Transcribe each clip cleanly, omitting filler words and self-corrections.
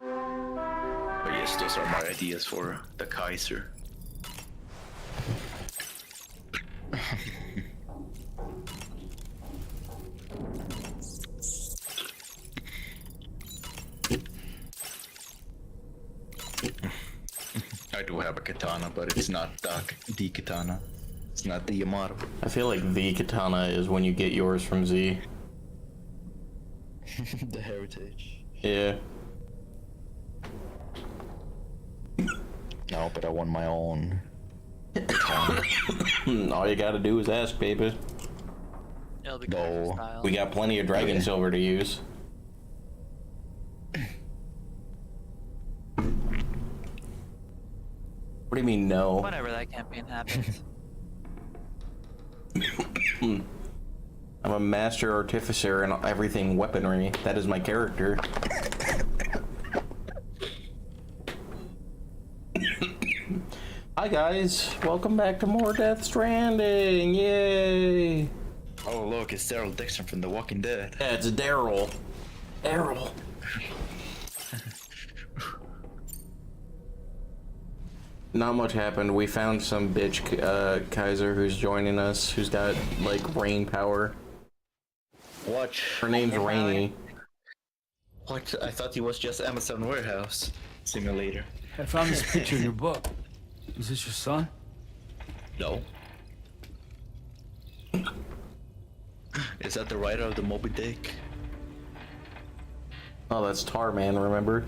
But yes, those are my ideas for the Kaiser. I do have a katana, but it's not the katana. It's not the Yamato. I feel like the katana is when you get yours from Z. The heritage. Yeah. No, but I want my own. All you gotta do is ask, baby. It'll be No. style. We got plenty of dragon silver to use. What do you mean, no? Whenever that campaign happens. I'm a master artificer in everything weaponry. That is my character. Hi guys, welcome back to more Death Stranding, yay! Oh look, it's Daryl Dixon from The Walking Dead. Yeah, it's Daryl. Daryl. Not much happened. We found some bitch Kaiser who's joining us, who's got like rain power. What? Her name's Rainy. What? I thought he was just Amazon Warehouse Simulator. I found this picture in your book. Is this your son? No. Is that the writer of the Moby Dick? Oh, that's Tar Man, remember?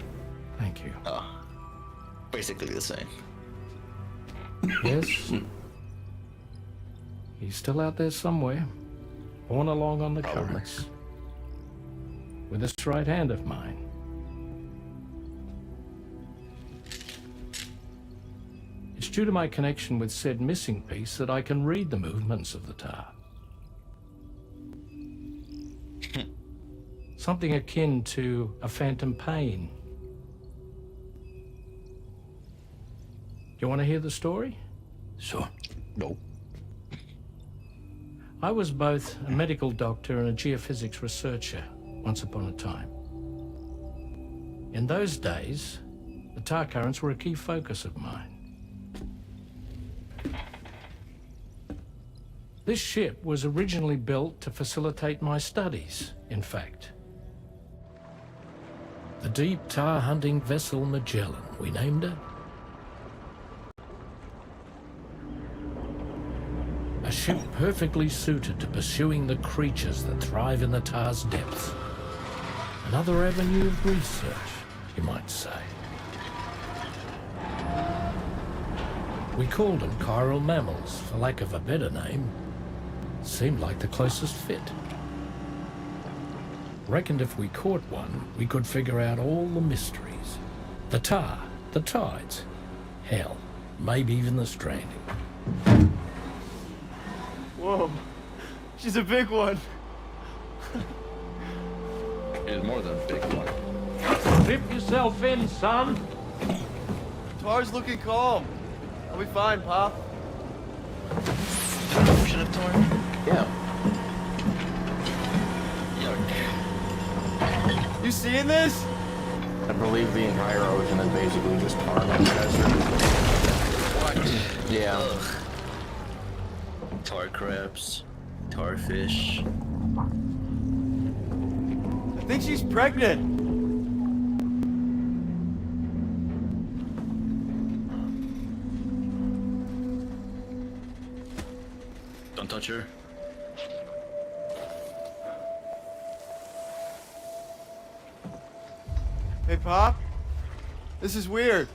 Thank you. Oh, basically the same. Yes. He's still out there somewhere, borne along on the Probably. currents. With this right hand of mine. It's due to my connection with said missing piece that I can read the movements of the tar. Something akin to a phantom pain. You want to hear the story? Sure. No. I was both a medical doctor and a geophysics researcher once upon a time. In those days, the tar currents were a key focus of mine. This ship was originally built to facilitate my studies, in fact. The deep tar hunting vessel Magellan, we named it. A ship perfectly suited to pursuing the creatures that thrive in the tar's depths. Another avenue of research, you might say. We called them chiral mammals, for lack of a better name. Seemed like the closest fit. Reckoned if we caught one, we could figure out all the mysteries. The tar, the tides, hell, maybe even the stranding. Whoa, she's a big one. It's more than a big one. Dip yourself in, son. Tar's looking calm. I'll be fine, Pop. Should have torn. Yeah. Yuck. You seeing this? I believe the entire ocean is basically just tar and desert. What? Yeah. Ugh. Tar crabs, tar fish. I think she's pregnant. Don't touch her. Hey, Pop. This is weird.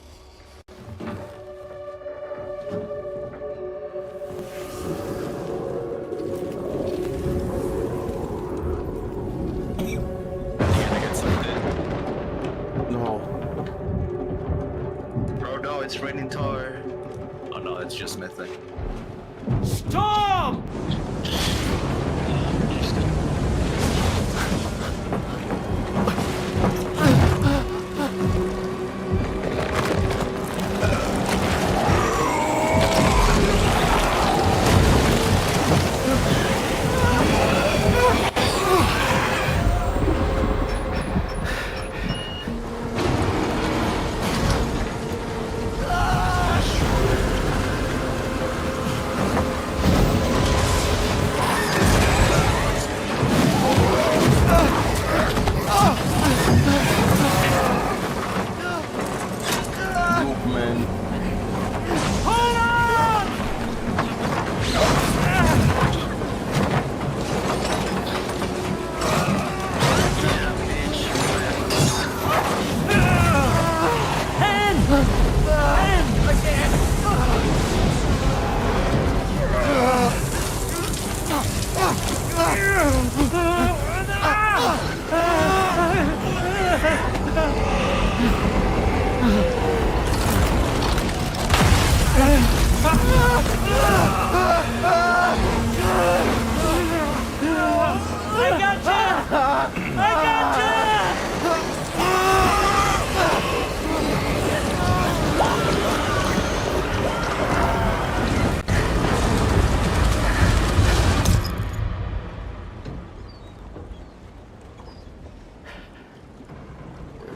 No. Oh no, it's raining tar. Oh no, it's just methane. Storm!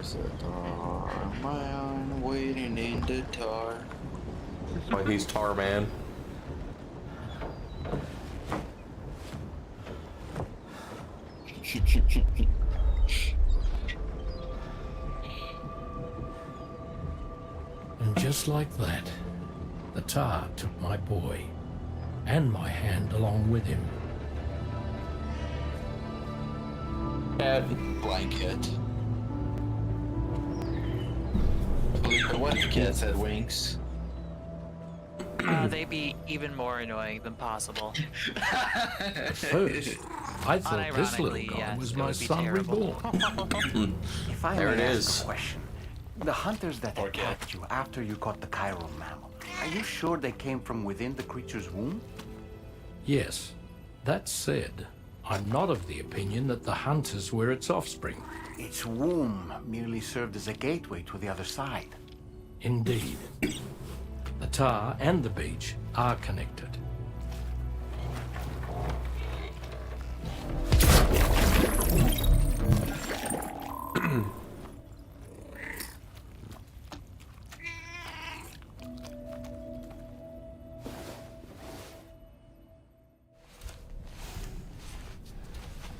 There's a tar man waiting in the tar. Oh, he's Tar Man. And just like that, the tar took my boy and my hand along with him. Cat. Blanket. What if cats had wings? They'd be even more annoying than possible. At first, I thought this little Unironically, guy yes, was it my would be son terrible. reborn. If I There may it ask is. a question, the hunters that attacked you after you caught the chiral mammal, are you sure they came from within the creature's womb? Yes, that said, I'm not of the opinion that the hunters were its offspring. Its womb merely served as a gateway to the other side. Indeed. The tar and the beach are connected.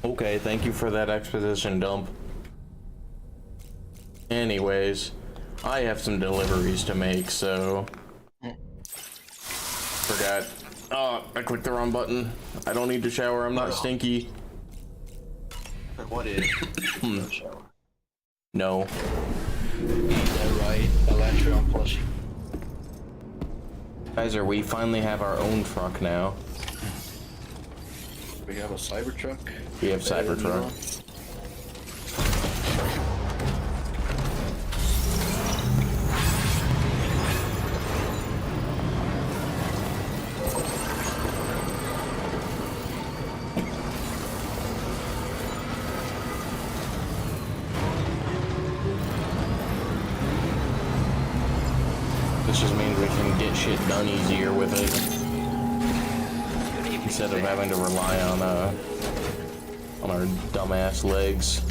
Okay, thank you for that exposition dump. Anyways, I have some deliveries to make, so... Forgot. Oh, I clicked the wrong button. I don't need to shower, I'm not stinky. What is? Shower. No. That right? Electron plushie. Kaiser, we finally have our own truck now. We have a Cybertruck. We have Cybertruck. This just means we can get shit done easier with it. Instead of having to rely on our dumbass legs.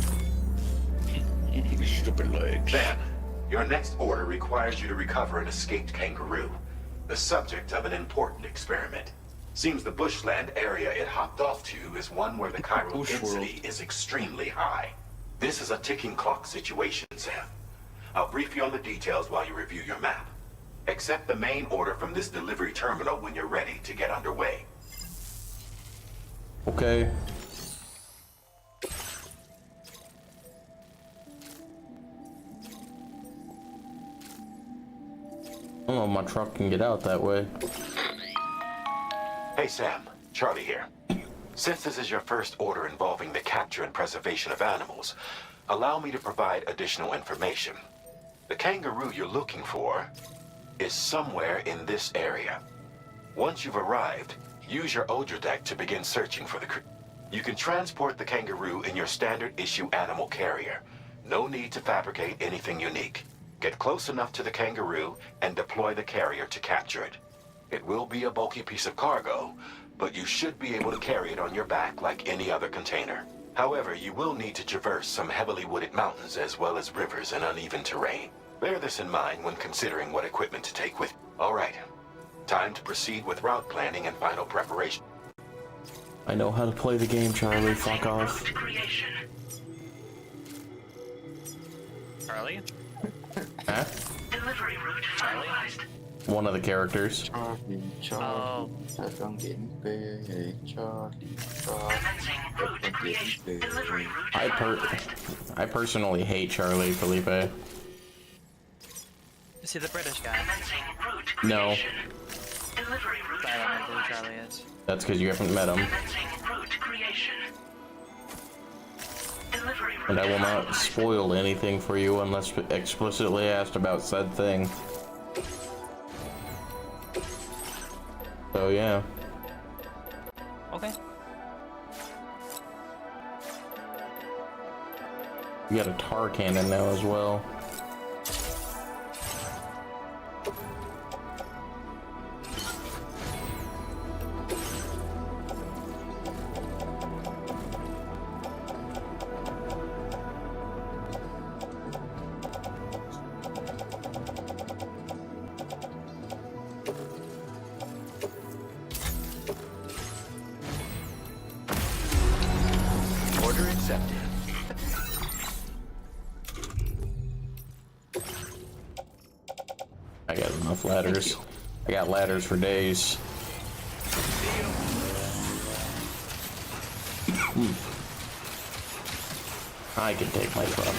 Stupid legs. Then, your next order requires you to recover an escaped kangaroo, the subject of an important experiment. Seems the bushland area it hopped off to is one where the chiral Bush density is extremely high. This is a ticking clock situation, Sam. I'll brief you on the details while you review your map. Accept the main order from this delivery terminal when you're ready to get underway. Okay. I don't know if my truck can get out that way. Hey Sam, Charlie here. Since this is your first order involving the capture and preservation of animals, allow me to provide additional information. The kangaroo you're looking for is somewhere in this area. Once you've arrived, use your Odra deck to begin searching for the creature. You can transport the kangaroo in your standard issue animal carrier. No need to fabricate anything unique. Get close enough to the kangaroo and deploy the carrier to capture it. It will be a bulky piece of cargo, but you should be able to carry it on your back like any other container. However, you will need to traverse some heavily wooded mountains as well as rivers and uneven terrain. Bear this in mind when considering what equipment to take with. All right, time to proceed with route planning and final preparation. I know how to play the game, Charlie. Fuck off. Charlie? Huh? Delivery route finalized. One of the characters. Oh. Commencing route creation. Delivery route I personally hate Charlie, Felipe. Is he the British guy? Commencing route No, creation. Delivery route I don't know who finalized. Charlie is. that's because you haven't met him. Commencing route creation. Delivery route And I will not finalized. spoil anything for you unless explicitly asked about said thing. So yeah. Okay. You got a tar cannon now as well. enough ladders. I got ladders for days. I can take my truck.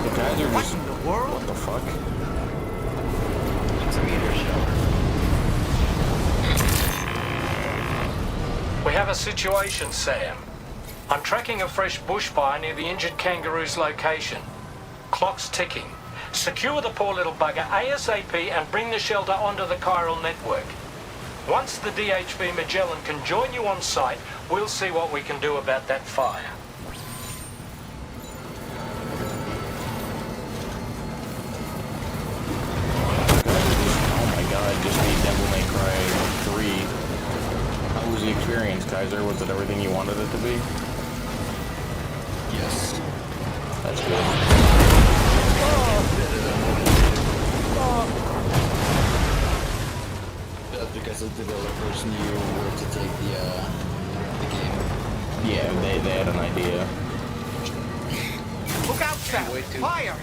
The guys are What just... in the world? What the fuck? It's a meteor shower. We have a situation, Sam. I'm tracking a fresh bushfire near the injured kangaroo's location. Clock's ticking. Secure the poor little bugger ASAP and bring the shelter onto the chiral network. Once the DHV Magellan can join you on site, we'll see what we can do about that fire. Oh my god, just beat Devil May Cry 3. How was the experience, Kaiser? Was it everything you wanted it to be? Yes. That's good. That's because the developers knew where to take the game. Yeah, they had an idea. Look out, Sam! Fire!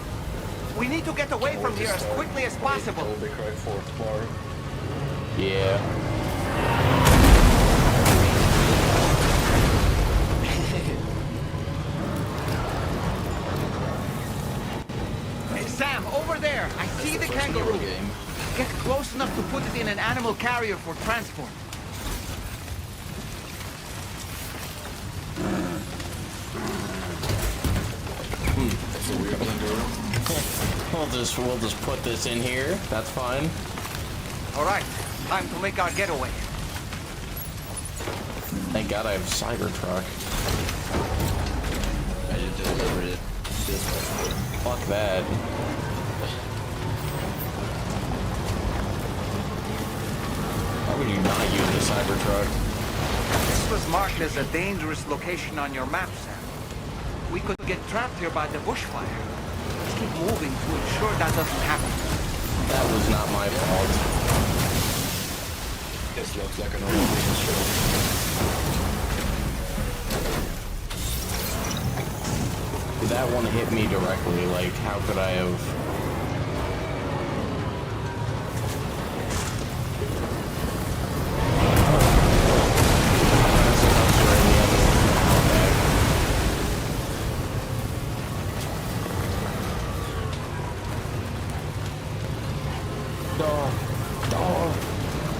We need to get away from here as quickly as possible. Devil May Cry 4 tomorrow. Yeah. Hey, Sam, over there! I see the kangaroo! Game. Get close enough to put it in an animal carrier for transport. That's a weird kangaroo. We'll just put this in here. That's fine. Alright, time to make our getaway. Thank God I have Cybertruck. I just delivered it this way. Fuck that. Why would you not use the Cybertruck? This was marked as a dangerous location on your map, Sam. We could get trapped here by the bushfire. Let's keep moving to ensure that doesn't happen. That was not my fault. This looks like an old show. That one hit me directly. Like, how could I have...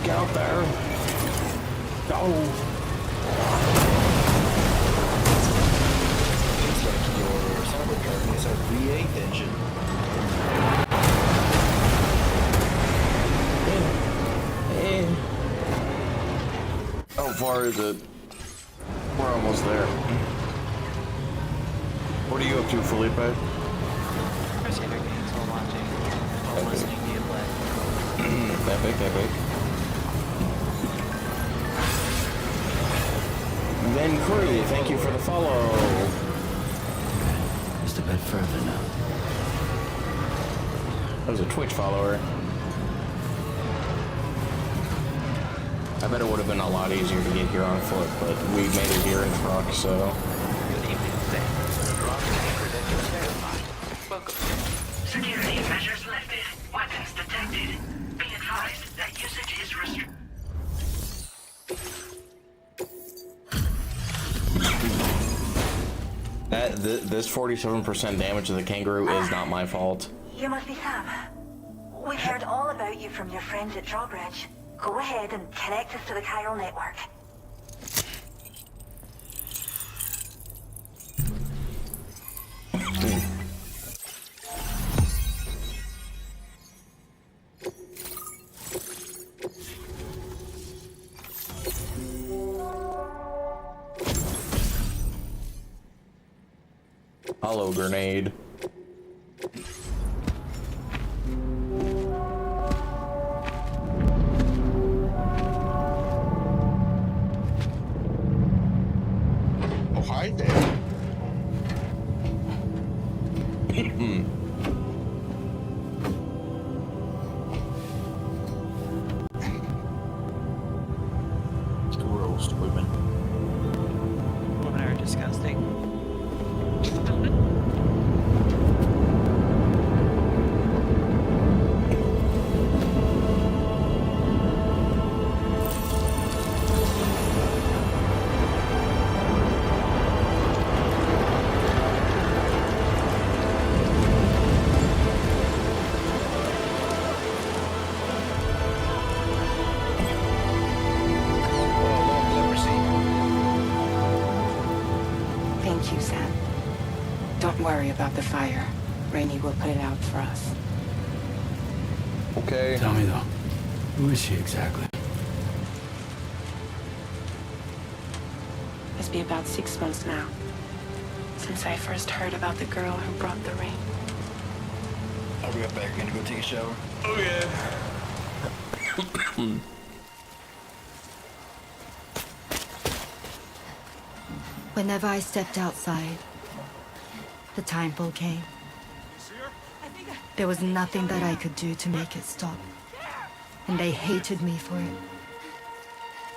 Get out there. Go. Looks like your Cybertruck needs a V8 engine. How far is it? We're almost there. What are you up to, Felipe? I was here games while watching, while Okay. listening to you play. Epic. Ben Curry, thank you for the follow. Just a bit further now. That was a Twitch follower. I bet it would have been a lot easier to get here on foot, but we made it here in truck, so... Good evening, Sam. Login credentials verified. Welcome. Security measures lifted. Weapons detected. Be advised that usage is restricted. This 47% damage to the kangaroo is not my fault. You must be Sam. We've heard all about you from your friends at Drawbridge. Go ahead and connect us to the chiral network. Hollow grenade. Oh, hi there. Thank you, Sam. Don't worry about the fire. Rainey will put it out for us. Okay. Tell me though, who is she exactly? It's been about 6 months now since I first heard about the girl who brought the rain. I'll be right back. Gonna go take a shower. Oh yeah. Whenever I stepped outside, the timefall came. There was nothing that I could do to make it stop. And they hated me for it.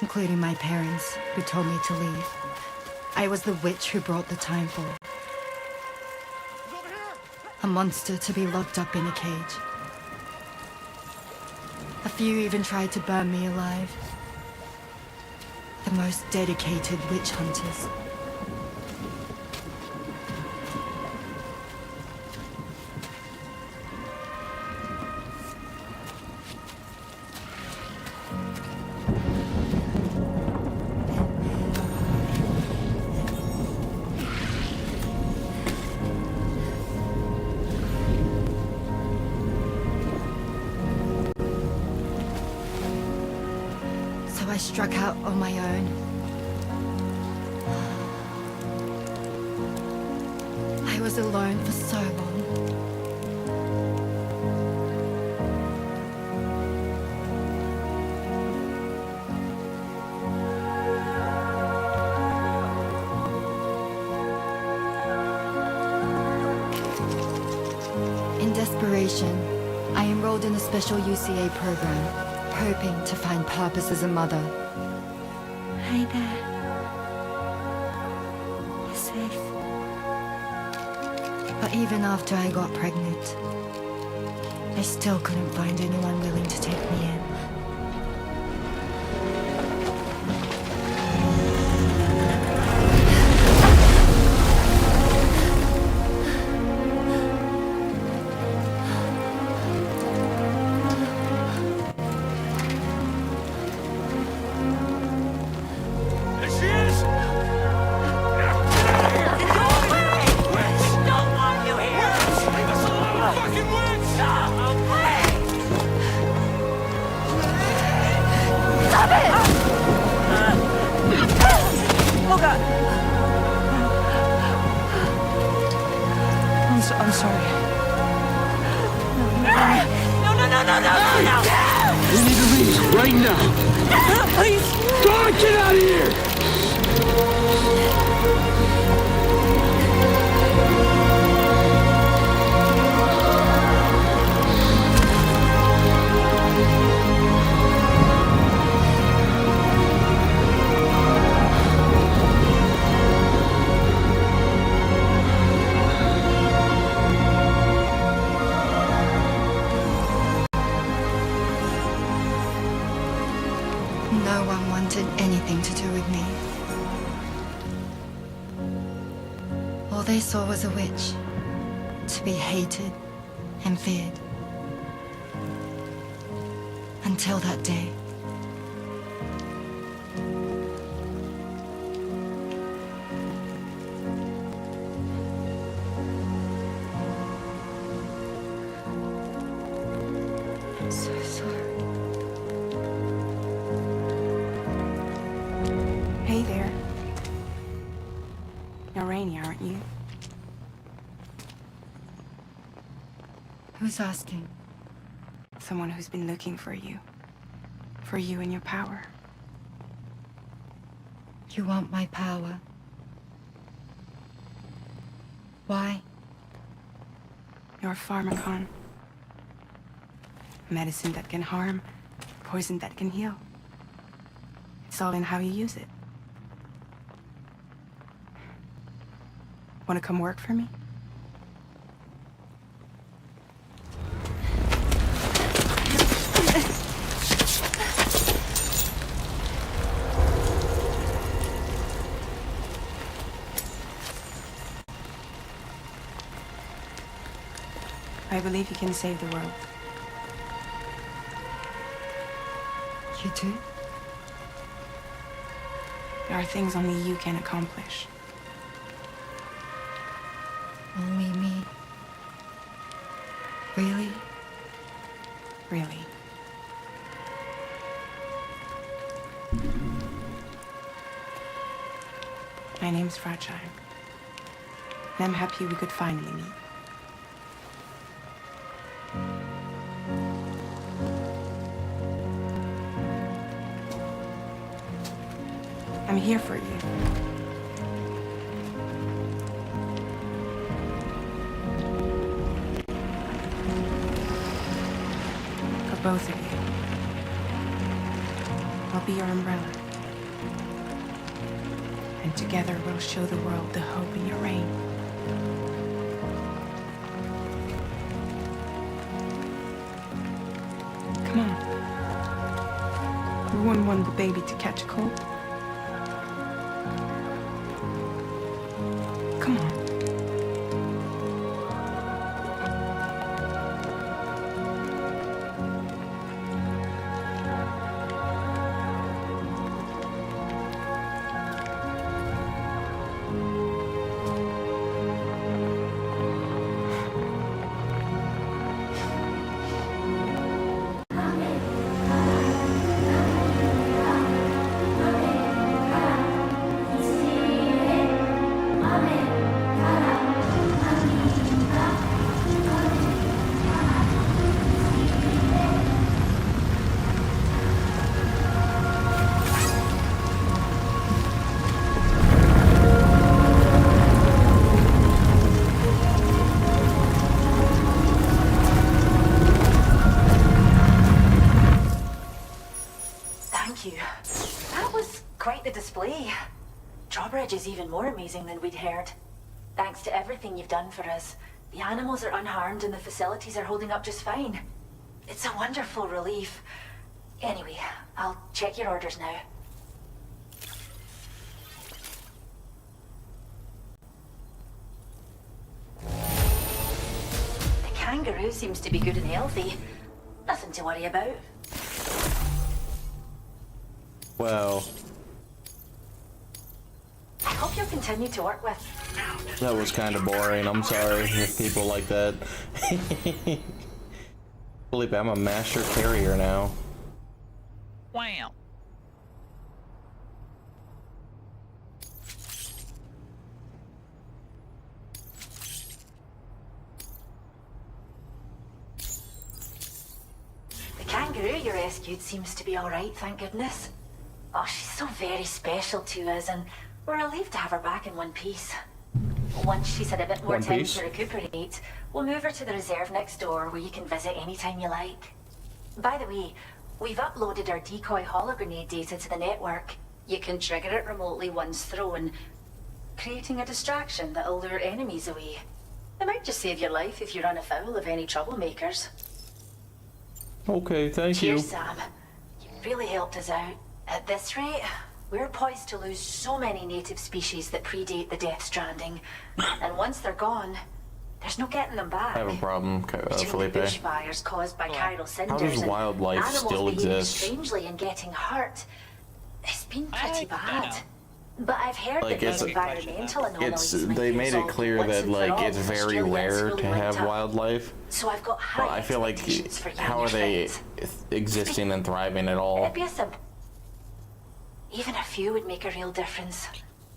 Including my parents, who told me to leave. I was the witch who brought the timefall. A monster to be locked up in a cage. A few even tried to burn me alive. The most dedicated witch hunters. I struck out on my own. I was alone for so long. In desperation, I enrolled in a special UCA program. Hoping to find purpose as a mother. Hi there. You're safe. But even after I got pregnant, I still couldn't find anyone willing to take me in. I'm sorry. No. We need to leave right now. Please. God, get out of here! No one wanted anything to do with me. All they saw was a witch, to be hated and feared. Until that day. I'm so sorry. Hey there. You're Rainey, aren't you? Who's asking? Someone who's been looking for you. For you and your power. You want my power? Why? You're a pharmacon. Medicine that can harm, poison that can heal. It's all in how you use it. Want to come work for me? I believe you can save the world. You do? There are things only you can accomplish. Only me. Really? Really. My name's Fragile. And I'm happy we could finally meet. I'm here for you. For both of you. I'll be your umbrella. And together we'll show the world the hope in your reign. Come on. We wouldn't want the baby to catch a cold. Come on. Thank you. That was quite the display. Drawbridge is even more amazing than we'd heard. Thanks to everything you've done for us, the animals are unharmed and the facilities are holding up just fine. It's a wonderful relief. Anyway, I'll check your orders now. The kangaroo seems to be good and healthy. Nothing to worry about. Well, I hope you'll continue to work with. that was kind of boring. I'm sorry if people like that. Felipe, I'm a master carrier now. Wow. The kangaroo you rescued seems to be all right, thank goodness. Oh, she's so very special to us, and we're relieved to have her back in one piece. Once she's had a bit more time to recuperate, we'll move her to the reserve next door where you can visit anytime you like. By the way, we've uploaded our decoy hologrenade data to the network. You can trigger it remotely once thrown, creating a distraction that'll lure enemies away. It might just save your life if you run afoul of any troublemakers. Okay, thank you. Cheers, Sam. You really helped us out. At this rate, we're poised to lose so many native species that predate the Death Stranding. And once they're gone, there's no getting them back. I have a problem, Felipe. Bushfires caused by chiral cinders How does and wildlife animals still behaving exist? strangely and getting hurt. It's been pretty bad. But I've heard Like, that it's- these environmental anomalies might they be made it resolved clear once that and for like all it's when very Australians rare fully to have linked up. wildlife. So I've got high Well, I feel like expectations for you and how your are they friends. existing and thriving at all? It'd be a simple. Even a few would make a real difference.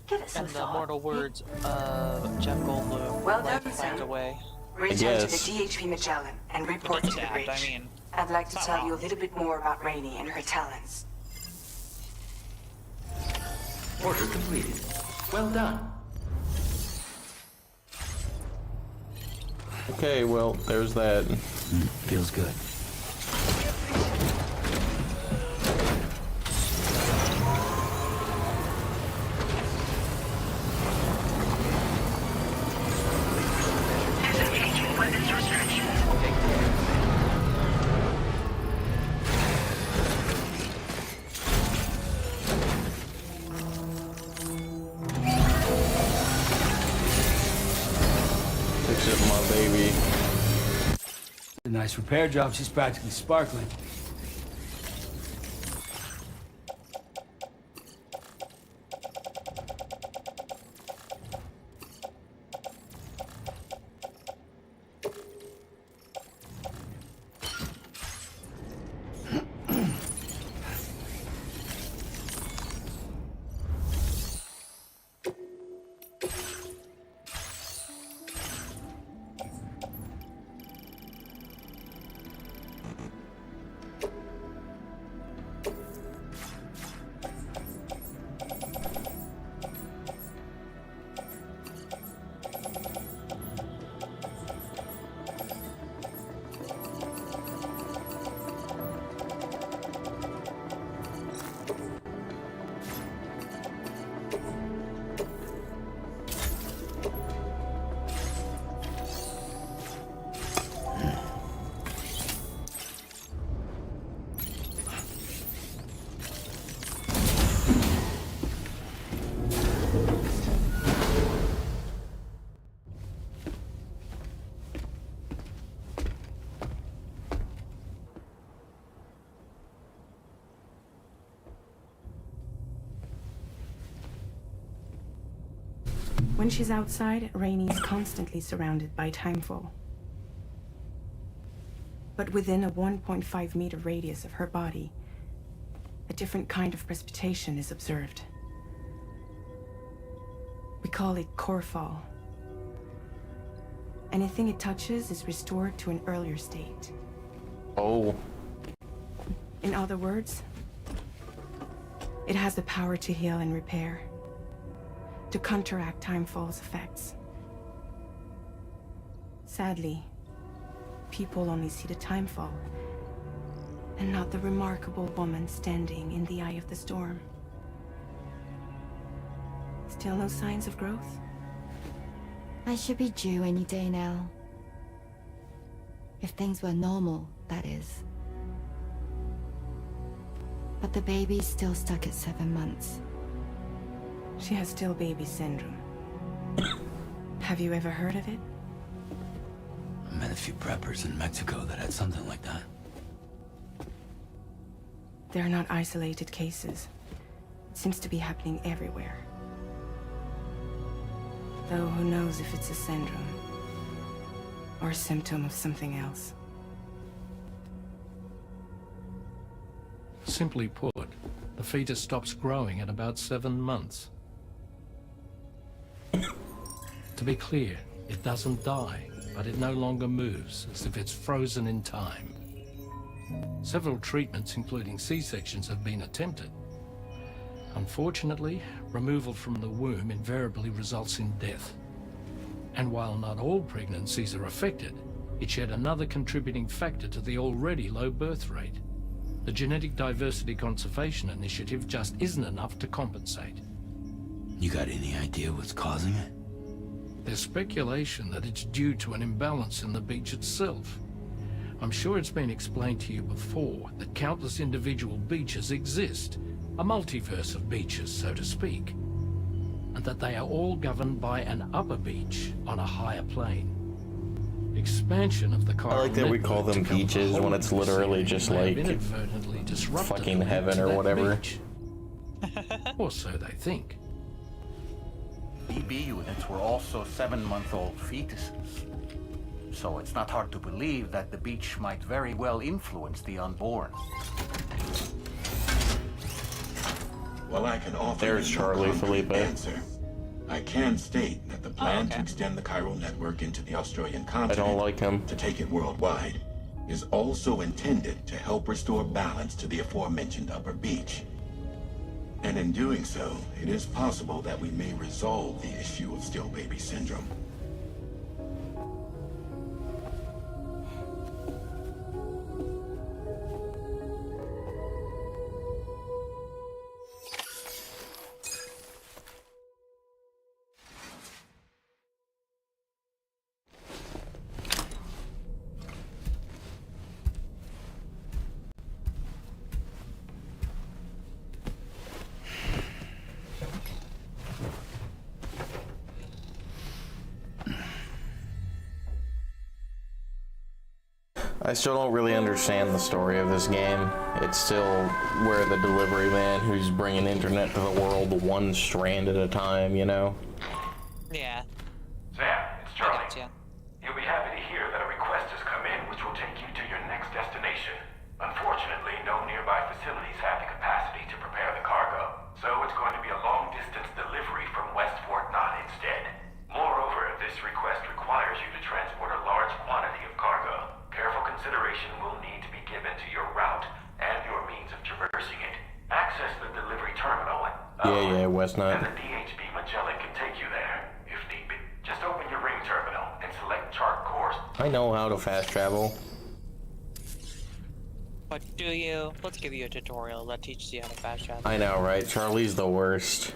Give it some And the thought. mortal words of Jeff Goldblum. Well done, life finds Sam. a way. Return to the guess. DHP Magellan and report to the Adapt, bridge. I mean, I'd like to it's tell not you a wrong. little bit more about Rainey and her talents. Order completed. Well done. Okay, well, there's that. Feels good. Disengaging weapons restrictions. Fix it, my baby. A nice repair job. She's practically sparkling. When she's outside, Rainey's constantly surrounded by timefall. But within a 1.5-meter radius of her body, a different kind of precipitation is observed. We call it core fall. Anything it touches is restored to an earlier state. Oh. In other words, it has the power to heal and repair, to counteract timefall's effects. Sadly, people only see the timefall, and not the remarkable woman standing in the eye of the storm. Still no signs of growth? I should be due any day now. If things were normal, that is. But the baby's still stuck at 7 months. She has still baby syndrome. Have you ever heard of it? I met a few preppers in Mexico that had something like that. They're not isolated cases. It seems to be happening everywhere. Though who knows if it's a syndrome or a symptom of something else. Simply put, the fetus stops growing at about 7 months. To be clear, it doesn't die, but it no longer moves, as if it's frozen in time. Several treatments, including C-sections, have been attempted. Unfortunately, removal from the womb invariably results in death. And while not all pregnancies are affected, it's yet another contributing factor to the already low birth rate. The Genetic Diversity Conservation Initiative just isn't enough to compensate. You got any idea what's causing it? There's speculation that it's due to an imbalance in the beach itself. I'm sure it's been explained to you before that countless individual beaches exist, a multiverse of beaches, so to speak, and that they are all governed by an upper beach on a higher plane. Expansion of the I like that we call them beaches when it's literally just like fucking heaven or whatever. Or so they think. BB units were also 7-month-old fetuses. So it's not hard to believe that the beach might very well influence the unborn. Well, I can offer There's you Charlie, no concrete Felipe. answer. I can state that the plan to extend the chiral network into the Australian continent, I don't like him. to take it worldwide, is also intended to help restore balance to the aforementioned upper beach. And in doing so, it is possible that we may resolve the issue of still baby syndrome. I still don't really understand the story of this game. It's still where the delivery man who's bringing internet to the world one strand at a time, you know? Yeah. Sam, it's Charlie. You'll be happy to hear that a request has come in which will take you to your next destination. Unfortunately, no nearby facilities have the capacity to prepare the cargo, so it's going to be a long-distance delivery from West Fort Knott instead. Moreover, this request requires you to transport a large quantity of cargo. Careful consideration will need to be given to your route and your means of traversing it. Access the delivery terminal. Yeah, West Knott. And the DHB Magellan can take you there, if need be. Just open your ring terminal and select chart course. I know how to fast travel. But do you? Let's give you a tutorial that teaches you how to fast travel. I know, right? Charlie's the worst.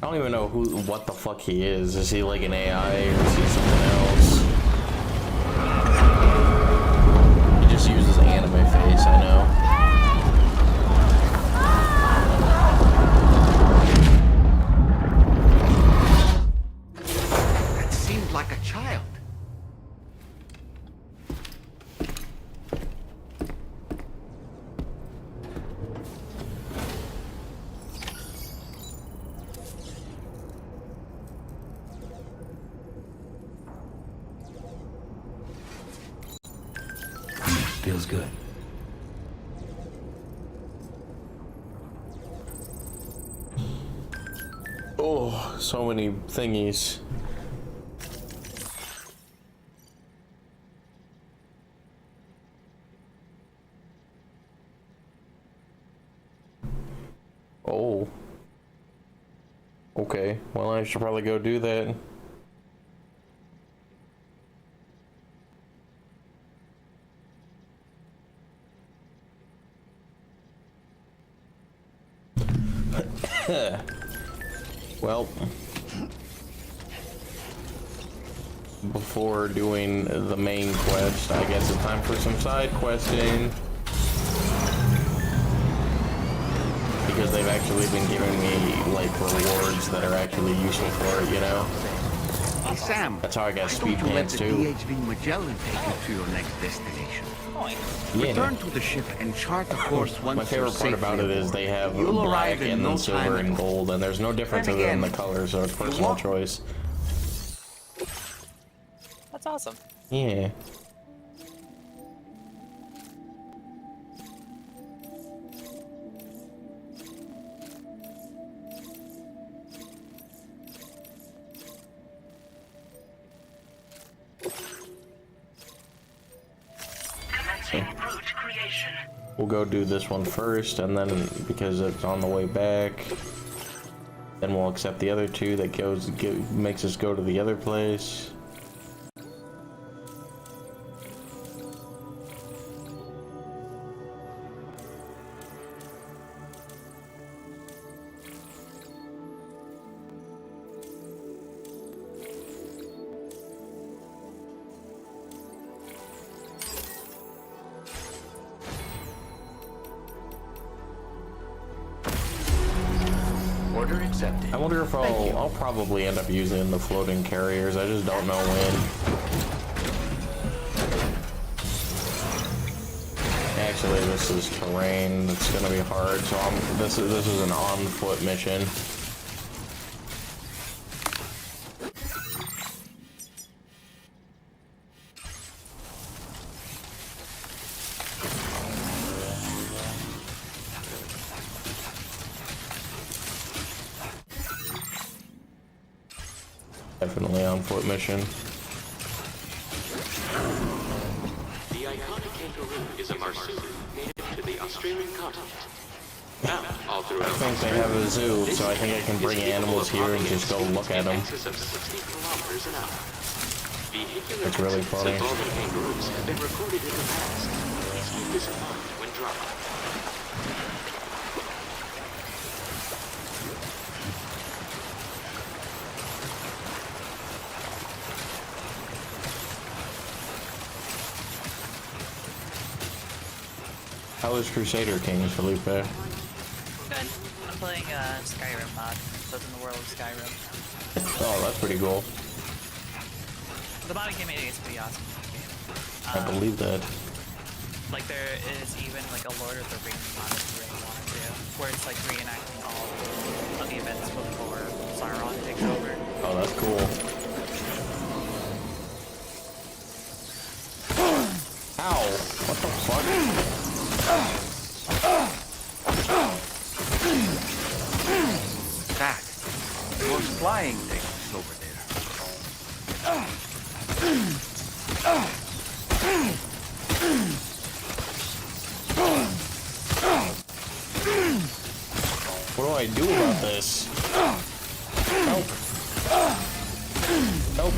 I don't even know what the fuck he is. Is he like an AI or is he something else? He just uses anime face, I know. That seemed like a child. Feels good. Oh, so many thingies. Oh. Okay, well, I should probably go do that. Well, before doing the main quest, I guess it's time for some side questing. Because they've actually been giving me, like, rewards that are actually useful for it, you know? Hey, Sam. That's how I got speed Why don't you let pants, the too. DHV Magellan take you to your next destination? Yeah. Return to the ship and chart a course once My favorite part about it is they have black and then silver and gold, and there's no difference other than the color, so it's personal choice. That's awesome. Yeah. We'll go do this one first, and then because it's on the way back, then we'll accept the other two that makes us go to the other place. Order accepted. I wonder if I'll probably end up using the floating carriers. I just don't know when. Actually, this is terrain. It's gonna be hard. So this is an on-foot mission. Definitely on foot mission. The iconic kangaroo is a marsupial native to the Australian continent. Found all throughout I think they have a zoo, so I think I can bring animals here and just go look at them. It's really funny. Involving kangaroos have been recorded in the past. Please keep this in mind when driving. How is Crusader Kings, Felipe? Good. I'm playing Skyrim mod, so it's in the world of Skyrim. Oh, that's pretty cool. The modding community is pretty awesome in the game. I believe that. Like there is even like a Lord of the Rings mod if you really wanted to, where it's like reenacting all of the events before Sauron takes over. Oh, that's cool. Ow! What the fuck? That was flying things over What do I do about this? Help! Help!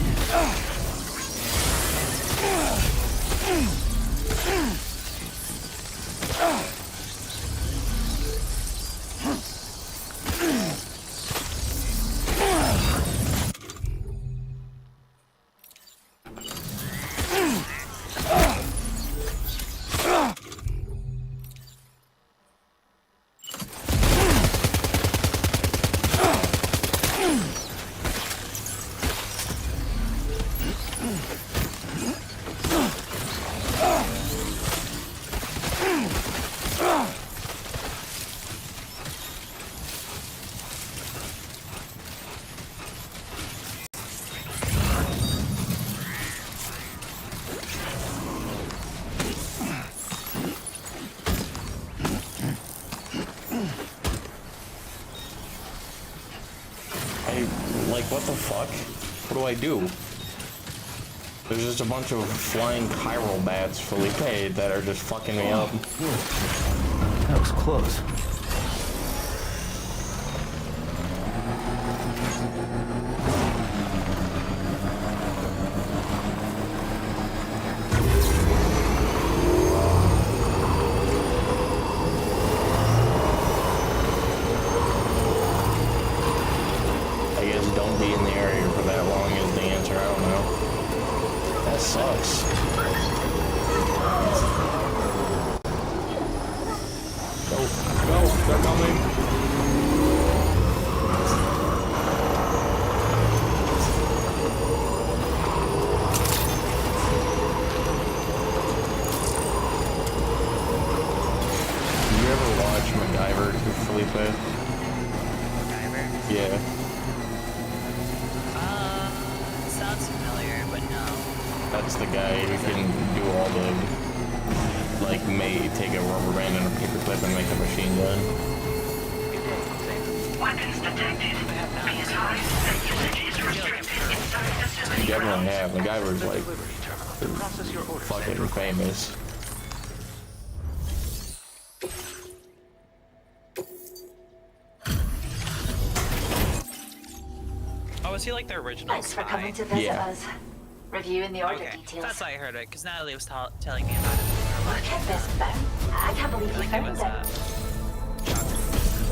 what the fuck? What do I do? There's just a bunch of flying chiral bats, Felipe, that are just fucking me up. That was close. I guess don't be in the area for that long is the answer, I don't know. That sucks. Go, they're coming. Do you ever watch MacGyver, Felipe? MacGyver? Yeah. Sounds familiar, but no. That's the guy who can do all the, like, take a rubber band and a paperclip and make a machine gun. Weapons detected. Be advised that usage is restricted inside the facility. You definitely have. MacGyver's like fucking famous. Oh, was he like the original Thanks for spy? coming to visit Yeah. us. Reviewing the order Okay, details. that's why I heard it, because Natalie was telling me about it. Look at this bound. I can't believe you I think it found was,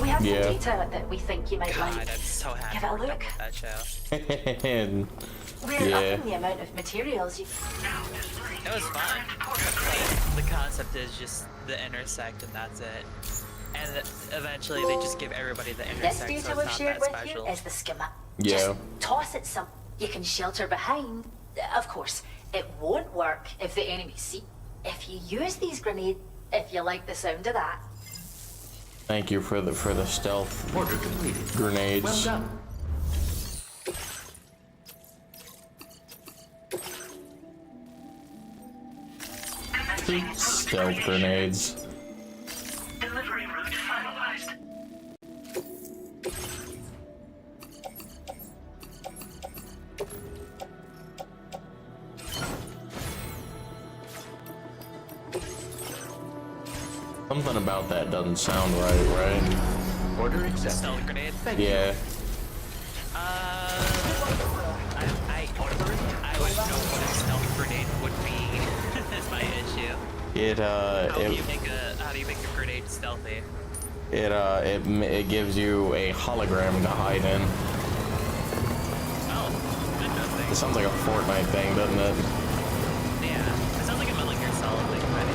We have Yeah. some data that we think you might God, like. I'm so happy Give it a we're done look. with that show. And We're yeah. upping the amount of materials you... It was fun. The concept is just the intersect and that's it. And eventually they just give everybody the This intersect, data so it's we've not shared that with special. you is the schema. Yeah. Just toss it some you can shelter behind. Of course, it won't work if the enemy see. If you use these grenades, if you like the sound of that. Thank you for the stealth Order completed. grenades. Well done. Stealth grenades. Delivery route finalized. Something about that doesn't sound right? Order accepted. Stealth grenade? Yeah. I wouldn't know what a stealth grenade would be. That's my issue. How do you make a grenade stealthy? It gives you a hologram to hide in. Oh, interesting. It sounds like a Fortnite thing, doesn't it? Yeah, it sounds like a Metal Gear Solid thing, right?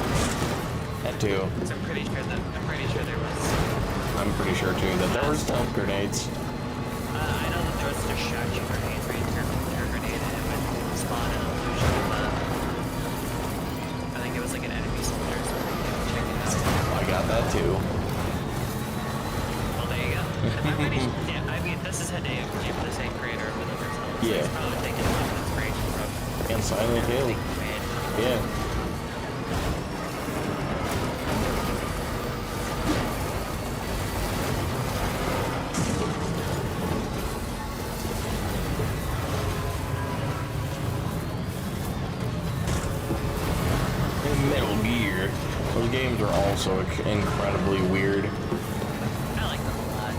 That too. So I'm pretty sure there was. I'm pretty sure too that there were stealth grenades. I know that there was just shotgun grenade where you turn your grenade and it would spawn an illusion, but I think it was like an enemy soldier or something. Check it out. I got that too. Well, there you go. I'm pretty sure, yeah, I mean, this is Hideo Kojima, the same creator of Metal Gear Solid. So Yeah. he's probably taking a lot of inspiration from And Silent Hill. everything he made. Yeah. And Metal Gear. Those games are also incredibly weird. I like them a lot.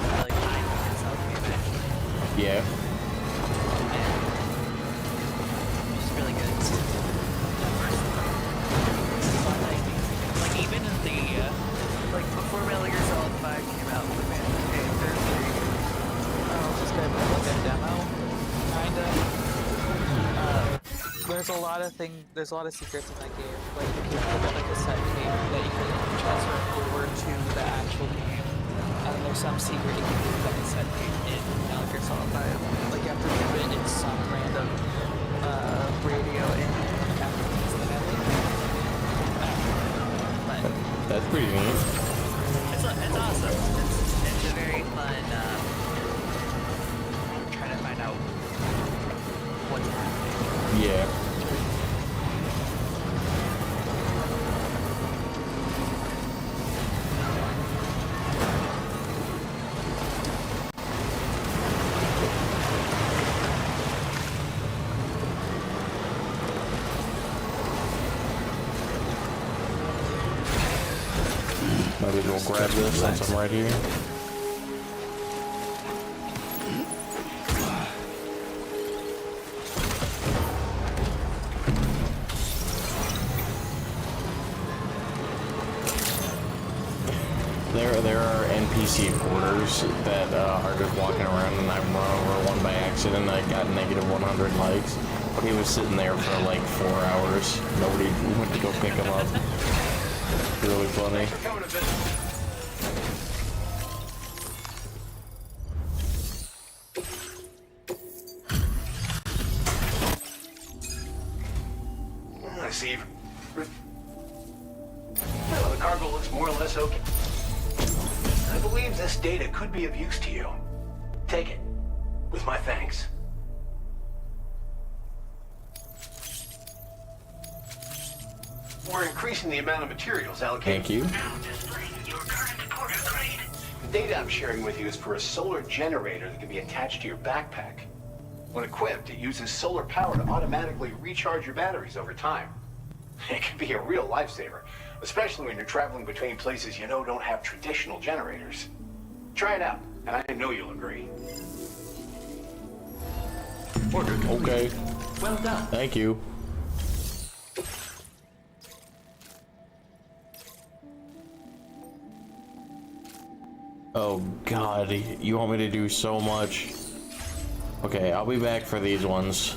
I like buying them myself, maybe, actually. Yeah. It's really good. Like even in the like before Metal Gear Solid 5 came out, the man okay, I'll just kind of like a demo, kinda. There's a lot of secrets in that game. Like you can put like a set game that you can transfer over to the actual game. And there's some secret you can do with that set game in Metal Gear Solid 5. Like you have to do it in some random radio in Japanese that I think. But That's pretty neat. it's awesome. It's a very fun trying to find out what's happening. Yeah. might as well grab this since I'm right here. There are NPC porters that are just walking around, and I run over one by accident. I got negative 100 likes, but he was sitting there for like 4 hours. Nobody went to go pick him up. Really funny. I see. Well, the cargo looks more or less okay. I believe this data could be of use to you. Take it, with my thanks. We're increasing the amount of materials allocated. Thank you. The data I'm sharing with you is for a solar generator that can be attached to your backpack. When equipped, it uses solar power to automatically recharge your batteries over time. It can be a real lifesaver, especially when you're traveling between places you know don't have traditional generators. Try it out, and I know you'll agree. Order complete. Okay. Well done. Thank you. Oh god, you want me to do so much. Okay, I'll be back for these ones.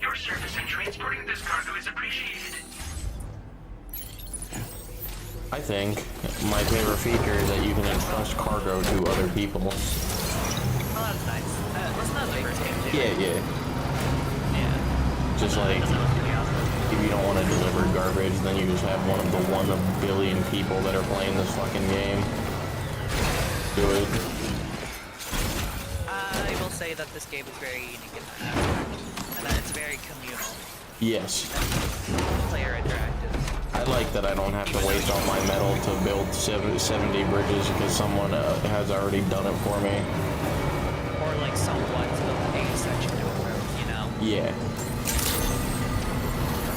Your service in transporting this cargo is appreciated. I think my favorite feature is that you can entrust cargo to other people. Oh, that's nice. That's not the first game, too. Yeah. Yeah. Just like, if you don't want to deliver garbage, then you just have one of the 1 billion people that are playing this fucking game do it. I will say that this game is very unique in that aspect, and that it's very communal. Yes. Player interactive. I like that I don't have to waste all my metal to build 70 bridges because someone has already done it for me. Or like someone's built a section to a road, you know? Yeah.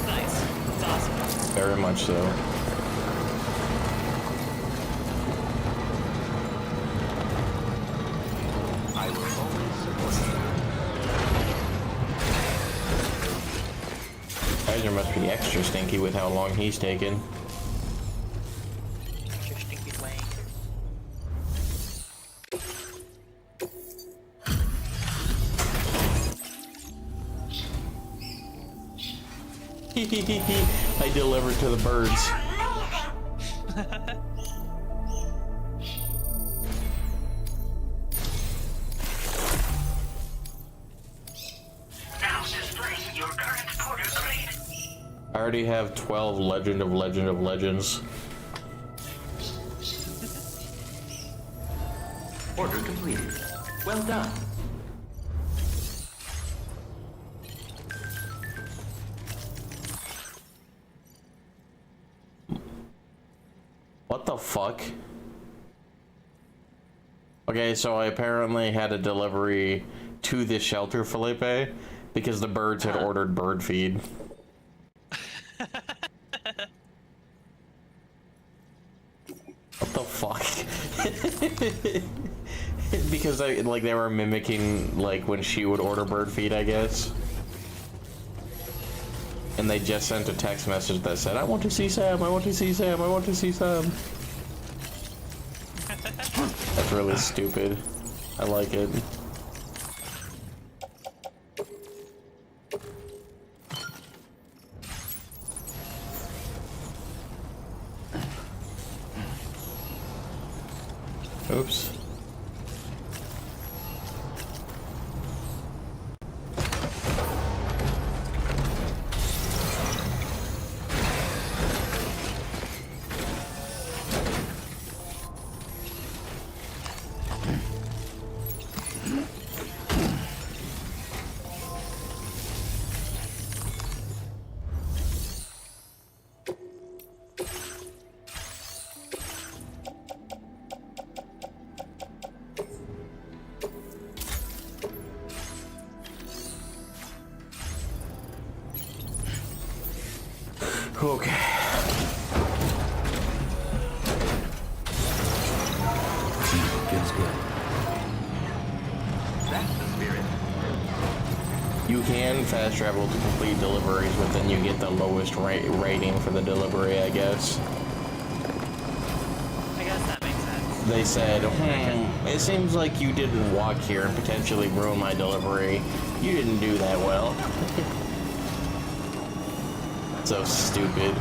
Nice. It's awesome. Very much so. I will always support you. Kaiser must be extra stinky with how long he's taken. Extra stinky wank. I delivered to the birds. Now display your current porter grade. I already have 12 Legend of Legends. Order completed. Well done. What the fuck? Okay, so I apparently had a delivery to this shelter, Felipe, because the birds had ordered bird feed. What the fuck? Because they were mimicking like when she would order bird feed, I guess. And they just sent a text message that said, I want to see Sam, I want to see Sam, I want to see Sam. That's really stupid. I like it. Oops. Okay. Feels good. That's the spirit. You can fast travel to complete deliveries, but then you get the lowest rating for the delivery, I guess. I guess that makes sense. They said, it seems like you didn't walk here and potentially ruin my delivery. You didn't do that well. So stupid.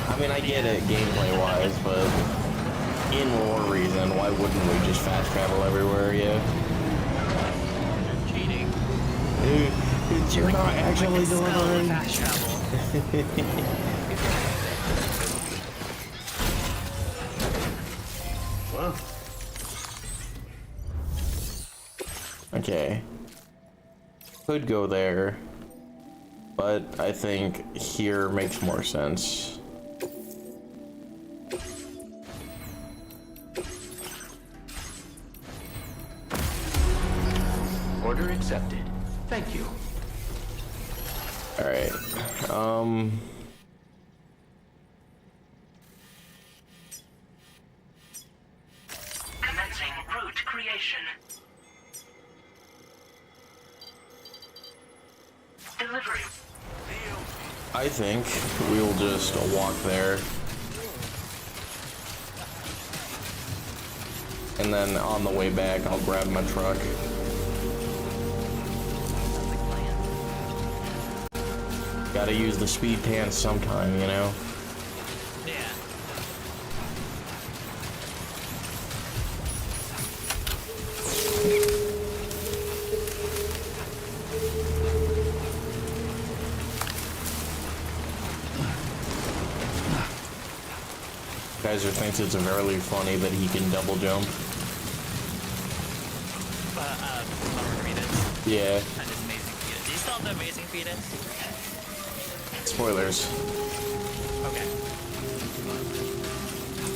I mean, I get it gameplay-wise, but in war reason, why wouldn't we just fast travel everywhere, yeah? Cheating. You're not actually delivering. Fast travel. Wow. Okay. Could go there, but I think here makes more sense. Order accepted. Thank you. All right. Commencing route creation. Delivery. I think we'll just walk there. And then on the way back, I'll grab my truck. Gotta use the speed pants sometime, you know? Yeah. Kaiser thinks it's very funny that he can double jump. Margaritas. Yeah. And his amazing fetus. Do you still have the amazing fetus? Spoilers. Okay.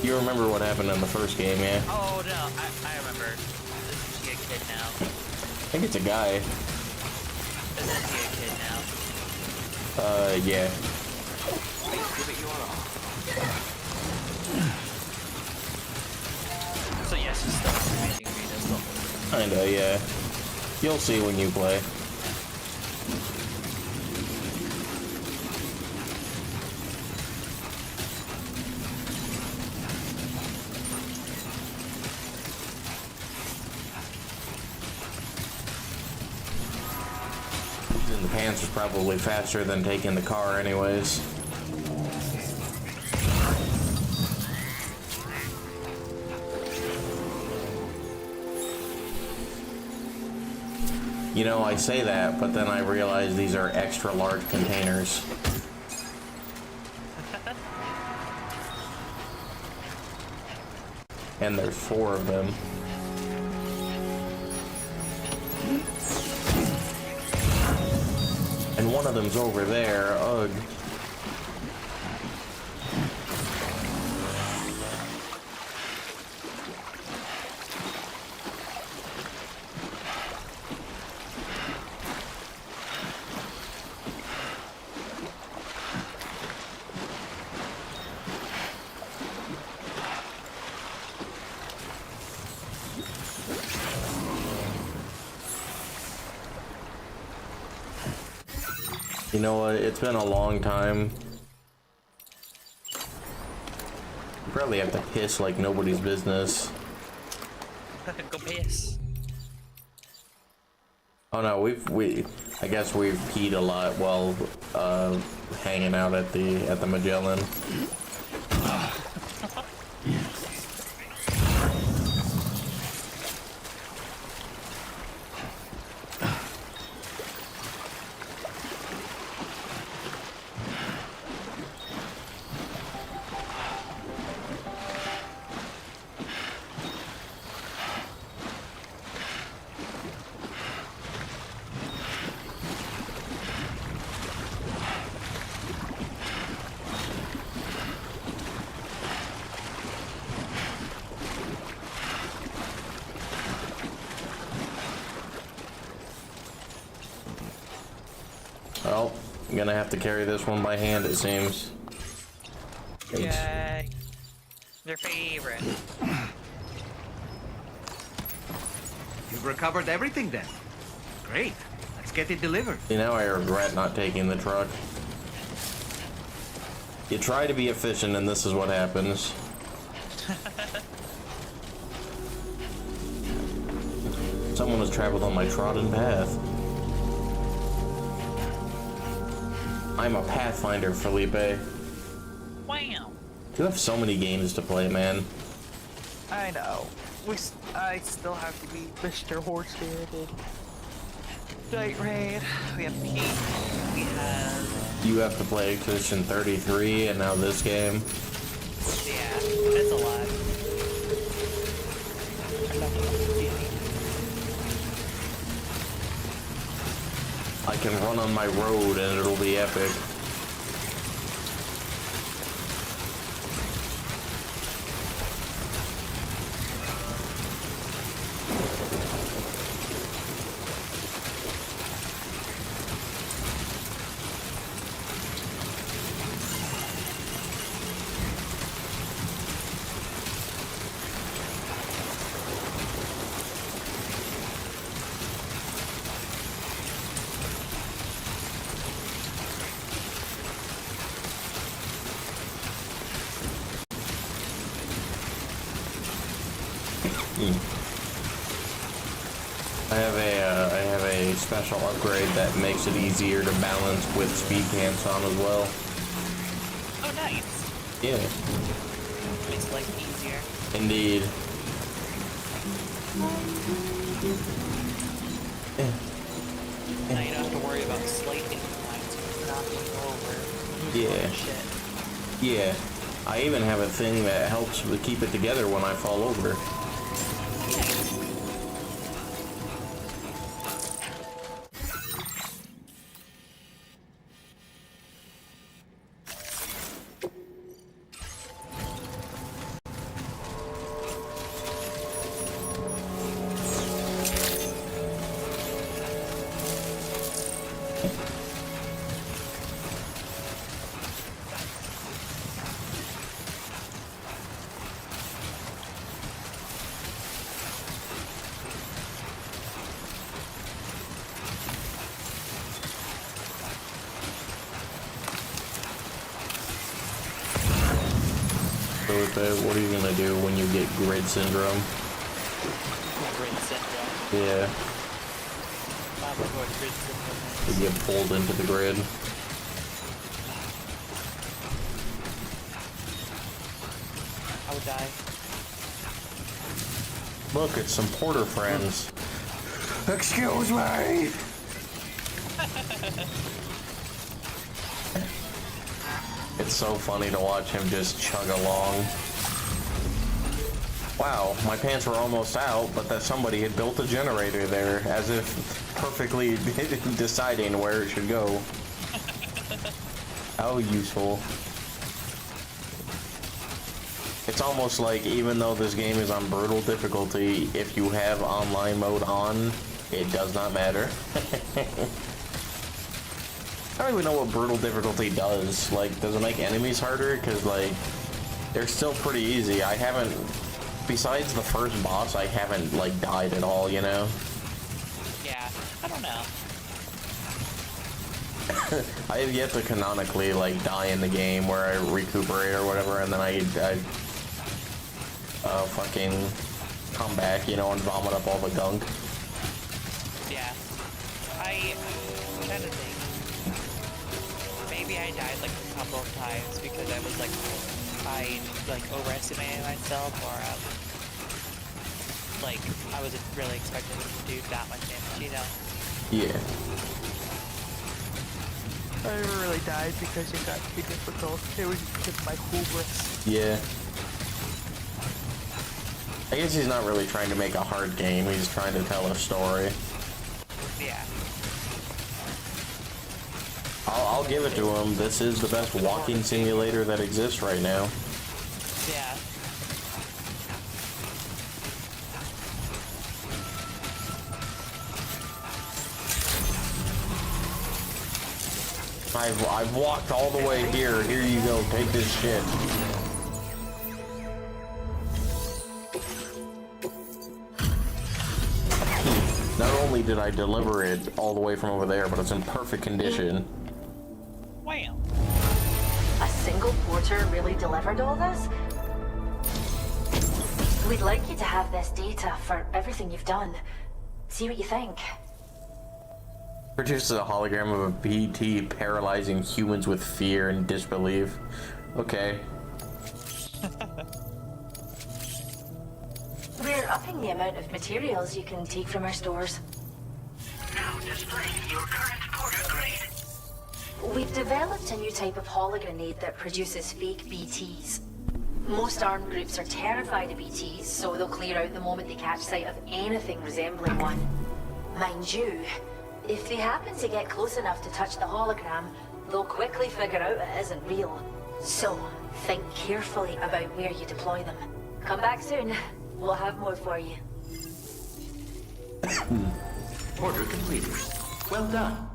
You remember what happened in the first game, yeah? Oh no, I remember. Is he a kid now? I think it's a guy. Isn't he a kid now? Yeah. So yes, you still have the amazing fetus. Kinda, yeah. You'll see when you play. Using the pants is probably faster than taking the car anyways. You know, I say that, but then I realize these are extra large containers. And there's 4 of them. And one of them's over there. Ugh. You know what? It's been a long time. You probably have to piss like nobody's business. Go piss. Oh no, I guess we've peed a lot while hanging out at the Magellan. Well, I'm gonna have to carry this one by hand, it seems. Yay. Their favorite. You've recovered everything then. Great. Let's get it delivered. You know, I regret not taking the truck. You try to be efficient and this is what happens. Someone has traveled on my trodden path. I'm a pathfinder, Felipe. Wow. You have so many games to play, man. I know. I still have to beat Mr. Horse-Spirited. Night Raid. We have Pete. We have... You have to play Expedition 33 and now this game. Yeah, it's a lot. I can run on my road and it'll be epic. I have a special upgrade that makes it easier to balance with speed camps on as well. Oh, nice. Yeah. Makes life easier. Indeed. Now you don't have to worry about slight inclines knocking over. Yeah. Shit. Yeah. I even have a thing that helps to keep it together when I fall over. What are you gonna do when you get grid syndrome? Grid syndrome? Yeah. I don't know what grid syndrome You is. get pulled into the grid. I would die. Look, it's some porter friends. Excuse me! It's so funny to watch him just chug along. Wow, my pants were almost out, but that somebody had built a generator there, as if perfectly deciding where it should go. How useful. It's almost like, even though this game is on brutal difficulty, if you have online mode on, it does not matter. I don't even know what brutal difficulty does. Like, does it make enemies harder? Because, like, they're still pretty easy. I haven't, besides the first boss, I haven't, like, died at all, you know? Yeah, I don't know. I have yet to canonically, like, die in the game where I recuperate or whatever, and then I fucking come back, you know, and vomit up all the gunk. Yeah. I'm trying to think. Maybe I died like a couple of times because I was like, I like overestimated myself, or like I wasn't really expecting to do that much damage, you know? Yeah. I never really died because it got too difficult. It was just my hubris. Yeah. I guess he's not really trying to make a hard game, he's trying to tell a story. Yeah. I'll give it to him. This is the best walking simulator that exists right now. Yeah. I've walked all the way here. Here you go. Take this shit. Not only did I deliver it all the way from over there, but it's in perfect condition. Wow. A single porter really delivered all this? We'd like you to have this data for everything you've done. See what you think. Produces a hologram of a BT paralyzing humans with fear and disbelief. Okay. We're upping the amount of materials you can take from our stores. Now displaying your current porter grade. We've developed a new type of hologrenade that produces fake BTs. Most armed groups are terrified of BTs, so they'll clear out the moment they catch sight of anything resembling one. Mind you, if they happen to get close enough to touch the hologram, they'll quickly figure out it isn't real. So, think carefully about where you deploy them. Come back soon. We'll have more for you. Order completed. Well done.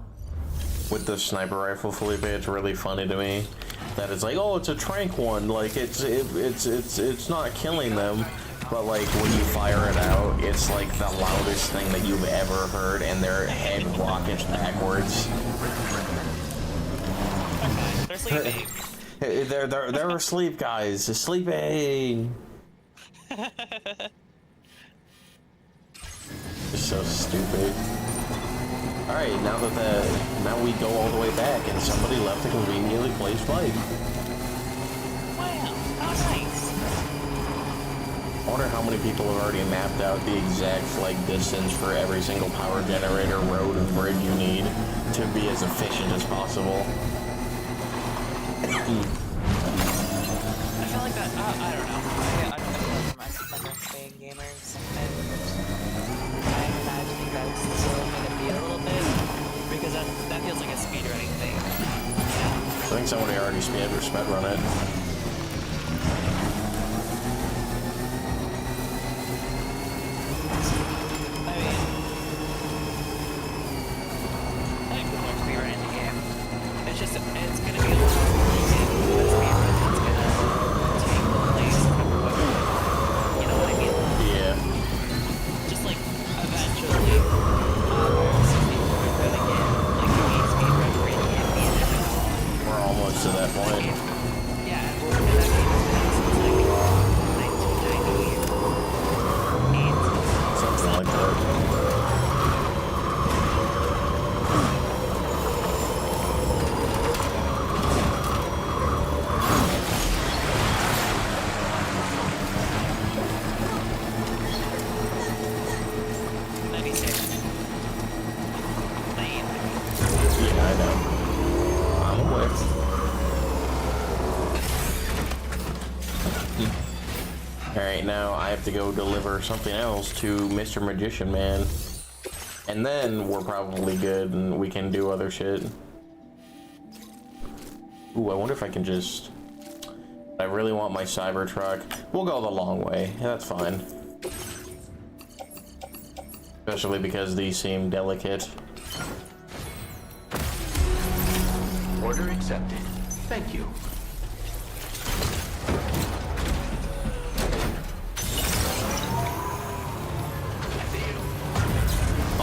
With the sniper rifle, Felipe, it's really funny to me that it's like, oh, it's a trank one. Like it's not killing them, but like when you fire it out, it's like the loudest thing that you've ever heard, and their head rockets backwards. They're sleeping. They're asleep, guys. They're sleeping. It's so stupid. Alright, now we go all the way back, and somebody left a conveniently placed bike. Wow, how nice. I wonder how many people have already mapped out the exact like distance for every single power generator, road, and bridge you need to be as efficient as possible. I feel like that, I don't know. I don't know for my staying gamers, and I imagine that's still going to be a little bit, because that feels like a speedrunning thing. I think somebody already sped run it. I think people are speedrunning the game. It's just, it's going to be a little more easy with speedrun. It's going to take the place of you know what I mean? Yeah. Just like, eventually, We're almost to that point. yeah, we're in that game since like 1998. Something like that. Yeah, I know. I'm aware. Alright, now I have to go deliver something else to Mr. Magician Man. And then we're probably good and we can do other shit. Ooh, I wonder if I can just... I really want my Cybertruck. We'll go the long way. That's fine. Especially because these seem delicate. Order accepted. Thank you.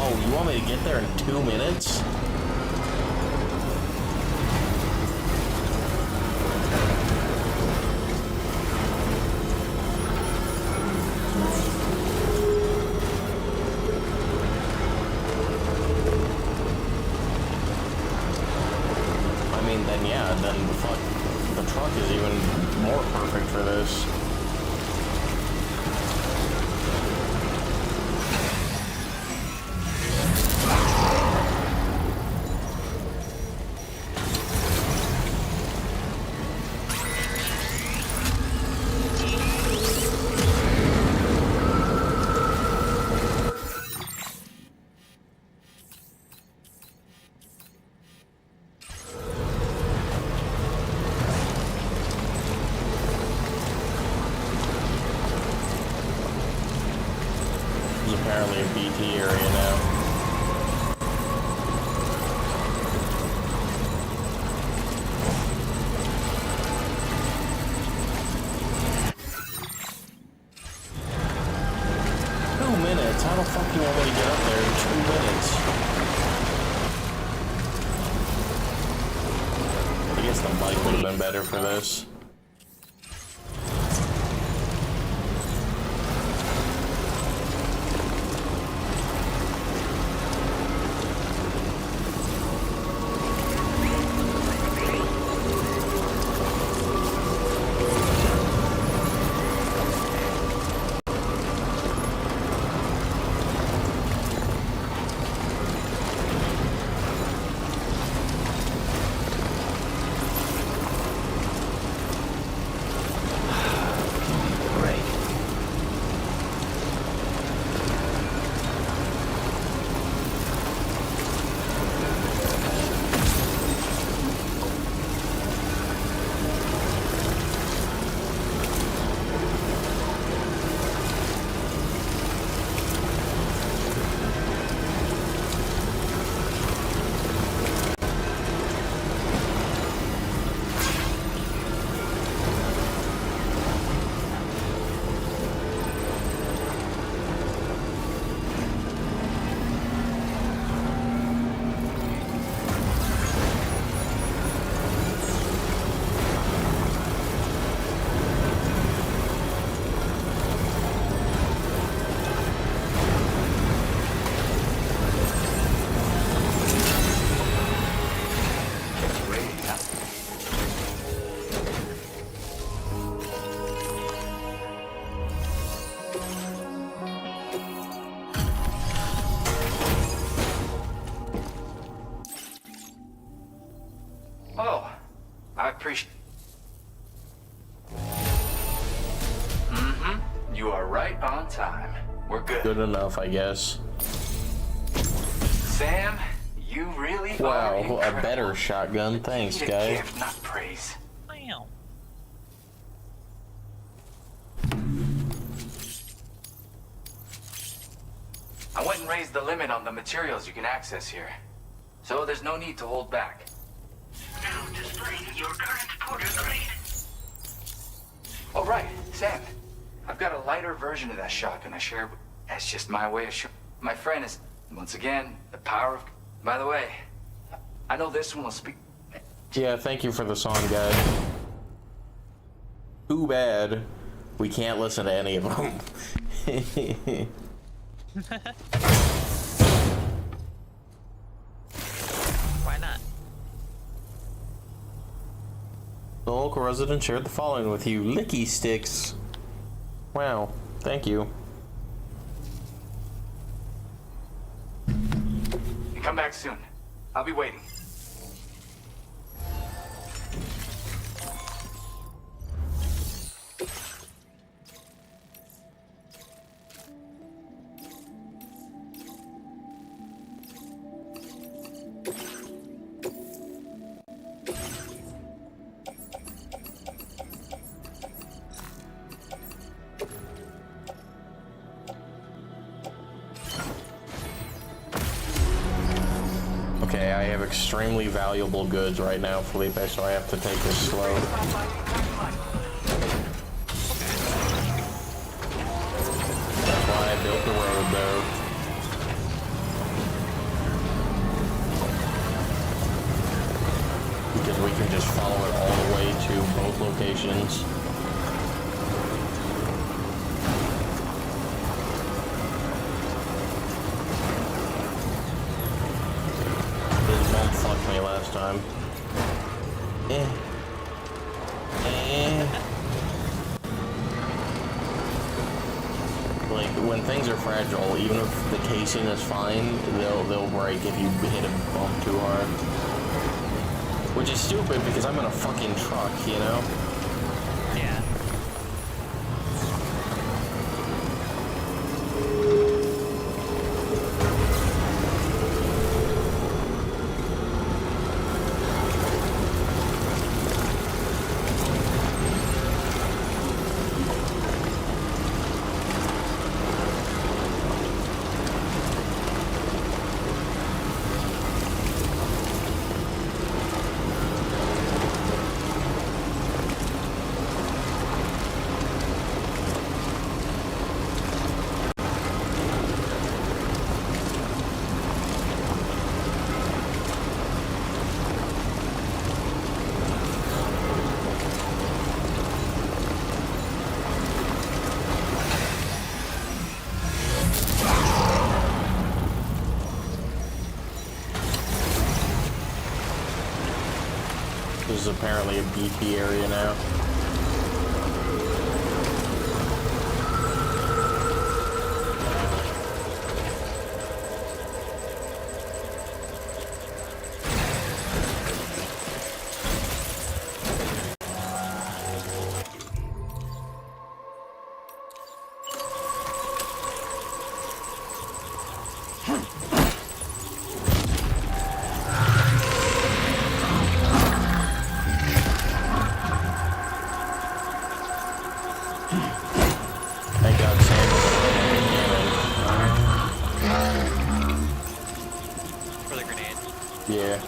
Oh, you want me to get there in 2 minutes? I mean, then yeah, then fuck, the truck is even more perfect for this. It's apparently a BT area now. minutes? How the fuck do you want me to get up there in 2 minutes? I guess the bike would have been better for this. Oh, I appreciate. Mm-hmm. You are right on time. We're good. Good enough, I guess. Sam, you really are Wow, incredible. a better shotgun. Thanks, You need a guy. gift, not praise. Wow. I went and raised the limit on the materials you can access here. So there's no need to hold back. Now displaying your current porter grade. Oh, right, Sam. I've got a lighter version of that shotgun I shared. That's just my way of my friend is, once again, the power of... By the way, I know this one will speak... Yeah, thank you for the song, guy. Too bad we can't listen to any of them. Why not? The local resident shared the following with you. Licky sticks. Wow, thank you. You come back soon. I'll be waiting. Okay, I have extremely valuable goods right now, Felipe, so I have to take this slow. That's why I built the road, though. Because we can just follow it all the way to both locations. Fucked me last time. Like, when things are fragile, even if the casing is fine, they'll break if you hit a bump too hard. Which is stupid because I'm in a fucking truck, you know? Yeah. is apparently a BP area now. Thank God Sam For the grenade. Yeah.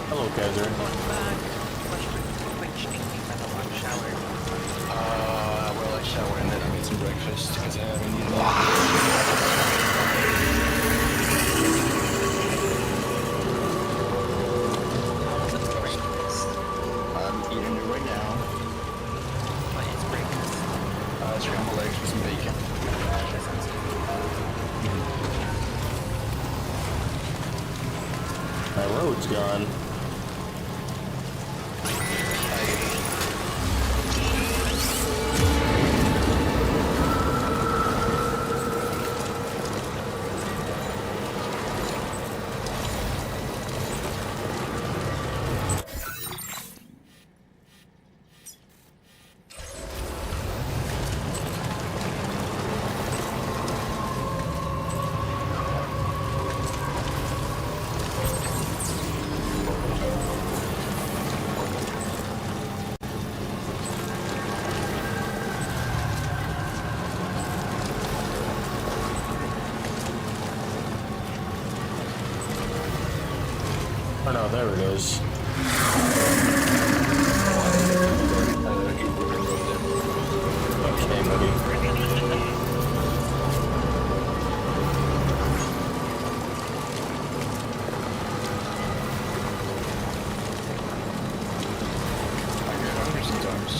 Hello, Kaiser. Well, I showered and then I made some breakfast because I haven't eaten. I'm eating it right now. It's breakfast. Scrambled eggs with some bacon. My road's gone. Oh no, there it is. Okay, buddy. I get hungry sometimes.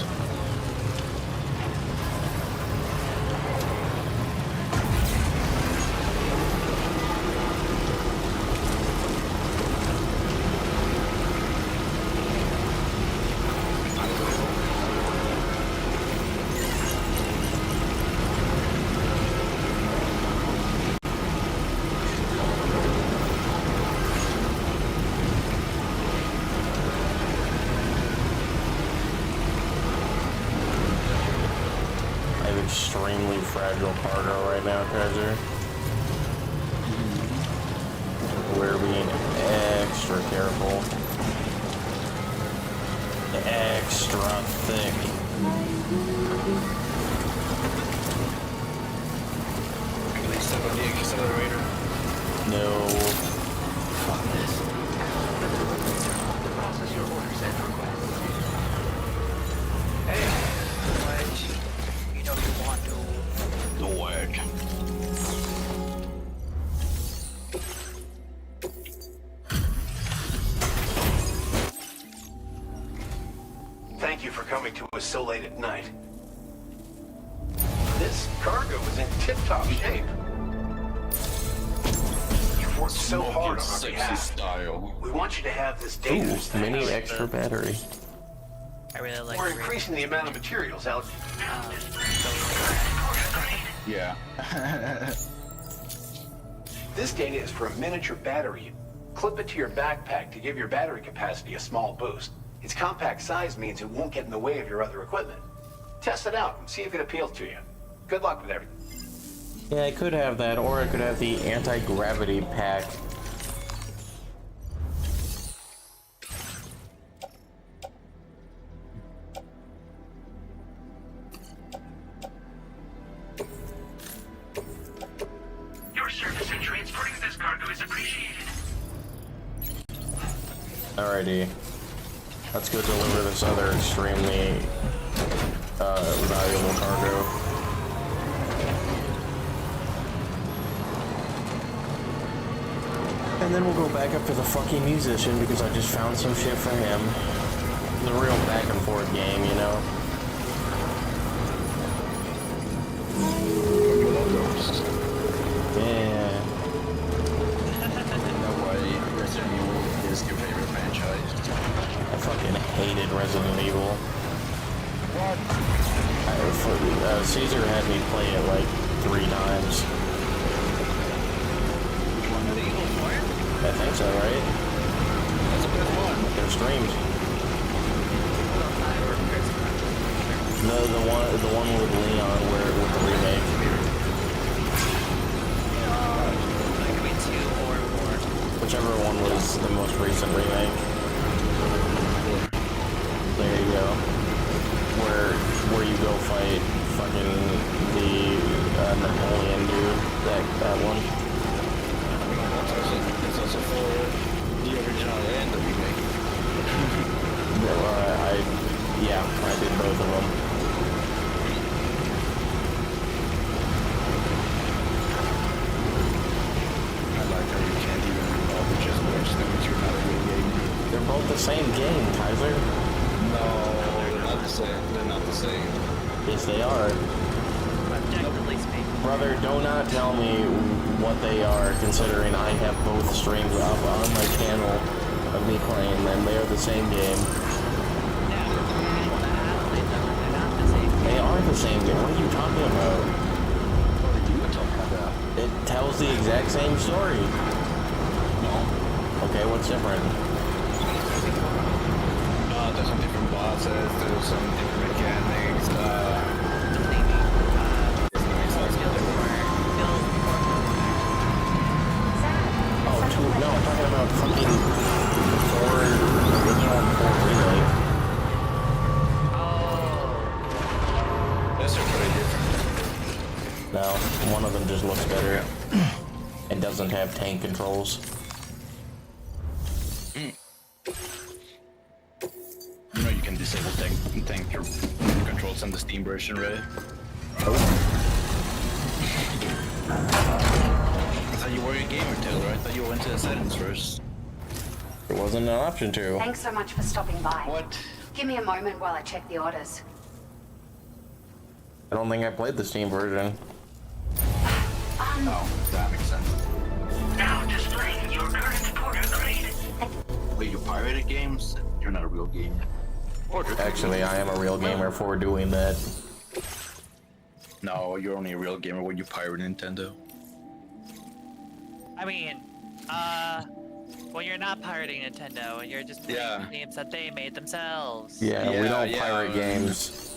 I have extremely fragile cargo right now, Kaiser. We're being extra careful. Extra thick. At least step on the accelerator. No. Fuck this. Process your orders and requests. Hey, what? You know you want to. The word. Thank you for coming to us so late at night. This cargo is in tip-top shape. You've worked so hard on our behalf. Style. We want you to have this Ooh, dangerous mini thing. extra battery. I really like We're the increasing the amount of materials out. Yeah. This data is for a miniature battery. Clip it to your backpack to give your battery capacity a small boost. Its compact size means it won't get in the way of your other equipment. Test it out and see if it appeals to you. Good luck with everything. Yeah, I could have that, or I could have the anti-gravity pack. Your service in transporting this cargo is appreciated. Alrighty. Let's go deliver this other extremely valuable cargo. And then we'll go back up to the fucking musician because I just found some shit for him. The real back and forth game, you know? Yeah. Resident Evil is your favorite franchise. I fucking hated Resident Evil. Caesar had me play it like 3 times. Which one are the Evil 4? I think so, right? That's the best one. They're streamed. The one with Leon with the remake. Whichever one was the most recent remake. There you go. Where you go fight fucking the Napoleon dude. That one. It's also for the original and the remake. I did both of them. I like how you can't even just watch them if you're not a real game. They're both the same game, Kaiser. No, they're not the same. They're not the same. Yes, they are. Objectively speaking. Brother, do not tell me what they are, considering I have both streams up on my channel of me playing them. They are the same game. They are the same game. What are you talking about? What are you talking about? It tells the exact same story. No. Okay, what's different? There's some different bosses, there's some different mechanics, No, I'm talking about fucking 4 original and 4 remake. Those are pretty different. No, one of them just looks better. It doesn't have tank controls. You know you can disable tank controls on the Steam version, right? Oh. I thought you were a gamer, Taylor. I thought you went to the settings first. There wasn't an option to. Thanks so much for stopping by. What? Give me a moment while I check the orders. I don't think I played the Steam version. Oh, that makes sense. Now displaying your current porter grade. Wait, you pirated games? You're not a real gamer. Actually, I am a real gamer for doing that. No, you're only a real gamer when you pirate Nintendo. I mean, well, you're not pirating Nintendo, and you're just playing games that they made themselves. Yeah, we don't pirate games.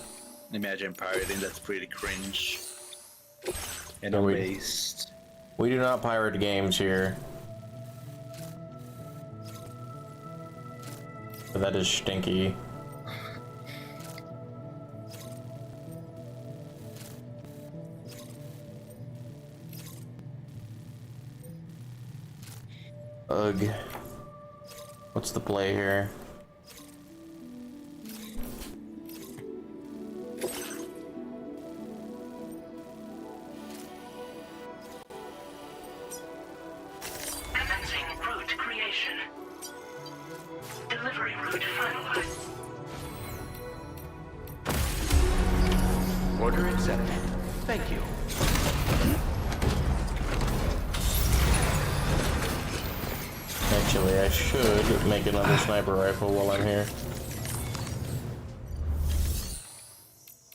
Imagine pirating, that's pretty cringe. And No, waste. We do not pirate games here. But that is stinky. Ugh. What's the play here? Commencing route creation. Delivery route finalized. Order accepted. Thank you. Actually, I should make another sniper rifle while I'm here.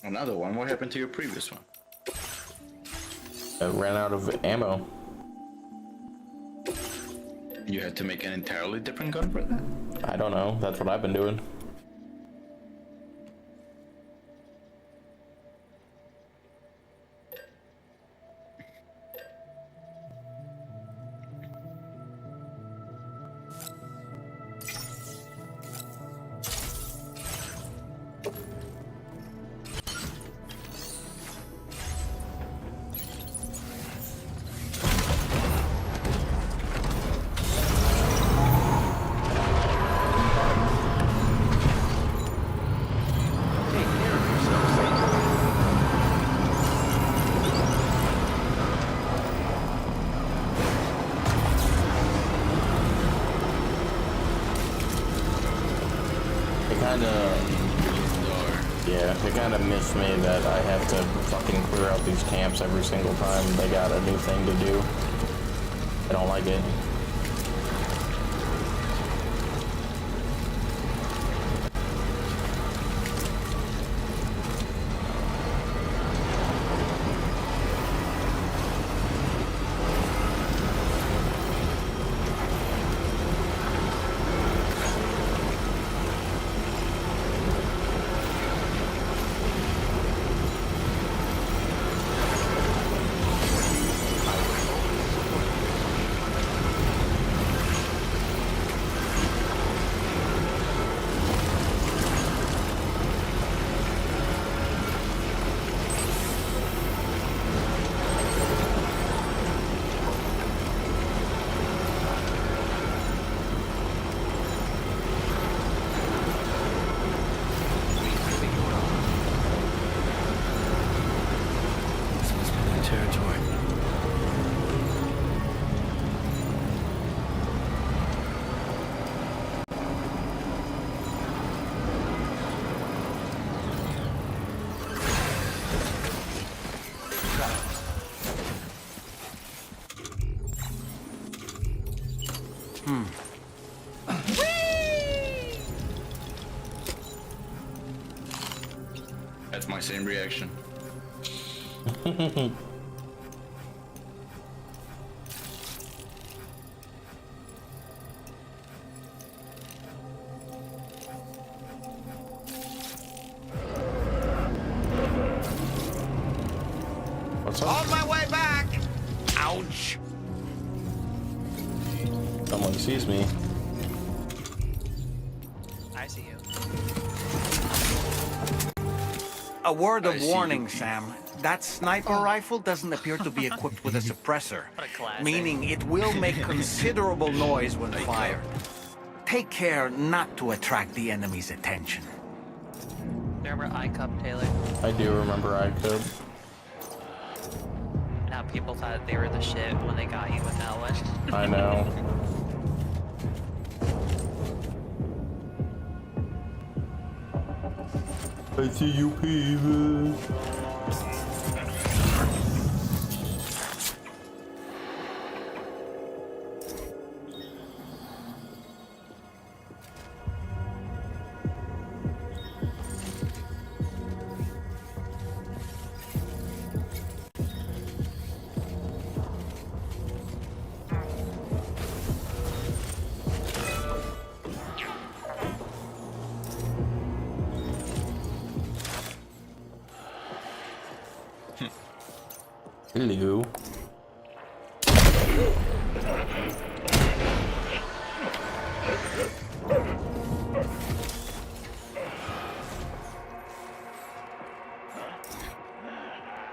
Another one? What happened to your previous one? I ran out of ammo. You had to make an entirely different gun for that? I don't know. That's what I've been doing. It kind of missed me that I have to fucking clear out these camps every single time they got a new thing to do. I don't like it. That's my same reaction. What's up? On my way back! Ouch! Someone sees me. I see you. A word of warning, Sam. That sniper rifle doesn't appear to be equipped with a suppressor, What a classic. meaning it will make considerable noise when fired. Take care not to attract the enemy's attention. Remember iCup, Taylor? I do remember I could. And how people thought they were the shit when they got you with that one. I know. I see you, people. Hello.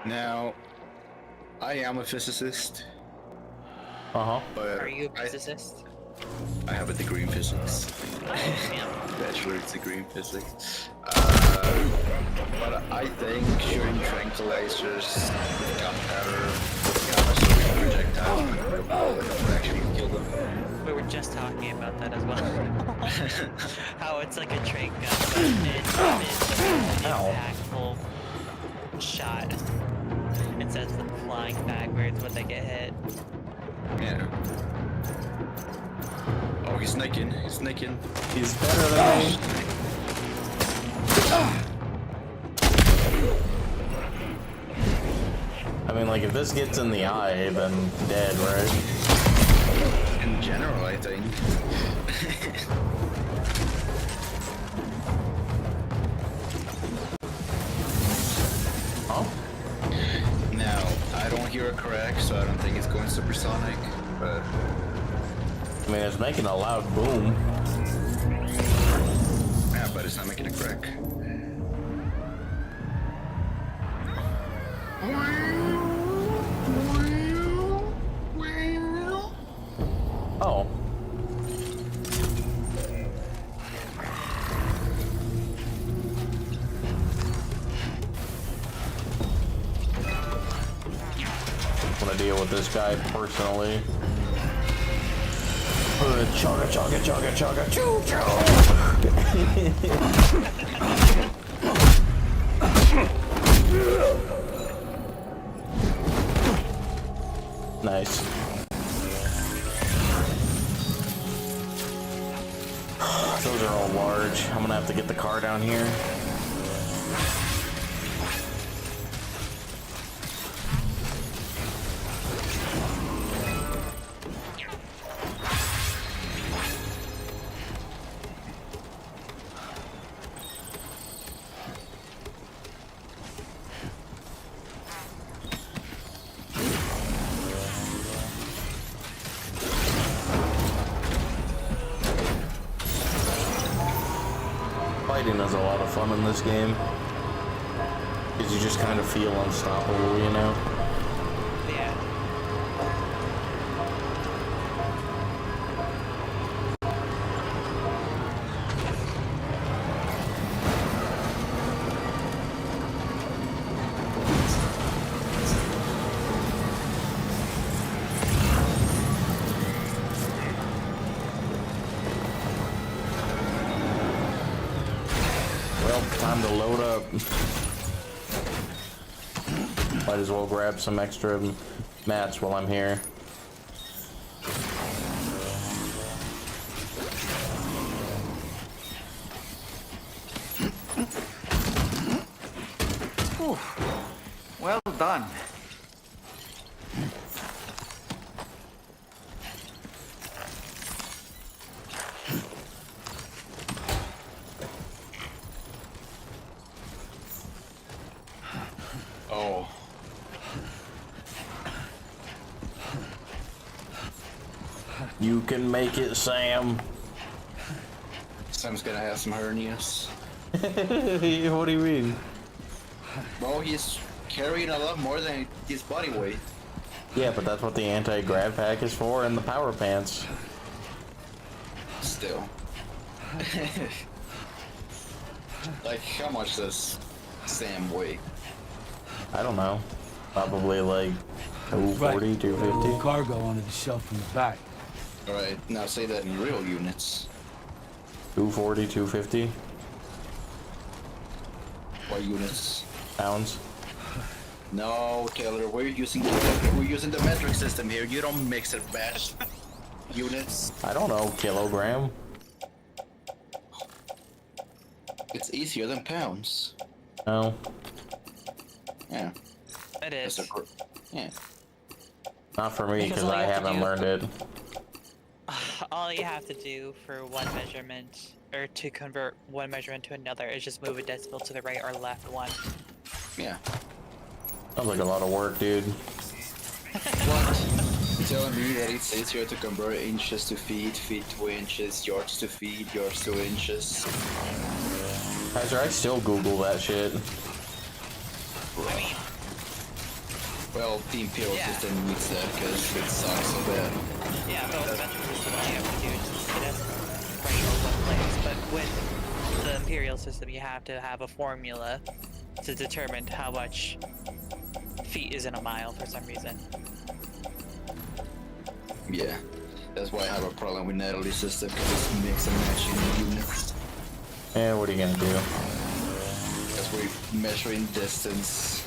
Now, I am a physicist. But Are you a physicist? I have a degree in physics. Oh, Bachelor's degree in physics. But I think shooting tranquilizers, gunpowder, gamma projectiles would actually kill them. We were just talking about that as well. How it's like a train gun, but it's an impactful shot. It sends them flying backwards when they get hit. Yeah. Oh, he's nicking. He's nicking. He's better than me. I mean, like, if this gets in the eye, then dead, right? In general, I think. Huh? Now, I don't hear a crack, so I don't think it's going supersonic, but... I mean, it's making a loud boom. Yeah, but it's not making a crack. Oh. I want to deal with this guy personally. Chugga, chugga, chugga, chugga, choo, choo. Nice. Those are all large. I'm gonna have to get the car down here. Fighting is a lot of fun in this game. Because you just kind of feel unstoppable, you know? Yeah. Well, time to load up. Might as well grab some extra mats while I'm here. Whew. Well done. Oh. You can make it, Sam. Sam's gonna have some hernias. What do you mean? Bro, he's carrying a lot more than his body weight. Yeah, but that's what the anti-grav pack is for, and the power pants. Still. Like, how much does Sam weigh? I don't know. Probably like 240, 250. Cargo under the shelf in the back. Alright, now say that in real units. 240, 250 What units? pounds. No, Taylor, we're using the metric system here. You don't mix and match units. I don't know, kilogram. It's easier than pounds. No. Yeah. It is. Yeah. Not for me, because all I you have to haven't do- learned it. All you have to do for one measurement, or to convert one measurement to another, is just move a decimal to the right or left one. Yeah. Sounds like a lot of work, dude. What? Telling me that it's easier to convert inches to feet, feet to inches, yards to feet, yards to inches. Kaiser, I still Google that shit. I mean, Well, the Imperial system needs that because it sucks so bad. yeah, but with the metric system, all you have to do is just hit us right or one place. But with the Imperial system, you have to have a formula to determine how much feet is in a mile for some reason. Yeah. That's why I have a problem with Natalie's system because it's mix and matching units. Yeah, what are you gonna do? Because we're measuring distance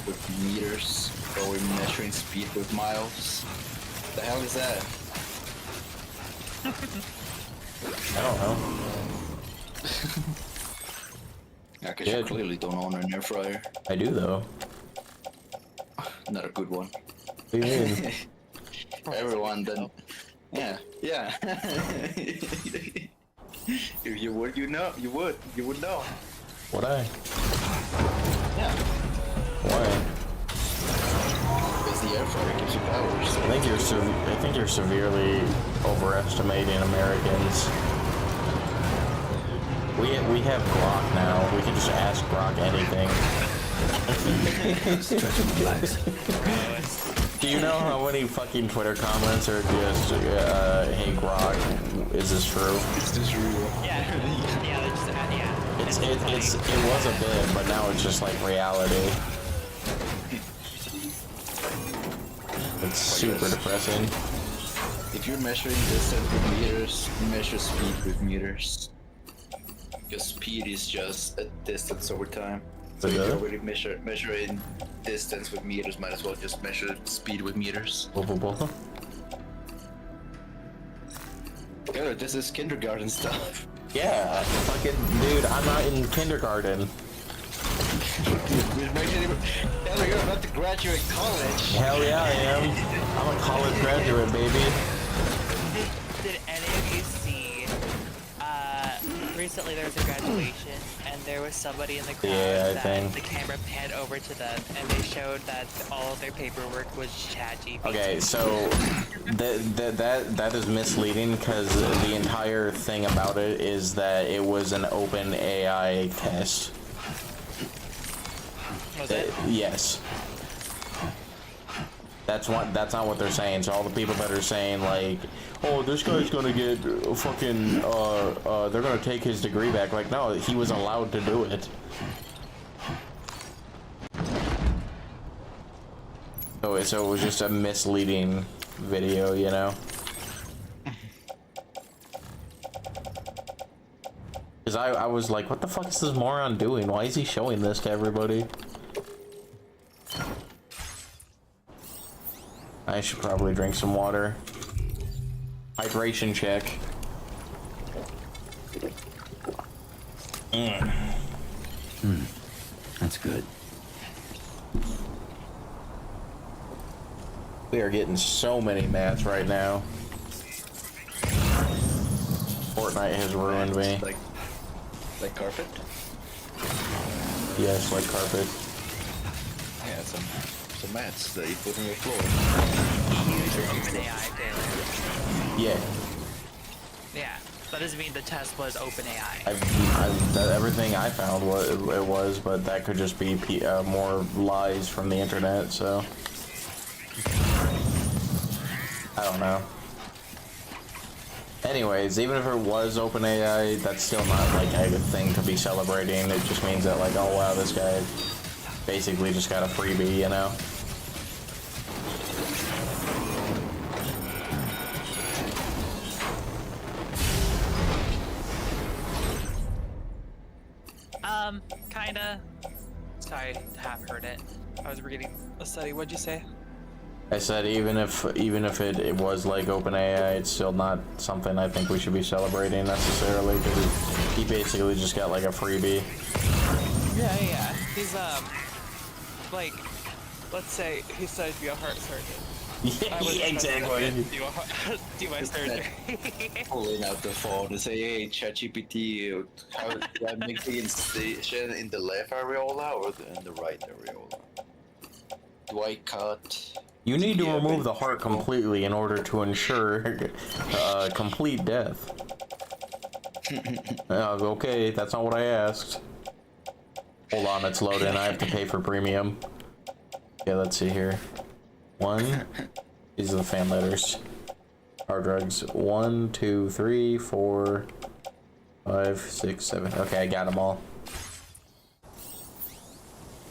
with meters, or we're measuring speed with miles. The hell is that? I don't know. I guess you clearly don't own an air fryer. I do, though. Not a good one. What do you mean? Everyone then. Yeah, yeah. If you would, you know, you would know. Would I? Yeah. Why? Because the air fryer gives you powers. I think you're severely overestimating Americans. We have Grok now. We can just ask Grok anything. Do you know how many fucking Twitter comments are just, hey Grok, is this true? Is this real? Yeah, yeah, it's, yeah. It was a bit, but now it's just like reality. It's super depressing. If you're measuring distance with meters, measure speed with meters. Because speed is just a distance over time. So if you're already measuring distance with meters, might as well just measure speed with meters. Yeah, this is kindergarten stuff. Yeah, fucking dude, I'm not in kindergarten. Hell, you're about to graduate college. Hell yeah, I am. I'm a college graduate, baby. Did any of you see, recently there was a graduation, and there was somebody in the crowd that the camera panned over to them, and they showed that all of their paperwork was ChatGPT. Okay, so that is misleading because the entire thing about it is that it was an open AI test. Was it? Yes. That's not what they're saying. So all the people that are saying like, oh, this guy's gonna get fucking they're gonna take his degree back. Like, no, he was allowed to do it. So it was just a misleading video, you know? Because I was like, what the fuck is this moron doing? Why is he showing this to everybody? I should probably drink some water. Hydration check. That's good. We are getting so many mats right now. Fortnite has ruined me. Like carpet? Yes, like carpet. Yeah, some mats that you put on your floor. OpenAI, Taylor. Yeah. Yeah, that doesn't mean the test was OpenAI. Everything I found it was, but that could just be more lies from the internet, so. I don't know. Anyways, even if it was OpenAI, that's still not like a thing to be celebrating. It just means that like, oh wow, this guy basically just got a freebie, you know? Kinda. Sorry, half heard it. I was reading a study. What'd you say? I said even if it was like OpenAI, it's still not something I think we should be celebrating necessarily, because he basically just got like a freebie. Yeah. He's like, let's say he decided to be a heart surgeon. Yeah, exactly. Do my surgery. Pulling out the phone and say, hey, ChatGPT, how do I make the incision in the left areola or in the right areola? Do I cut? You need to remove the heart completely in order to ensure complete death. Okay, that's not what I asked. Hold on, it's loading. I have to pay for premium. Okay, let's see here. These are the fan letters. Hard drugs. 1, 2, 3, 4, 5, 6, 7. Okay, I got them all.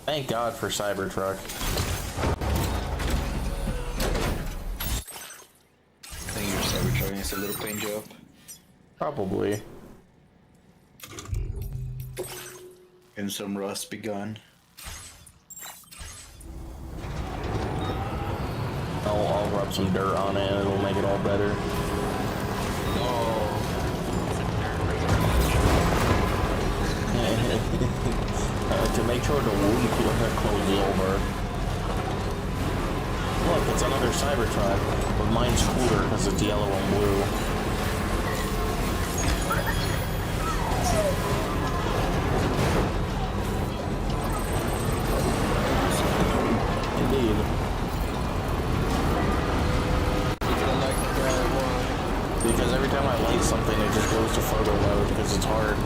Thank God for Cybertruck. I think your Cybertruck is a little paint job. Probably. And some rust begun. I'll rub some dirt on it and it'll make it all better. To make sure the wound closes over. Look, it's another Cybertruck, but mine's cooler because it's yellow and blue. Indeed. Because every time I light something, it just goes to photo mode because it's hard.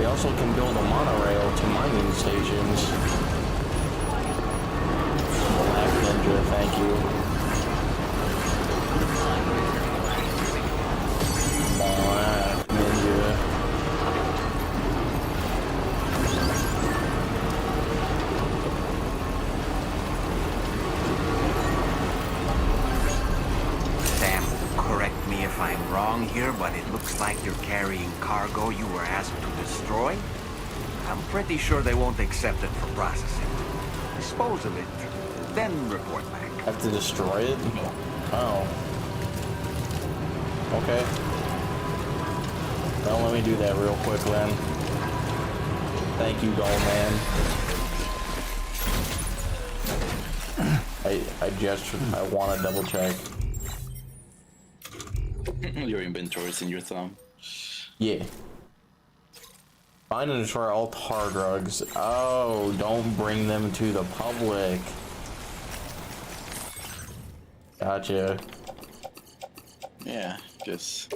also can build a monorail to mining stations. Black Ninja, thank you. Black Ninja. Sam, correct me if I'm wrong here, but it looks like you're carrying cargo you were asked to destroy. I'm pretty sure they won't accept it for processing. Dispose of it, then report back. Have to destroy it? Oh. Okay. Well, let me do that real quick then. Thank you, Gold Man. I want to double check. Your inventory's in your thumb. Yeah. Find and destroy all tar drugs. Oh, don't bring them to the public. Gotcha. Yeah, just...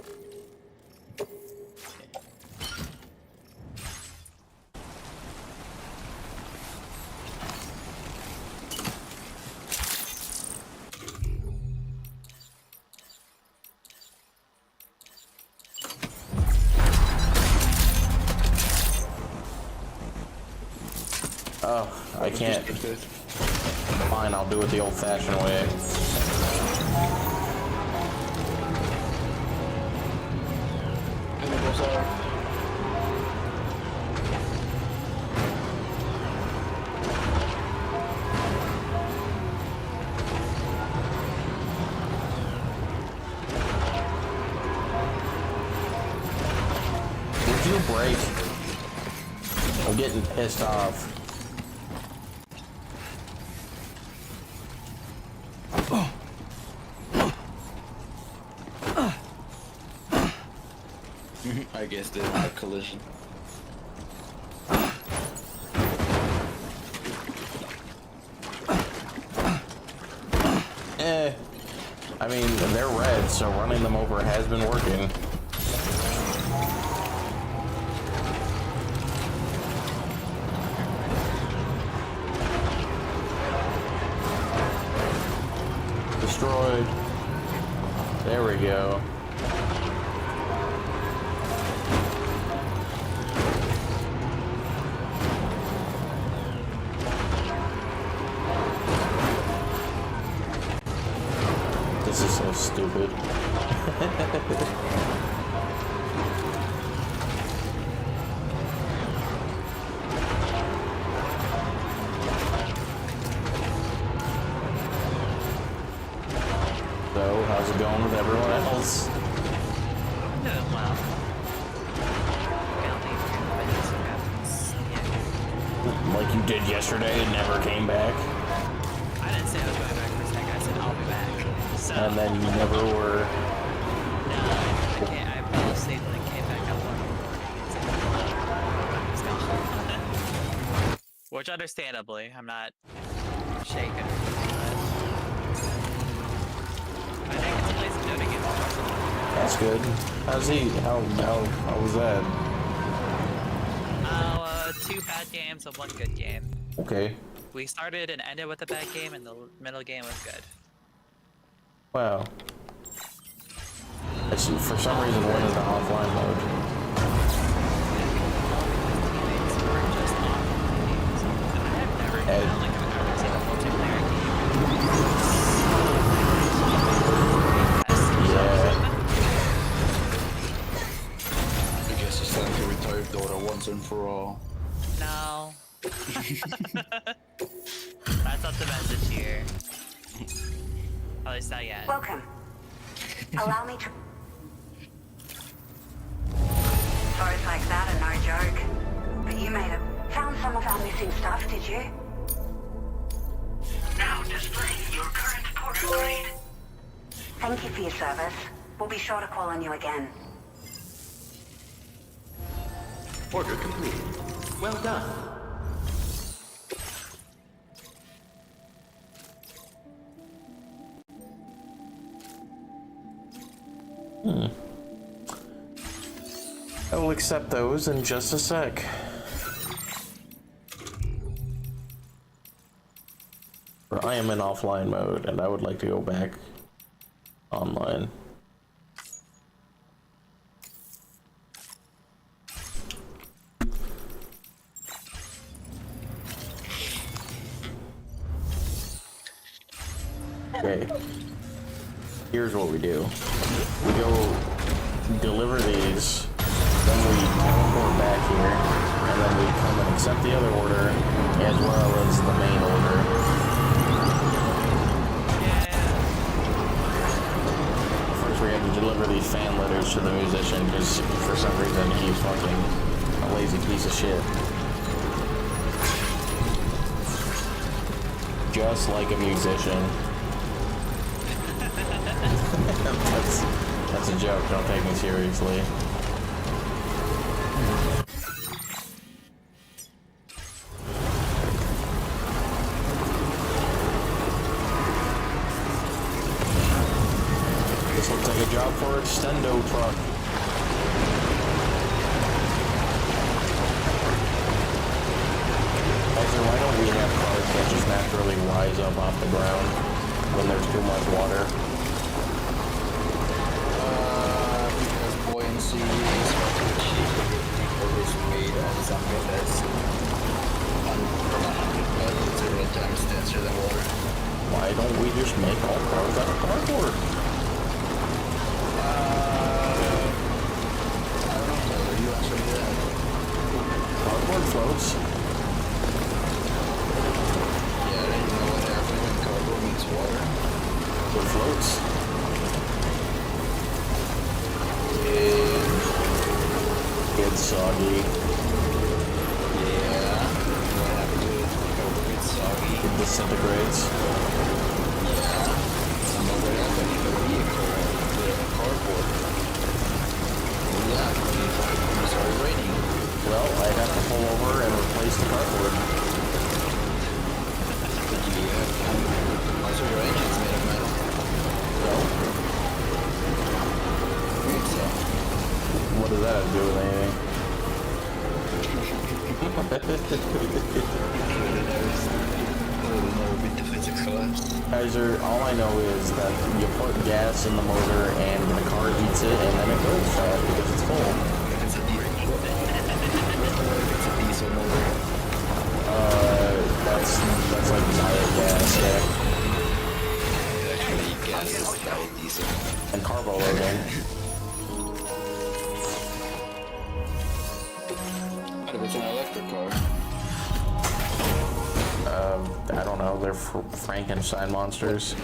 Oh, I can't. Fine, I'll do it the old-fashioned way. Would you break? I'm getting pissed off. I guess they had a collision. I mean, they're red, so running them over has been working. Destroyed. There we go. This is so stupid. So, how's it going with everyone else? Doing well. Gotta leave here, Like you did yesterday and never came back? I didn't say I was going back for a second. I said I'll be back. So, And then you never were. no, I can't. I fell asleep and then came back up one morning. Which, understandably, I'm not shaken. I think it's a place to go to get more. That's good. How's he? How was that? Two bad games and one good game. Okay. We started and ended with a bad game, and the middle game was good. Wow. I see, for some reason went into offline mode. Ed. I guess it's time to retire Dota once and for all. No. That's not the message here. At least not yet. Welcome. Allow me to... Photos like that are no joke. But you may have found some of our missing stuff, did you? Now displaying your current portal grade. Thank you for your service. We'll be sure to call on you again. Order complete. Well done. At accept those in just a sec. I am in offline mode, and I would like to go back online. Okay. Here's what we do. We go deliver these, then we teleport back here, and then we come and accept the other order, as well as the main order. First we have to deliver these fan letters to the musician, because for some reason he's fucking a lazy piece of shit. Just like a musician. That's a joke, don't take me seriously. This looks like a job for Extendo truck. Also, why don't we have cars that just naturally rise up off the ground when there's too much water? Because buoyancy is fucking cheap. Always made on something that's 0 times denser than water. Why don't we just make all cars out of cardboard? I don't know. You answer me that. Cardboard floats. Yeah, you know what happens when cardboard meets water? It floats. It's soggy. Yeah. What happens when cardboard gets soggy? It disintegrates. Yeah. And what happens if a vehicle with cardboard? Yeah, it started raining. Well, I'd have to pull over and replace the cardboard. Also, your engine's made of metal. No. I think so. What does that have to do with anything? Kaiser, all I know is that you put gas in the motor and the car eats it and then it goes fast because it's full. It's a diesel motor. That's like diet gas, yeah. Actually, gas is diet diesel. And carbo loading. What if it's an electric car? I don't know, they're Frankenstein monsters.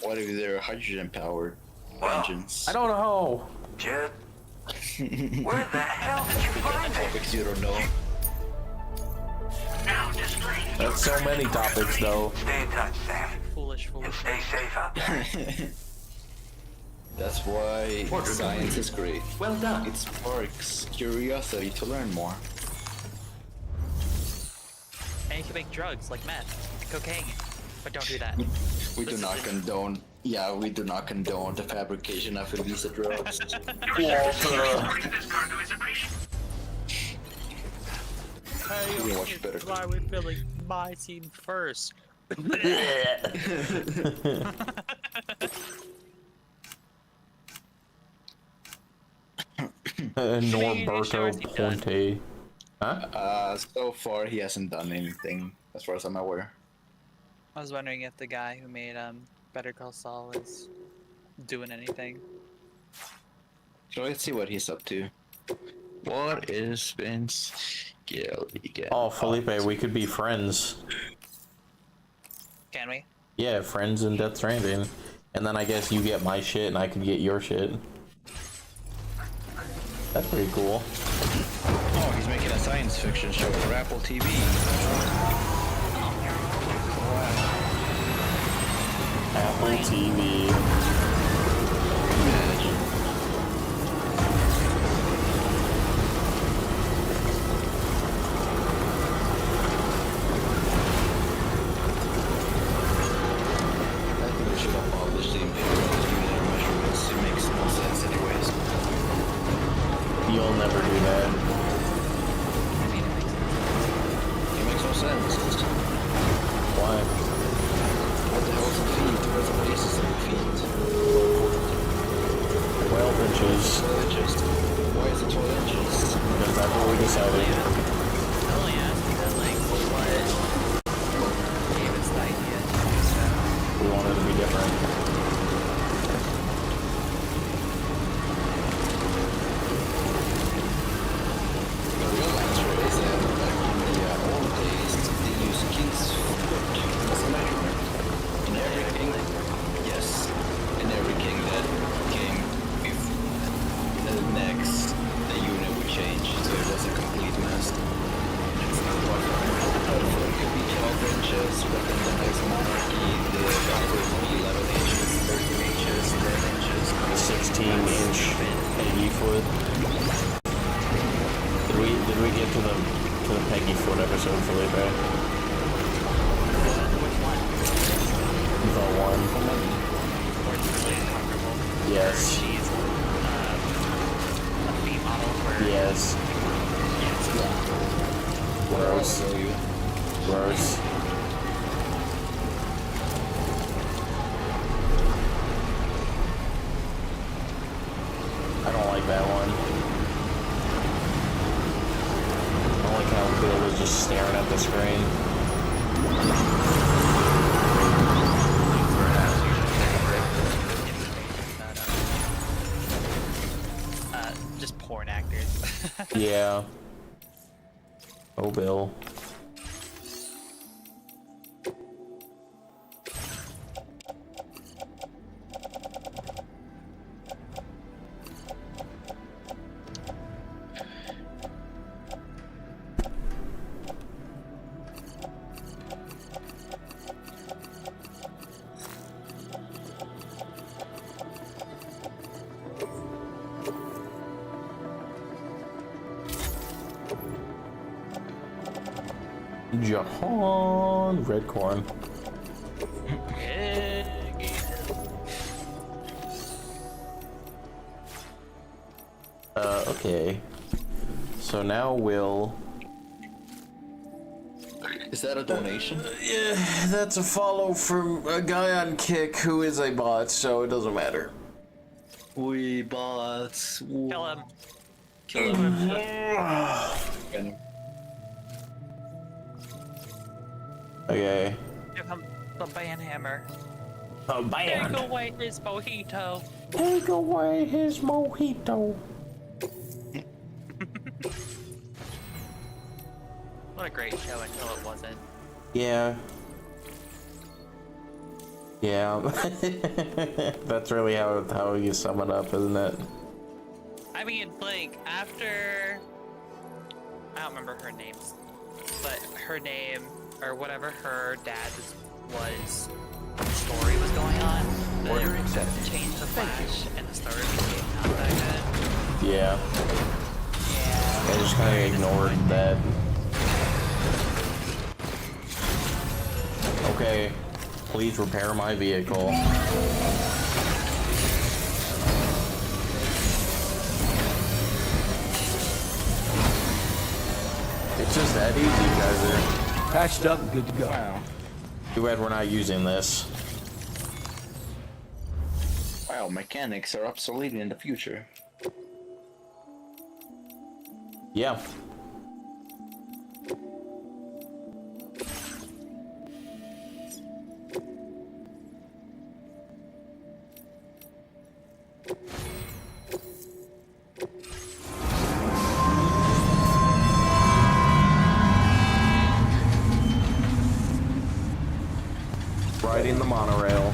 What if they're hydrogen-powered engines? I don't know. Jed, where the hell did you find it? Topics you don't know. That's so many topics, though. Stay in touch, Sam. Foolish. And stay safe out there. That's why science is great. Well done. It sparks curiosity to learn more. And you can make drugs like meth and cocaine. But don't do that. We do not condone. Yeah, we do not condone the fabrication of illicit drugs. Hey, You watch better. why are we filling my scene first? Norberto Ponte. Huh? So far he hasn't done anything, as far as I'm aware. I was wondering if the guy who made Better Call Saul is doing anything. So let's see what he's up to. What is Vince Gilligan? Oh, Felipe, we could be friends. Can we? Yeah, friends in Death Stranding. And then I guess you get my shit and I can get your shit. That's pretty cool. Oh, he's making a science fiction show for Apple TV. Apple TV. I think we should have published the imperial unit measurements. It makes no sense anyways. You'll never do train. Just porn actors. Yeah. Oh, Bill. Jahan, red corn. Okay. So now we'll... Is that a donation? Yeah, that's a follow from a guy on Kick who is a bot, so it doesn't matter. We bots. Kill him. Kill him. Okay. Give him the ban hammer. A band. Take away his mojito. Take away his mojito. What a great show until it wasn't. Yeah. Yeah. That's really how you sum it up, isn't it? I mean, like, after... I don't remember her name, but her name, or whatever her dad's was, story was going on, Order the accepted. changed the Flash, and the story became not that good. Yeah. Yeah. I just kind of ignored that. Okay. Please repair my vehicle. It's just that easy, guys. Patched up and good to go. Wow. Too bad we're not using this. Wow, mechanics are obsolete in the future. Yeah. Riding the monorail.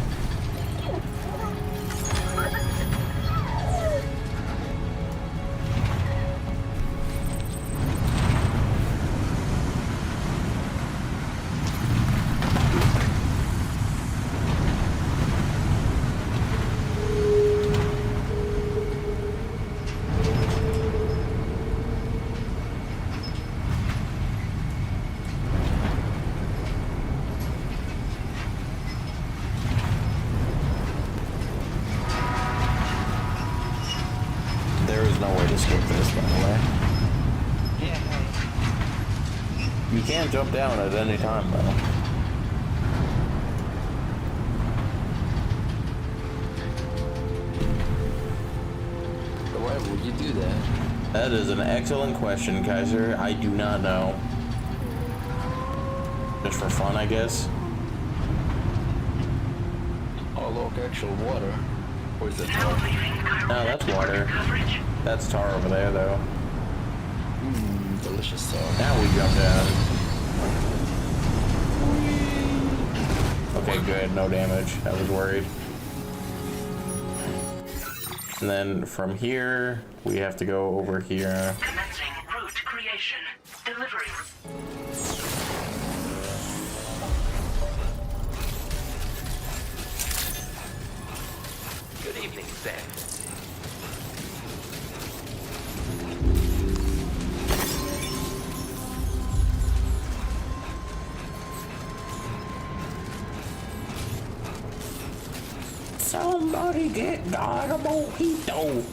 There is no way to skip this, by the way. You can jump down at any time, though. But why would you do that? That is an excellent question, Kaiser. I do not know. Just for fun, I guess. Oh, look, actual water. Or is it tar? No, that's water. That's tar over there, though. Mmm, delicious tar. Now we jump down. Okay, good. No damage. I was worried. And then from here, we have to go over here. Commencing route creation. Delivery. Good evening, Sam. Somebody get God a mojito.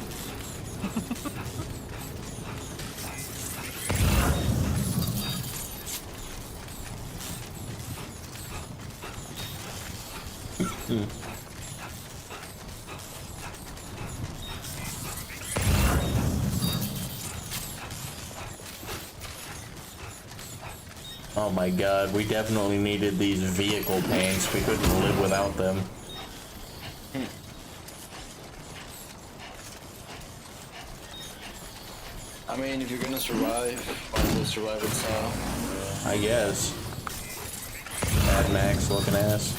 Oh my god, we definitely needed these vehicle paints. We couldn't live without them. I mean, if you're gonna survive, might as well survive in style. I guess. Mad Max looking ass.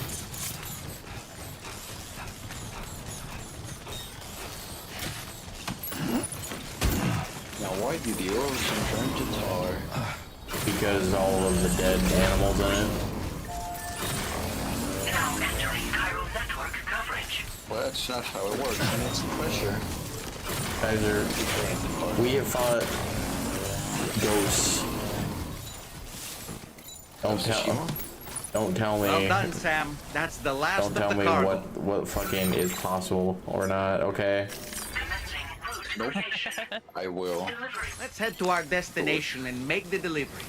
Now, why did the ocean turn to tar? Because all of the dead animals in it. Now entering Cairo network coverage. Well, that's not how it works. I need some pressure. Kaiser, we have fought ghosts. Don't tell me. Well done, Sam. That's the last Don't tell of the me cargo. what fucking is possible or not. Okay. Nope. I will. Let's head to our destination and make the delivery.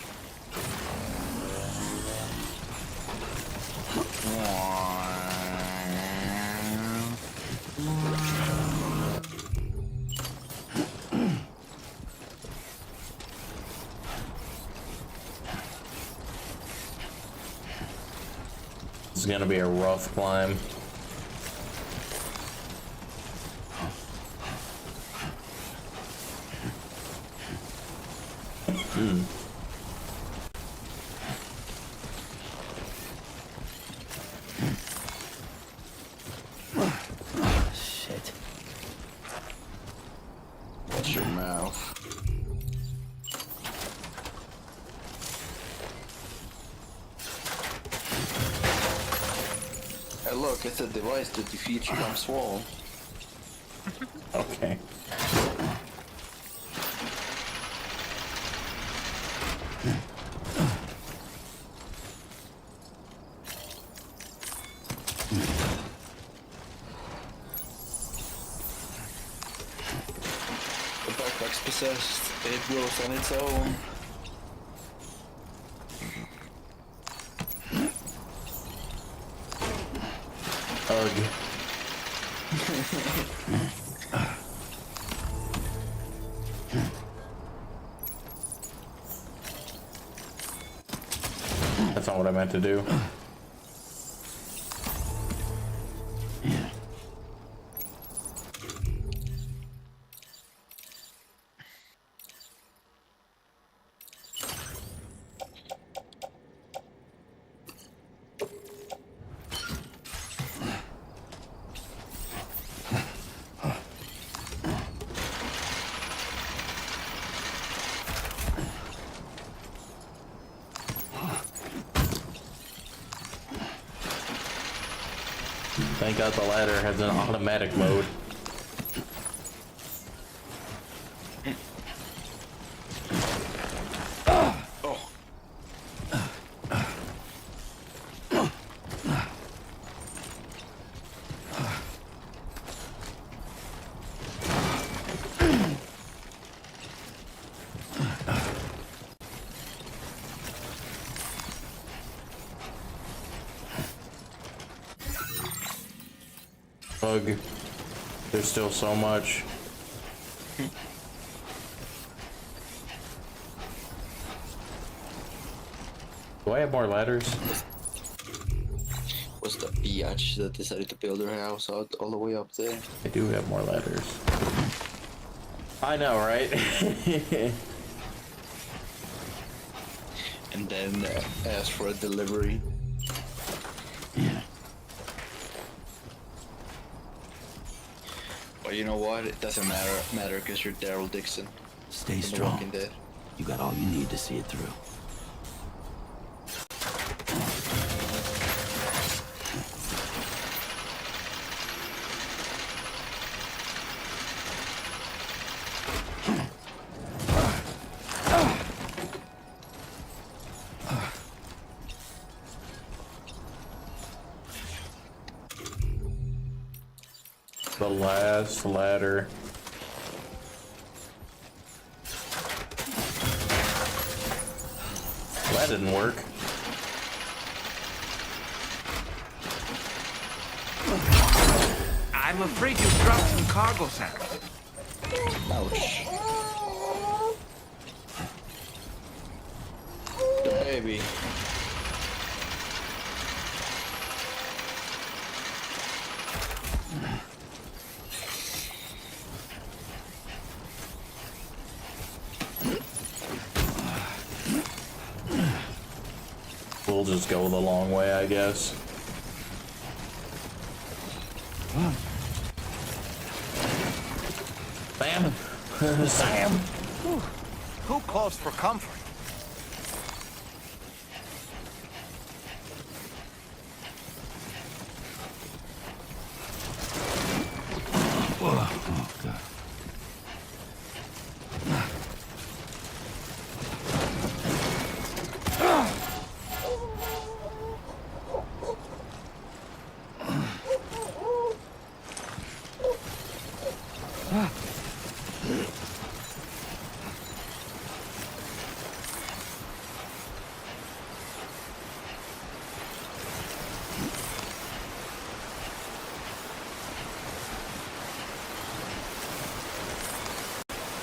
This is gonna be a rough climb. Shit. Watch your mouth. Hey, look, it's a device to defeat Trump's wall. Okay. The backpack's possessed. It grows on its own. Ugh. That's not what I meant to do. Thank God the ladder has an automatic mode. Bug. There's still so much. Do I have more ladders? Was the biatch that decided to build her house out all the way up there? I do have more ladders. I know, right? And then asked for a delivery. But you know what? It doesn't matter because you're Daryl Dixon. Stay from The strong. Walking Dead. You got all you need to see it through. The last ladder. Well, that didn't work. I'm afraid you dropped some cargo, Sam. Ouch. Hey, Maybe. We'll just go the long way, I guess. Sam! Sam! Too close for comfort. Oh, God.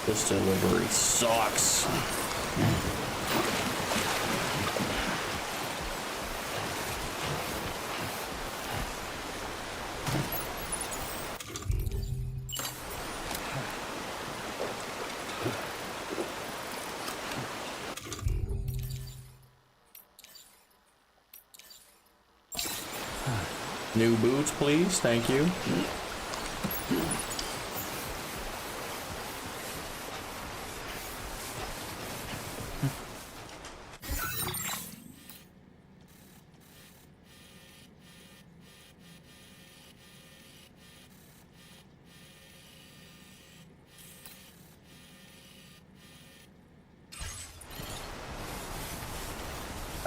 This delivery sucks. New boots, please. Thank you.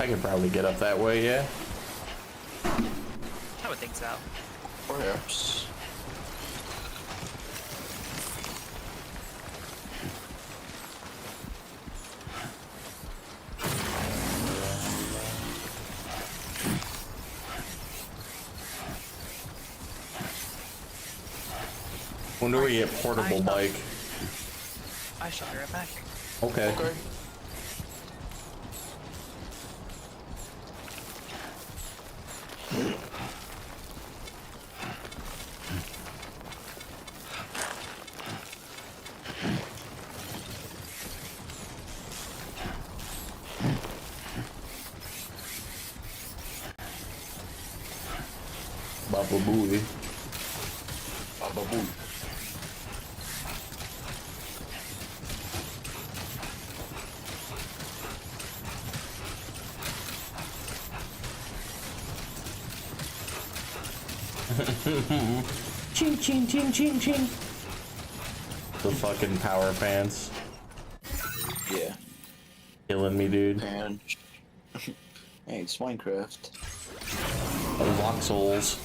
I could probably get up that way, yeah. I would think so. Perhaps. When do we get portable bike? I should be right back. Okay. Baba Booey. Baba Booey. Ching ching ching ching ching. The fucking power pants. Yeah. Killing me, dude. And hey, it's Minecraft. Voxels.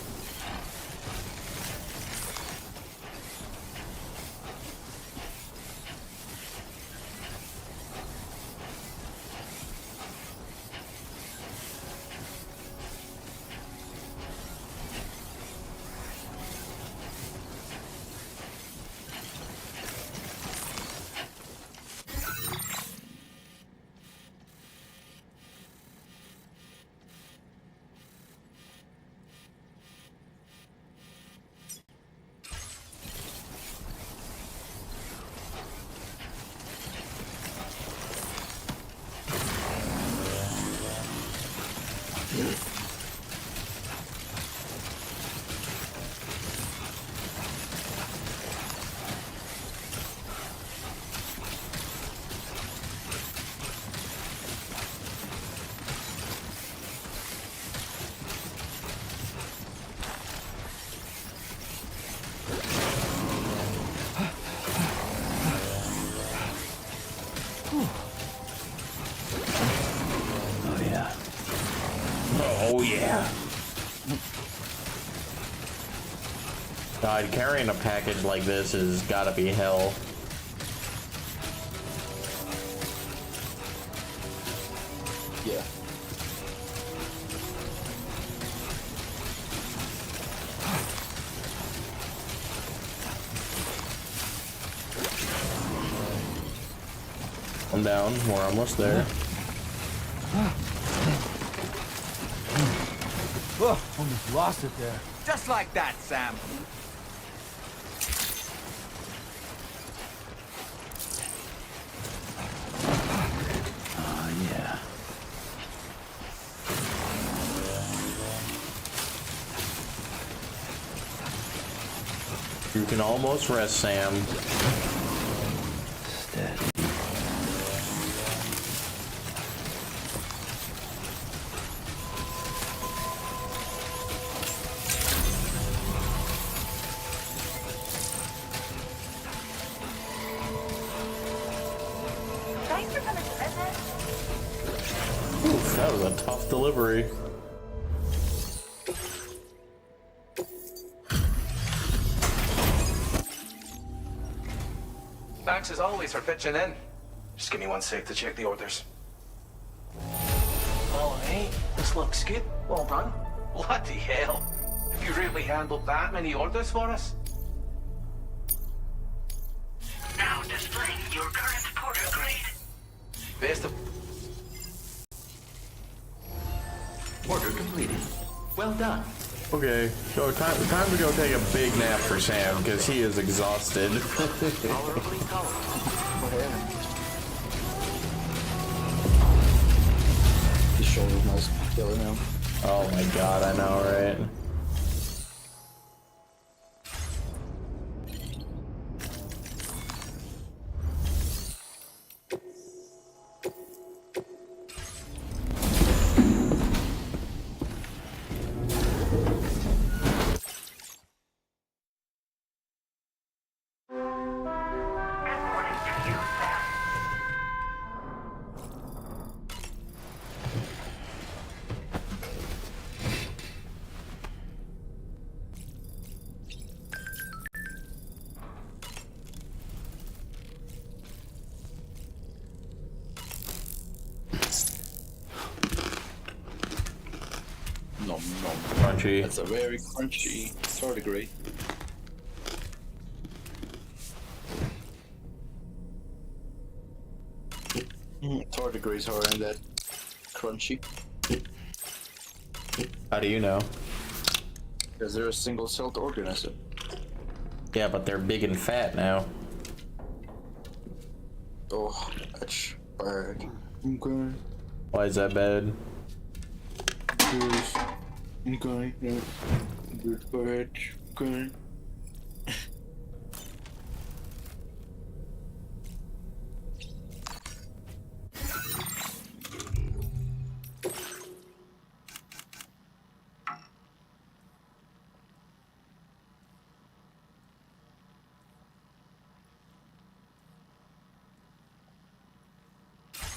Oh yeah. God, carrying a package like this has gotta be hell. Yeah. I'm down. We're almost there. Oh, almost lost it there. Just like that, Sam. Yeah. You can almost rest, Sam. Steady. Thanks for coming to visit. Oof, that was a tough delivery. Thanks as always for pitching in. Just give me 1 sec to check the orders. All right, this looks good. Well done. Bloody hell. Have you really handled that many orders for us? Now displaying your current porter grade. Best of... Order completed. Well done. Okay, so time to go take a big nap for Sam, because he is exhausted. His shoulder must be killing him. Oh my god, I know, right? Nom nom. Crunchy. That's a very crunchy tardigrade. Tardigrades aren't that crunchy. How do you know? Because they're a single-celled organism. Yeah, but they're big and fat now. Oh, that's bad. Okay. Why is that bad? Okay. Good bad. Okay.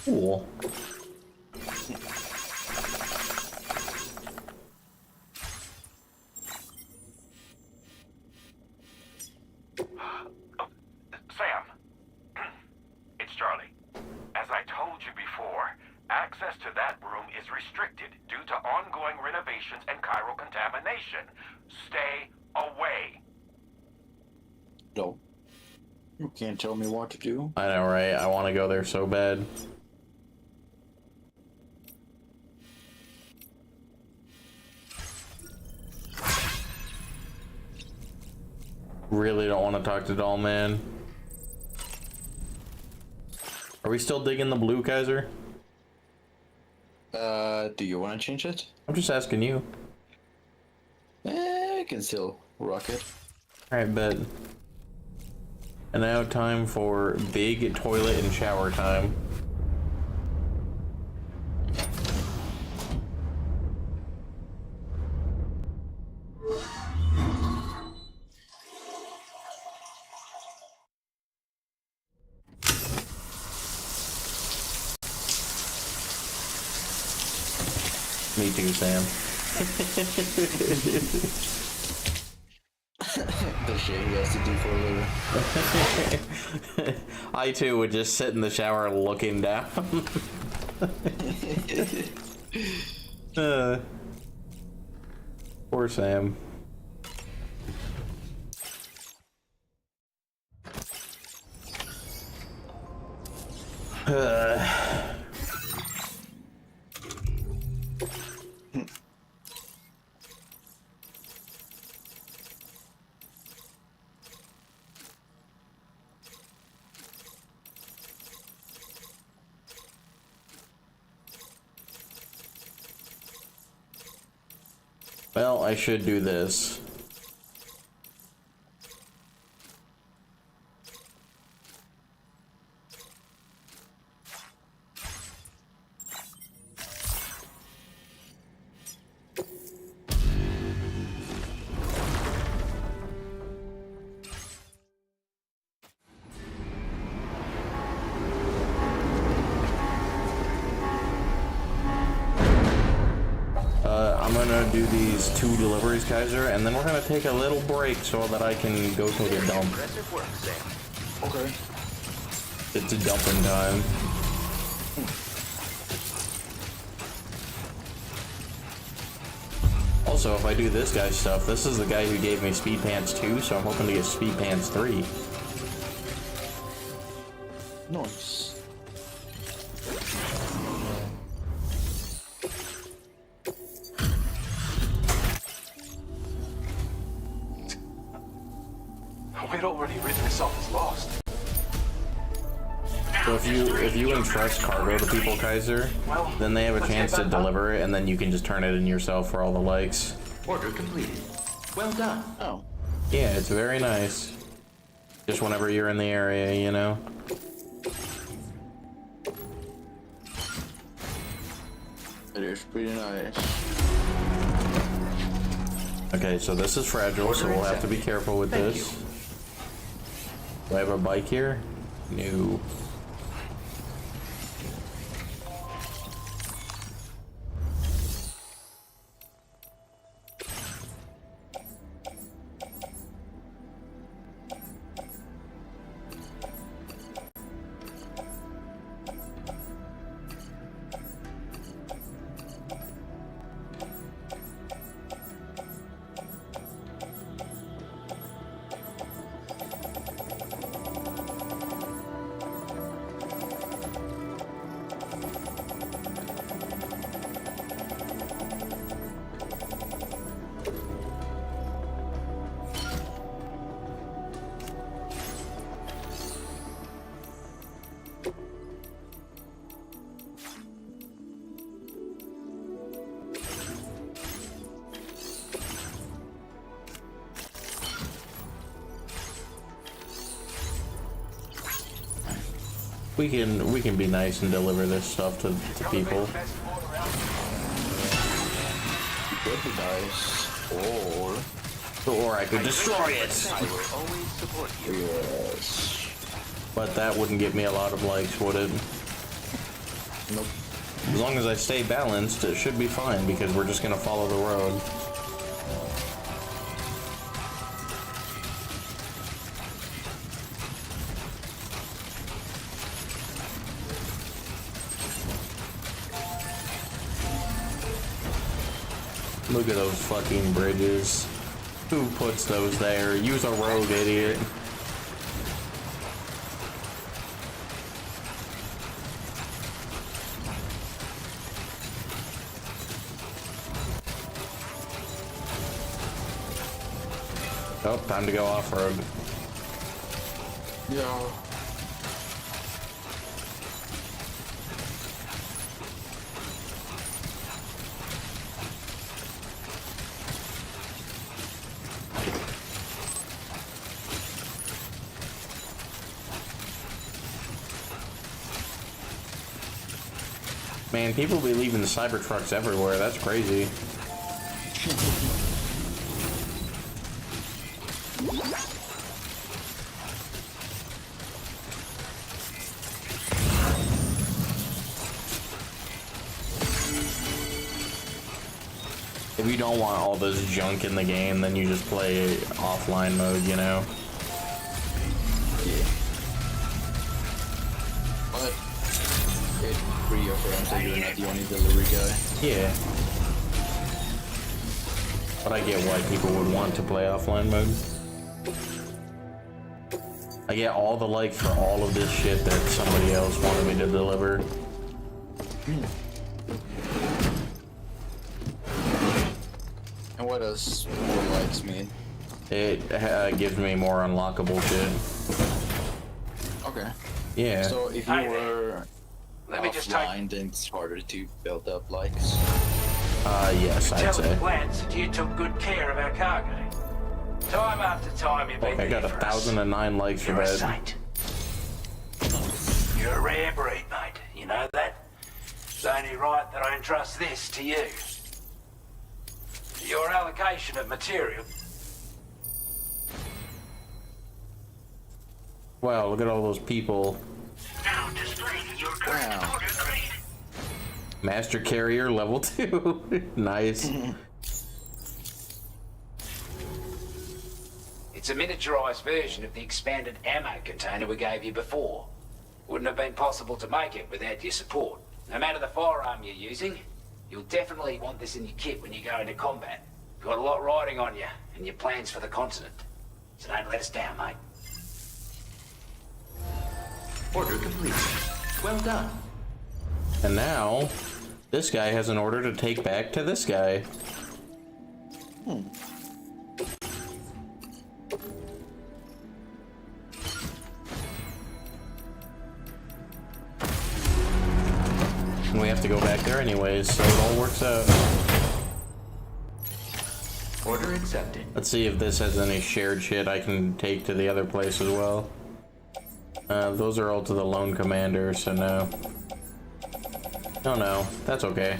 Cool. Sam, it's Charlie. As I told you before, access to that room is restricted due to ongoing renovations and chiral contamination. Stay away. No. You can't tell me what to do. I know, right? I want to go there so bad. Really don't want to talk to Doll Man. Are we still digging the blue, Kaiser? Do you want to change it? I'm just asking you. I can still rock it. Alright, bet. And now time for big toilet and shower time. Me too, Sam. The shit he has to do for a living. I too would just sit in the shower looking down. Poor Sam. Well, I should do this. I'm gonna do these 2 deliveries, Kaiser, and then we're gonna take a little break so that I can go take a dump. Okay. It's a dumping time. Also, if I do this guy's stuff, this is the guy who gave me Speed Pants 2, so I'm hoping to get Speed Pants 3. Nice. We'd already written this off as lost. So if you entrust cargo to people, Kaiser, then they have a chance to deliver it, and then you can just turn it in yourself for all the likes. Order completed. Well done. Oh. Yeah, it's very nice. Just whenever you're in the area, you know? It is pretty nice. Okay, so this is fragile, so we'll have to be careful with this. Do I have a bike here? No. We can be nice and deliver this stuff to people. Could be nice, or I could destroy it. I will always support you. Yes. But that wouldn't get me a lot of likes, would it? Nope. As long as I stay balanced, it should be fine because we're just gonna follow the road. Look at those fucking bridges. Who puts those there? Use a road, idiot. Oh, time to go off-road. Yeah. Man, people be leaving the Cybertrucks everywhere. That's crazy. If you don't want all this junk in the game, then you just play offline mode, you know? Yeah. But it reaffirms that you're not the only delivery guy. Yeah. But I get why people would want to play offline mode. I get all the likes for all of this shit that somebody else wanted me to deliver. And what does more likes mean? It gives me more unlockable shit. Okay. Yeah. So if you were Let me just type. offline, then it's harder to build up likes. Yes, I'd Tell say. the plants that you took good care of our cargo. Time after time you've been I got there for us. 1,009 likes for You're a that. saint. You're a rare breed, mate. You know that? It's only right that I entrust this to you. Your allocation of material. Wow, look at all those people. Now displaying your current order grade. Master Carrier level 2. Nice. It's a miniaturized version of the expanded ammo container we gave you before. Wouldn't have been possible to make it without your support. No matter the firearm you're using, you'll definitely want this in your kit when you go into combat. You've got a lot riding on you and your plans for the continent. So don't let us down, mate. Order complete. Well done. And now, this guy has an order to take back to this guy. And we have to go back there anyways, so it all works out. Order accepted. Let's see if this has any shared shit I can take to the other place as well. Those are all to the lone commander, so no. Oh no, that's okay.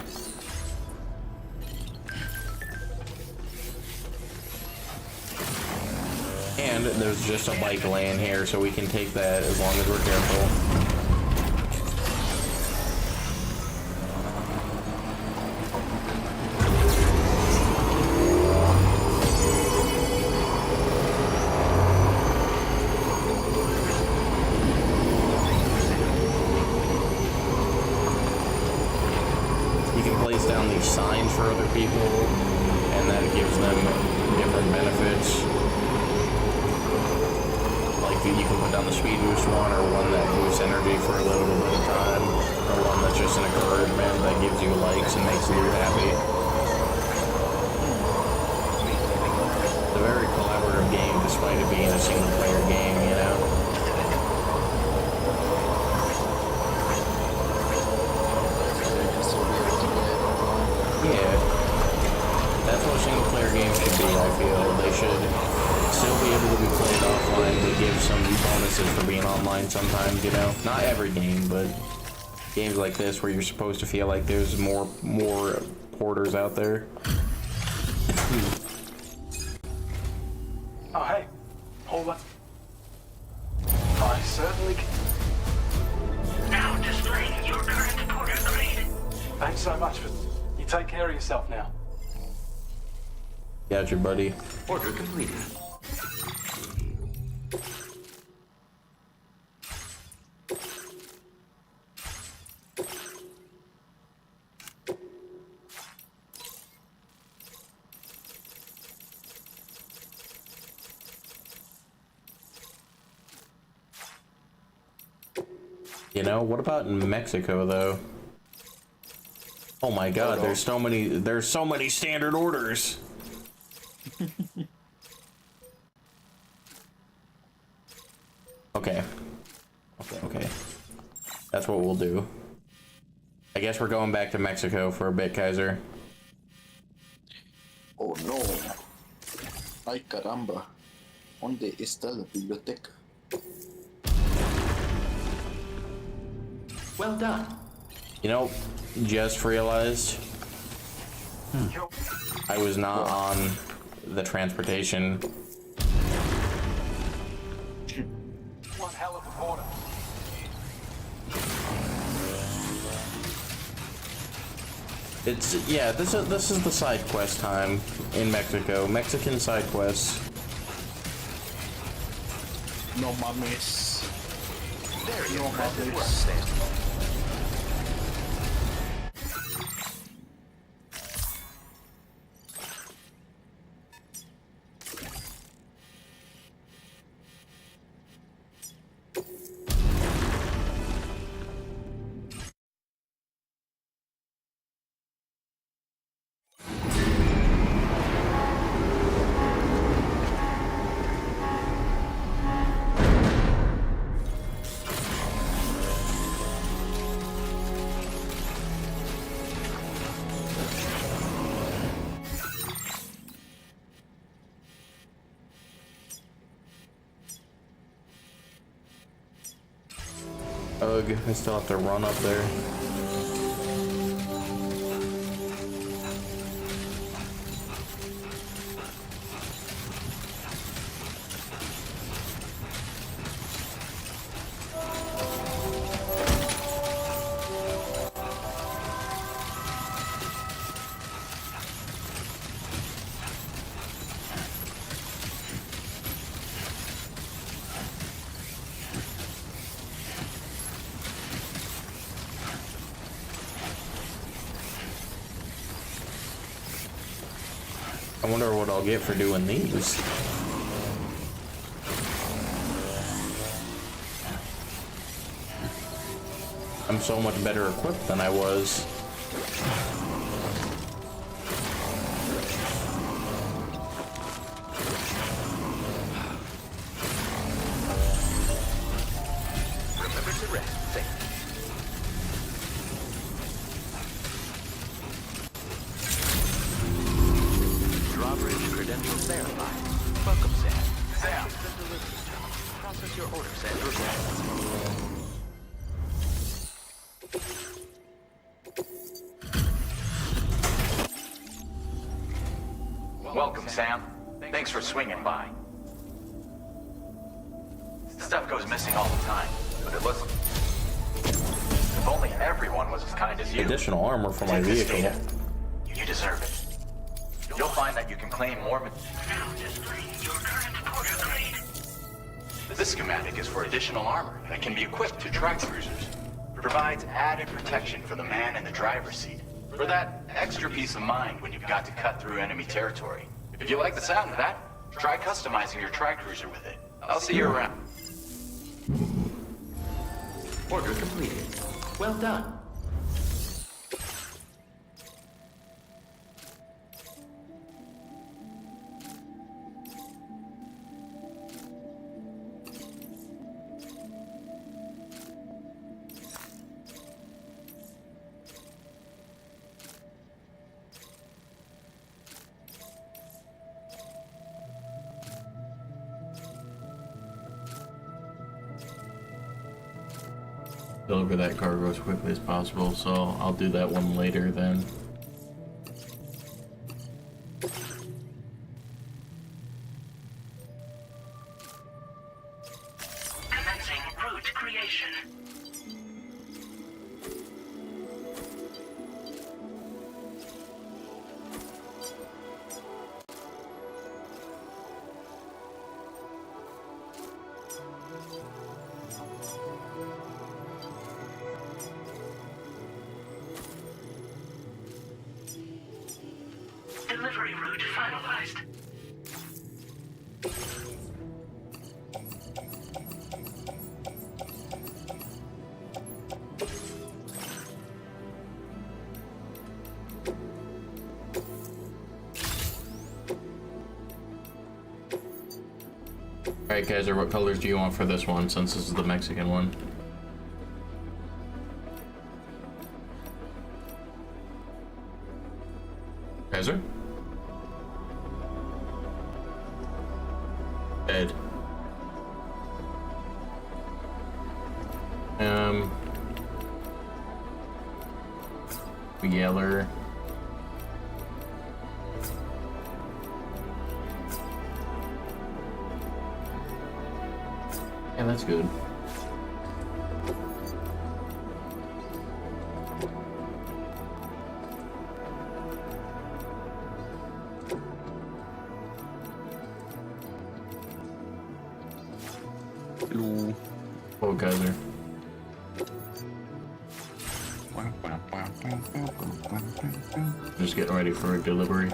And there's just a bike lane here, so we can take that as long as we're careful. Down these signs for other people, and that gives them different benefits. Like you can put down the speed boost one, or one that boosts energy for a little bit of time, or one that's just an encouragement that gives you likes and makes you happy. It's a very collaborative game, despite it being a single player game, you know? That's what single-player games should be, I feel. They should still be able to be played offline, but give some bonuses for being online sometimes, you know? Not every game, but games like this where you're supposed to feel like there's more porters out there. Oh, hey. Hold on. I certainly can. Now displaying your current order grade. Thanks so much for... You take care of yourself now. Got your buddy. Order completed. You know, what about in Mexico though? Oh my god, there's so many standard orders. Okay. That's what we'll do. I guess we're going back to Mexico for a bit, Kaiser. Oh no. Ay caramba. ¿Dónde está la biblioteca? Well done. You know, just realized I was not on the transportation. One hell of a border. It's yeah. This is the side quest time in Mexico. Mexican side quests. No mames. There you No go. mames. Ugh, I still have to run up there. I wonder what I'll get for doing these. I'm so much better equipped than I was. Remember to rest. Safe. Drawbridge credentials verified. Welcome, Sam. Sam. Process your orders and requests. Welcome, Sam. Thanks for swinging by. Stuff goes missing all the time, but it looks... If only everyone was as kind as you. Additional armor for my Take this vehicle. data. You deserve it. You'll find that you can claim more... This schematic is for additional armor that can be equipped to track cruisers. Provides added protection for the man in the driver's seat. For that extra peace of mind when you've got to cut through enemy territory. If you like the sound of that, try customizing your track cruiser with it. I'll see you around. Order completed. Well done. Deliver that cargo as quickly as possible, so I'll do that one later then. Commencing route creation. Delivery route finalized. Alright, Kaiser, what colors do you want for this one, since this is the Mexican one? Kaiser? Ed. Yeller. Yeah, that's good. Ooh. Oh, Geyser. Just getting ready for a delivery.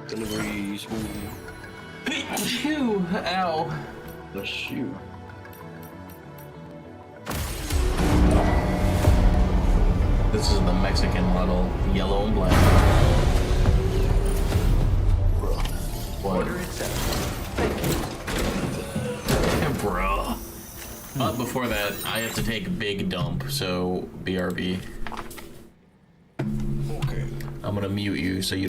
Deliveries. Phew! Ow! Bless you. This is the Mexican model, yellow and black. What? Bruh. But before that, I have to take a big dump, so BRB. Okay. I'm gonna mute you so you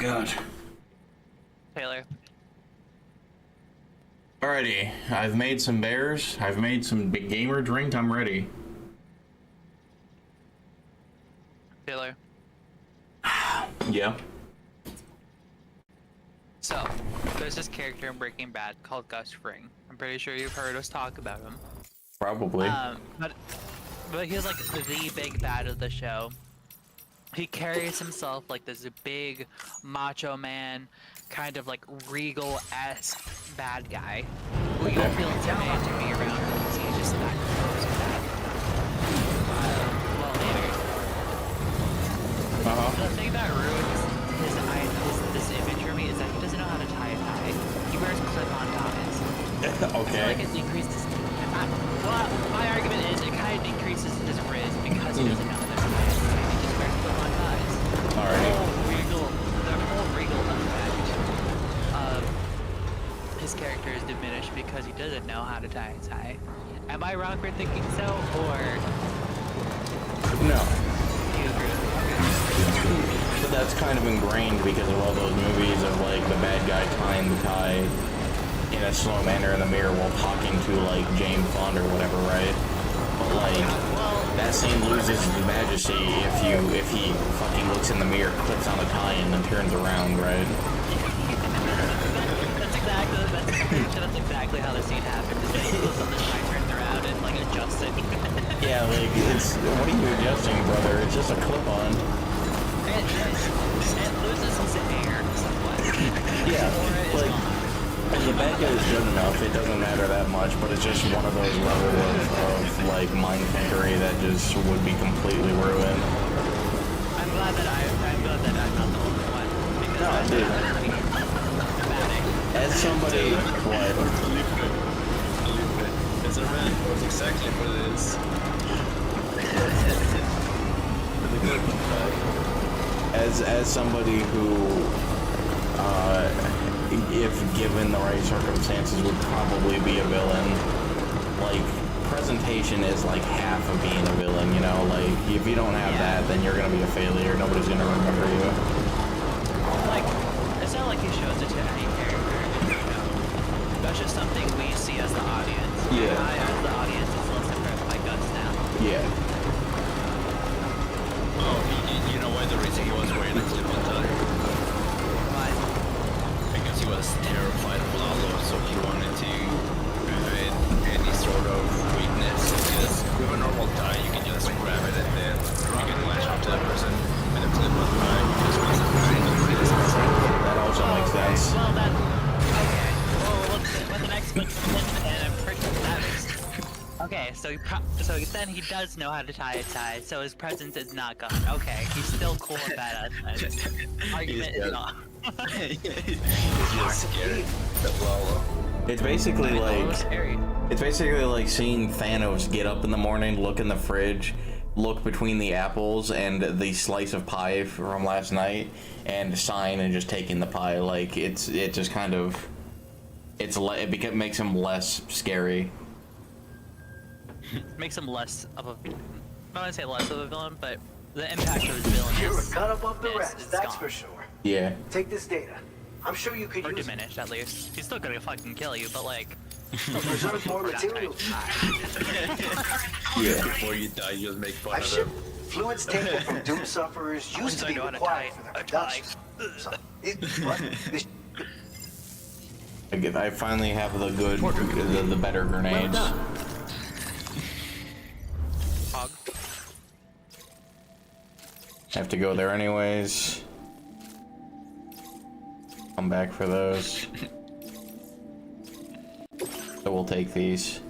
god. Taylor. Alrighty, I've made some bears. I've made some big gamer drink. I'm ready. Taylor. Yeah. So, there's this character in Breaking Bad called Gus Fring. I'm pretty sure you've heard us talk about him. Probably. But he's like the big bad of the show. He carries himself like this big macho man, kind of like regal-esque bad guy. Who you don't feel intimidated to be around because he's just that close to that. Well, anyways. The thing that ruins this image for me is that he doesn't know how to tie a tie. He wears clip-on ties. Okay. I feel like it decreases. Well, my argument is it kind of decreases his riz because he doesn't know how to tie a tie. He just wears clip-on ties. Alrighty. The whole regal effect of his character is diminished because he doesn't know how to tie a tie. Am I wrong for thinking so, or no? Do you agree with me? But that's kind of ingrained because of all those movies of like the bad guy tying the tie in a slow manner in the mirror while talking to like Jane Fonda or whatever, right? But like that scene loses its majesty if he fucking looks in the mirror, clicks on a tie, and then turns around, right? That's exactly how the scene happens. Is that he looks on the tie, turns around, and like adjusts it. Yeah, like it's what are you adjusting, brother? It's just a clip-on. It loses its air somewhat. Yeah, like when the bad guy is good enough, it doesn't matter that much, but it's just one of those levels of like mind fuckery that just would be completely ruined. I'm glad that I'm not the only one. Because No, dude. As somebody, what? It's a man knows exactly what it is. As somebody who, if given the right circumstances, would probably be a villain. Like, presentation is like half of being a villain, you know? Like, if you don't have that, then you're gonna be a failure. Nobody's gonna remember you. Like, it's not like he shows it to any character, you know? That's just something we see as the audience. Yeah. I, as the audience, is less impressed by Gus now. Yeah. Oh, you know why the reason he was wearing a clip-on tie? Why? Because he was terrified of Lalo, so he wanted to prevent any sort of weakness. Because with a normal tie, you can just grab it and then you can latch onto the person. With a clip-on tie, you just press the tie. That also makes sense. Well, that... Okay. Well, what's the next one? And I'm pretty... That makes... Okay, so then he does know how to tie a tie, so his presence is not gone. Okay, he's still cool with that. Argument is not. He's just scared of Lalo. It's basically like seeing Thanos get up in the morning, look in the fridge, look between the apples and the slice of pie from last night, and sign and just taking the pie. Like it just kind of makes him less scary. Makes him less of a... I don't want to say less of a villain, but the impact of his villain You're a is... cut above the rest, is that's gone. for sure. Yeah. Take this data. I'm sure you could Or use it. diminished, at least. He's still gonna fucking kill you, but like... Preserve more material. Yeah. Before you die, you'll make fun I've of shipped him. fluids taken from Doom sufferers used to be required for their production. So, I finally have the good, the better grenades. Hog. Have to go there anyways. Come back for those. So we'll take these.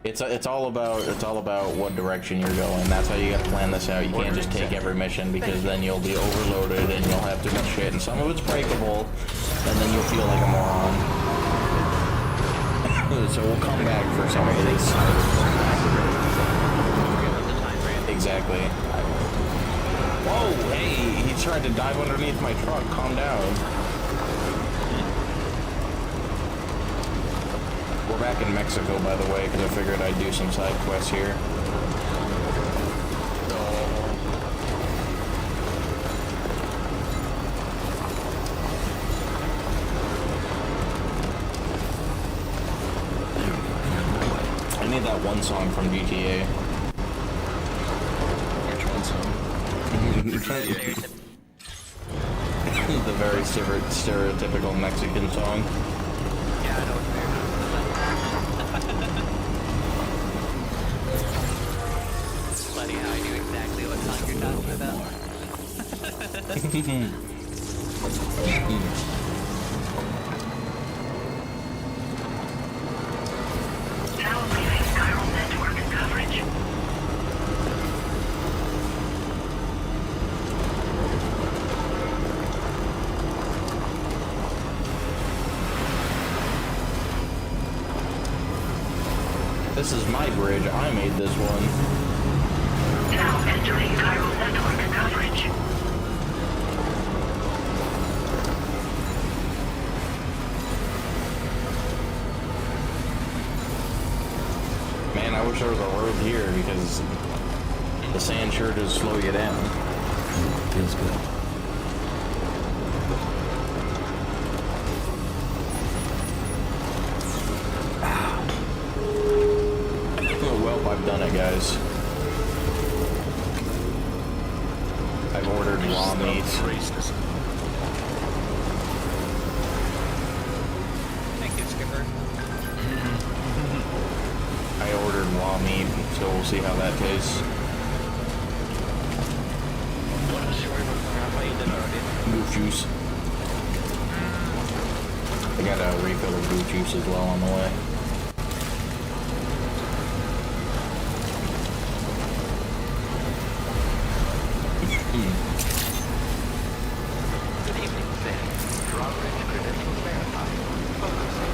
It's all about what direction you're going. That's how you gotta plan this out. You can't just take every mission because then you'll be overloaded and you'll have too much shit, and some of it's breakable, and then you'll feel like a moron. So we'll come back for some of these. Exactly. Whoa! Hey, he tried to dive underneath my truck. Calm down. We're back in Mexico, by the way, because I figured I'd do some side quests here. one song from GTA. Which one song? The very stereotypical Mexican song. Yeah, I know what you're It's funny how I knew exactly what song you're talking about. Now leaving chiral network coverage. This is my bridge. I made this one. Now entering chiral network coverage. Man, I wish there was a road here because the sand sure does slow you down. Feels good. Oh, well, I've done it, guys. I've ordered raw meat. Thank you, Skipper. I ordered raw meat, so we'll see how that tastes. What else you ordered before? I thought you did already. Goof juice. I got a refill of goof juice as well on the way. Good evening, Sam. Drawbridge credentials verified. Focusing.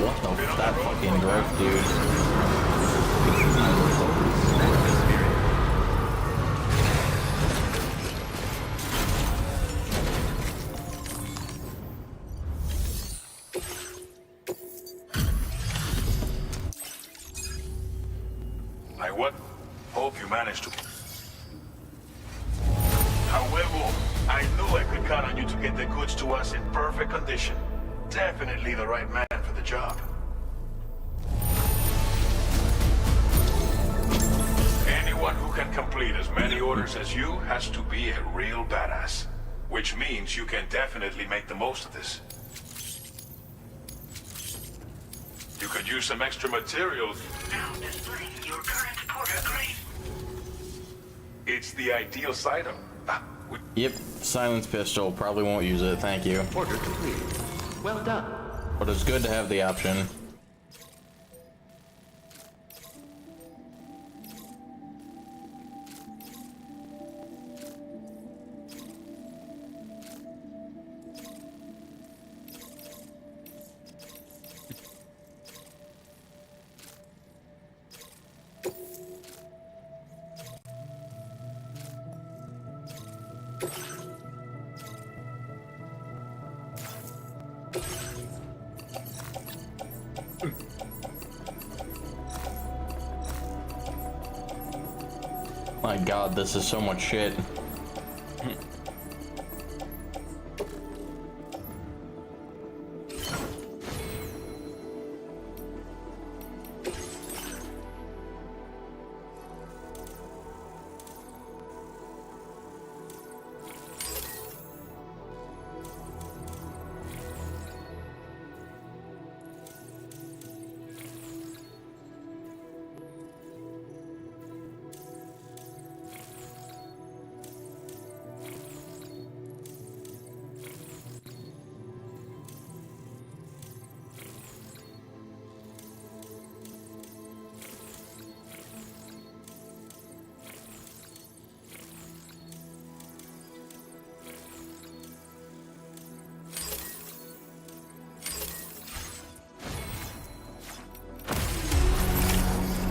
What the that fucking drift, dude? Like what? Hope you managed to. However, I knew I could count on you to get the goods to us in perfect condition. Definitely the right man for the job. Anyone who can complete as many orders as you has to be a real badass. Which means you can definitely make the most of this. You could use some extra materials. Now displaying your current porter grade. It's the ideal sidearm. Yep, silence pistol. Probably won't use it, thank you. Order completed. Well done. But it's good to have the option. My god, this is so much shit.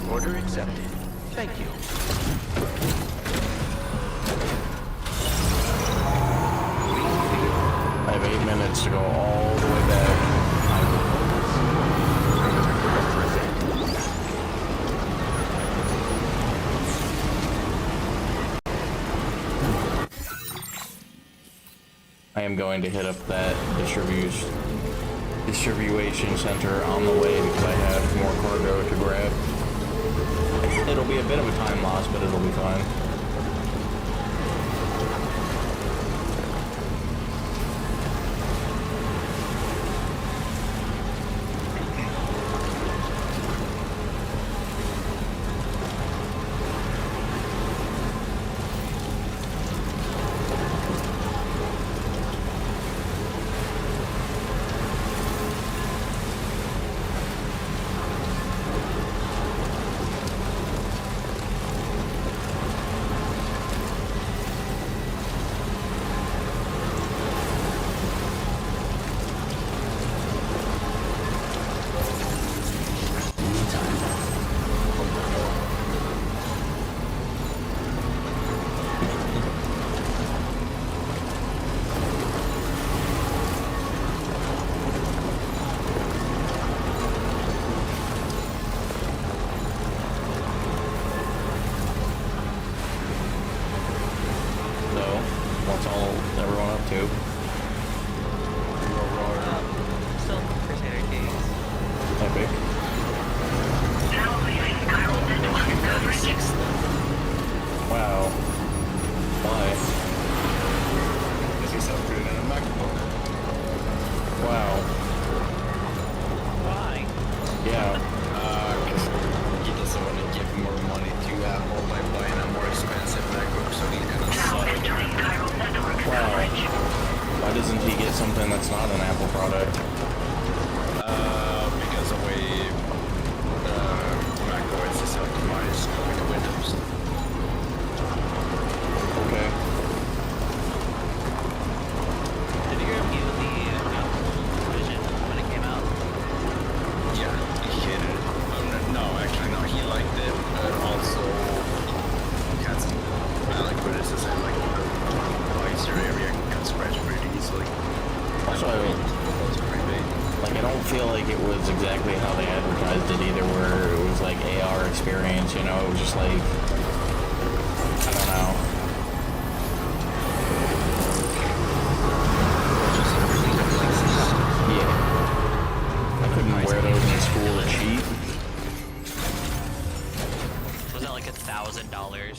Order accepted. Thank you. I have 8 minutes to go all the way back. I am going to hit up that distribution center on the way because I have more cargo to grab. It'll be a bit of a time loss, but it'll be fine.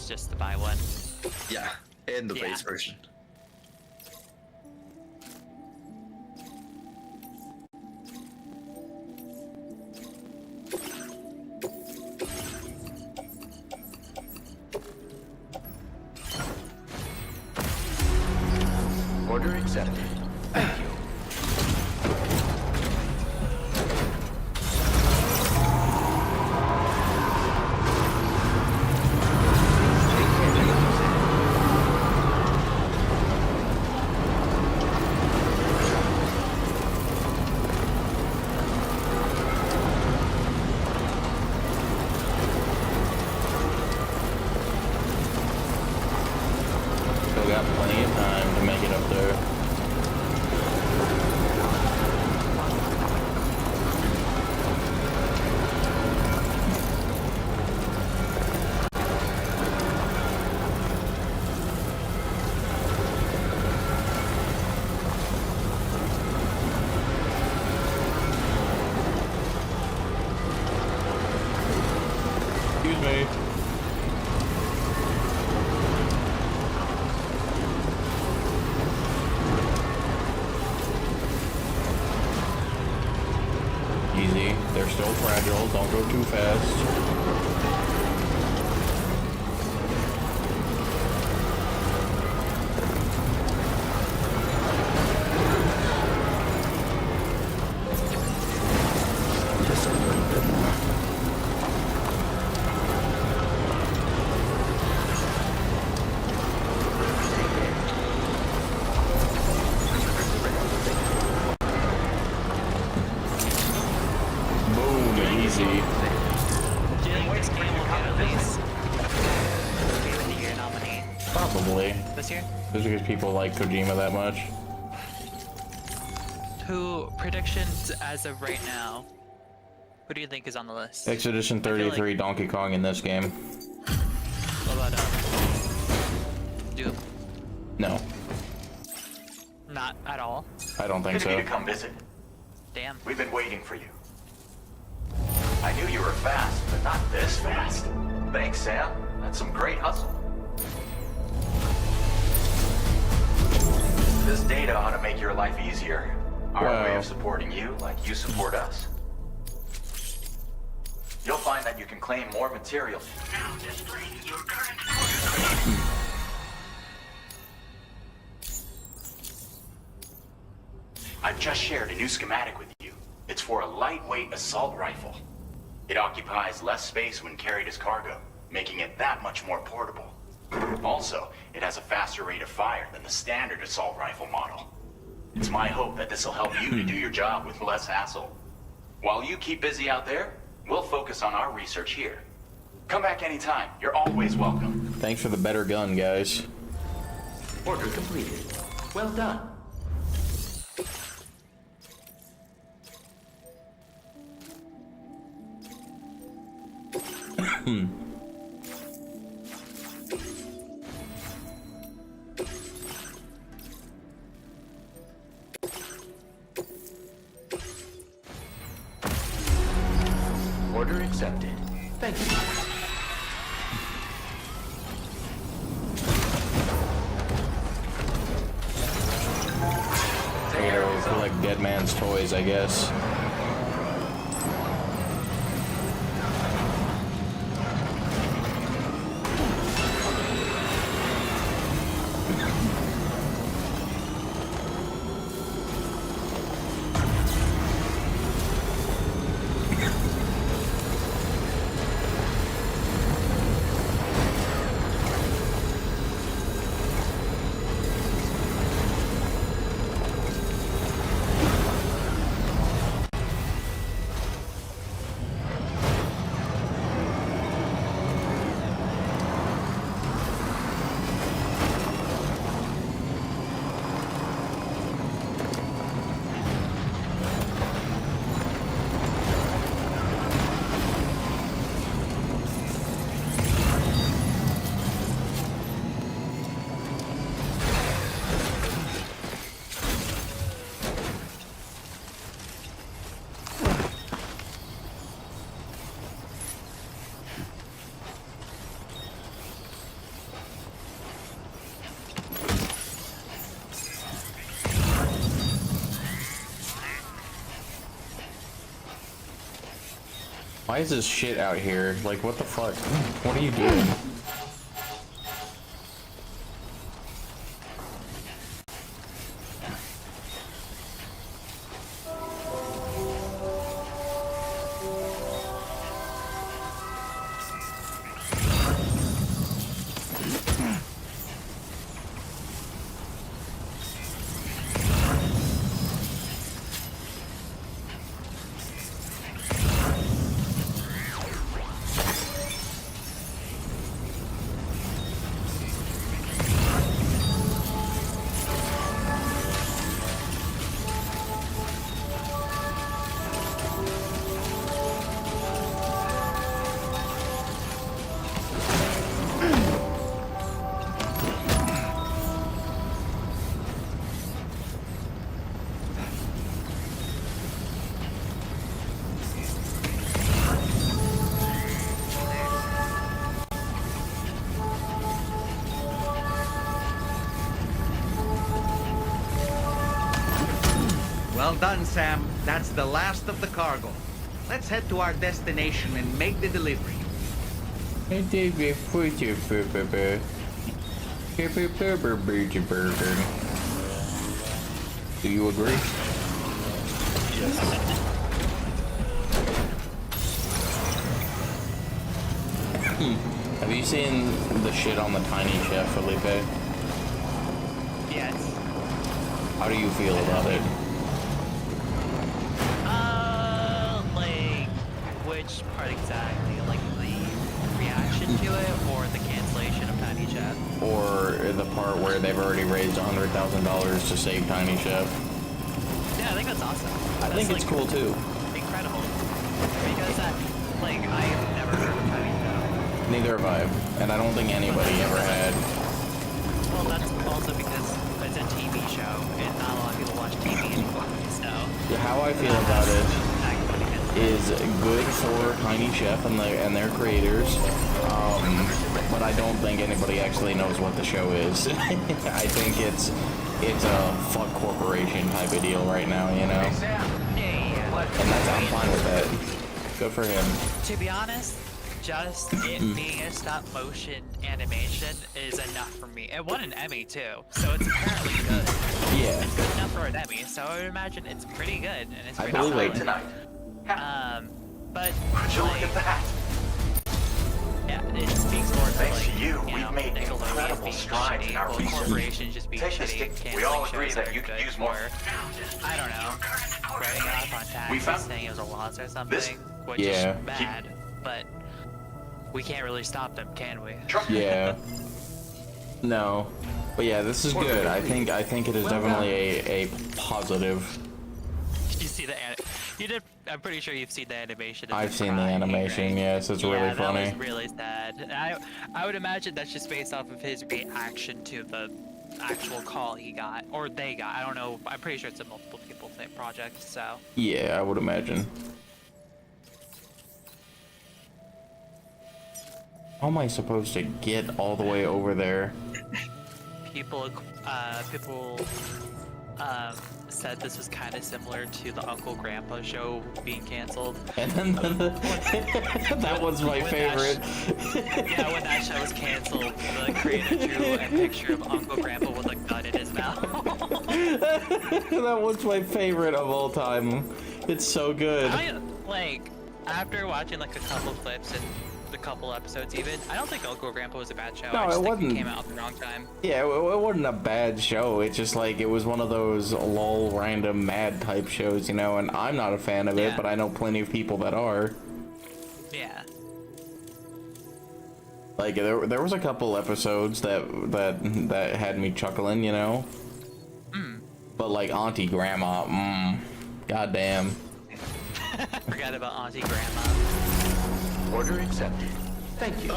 Just to buy one. Yeah, in the base version. Order accepted. Thank you. Don't go too fast. Just because people like Kojima that much. Who predictions as of right now? Who do you think is on the list? Expedition 33 like... Donkey Kong in this game. What about Doom? No. Not Not at all. I don't think Good of you so. to come visit. Damn. We've been waiting for you. I knew you were fast, but not this fast. Thanks, Sam. That's some great hustle. This data ought to make your life easier. Our way of supporting you, like you support us. You'll find that you can claim more material. Now displaying your current order. I've just shared a new schematic with you. It's for a lightweight assault rifle. It occupies less space when carried as cargo, making it that much more portable. Also, it has a faster rate of fire than the standard assault rifle model. It's my hope that this will help you to do your job with less hassle. While you keep busy out there, we'll focus on our research here. Come back anytime. You're always welcome. Thanks for the better gun, guys. Order completed. Well done. Order accepted. Thank you. Or collect dead man's toys, I guess. Why is this shit out here? Like, what the fuck? What are you doing? Well done, Sam. That's the last of the cargo. Let's head to our destination and make the delivery. Do you agree? Have you seen the shit on the Tiny Chef, Felipe? Yes. How do you feel about it? Like, which part exactly? Like the reaction to it, or the cancellation of Tiny Chef? Or the part where they've already raised $100,000 to save Tiny Chef? Yeah, I think that's awesome. I think it's cool too. Incredible. Because like, I've never heard of Tiny Chef. Neither have I, and I don't think anybody ever had. Well, that's also because it's TV show, and not a lot of people watch TV anymore, so... How I feel about it is good for Tiny Chef and their creators, but I don't think anybody actually knows what the show is. I think it's a fuck corporation type of deal right now, you know? And I'm fine with that. Good for him. To be honest, just it being a stop motion animation is enough for me. It won an Emmy too, so it's apparently good. Yeah. It's good enough for an Emmy, so I would imagine it's pretty good, and it's pretty believe solid. it. Tonight. But Would you look at that? yeah, it speaks more to Thanks like, to you, know, we've made Nickelodeon incredible being strides shitty, in our or research. corporations just being Take this shitty, stick. We canceling all agree shows that are you could good, use more. or, I don't know, writing it off on We taxes found saying it was a loss or something, which Yeah. is bad, but we can't really stop them, can we? Yeah. No. But yeah, this is good. I think it is definitely a positive. Did you see the you did? I'm pretty sure you've seen the animation. I've seen the animation, yes, it's really funny. That was really sad. I would imagine that's just based off of his reaction to the actual call he got, or they got. I don't know. I'm pretty sure it's a multiple people type project, so. Yeah, I would imagine. How am I supposed to get all the way over there? People said this was kind of similar to the Uncle Grandpa show being canceled. And then that was my favorite. Yeah, when that show was canceled, the creator drew a picture of Uncle Grandpa with a gun in his mouth. That was my favorite of all time. It's so good. Like, after watching like a couple clips and the couple episodes even, I don't think Uncle Grandpa was a bad show. No, I just it think wasn't. It came out at the wrong time. Yeah, it wasn't a bad show. It's just like, it was one of those lol random mad type shows, you know, and I'm not a fan of it, but I know plenty of people that are. Yeah. Like, there was a couple episodes that had me chuckling, you know? But like Auntie Grandma, goddamn. Forgot about Auntie Grandma. Order accepted. Thank you.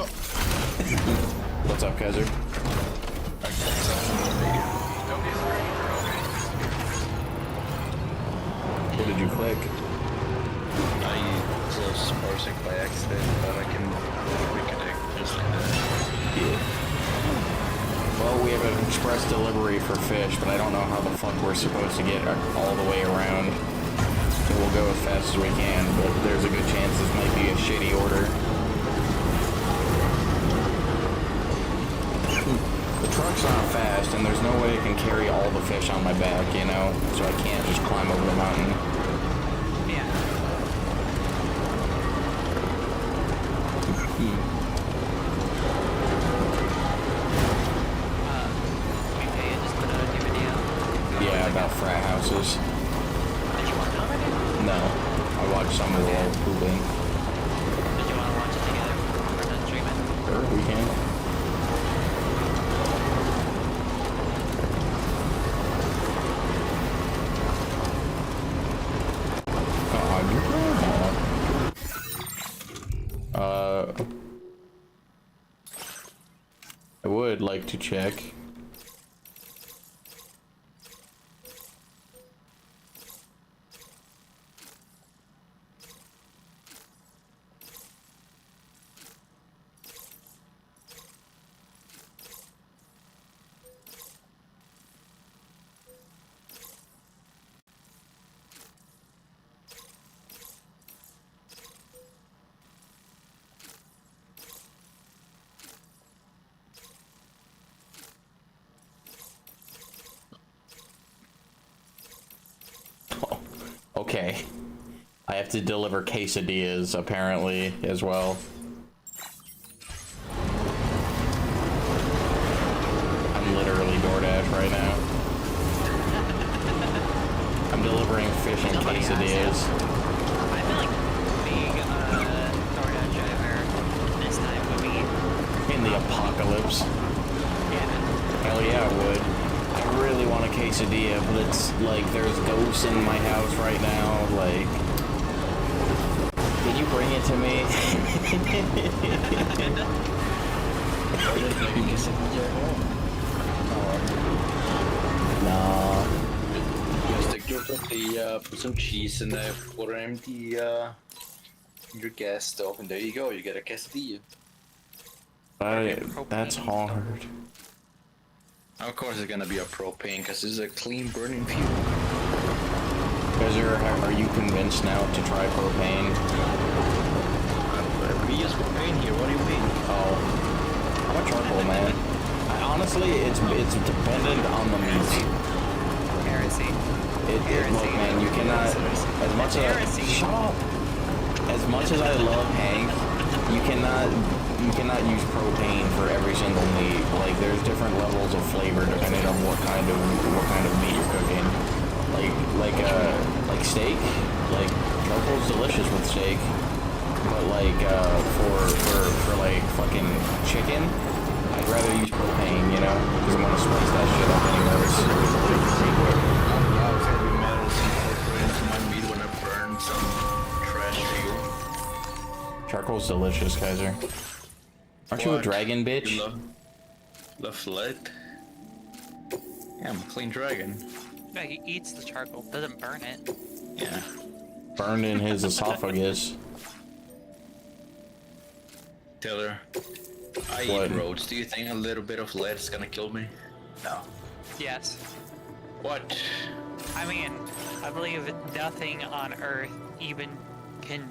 What's up, Kaiser? What did you click? I closed parsing by accident, but I can reconnect just like that. Yeah. Well, we have an express delivery for fish, but I don't know how the fuck we're supposed to get all the way around. So we'll go as fast as we can, but there's a good chance this might be a shitty order. The truck's not fast, and there's no way it can carry all the fish on my back, you know? So I can't just climb over the mountain. Yeah. Yeah, about frat houses. Did you watch it already? No. I watched some of the old pooping. Did you want to watch it together when we're done streaming? Sure, we can. I would like to check. Okay. I have to deliver quesadillas, apparently, as well. I'm literally DoorDash right now. I'm delivering fish and quesadillas. I feel like being a DoorDash driver this time would be... In the apocalypse. Yeah. Hell yeah, I would. I really want a quesadilla, but it's like there's ghosts in my house right now. Like, can you bring it to me? Nah. Just take your tortilla, put some cheese in there, put an empty your gas stove, and there you go. You get a quesadilla. That's hard. Of course, it's gonna be a propane because this is a clean burning fuel. Guys, are you convinced now to try propane? We use propane here. What do you mean? Oh, how about charcoal, man? Honestly, it's dependent on the meat. Heresy. Look, man, you cannot. As much as shut up. As much as I love Hank, you cannot use propane for every single meat. Like, there's different levels of flavor depending on what kind of meat you're cooking. Like steak. Like, charcoal's delicious with steak. But like for like fucking chicken, I'd rather use propane, you know, because I'm gonna spice that shit up anyways. My meat when I burn some trash fuel. Charcoal's delicious, Kaiser. Aren't you a dragon, bitch? You love lead? Yeah, I'm a clean dragon. No, he eats the charcoal, doesn't burn it. Yeah. Burned in his esophagus. Taylor, I eat roads. Do you think a little bit of lead is gonna kill me? No. Yes. What? I mean, I believe nothing on Earth even can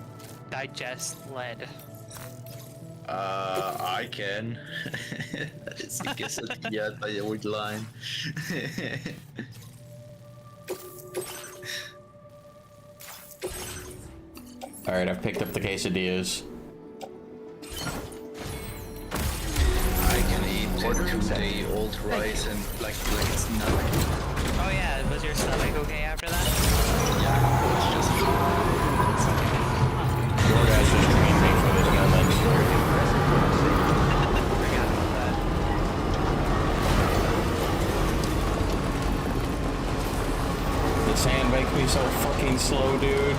digest lead. I can. It's a quesadilla, I would line. Alright, I've picked up the quesadillas. I can eat 2-day-old rice and like it's nothing. Oh yeah, was your stomach okay after that? Yeah, it's just... Your guys just trained me for this moment. The sand makes me so fucking slow, dude.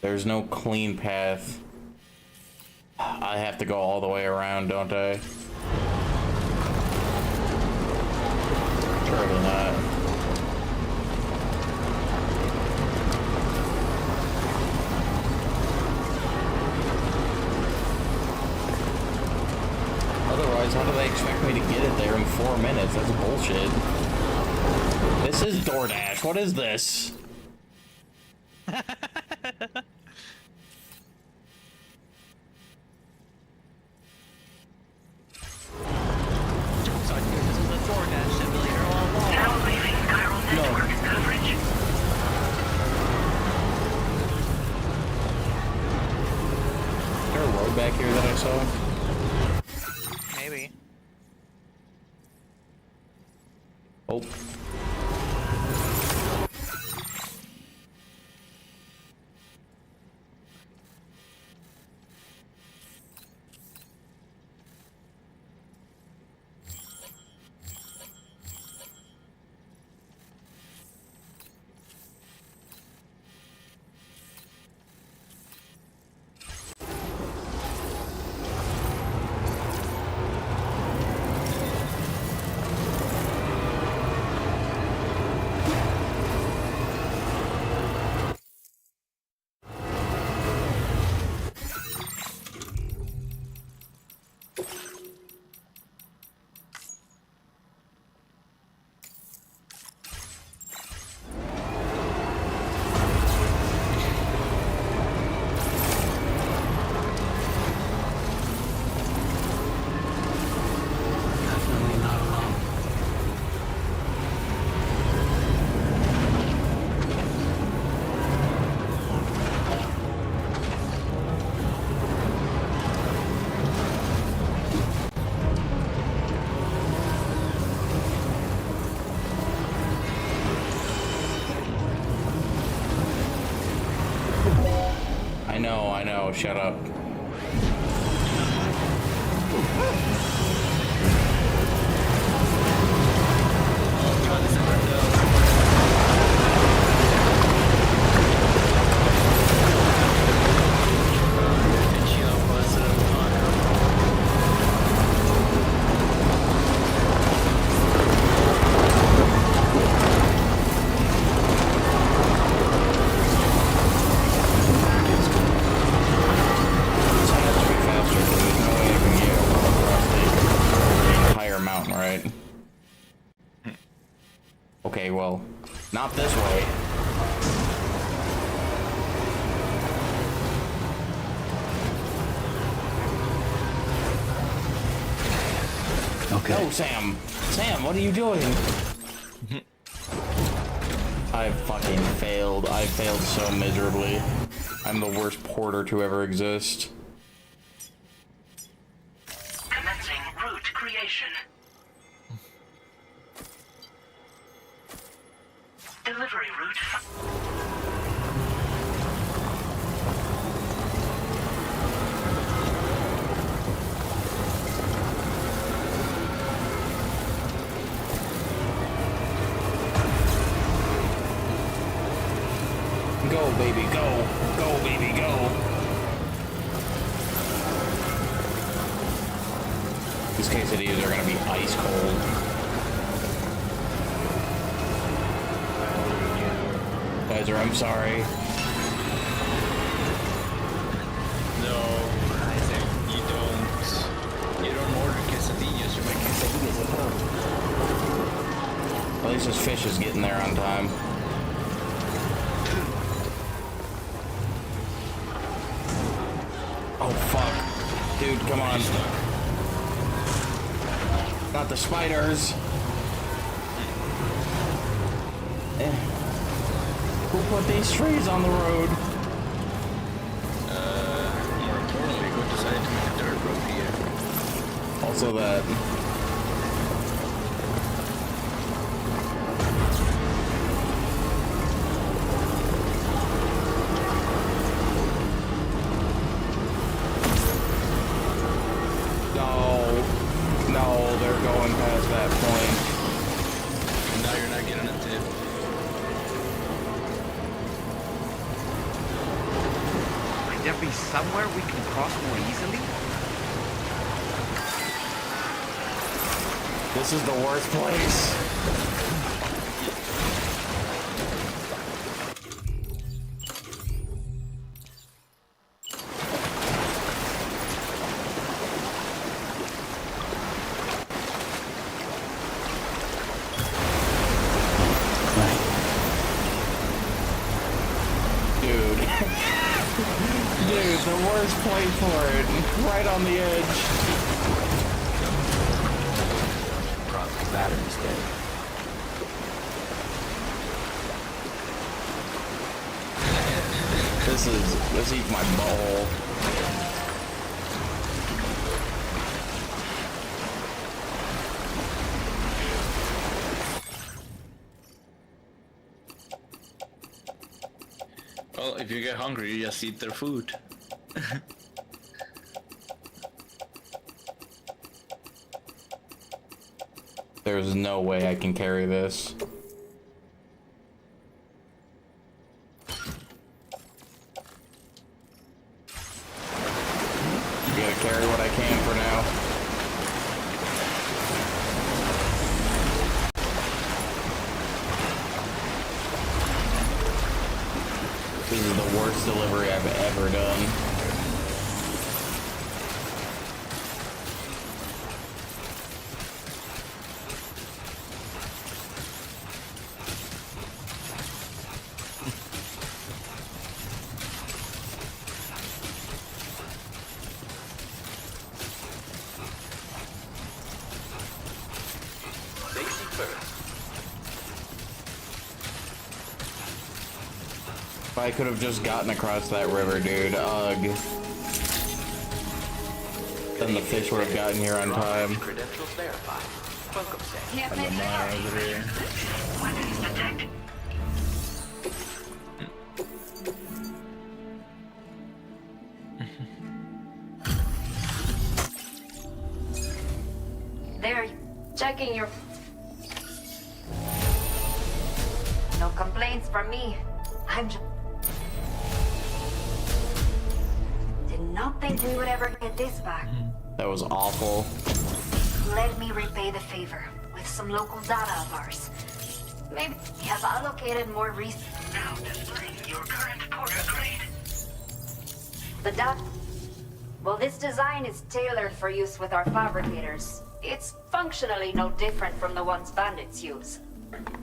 There's no clean path. I have to go all the way around, don't I? Surely not. Otherwise, how do they expect me to get it there in 4 minutes? That's bullshit. This is DoorDash. What is this? Back here that I saw? Maybe. Oh. I know, shut up. Okay, well, not this way. Okay. No, Sam. Sam, what are you doing? I fucking failed. I failed so miserably. I'm the worst porter to ever exist. Commencing route creation. Delivery route. Go, baby, go. Go, baby, go. These quesadillas are gonna be ice cold. Guys, I'm sorry. No, Isaac, you don't order quesadillas, you make quesadillas at home. At least this fish is getting there on time. Oh fuck. Dude, come on. Not the spiders. Who put these trees on the road? More importantly, who decided to make a dirt road here? Also that. No, they're going past that point. Now you're not getting a tip. Might there be somewhere we can cross more easily? This is the worst place. Dude, the worst place for it. Right on the edge. Probably battery's dead. This eats my butthole. Well, if you get hungry, you just eat their food. There's no way I can carry this. You gotta carry what I can for now. This is the worst delivery I've ever done. If I could have just gotten across that river, dude, ugh. Then the fish would have gotten here on time. Credentials verified. Welcome, Sam. Weapons detected. There, checking your... No complaints from me. I'm just... Did not think we would ever get this back. That was awful. Let me repay the favor with some local data of ours. Maybe we have allocated more resources. Now displaying your current porter grade. The data... Well, this design is tailored for use with our fabricators. It's functionally no different from the ones bandits use.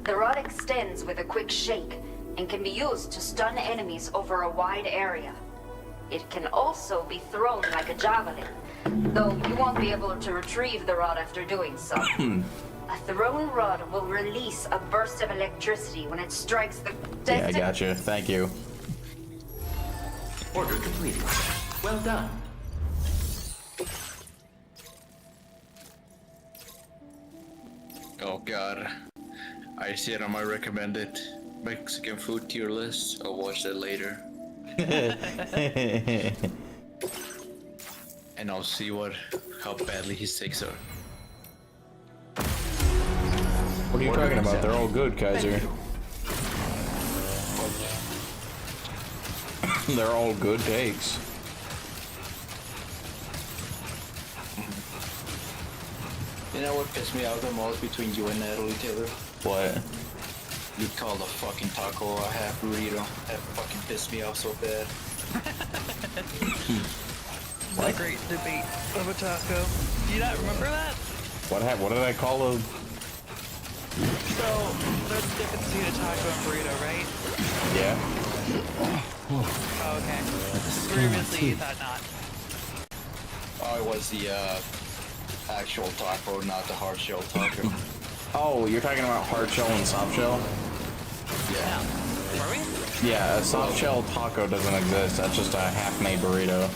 The rod extends with a quick shake and can be used to stun enemies over a wide area. It can also be thrown like a javelin, though you won't be able to retrieve the rod after doing so. A thrown rod will release a burst of electricity when it strikes the... Yeah, I got you. Thank you. Order completed. Well done. Oh god. I see it on my recommended Mexican food tier list. I'll watch that later. And I'll see how badly his steaks are. What are you talking about? They're all good, Kaiser. They're all good takes. You know what pissed me off the most between you and Natalie, Taylor? What? You called a fucking taco a half burrito. That fucking pissed me off so bad. What a great debate of a taco. Do you not remember that? What did I call a... So, there's a difference between a taco and burrito, right? Yeah. Oh, okay. Previously you thought not. Oh, it was the actual taco, not the hard shell taco. Oh, you're talking about hard shell and soft shell? Yeah. Are we? Yeah, a soft shell taco doesn't exist. That's just a half-made burrito.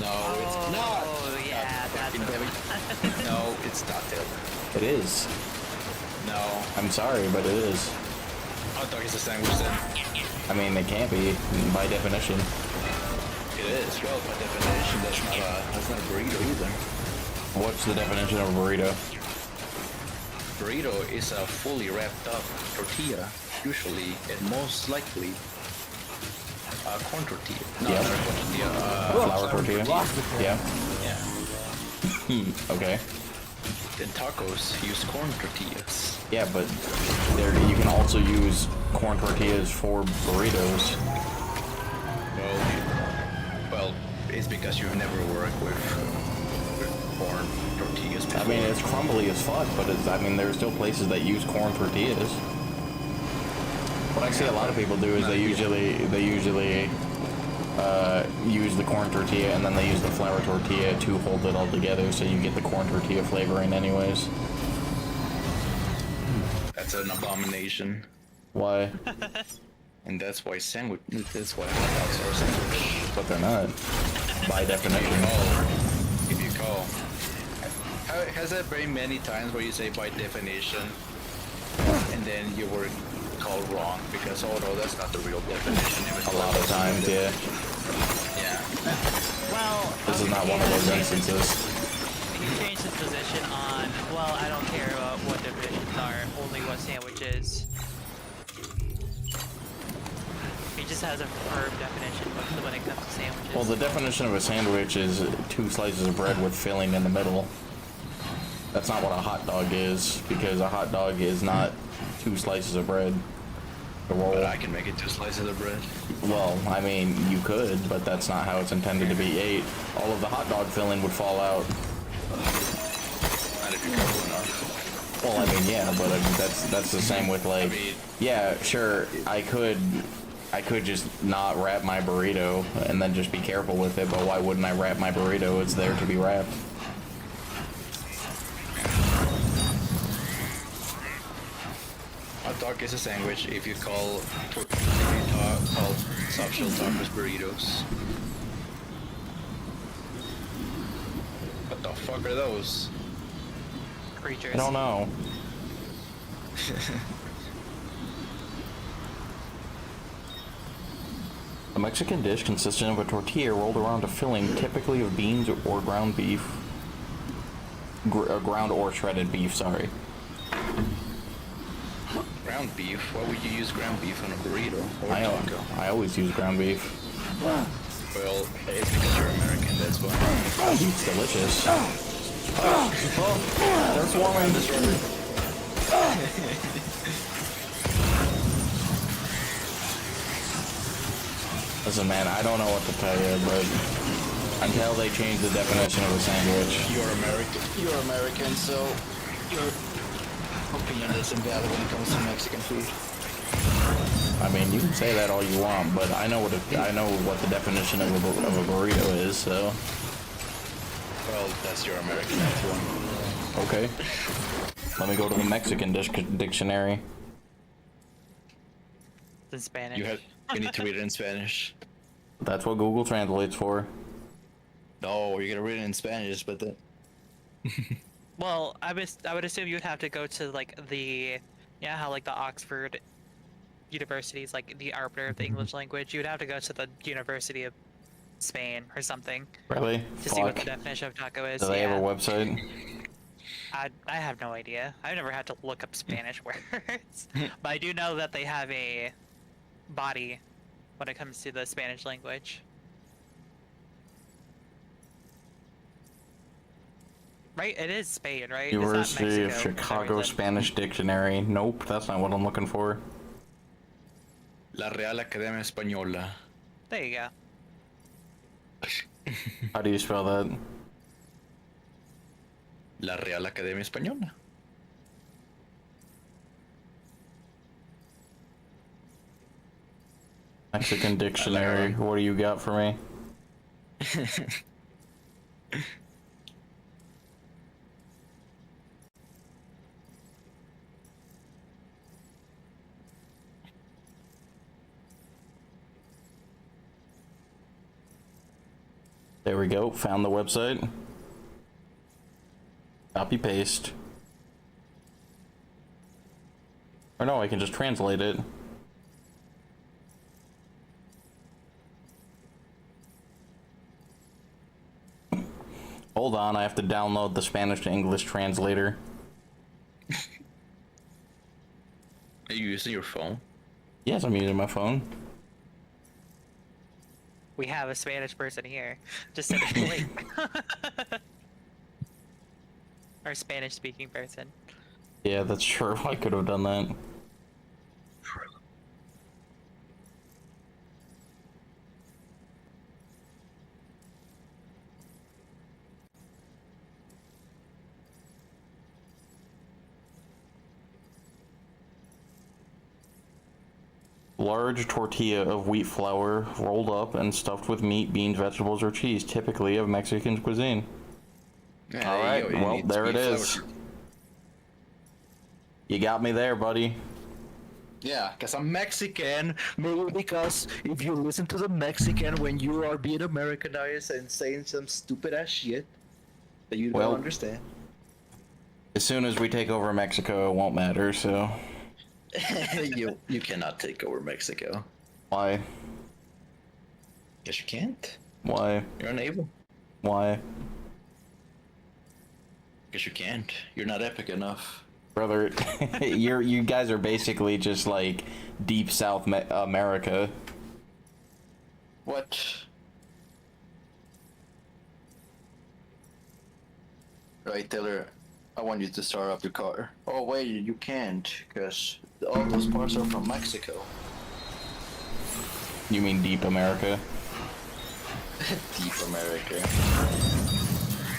No, it's not. Oh, yeah, that's No, it's not, Taylor. It is. No. I'm sorry, but it is. I thought it's a sandwich then. I mean, it can't be, by definition. It is. Well, by definition, that's not a burrito either. What's the definition of a burrito? Burrito is a fully wrapped up tortilla, usually and most likely a corn tortilla. No, Yeah. not a corn tortilla. Flour tortilla? Yeah. Yeah. Okay. Then tacos use corn tortillas. Yeah, but you can also use corn tortillas for burritos. Well, it's because you've never worked with corn tortillas before. I mean, it's crumbly as fuck, but there's still places that use corn tortillas. What I see a lot of people do is they usually use the corn tortilla and then they use the flour tortilla to hold it all together, so you get the corn tortilla flavoring anyways. That's an abomination. Why? And that's why that's why hot dogs are a sandwich. But they're not, by definition. If you call. Has there been many times where you say by definition, and then you were called wrong because, oh no, that's not the real definition. A lot of times, yeah. Yeah. Well, This is not one of those instances. He changed his position on, well, I don't care about what definitions are, only what sandwiches. He just has a firm definition when it comes to sandwiches. Well, the definition of a sandwich is 2 slices of bread with filling in the middle. That's not what a hot dog is, because a hot dog is not 2 slices of bread. A roll. But I can make it 2 slices of bread. Well, I mean, you could, but that's not how it's intended to be ate. All of the hot dog filling would fall out. Not if you're careful enough. Well, I mean, yeah, but that's the same with, like, yeah, sure, I could just not wrap my burrito and then just be careful with it, but why wouldn't I wrap my burrito? It's there to be wrapped. Hot dog is a sandwich if you call soft shell tacos burritos. What the fuck are those? Creatures. I don't know. A Mexican dish consisting of a tortilla rolled around a filling, typically of beans or ground beef. Ground or shredded beef, sorry. Ground beef? Why would you use ground beef on a burrito or a taco? I always use ground beef. Well, it's because you're American, that's why. It's delicious. They're swarming. Listen, man, I don't know what to tell you, but until they change the definition of a sandwich. You're American, so opinion is invalid when it comes to Mexican food. I mean, you can say that all you want, but I know what the definition of a burrito is. So. Well, that's your American one. Okay. Let me go to the Mexican dictionary. It's in Spanish. You need to read it in Spanish. That's what Google translates for. No, you're gonna read it in Spanish, but then. Well, I would assume you would have to go to like how like the Oxford University is like the arbiter of the English language. You would have to go to the University of Spain or something. Really? To see what the definition of taco is. Do they have a website? I have no idea. I've never had to look up Spanish words, but I do know that they have a body when it comes to the Spanish language. Right? It is Spain, right? University of Chicago Spanish Dictionary. Nope, that's not what I'm looking for. La Real Academia Española. There you go. How do you spell that? La Real Academia Española. Mexican dictionary. What do you got for me? There we go. Found the website. Copy paste. Or no, I can just translate it. Hold on, I have to download the Spanish to English translator. Are you using your phone? Yes, I'm using my phone. We have a Spanish person here. Just send a link. Or Spanish-speaking person. Yeah, that's true. I could have done that. Large tortilla of wheat flour rolled up and stuffed with meat, beans, vegetables, or cheese, typically of Mexican cuisine. Yeah, all right, well, there it is. You got me there, buddy. Yeah, because I'm Mexican. Maybe because if you listen to the Mexican when you are being Americanized and saying some stupid ass shit that you don't understand. As soon as we take over Mexico, it won't matter, so... you cannot take over Mexico. Why? Yes, you can't. Why? You're unable. Why? Because you can't. You're not epic enough. Brother, you guys are basically just like deep South America. What? Right, Taylor, I want you to start up your car. Oh wait, you can't, because all those parts are from Mexico. You mean deep America? Deep America.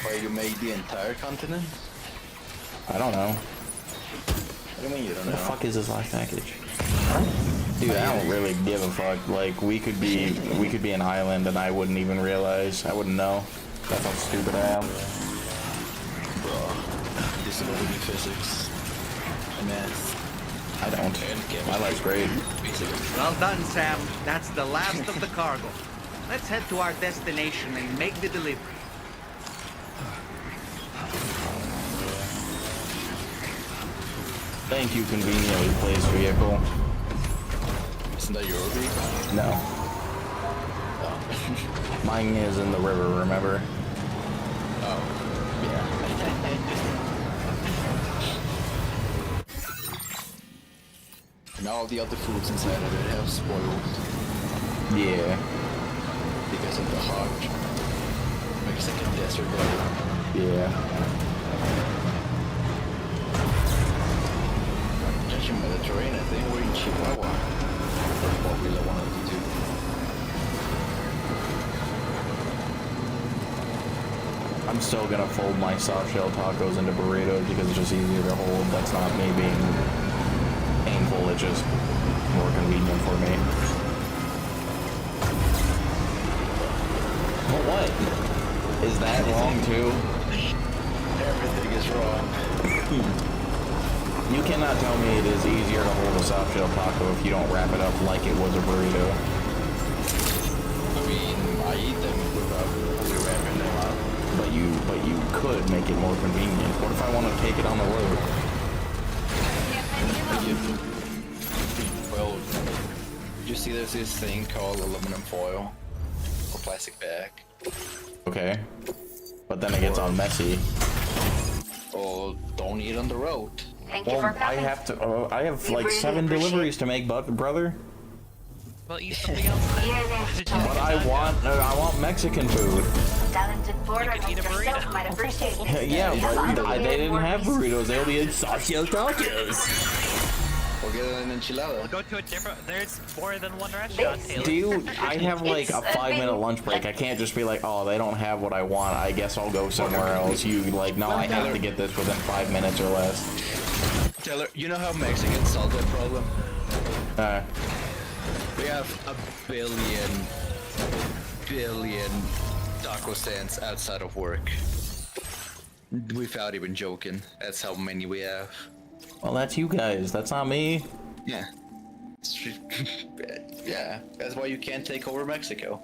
Why, you made the entire continent? I don't know. What do you mean you don't know? What the fuck is this last package? Dude, I don't really give a fuck. Like, we could be an island and I wouldn't even realize. I wouldn't know. That's how stupid I am. Bro, this is gonna be physics and math. I don't. My life's great. Well done, Sam. That's the last of the cargo. Let's head to our destination and make the delivery. Thank you, conveniently placed vehicle. Isn't that your vehicle? No. Oh. Mine is in the river, remember? Oh, yeah. And all the other foods inside of it have spoiled. Yeah. Because of the hot Mexican desert weather. Yeah. Judging by the terrain, I think we're in Chihuahua. Or Coahuila, one of the two. I'm still gonna fold my soft shell tacos into burritos because it's just easier to hold. That's not me being painful, it's just more convenient for me. But what? Is that wrong too? Everything is wrong. You cannot tell me it is easier to hold a soft shell taco if you don't wrap it up like it was a burrito. I mean, I eat them without wrapping them up. But you could make it more convenient. What if I want to take it on the road? Well, you see there's this thing called aluminum foil or plastic bag. Okay. But then it gets all messy. Oh, don't eat on the road. Well, I have to. I have like 7 deliveries to make, brother. Well, eat something else then. But I want Mexican food. Talented border eat a burrito. might appreciate it. Yeah, but they didn't have burritos. They only had soft shell tacos. We'll get an enchilada. We'll go to a different. There's more than one restaurant, Taylor. Dude, I have like a 5-minute lunch break. I can't just be like, oh, they don't have what I want. I guess I'll go somewhere else. You like, no, I have to get this within 5 minutes or less. Taylor, you know how Mexicans solve that problem? We have a billion taco stands outside of work. Without even joking, that's how many we have. Well, that's you guys. That's not me. Yeah. Yeah, that's why you can't take over Mexico.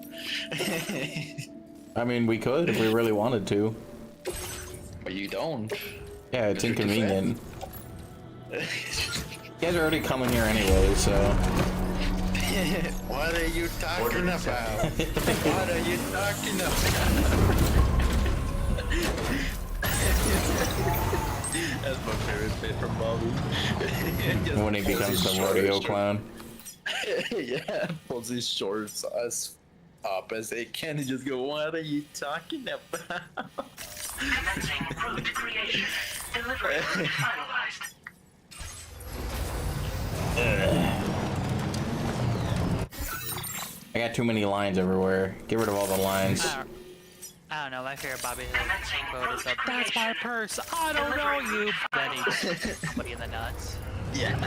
I mean, we could if we really wanted to. But you don't. Yeah, it's inconvenient. You guys are already coming here anyway, so... What are you talking about? What are you talking about? That's my favorite bit from Bobby. When he becomes the rodeo clown. Yeah, pulls his shorts as up as they can and just go, what are you talking about? Commencing route creation. Delivery route finalized. I got too many lines everywhere. Get rid of all the lines. I don't know, my favorite Bobby quote is that's my purse, I don't know you. Then he somebody in the nuts. Yeah.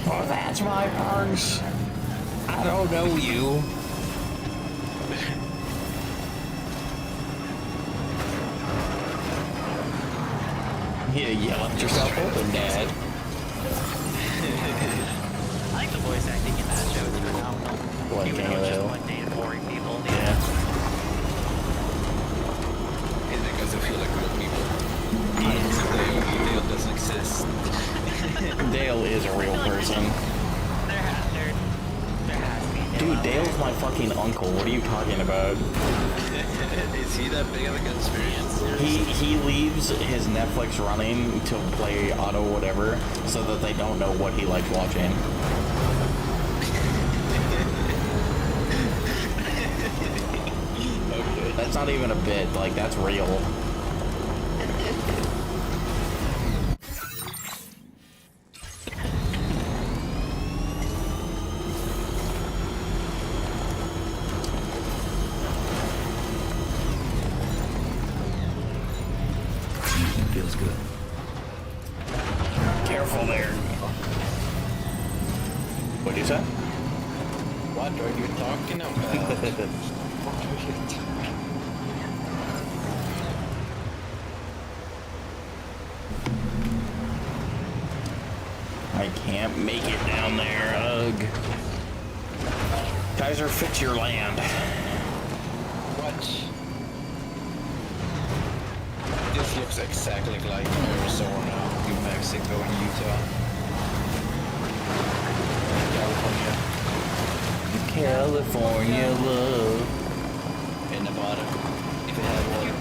Oh, that's my purse. I don't know you. Yeah, you left yourself open, Dad. I like the voice acting in that show, it's phenomenal. What, Even King though of it's just Hill? one day of boring people. Yeah. It's because they feel like real people. Dale doesn't exist. Dale is a real person. There has to be. Dude, Dale's my fucking uncle. What are you talking about? Is he that big of a conspiracy? He leaves his Netflix running to play auto whatever so that they don't know what he likes watching. Okay. That's not even a bit, like that's real. Feels good. Careful there. What'd you say? What are you talking about? I can't make it down there, ugh. Kaiser, fix your land. What? This looks exactly like Arizona, New Mexico, and Utah. California love. And Nevada, if it had one.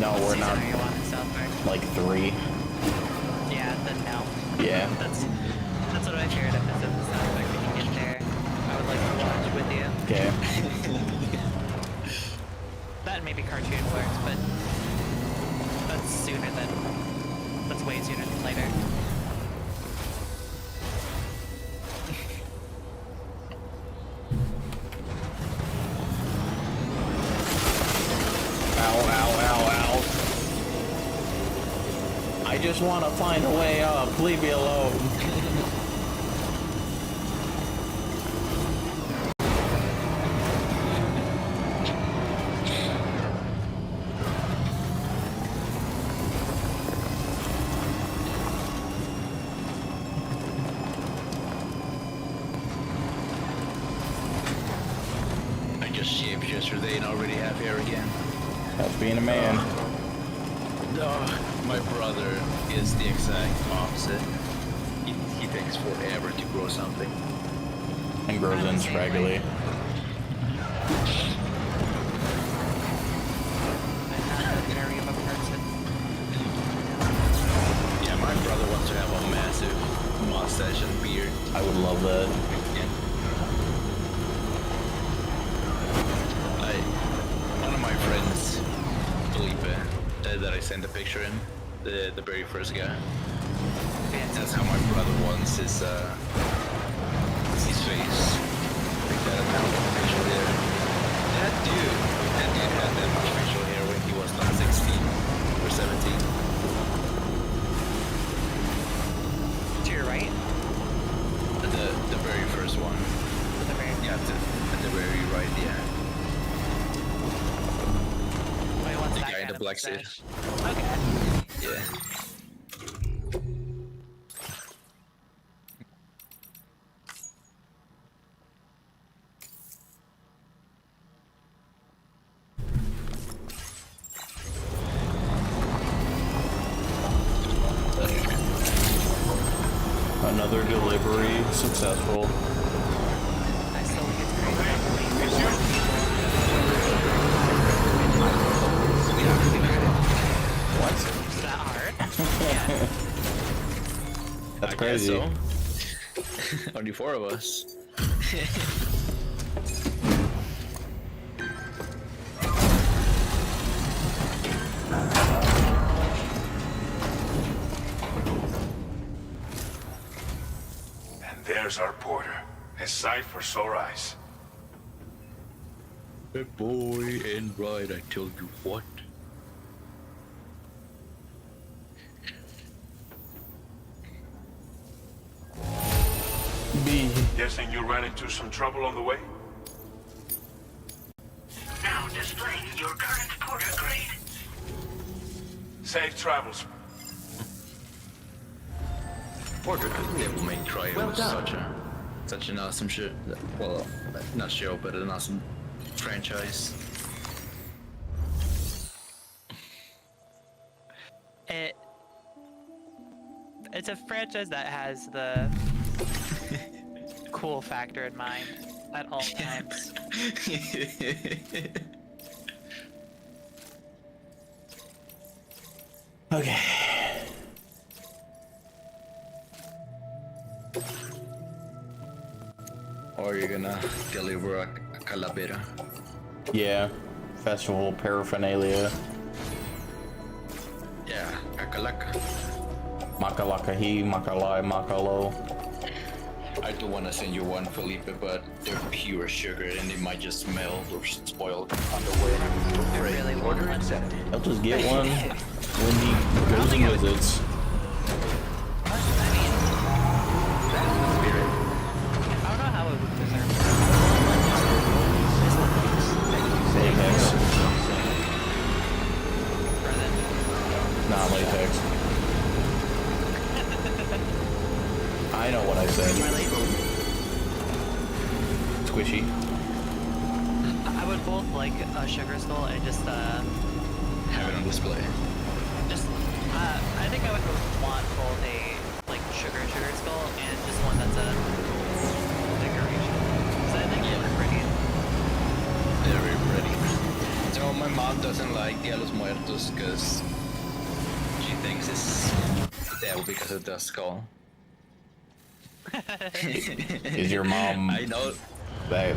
No, we're not. Are you on in South Park? Like 3. Yeah, then no. Yeah. That's what I shared episode of South Park. When you get there, I would like to watch with you. Okay. That and maybe Cartoon Works, but that's way sooner than later. just want to find a way up. Leave me alone. I just shaved yesterday and already have hair again. That's being a man. No, my brother is the exact opposite. He takes forever to grow something. And grows in scraggly. Yeah, my brother wants to have a massive mustache and beard. I would love that. One of my friends, Felipe, that I sent a picture in, the very first guy. That's how my brother wants his face. Like that amount of facial hair. That dude had that much facial hair when he was like 16 or 17. To your right? The very first one. Yeah, at the very right, yeah. The guy in the black suit. Okay. Yeah. Another delivery successful. I still think it's great. What? Is that hard? That's I crazy. guess so. Only 4 of us. And there's our porter. A sight for sore eyes. Hey boy, and right, I tell you what. B. Guessing you ran into some trouble on the way? Now displaying your current porter grade. Safe travels. Porter could never make Triumph such an awesome shit. Well, not show, but an awesome franchise. It's a franchise that has the cool factor in mind at all times. Okay. Or you're gonna deliver a calavera. Yeah. Festival paraphernalia. Yeah, kakalaka. Makalakahi, makalai, makalo. I do want to send you one, Felipe, but they're pure sugar and they might just smell or spoil on the way. Really Order accepted. I'll just get one when he goes and visits. I don't know how it would deserve Latex. present. Not latex. I know what I said. Squishy. I would both like a sugar skull and just have it on display. Just I think I would want both a like sugar skull and just one that's a decoration. So I think they look pretty. They're very pretty. So my mom doesn't like Dia de los Muertos because she thinks it's devil because of the skull. Is your mom? I know. That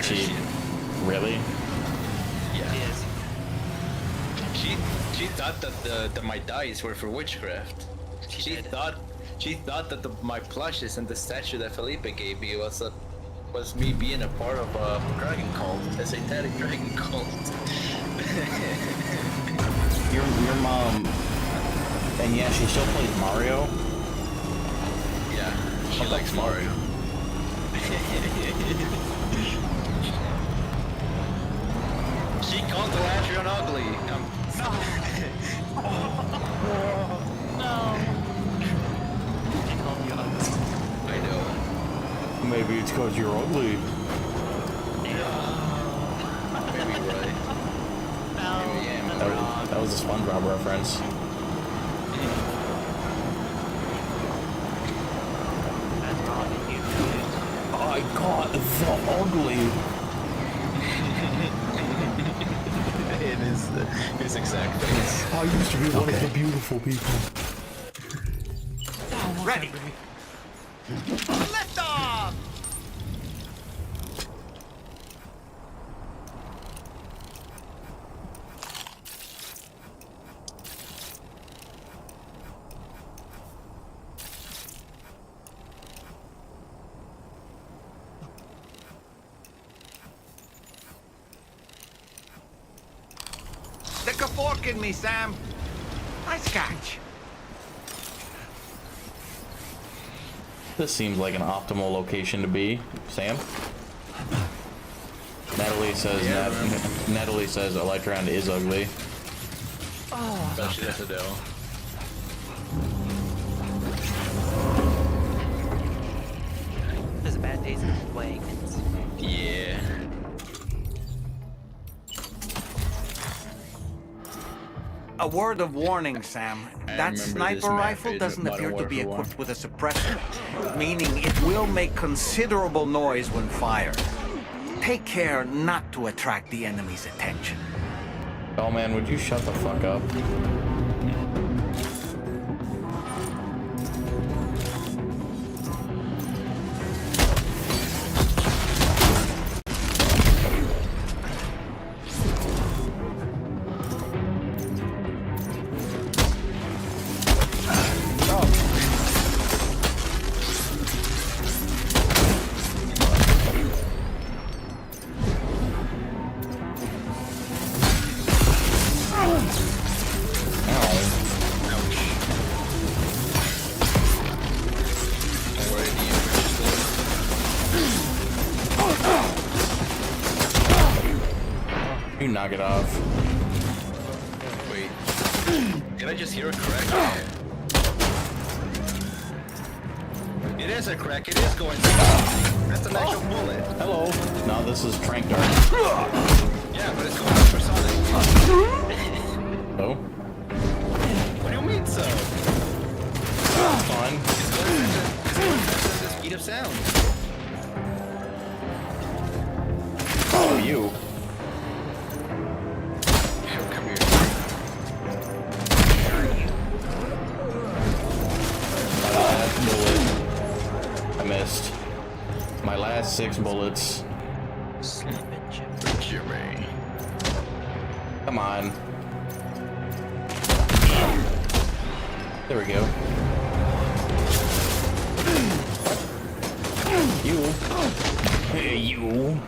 she really? Yeah. She thought that my dice were for witchcraft. She thought that my plushes and the statue that Felipe gave me was me being a part of a dragon cult, a satanic dragon cult. Your mom And yeah, she still plays Mario. Yeah, she likes Mario. She called the Latrian ugly. No. They called you ugly. I know. Maybe it's because you're ugly. Maybe right. No, Maybe I am. that's wrong. That was a SpongeBob reference. That's wrong. You I got the ugly. It is his exact face. I used to be one of the beautiful people. Ready. Lift off! Stick a fork in me, Sam. Nice catch. This seems like an optimal location to be, Sam. Natalie says Natalie says Electron is ugly. Oh, bet she does Adele. There's a bad days in playing. Yeah. A word of warning, Sam. That sniper rifle doesn't appear to be equipped with a suppressor, meaning it will make considerable noise when fired. Take care not to attract the enemy's attention. Oh man, would you shut the fuck up? You knock it off. Wait. Did I just hear a crack? It is a crack. It is going through. That's an actual bullet. Hello. No, this is Trank Dart. Yeah, but it's going supersonic. Oh? What do you mean so? Fine. It's going faster than the speed of sound. Oh, you. Come here. My last bullet. I missed. My last 6 bullets. Jimmy. Come on. There we go. You. Hey, you.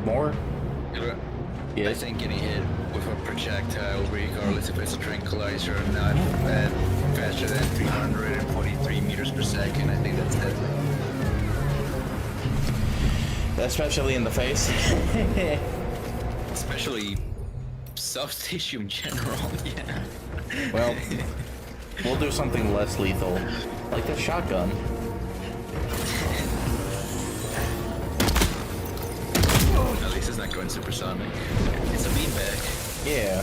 More? Yes. I think getting hit with a projectile, regardless if it's a tranquilizer or not, at faster than 343 meters per second, I think that's deadly. Especially in the face. Especially soft tissue in general, yeah. Well, we'll do something less lethal, like the shotgun. At least it's not going supersonic. It's a beanbag. Yeah.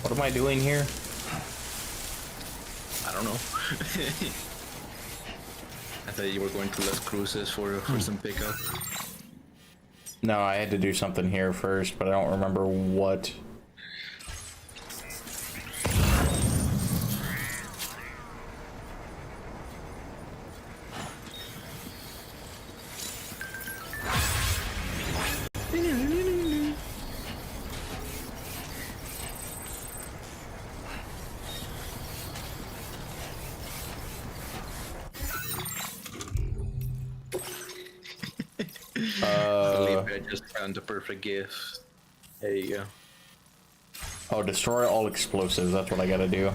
What am I doing here? I don't know. I thought you were going to Las Cruces for some pickup. No, I had to do something here first, but I don't remember what. I believe I just found the perfect gift. There you go. Oh, destroy all explosives. That's what I gotta do.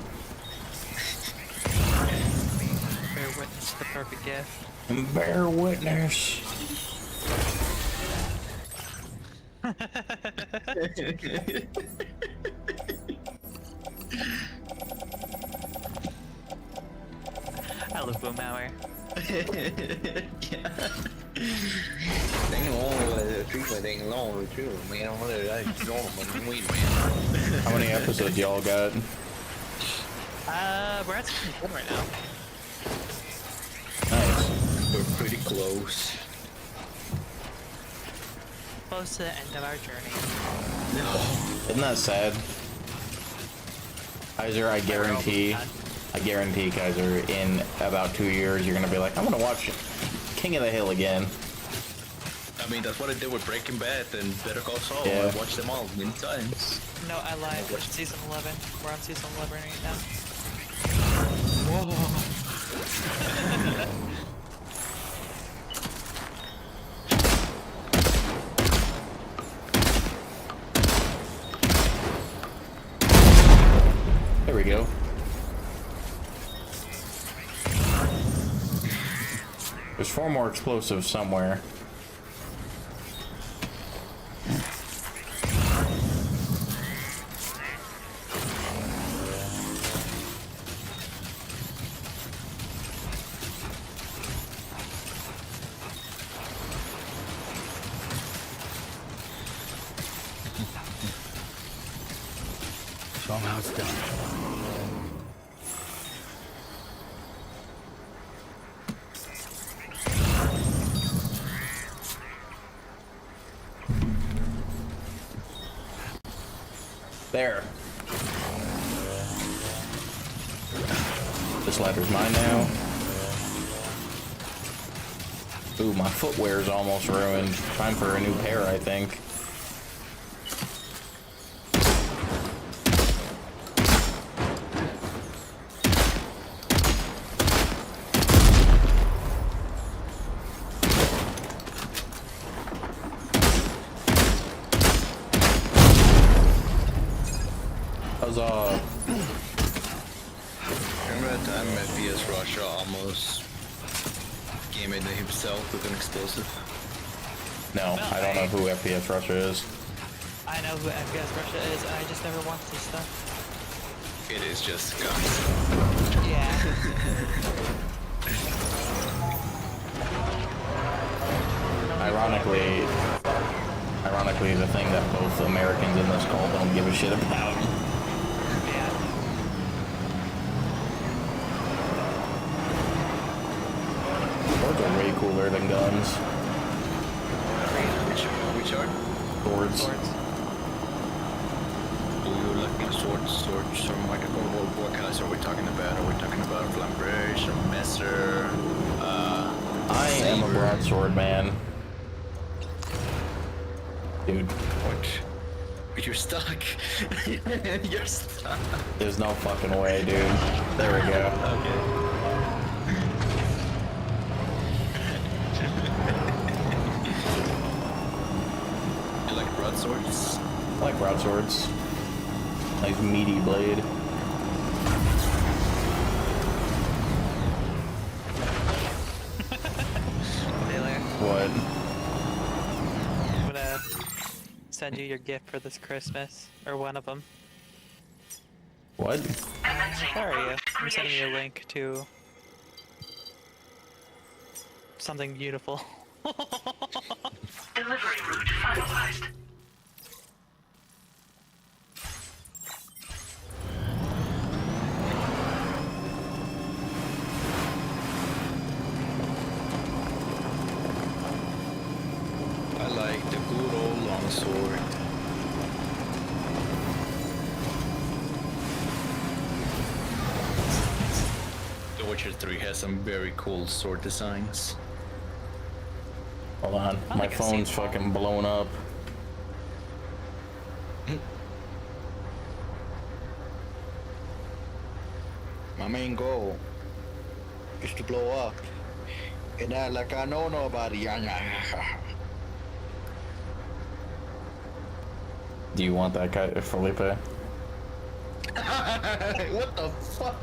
Bear witness to the perfect gift. Bear witness. I love Boomhauer. Đánh ngon là trước mà đánh ngon rồi chứ mẹ nó là đây ngon mình nguyên mẹ. How many episodes y'all got? We're at season 4 right now. Nice. We're pretty close. Close to the end of our journey. Isn't that sad? Kaiser, I guarantee, Kaiser, in about 2 years, you're gonna be like, I'm gonna watch King of the Hill again. I mean, that's what I did with Breaking Bad and Better Call Saul. Yeah. I watched them all many times. No, I lied. It's season 11. We're on season 11 right now. Whoa. There we go. There's 4 more explosives somewhere. Somehow it's done. There. This ladder's mine now. Ooh, my footwear's almost ruined. Time for a new pair, I think. Huzzah. Remember that time FPS Russia almost came in himself with an explosive? No, I don't know who FPS Russia is. I know who FPS Russia is, I just never watched this stuff. It is just guns. Yeah. Ironically, the thing that both Americans in this call don't give a shit about. Swords are way cooler than guns. Which are? Swords. Do you like swords or Michael? What kinds are we talking about? Are we talking about Flamberge, a Messer? I am a broadsword man. Dude. What? You're stuck. You're stuck. There's no fucking way, dude. There we go. Okay. You like broadswords? I like broadswords. Nice meaty blade. Taylor, What? I'm gonna send you your gift for this Christmas, or one of them. What? Where are you? I'm sending you a link to something beautiful. Delivery route finalized. I like the good old longsword. The Witcher 3 has some very cool sword designs. Hold on, my phone's fucking blown up. My main goal is to blow up. And act like I know nobody. Do you want that guy, Felipe? What the fuck?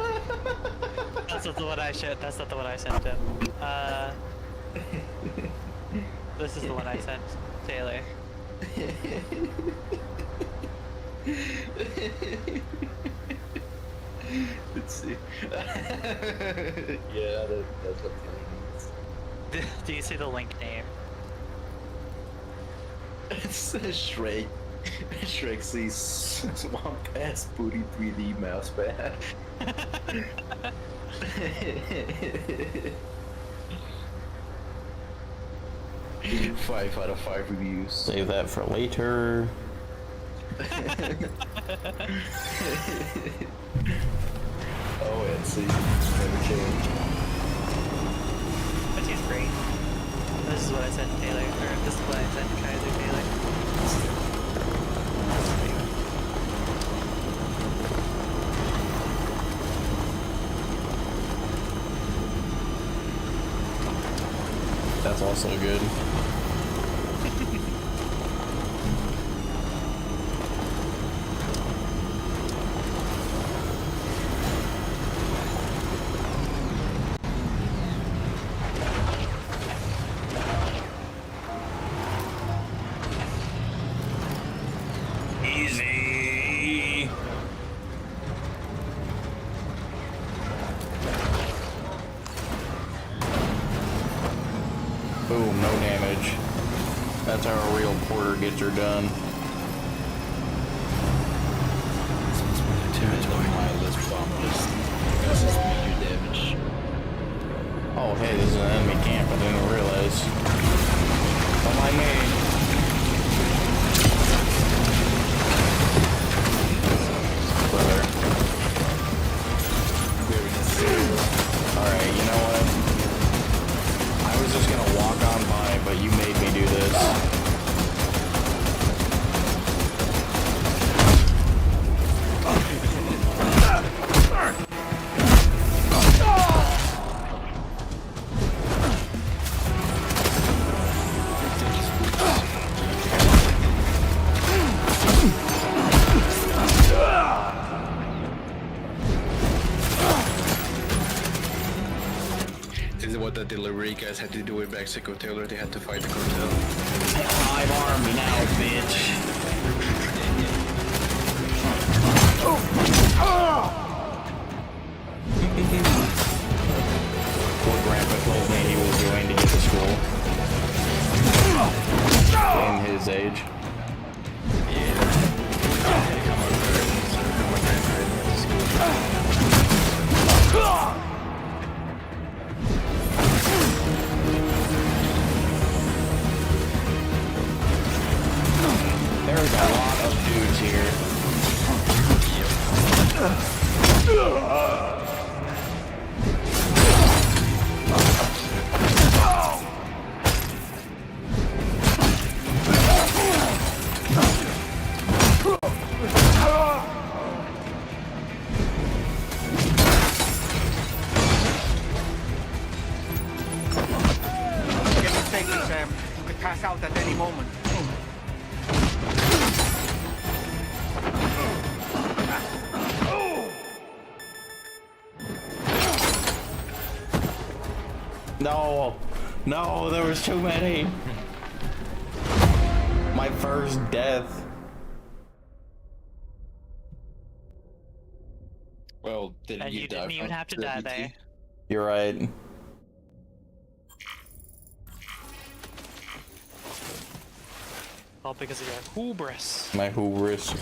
That's not the one I sent. That's not the one I sent him. This is the one I sent Taylor. Let's see. Yeah, that's what it means. Do you see the link name? It's Shrek. Shrek sees Swamp Ass Booty 3D mouse pad. 5 out of 5 reviews. Save that for later. Oh, and see, never change. But he's great. This is what I sent Taylor, or this is what I sent Kaiser Taylor. That's also good. Easy. Boom, no damage. That's how a real porter gets her done. That's why my list bomb just causes major damage. Oh, hey, this is an enemy camp. I didn't realize. Don't mind me. Brother. Alright, you know what? I was just gonna walk on by, but you made me do this. This is what the delivery guys had to do in Mexico, Taylor. They had to fight the cartel. I'm armed now, bitch. What Grandpa told me he was going to get to school. In his age. There's a lot of dudes here. Get to safety, Sam. You could pass out at any moment. No, no, there was too many. My first death. Well, And you didn't even have to die there. You're right. All because of your hubris. My hubris.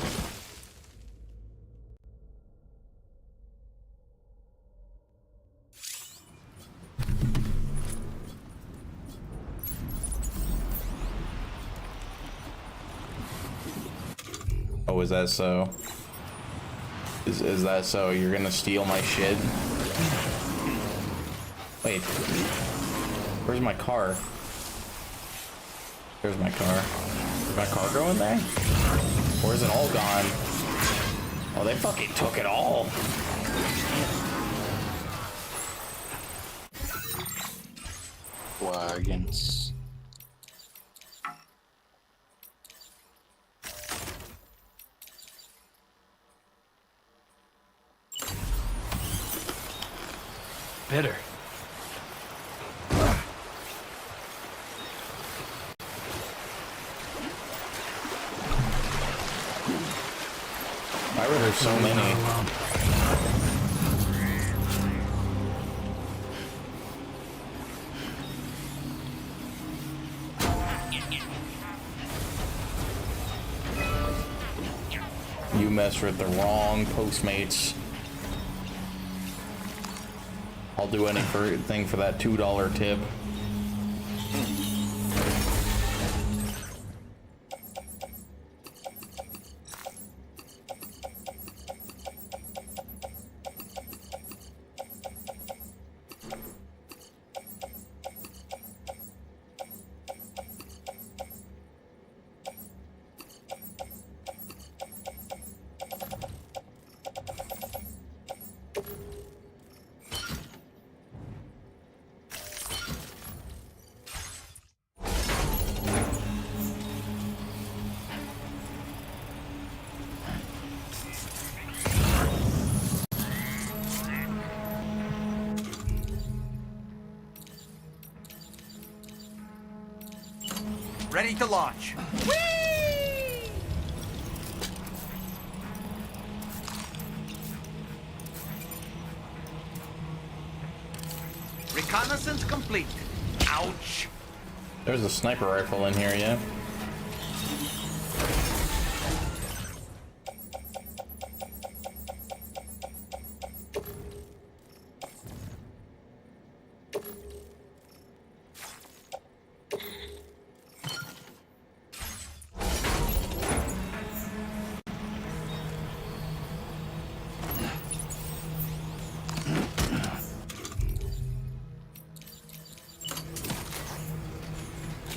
Oh, is that so? Is that so? You're gonna steal my shit? Wait. Where's my car? There's my car. Is my car going there? Or is it all gone? Oh, they fucking took it all. Wagons. better. Why were there so many? You messed with the wrong Postmates. I'll do anything for that $2 tip. Ready to launch. Reconnaissance complete. Ouch. There's a sniper rifle in here, yeah?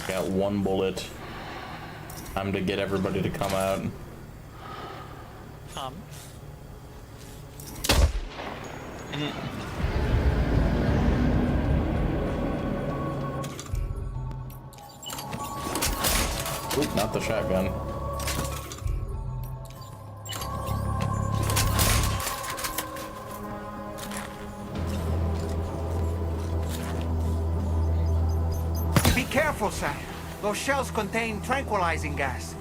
Got one bullet. Time to get everybody to come out. Oop, not the shotgun. Be careful, Sam. Those shells contain tranquilizing gas.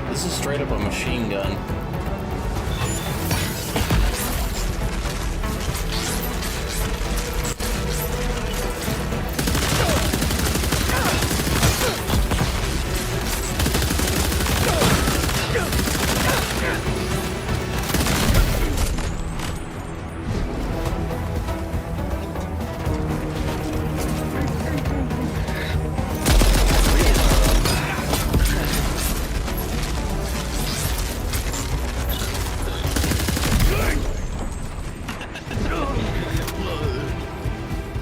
This is straight up a machine gun.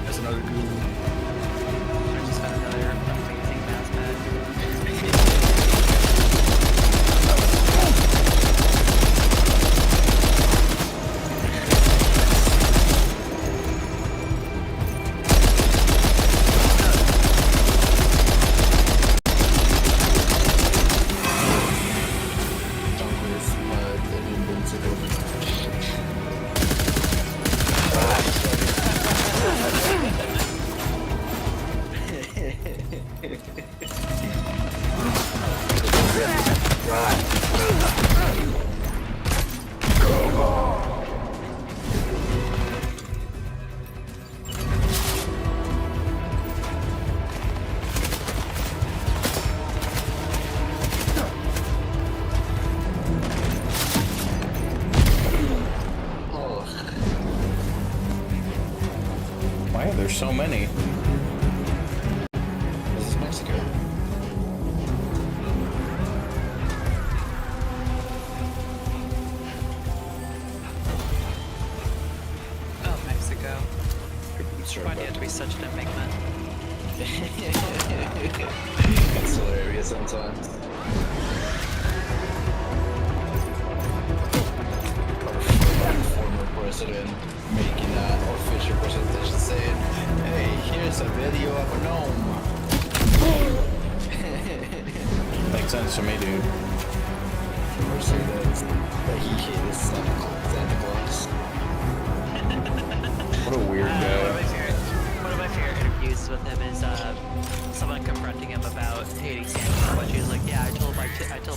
That's another good one. I just found another amazing mouse pad. There's so many. This is Mexico. Oh, Mexico. Why do you have to be such an enigma? It's hilarious sometimes. Former president making an official presentation saying, "Hey, here's a video of a gnome." Makes sense to me, dude. Or say that he hated Santa Claus. What a weird guy. One of my favorite interviews with him is someone confronting him about hating Santa so much. He was like, "Yeah, I told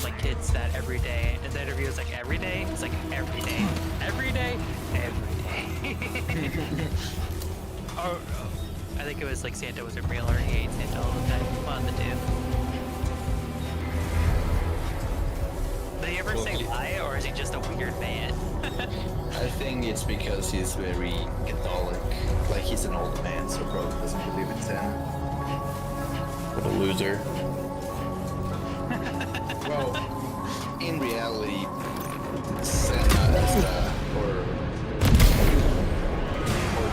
my kids that every day." And the interview was like, "Every day?" It's like, "Every day, every day, every day." Or I think it was like Santa wasn't real, or he hates Santa all the time. One of the two. Did he ever say lie, or is he just a weird man? I think it's because he's very Catholic. Like, he's an old man, so probably doesn't believe in Santa. What a loser. Well, in reality, Santa is or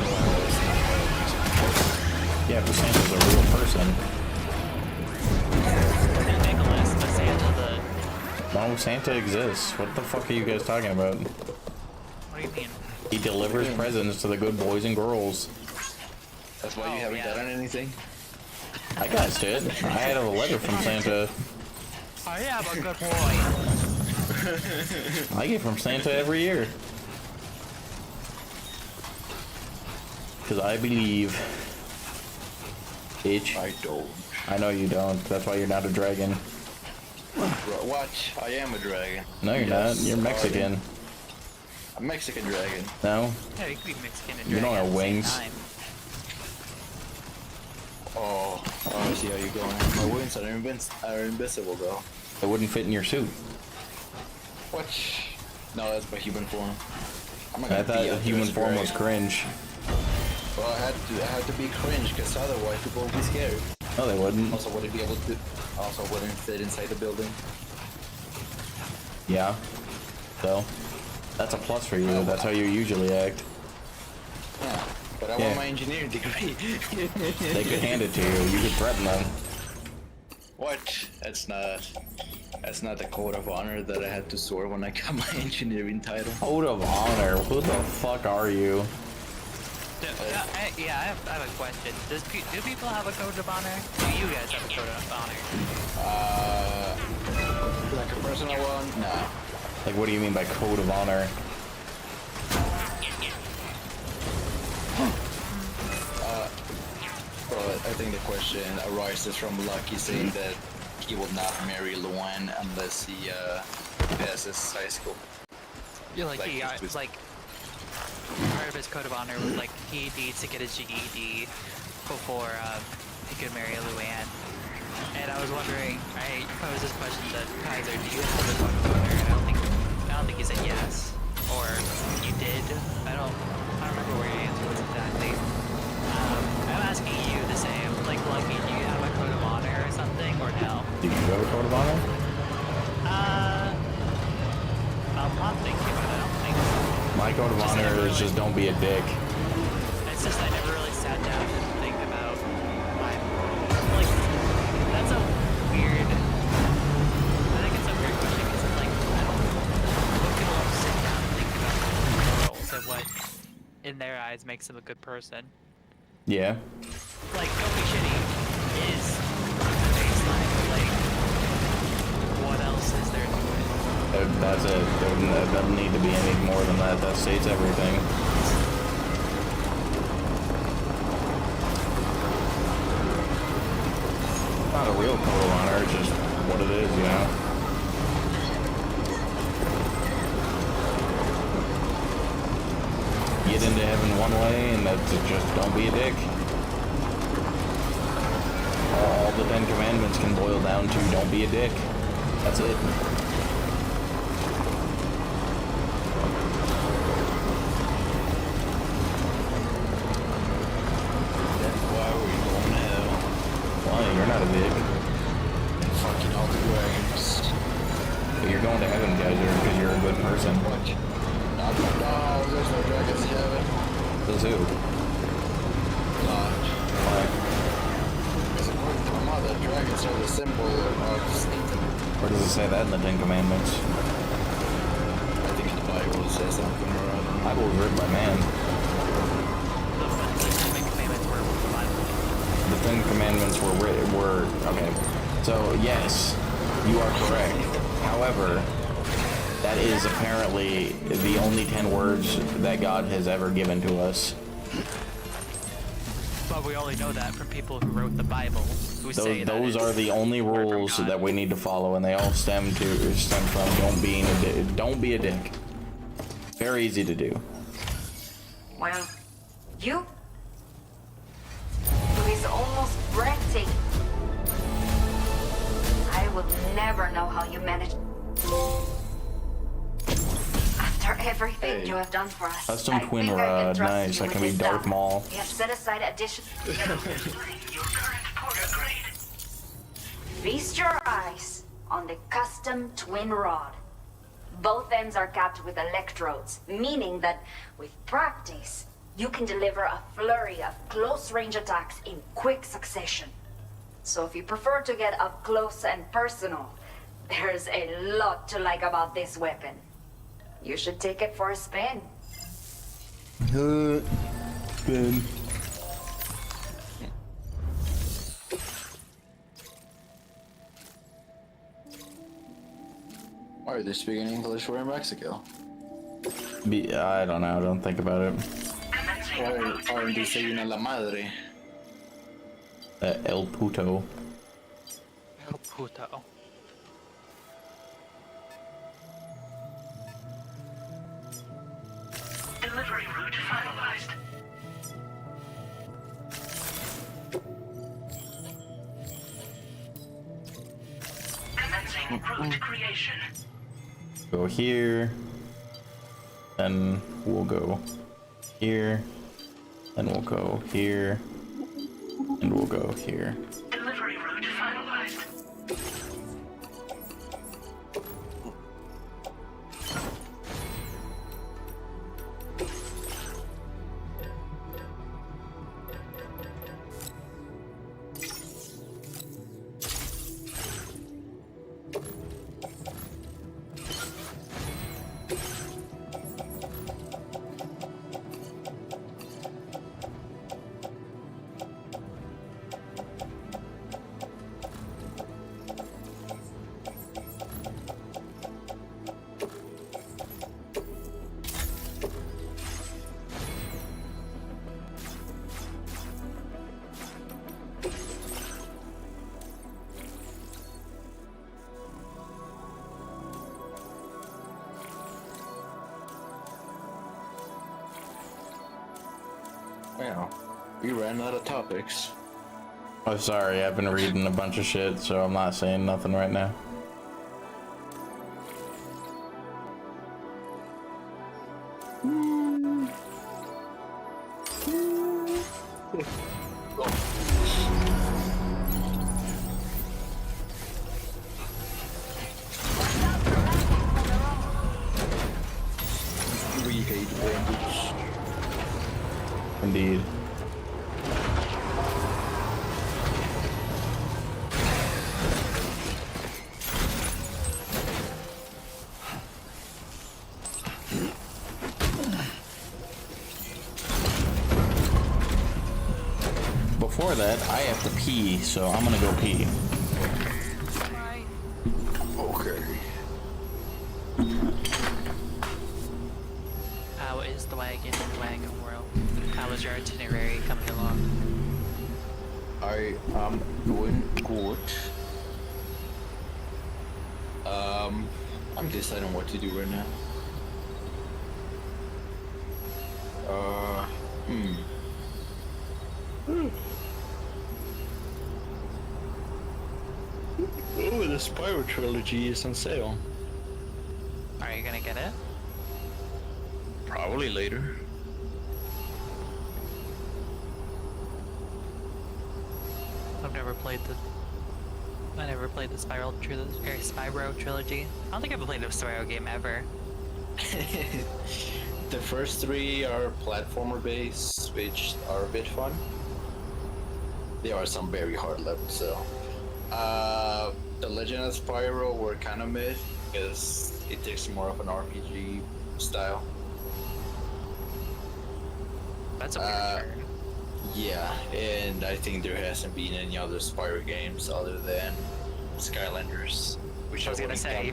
Noel is not. Yeah, but Santa's a real person. Nicholas, but Santa the... No, Santa exists. What the fuck are you guys talking about? What do you mean? He delivers presents to the good boys and girls. That's why you haven't gotten anything? I got it. I had a letter from Santa. I am a good boy. I get from Santa every year. Because I believe. Bitch. I don't. I know you don't. That's why you're not a dragon. What? I am a dragon. No, you're not. You're Mexican. A Mexican dragon. No. Yeah, you could be Mexican and You don't have wings. Oh, I see how you're going. My wings are invisible though. It wouldn't fit in your suit. What? No, that's my human form. I thought the human form was cringe. Well, I had to be cringe because otherwise people would be scared. No, they wouldn't. Also, wouldn't be able to. Also, wouldn't fit inside the building. Yeah. So, that's a plus for you. That's how you usually act. Yeah, but I want my engineering degree. They could hand it to you. You could threaten them. What? That's not the code of honor that I had to soar when I got my engineering title. Code of honor? Who the fuck are you? I have a question. Do people have a code of honor? Do you guys have a code of honor? Like a personal one? Nah. Like, what do you mean by code of honor? Well, I think the question arises from Lucky saying that he will not marry Luan unless he passes high school. Yeah, like he like part of his code of honor was like he needs to get his GED before he could marry Luann. And I was wondering, I posed this question to Kaiser, do you have a code of honor? And I don't think he said yes. Or you did. I don't remember where your answer was exactly. I'm asking you the same. Like, Lucky, do you have a code of honor or something, or no? Do you have a code of honor? I'm not thinking, but I don't think so. My code of honor is just don't be a dick. It's just I never really sat down and think about my like. That's a weird. I think it's a weird question because like I don't. Most people don't sit down and think about morals and what, in their eyes, makes them a good person. Yeah. Like, don't be shitty is the baseline, but like, what else is there to it? That's it. There doesn't need to be any more than that. That states everything. Not a real code of honor, it's just what it is, you know? Get into heaven one way, and that's just don't be a dick. All the 10 commandments can boil down to don't be a dick. That's it. who? God. Why? Because according to my mother, dragons are the symbol of Satan. Where does it say that in the Ten Commandments? I think in the Bible it says something or I don't know. Bible was written by man. The Ten Commandments were the Bible. The Ten Commandments were okay. So yes, you are correct. However, that is apparently the only 10 words that God has ever given to us. But we only know that from people who wrote the Bible, who say that those are the only rules that we need to follow, and they all stem from don't be a dick. Very easy to do. Well, you is almost breathtaking. I would never know how you managed. After everything you have done for us, Custom I twin think I can rod, trust nice. you That with can be this Darth stuff. Maul. We have set aside additional. Feast your eyes on the custom twin rod. Both ends are capped with electrodes, meaning that with practice, you can deliver a flurry of close-range attacks in quick succession. So if you prefer to get up close and personal, there's a lot to like about this weapon. You should take it for a spin. Spin. Why are they speaking English? We're in Mexico. I don't know. Don't think about it. Why aren't they saying a la madre? El puto. El puto. Delivery route finalized. Commencing route creation. Go here. Then we'll go here. Then we'll go here. And we'll go here. Delivery route finalized. Wow, we ran out of topics. Oh, sorry. I've been reading a bunch of shit, so I'm not saying nothing right now. We hate bondage. Indeed. Before that, I have to pee, so I'm gonna go pee. Okay. How is the wagon in the wagon world? How is your itinerary coming along? I am doing good. I'm deciding what to do right now. Oh, the Spyro trilogy is on sale. Are you gonna get it? Probably later. I never played the Spyro trilogy. I don't think I've played a Spyro game ever. The first three are platformer based, which are a bit fun. There are some very hard levels though. The Legend of Spyro were kind of mid because it takes more of an RPG style. That's a weird turn. Yeah, and I think there hasn't been any other Spyro games other than Skylanders, which I was gonna say,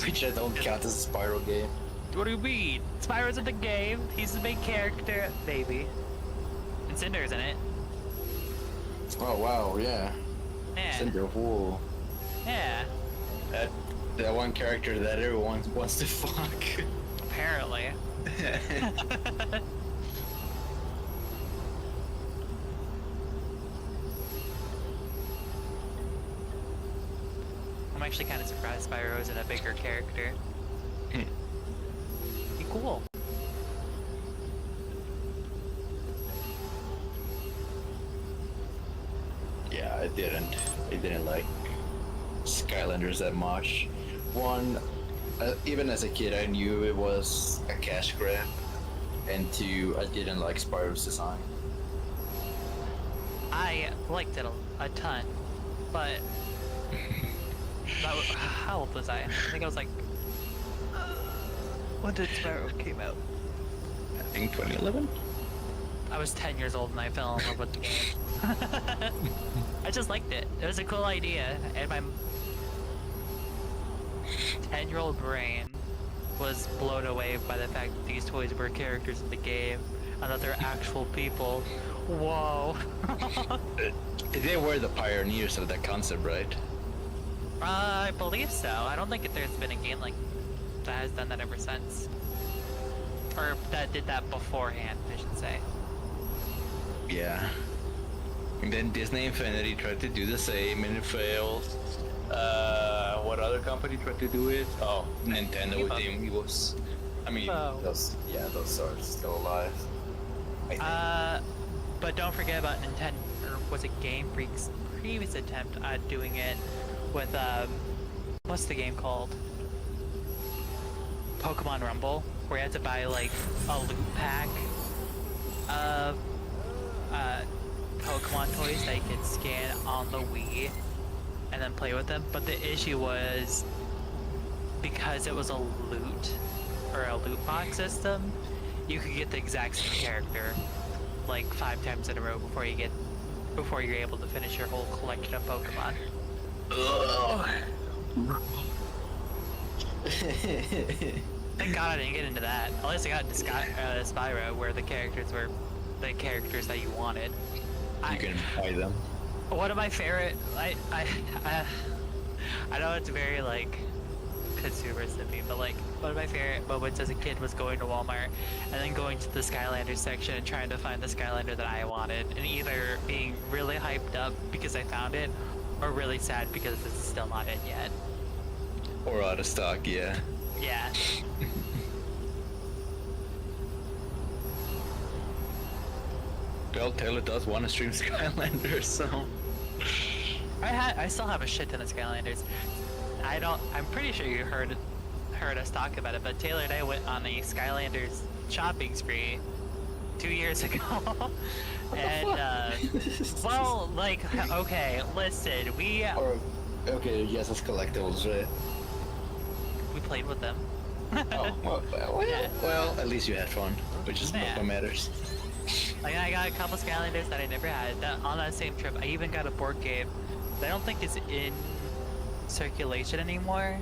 which I don't count as a Spyro game. What do you mean? Spyro's in the game. He's the main character, maybe. And Cinder's in it. Oh wow, yeah. Yeah. Cinder, whoa. Yeah. That one character that everyone wants to fuck. Apparently. I'm actually kind of surprised Spyro isn't a bigger character. Be cool. Yeah, I didn't like Skylanders that much. One, even as a kid, I knew it was a cash grab, and two, I didn't like Spyro's design. I liked it a ton, but how old was I? I think I was like, when did Spyro came out? I think 2011. I was 10 years old and I fell in love with the game. I just liked it. It was a cool idea, and my 10-year-old brain was blown away by the fact that these toys were characters in the game and that they're actual people. Whoa. They were the pioneers of that concept, right? I believe so. I don't think there's been a game like that has done that ever since. Or that did that beforehand, I should say. Yeah. And then Disney Infinity tried to do the same and it failed. What other company tried to do it? Oh, Nintendo with the Amiibos. I mean, those are still alive. But don't forget about Nintendo, or was it Game Freak's previous attempt at doing it with, what's the game called? Pokemon Rumble, where you had to buy, like, a loot pack of, Pokemon toys that you could scan on the Wii and then play with them. But the issue was, because it was a loot, or a loot box system, you could get the exact same character like 5 times in a row before you're able to finish your whole collection of Pokemon. Thank God I didn't get into that. At least I got into Spyro, where the characters were the characters that you wanted. You can buy them. One of my favorite, I know it's very like consumerist of me, but like one of my favorite moments as a kid was going to Walmart and then going to the Skylanders section and trying to find the Skylander that I wanted, and either being really hyped up because I found it, or really sad because it's still not it yet. Or out of stock, yeah. Yeah. Well, Taylor does want to stream Skylanders, so... I still have a shit ton of Skylanders. I'm pretty sure you heard us talk about it, but Taylor and I went on a Skylanders shopping spree 2 years ago. And, well, like, okay, listen, okay, yes, it's collectibles, right? We played with them. Well, at least you had fun, which is what matters. Like, I got a couple Skylanders that I never had. On that same trip, I even got a board game that I don't think is in circulation anymore.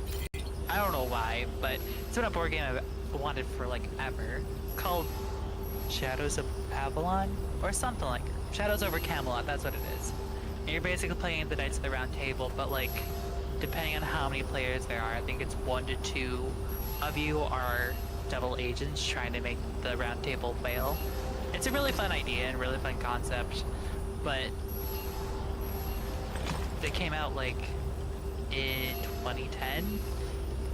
I don't know why, but it's been a board game I've wanted for, like, ever. Called Shadows of Avalon? Or something like Shadows over Camelot, that's what it is. And you're basically playing the Knights of the Round Table, but, like, depending on how many players there are, I think it's 1 to 2 of you are double agents trying to make the Round Table fail. It's a really fun idea and really fun concept, but they came out like in 2010,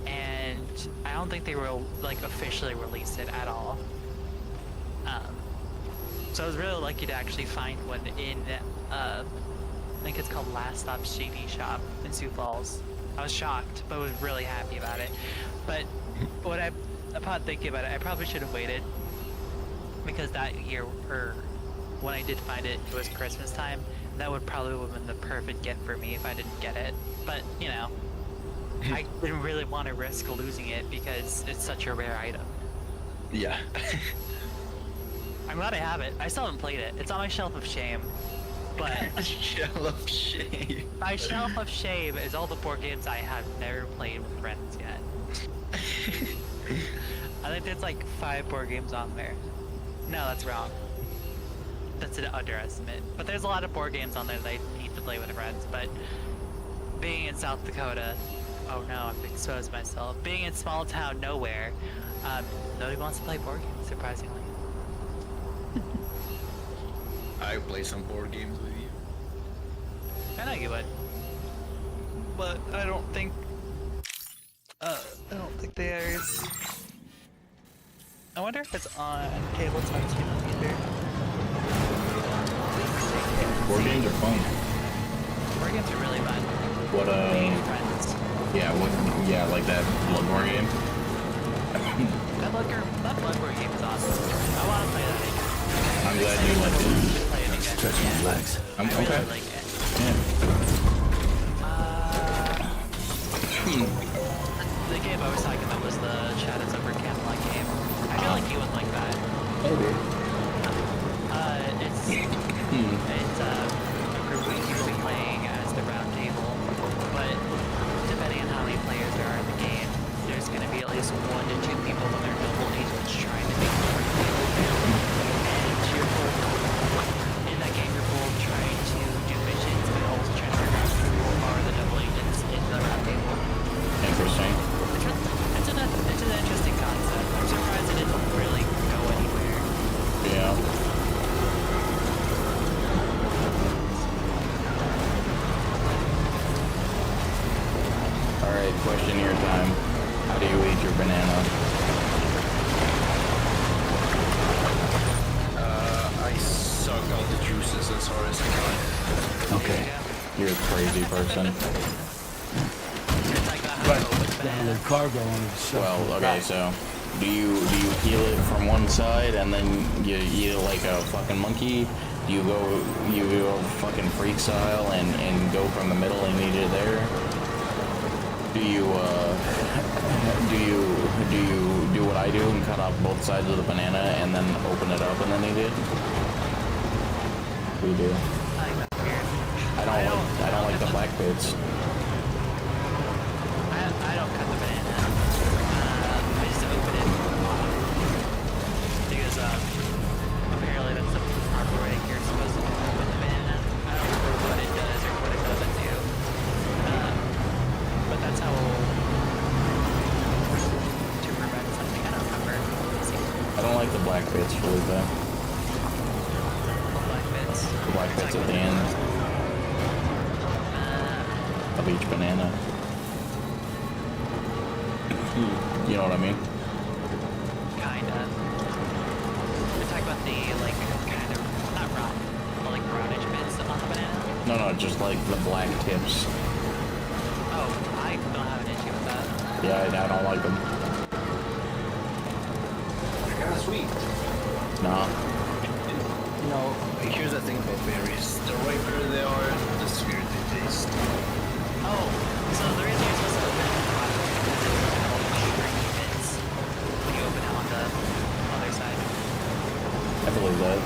and I don't think they were like officially released it at all. So I was really lucky to actually find one in I think it's called Last Stop CD Shop in Sioux Falls. I was shocked, but was really happy about it. But what I upon thinking about it, I probably should have waited. Because that year, or when I did find it, it was Christmas time. That would probably have been the perfect gift for me if I didn't get it. But, you know, I didn't really want to risk losing it because it's such a rare item. Yeah. I'm glad I have it. I still haven't played it. It's on my shelf of shame. But shelf of shame. My shelf of shame is all the board games I have never played with friends yet. I think there's like 5 board games on there. No, that's wrong. That's an underestimate. But there's a lot of board games on there that I need to play with friends. But being in South Dakota, oh no, I've exposed myself. Being in small town nowhere, nobody wants to play board games, surprisingly. I play some board games with you. I know you would. But I don't think there's... I wonder if it's on tabletop too either. Board games are fun. Board games are really fun. What friends. Yeah, like that Bloodborne game. that Bloodborne game is awesome. I want to play that again. I'm glad you liked it. Stretch my legs. I'm I really okay. like it. The game I was talking about was the Shadows over Camelot game. I feel like you would like that. Maybe. It's a group of people playing as the round table, but depending on how many players there are in the game, there's going to be at least 1 to 2 people when they're noble agents trying to make the round table. And you're both, in that game, you're both trying to do missions, but also trying to figure out who are the double agents in the round table. Interesting. It's an interesting concept. I'm surprised it didn't really go anywhere. Yeah. Alright, question your time. How do you eat your banana? I suck out the juices as hard as I can. Okay. You're a crazy person. The cargo on the shelf. Well, okay, so do you heal it from one side and then you eat it like a fucking monkey? Do you go fucking freak style and go from the middle and eat it there? Do you do what I do and cut off both sides of the banana and then open it up and then eat it? We do. I don't like the black bits. I don't cut the banana. I just open it from the bottom. Because apparently that's the proper way you're supposed to open the banana. I don't remember what it does or what it doesn't do. But that's how to prevent something. I don't remember. I don't like the black bits really bad. The black bits. The black bits at the end of each banana. You know what I mean? Kinda. You're talking about the, like, kind of, not rotten, but like brownish bits on the banana? No, just like the black tips. Oh, I don't have an issue with that. Yeah, I don't like them. They're kind of sweet. Nah. You know, here's the thing about berries. The riper they are, the sweeter they taste. Oh, so the reason you're supposed to open it bits when you open it on the other side. I believe that.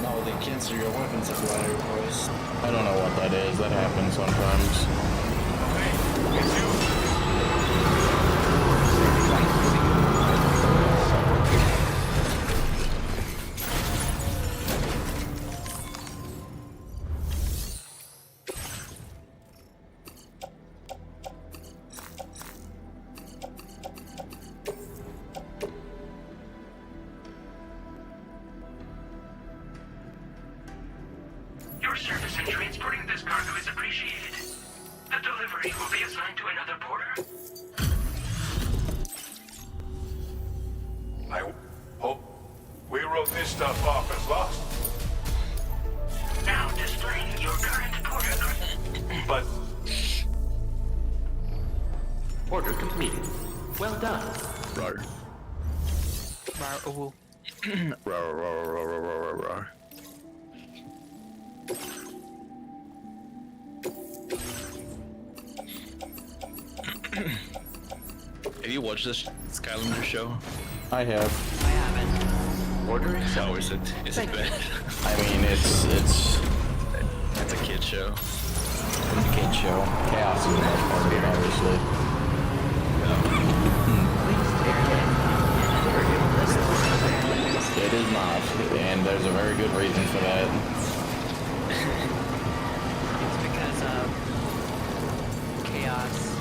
No, they cancel your weapon supply request. I don't know what that is. That happens sometimes. Your service in transporting this cargo is appreciated. The delivery will be assigned to another porter. I hope we wrote this stuff off as lost. Now displaying your current porter. But Order completed. Well done. Rawr. Ooh. Rawr. Have you watched this Skylander show? I have. I haven't. Order? How is it? Is it bad? I mean, it's It's a kid show. a kid show. Chaos is the best part of it, obviously. It is not, and there's a very good reason for that. It's because chaos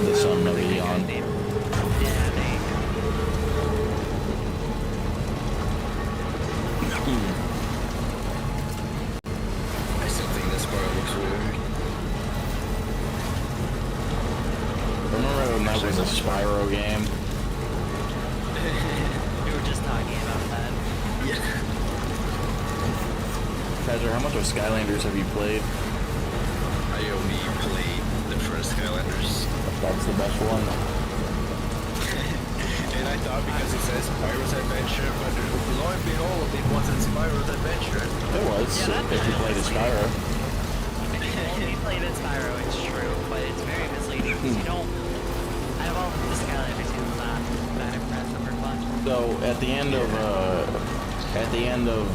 The sun of Eon. I still think this part looks weird. Remember when that was a Spyro game? we were just talking about that. Yeah. Kaiser, how much of Skylanders have you played? I only played the first Skylanders. That's the best one. And I thought because it says Spyro's Adventure, but lo and behold, it wasn't Spyro's Adventure. It was, if you played as Spyro. If you only played as Spyro, it's true, but it's very misleading because you don't. Out of all the Skylanders, it's not that impressive or fun. So at the end of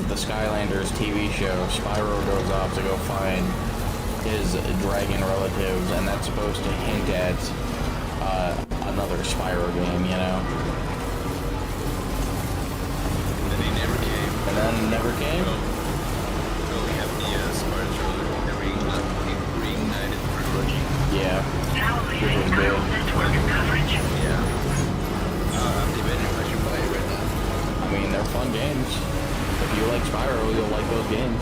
the Skylanders TV show, Spyro goes off to go find his dragon relatives, and that's supposed to hint at another Spyro game, you know. And then he never came. And then never came. Well, we have the Spyro trailer, the reignited trilogy. Yeah, Now which leaving was neural good. network coverage. Yeah. I'm debating if I should buy it right now. I mean, they're fun games. If you like Spyro, you'll like those games.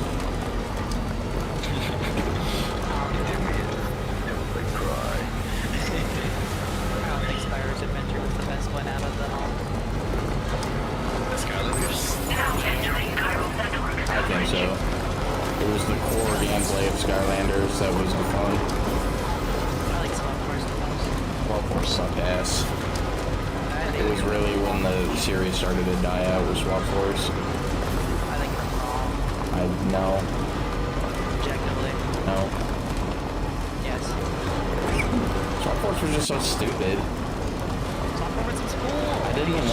I don't think Spyro's Adventure was the best one out of them all. The Skylanders. Now entering neural network I think so. It was the core gameplay of Skylanders that was the fun. I like Swap Force the most. Swap Force sucked ass. It was really when the series started to die out with Swap Force. I think it's wrong. No. Objectively. No. Yes. Swap Force was just so stupid. Swap Force was cool. I didn't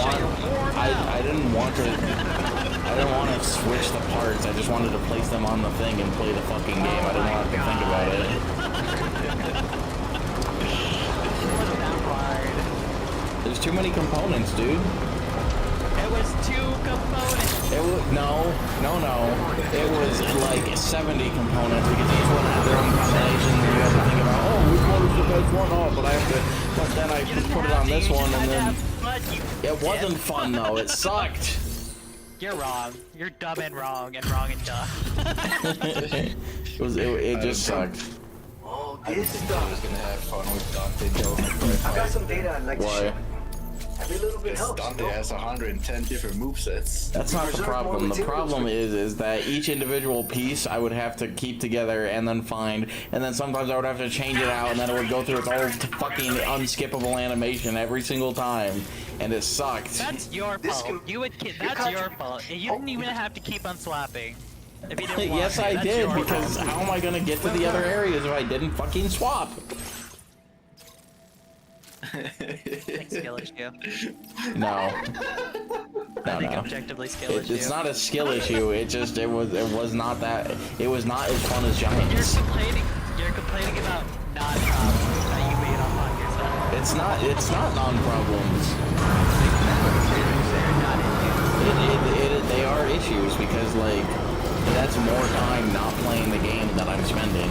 want to switch the parts. I just wanted to place them on the thing and play the fucking game. I didn't want to think about it. There's too many components, dude. It was 2 components. It was no. It was like 70 components because each one had their own combination. And you have to think about, oh, which one is the best one? Oh, but then I put it on this one, and then it wasn't fun though. It sucked. You're wrong. You're dumb and dumb. It just sucked. Oh, I didn't think I was gonna have fun with Dante Joe. I've got some data I'd like to share. Every little bit helps. Dante has 110 different movesets. That's not the problem. The problem is that each individual piece I would have to keep together and then find, and then sometimes I would have to change it out, and then it would go through its old fucking unskippable animation every single time, and it sucked. That's your fault. That's your fault. You didn't even have to keep on swapping. If you didn't want Yes, to. I That's did, your because fault. how am I gonna get to the other areas if I didn't fucking swap? Skill issue. No. I think objectively skill issue. It's not a skill issue. It was not that. It was not as fun as Giants. You're complaining about non-problems that you made up on yourself. It's not non-problems. They are issues because like that's more time not playing the game that I'm spending.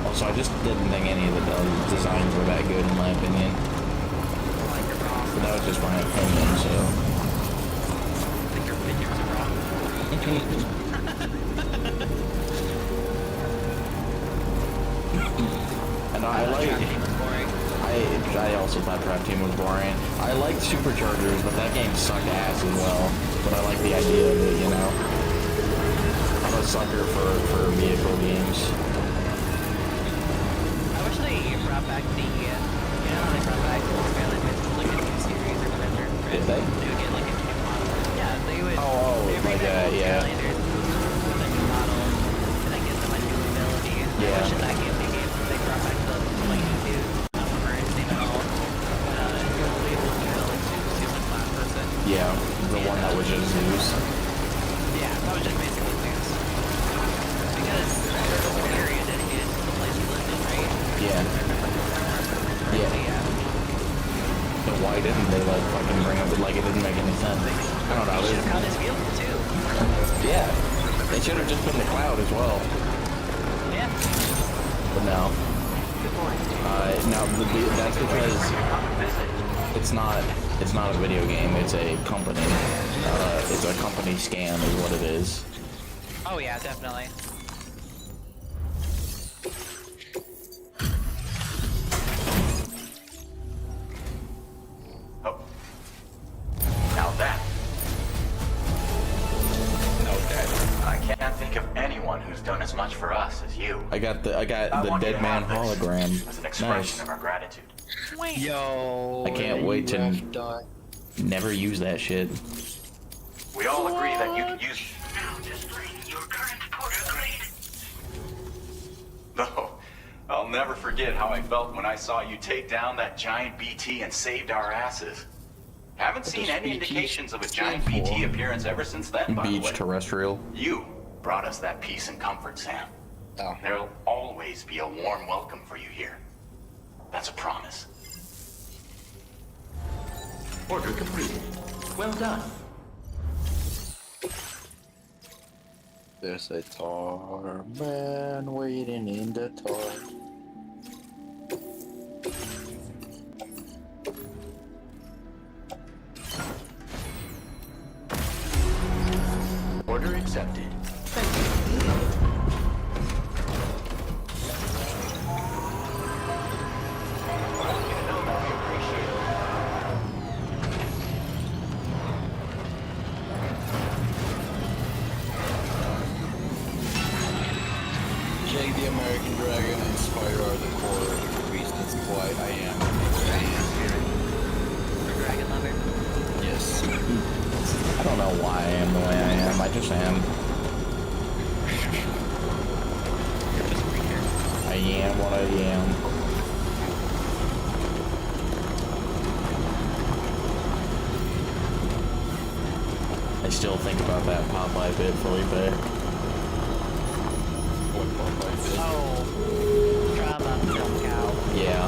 Also, I just didn't think any of the designs were that good in my opinion. practice my opinion, so. I think your opinions are wrong. And I like. I also thought Trap Team was boring. I liked Superchargers, but that game sucked ass as well. But I like the idea of it, you know. I'm a sucker for vehicle games. I wish they brought back the, you know how they brought back Skyline with like a new series or whatever. Did they? They would get like a new model. Yeah, they would. Oh, they would bring like back that, old yeah. Skylanders with a new model, and then give them a new ability. Yeah. I wish in that game they brought back the lightning dude. I don't remember his name at all. But he was able to like Zeus like flat person. Yeah, the one that was just Zeus. Yeah, that was just basically Zeus. Because there's a whole area dedicated to the place we lived in, right? Yeah. Yeah. Then why didn't they like fucking bring up like it didn't make any sense? I don't know. They should have caught his vehicle too. Yeah. They should have just been the cloud as well. Yeah. But no. No, that's because it's not a video game. It's a company. It's a company scam, is what it is. Oh yeah, definitely. Oh. Now that. I can't think of anyone who's done as much for us as you. I got the want you dead to man have this hologram. as an expression Nice. of our gratitude. Yo. I can't wait to never use that shit. We all agree that you can use. No, I'll never forget how I felt when I saw you take down that giant BT and saved our asses. Haven't seen any indications of a giant BT appearance ever since then, by the Beach way. terrestrial. You brought us that peace and comfort, Sam. There'll always be a warm welcome for you here. That's a promise. Order completed. Well done. There's a tar man waiting in the tar. Order accepted. Jake the American Dragon and Spyro are the core reasons why I am. Dragon lover. Yes. I don't know why I am the way I am. I just am. I am what I am. I still think about that Popeye bit, Felipe. Oh, drama milk cow. Yeah.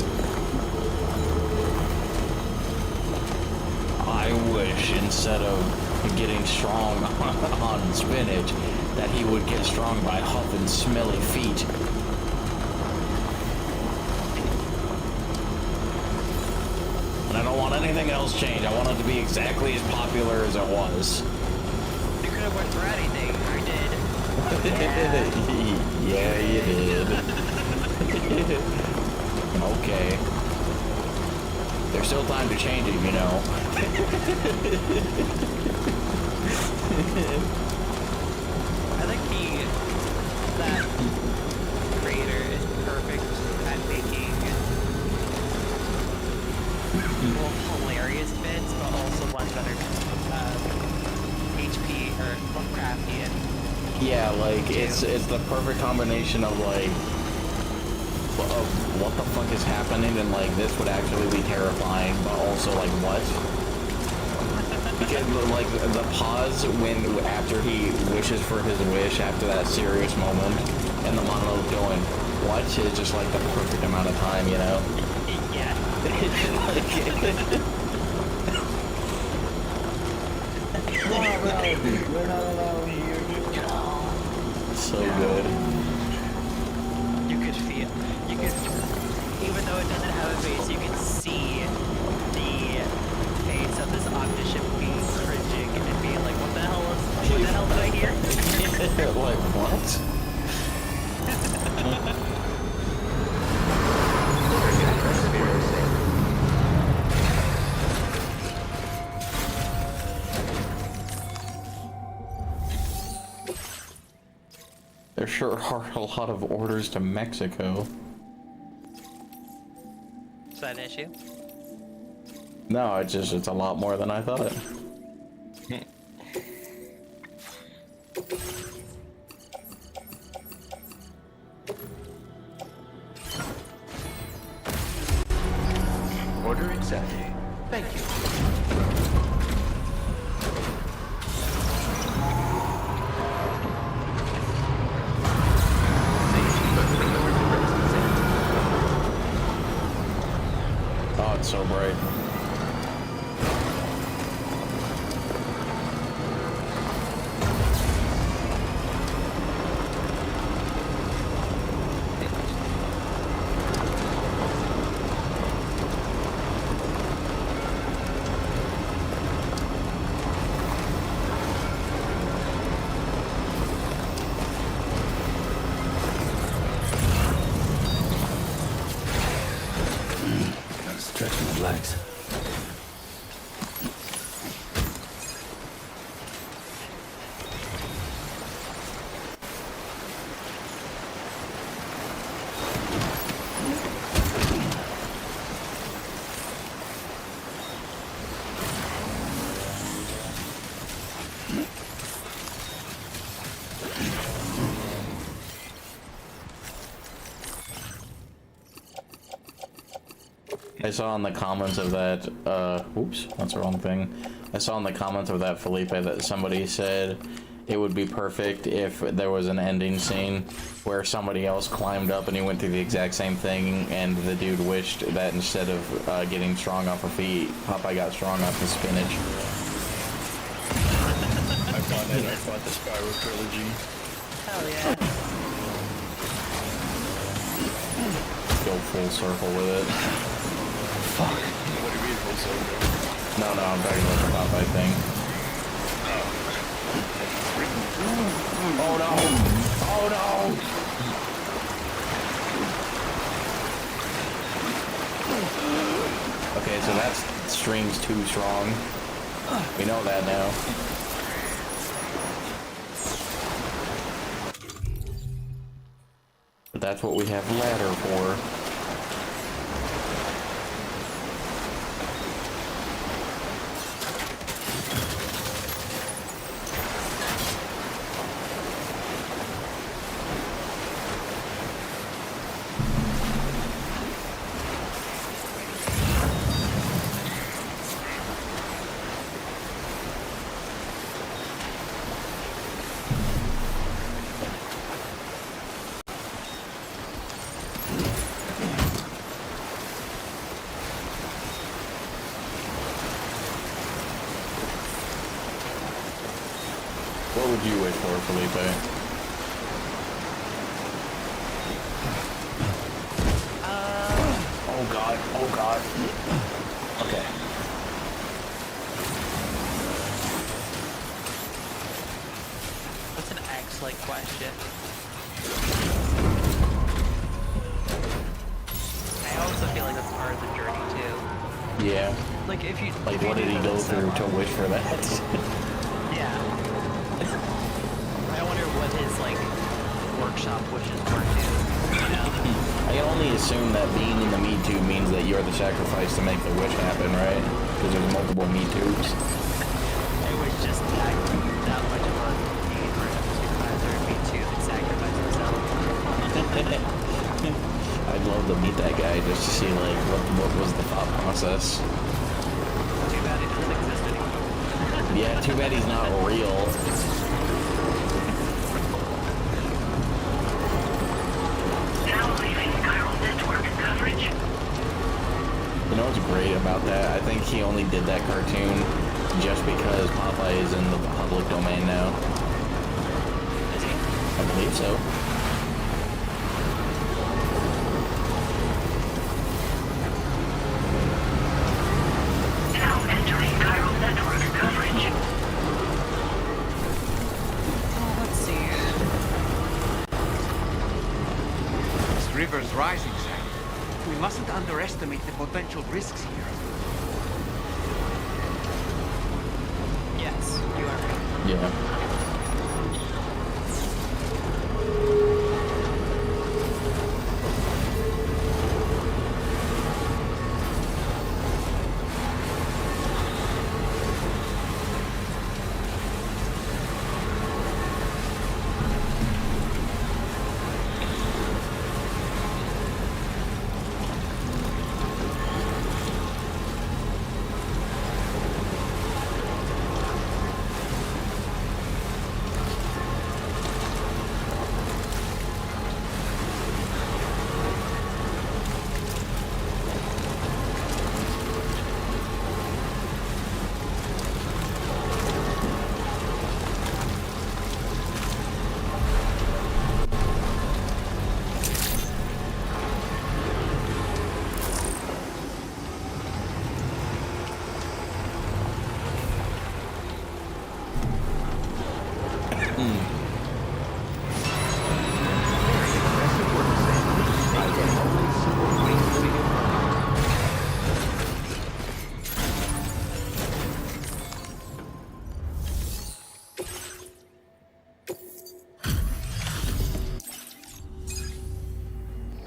I wish instead of getting strong on spinach, that he would get strong by huffing smelly feet. And I don't want anything else changed. I want it to be exactly as popular as it was. You could have went for anything. You did. Yeah, you did. Okay. There's still time to change it, you know. I think that creator is perfect at making hilarious bits, but also ones that are HP or Lovecraftian. Yeah, like it's the perfect combination of like of what the fuck is happening, and like this would actually be terrifying, but also like what? Because like the pause when after he wishes for his wish after that serious moment, and the monologue going, what, is just like the perfect amount of time, you know? Yeah. We're not allowed here. So good. You could feel, even though it doesn't have a face, you can see the face There sure are a lot of orders to Mexico. Is that an issue? No, it's a lot more than I thought. Order accepted. Thank you. Oh, it's so bright. Stretch my legs. I saw in the comments of that, oops, that's the wrong thing. I saw in the comments of that, Felipe, that somebody said it would be perfect if there was an ending scene where somebody else climbed up and he went through the exact same thing, and the dude wished that instead of getting strong off of feet, Popeye got strong off of spinach. I bought the Spyro trilogy. Hell yeah. Go full circle with it. Fuck. What do you mean full circle? No, I'm talking about the Popeye thing. Oh no! Oh no! Okay, so that string's too strong. We know that now. But that's what we have ladder for. What would you wish for, Felipe? Oh god, oh god. Okay. That's an X-like question. I also feel like that's part of the journey too. Yeah. Like if you Like what did he go through to wish for that? Yeah. I wonder what his like workshop wishes were too. You know? I can only assume that being in the Me Tube means that you're the sacrifice to make the wish happen, right? Because there's multiple Me Tubes. It was just that much of a need for him to either Me Tube and sacrifice himself. I'd love to meet that guy just to see like what was the thought process. Too bad he doesn't exist anymore. Yeah, too bad he's not real. Now leaving chiral network coverage. You know what's great about that? I think he only did that cartoon just because Popeye is in the public domain now. Is he? I believe so. Now entering chiral network coverage. Let's see. This river's rising, Sam. We mustn't underestimate the potential risks here. Yes, you are right. Yeah.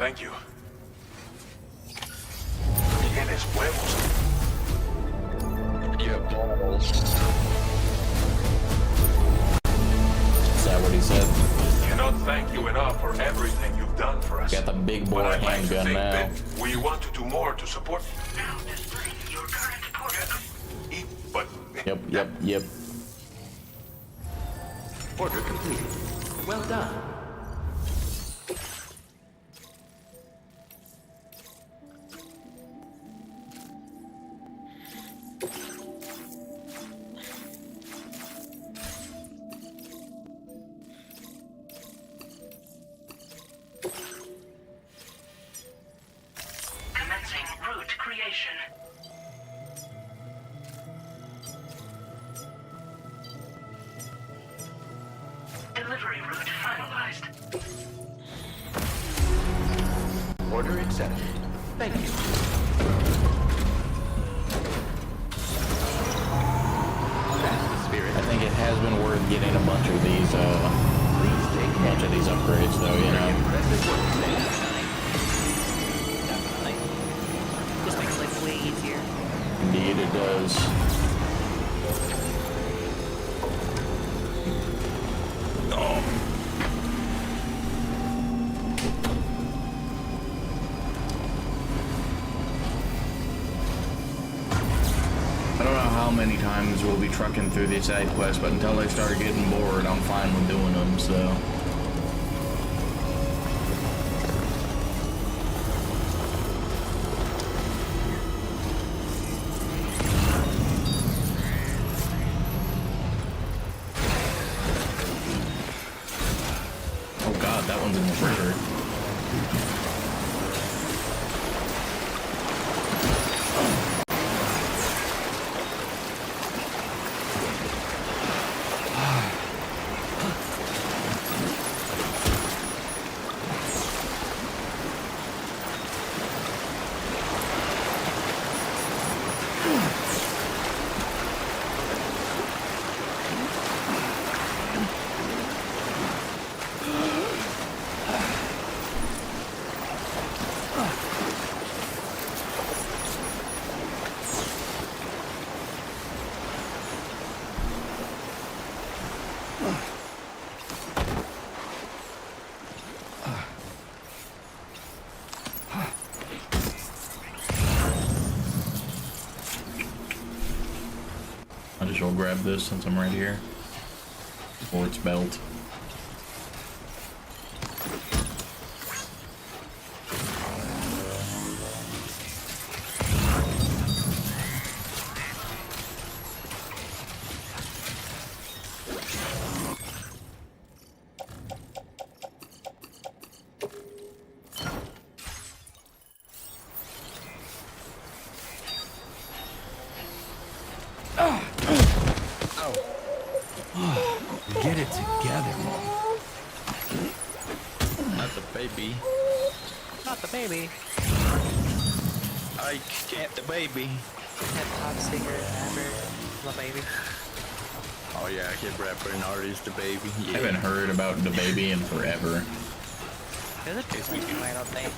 Thank you. Tienes huevos. You have balls. Is that what he said? Cannot thank you enough for everything you've done for us. Got the big But bore I'd like to handgun think now. that we want to do more to support. Now display your current order. But Yep. Order completed. Well done. Commencing route creation. Delivery route finalized. Order accepted. Thank you. That's the spirit. I think it has been worth getting a bunch of these upgrades, though. You know. Definitely. Just makes life way easier. Indeed, it does. I don't know how many times we'll be trucking through these side quests, but until I start getting bored, I'm fine with doing them, so. Oh god, that one's in the river. I just will grab this since I'm right here. Sports belt. Get it together, Mom. Not the baby. Not the baby. I can't the baby. Hip hop singer ever. The baby. Oh yeah, hip rapper and artist, the baby. Yeah. I haven't heard about the baby in forever. There's a two I don't think.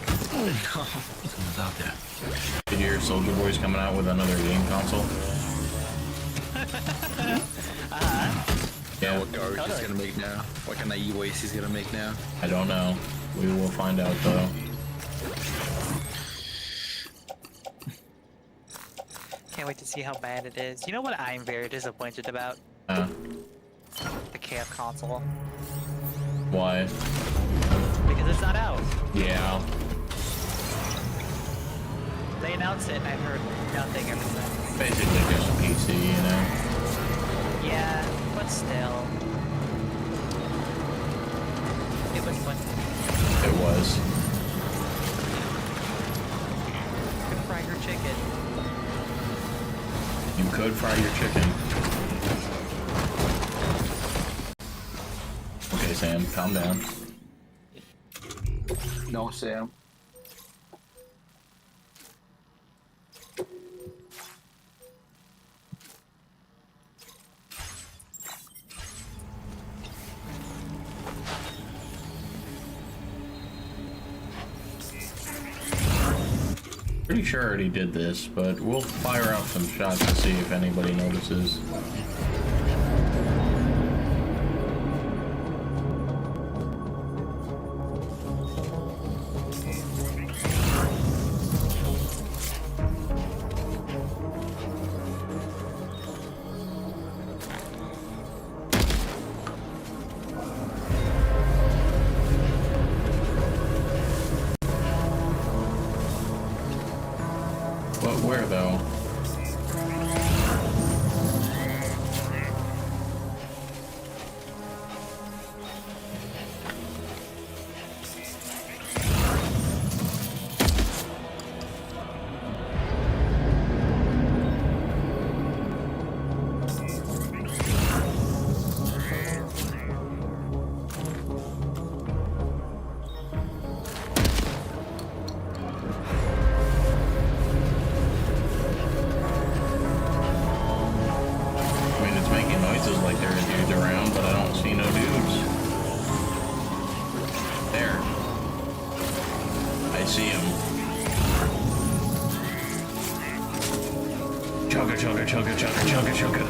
Someone's out there. Did you hear Soldier Boy's coming out with another game console? Yeah, what garbage he's gonna make now? What kind of e-waste he's gonna make now? I don't know. We will find out though. Can't wait to see how bad it is. You know what I'm very disappointed about? The camp console. Why? Because it's not out. Yeah. They announced it and I've heard nothing ever since. Basically just PC, you know? Yeah, but still. It was fun. It was. You could fry your chicken. You could fry your chicken. Okay, Sam, calm down. No, Sam. Pretty sure I already did this, but we'll fire off some shots to see if anybody notices. Where though? Like there are dudes around, but I don't see no dudes. There. I see him. Chugga, chugga, chugga, chugga, chugga, chugga.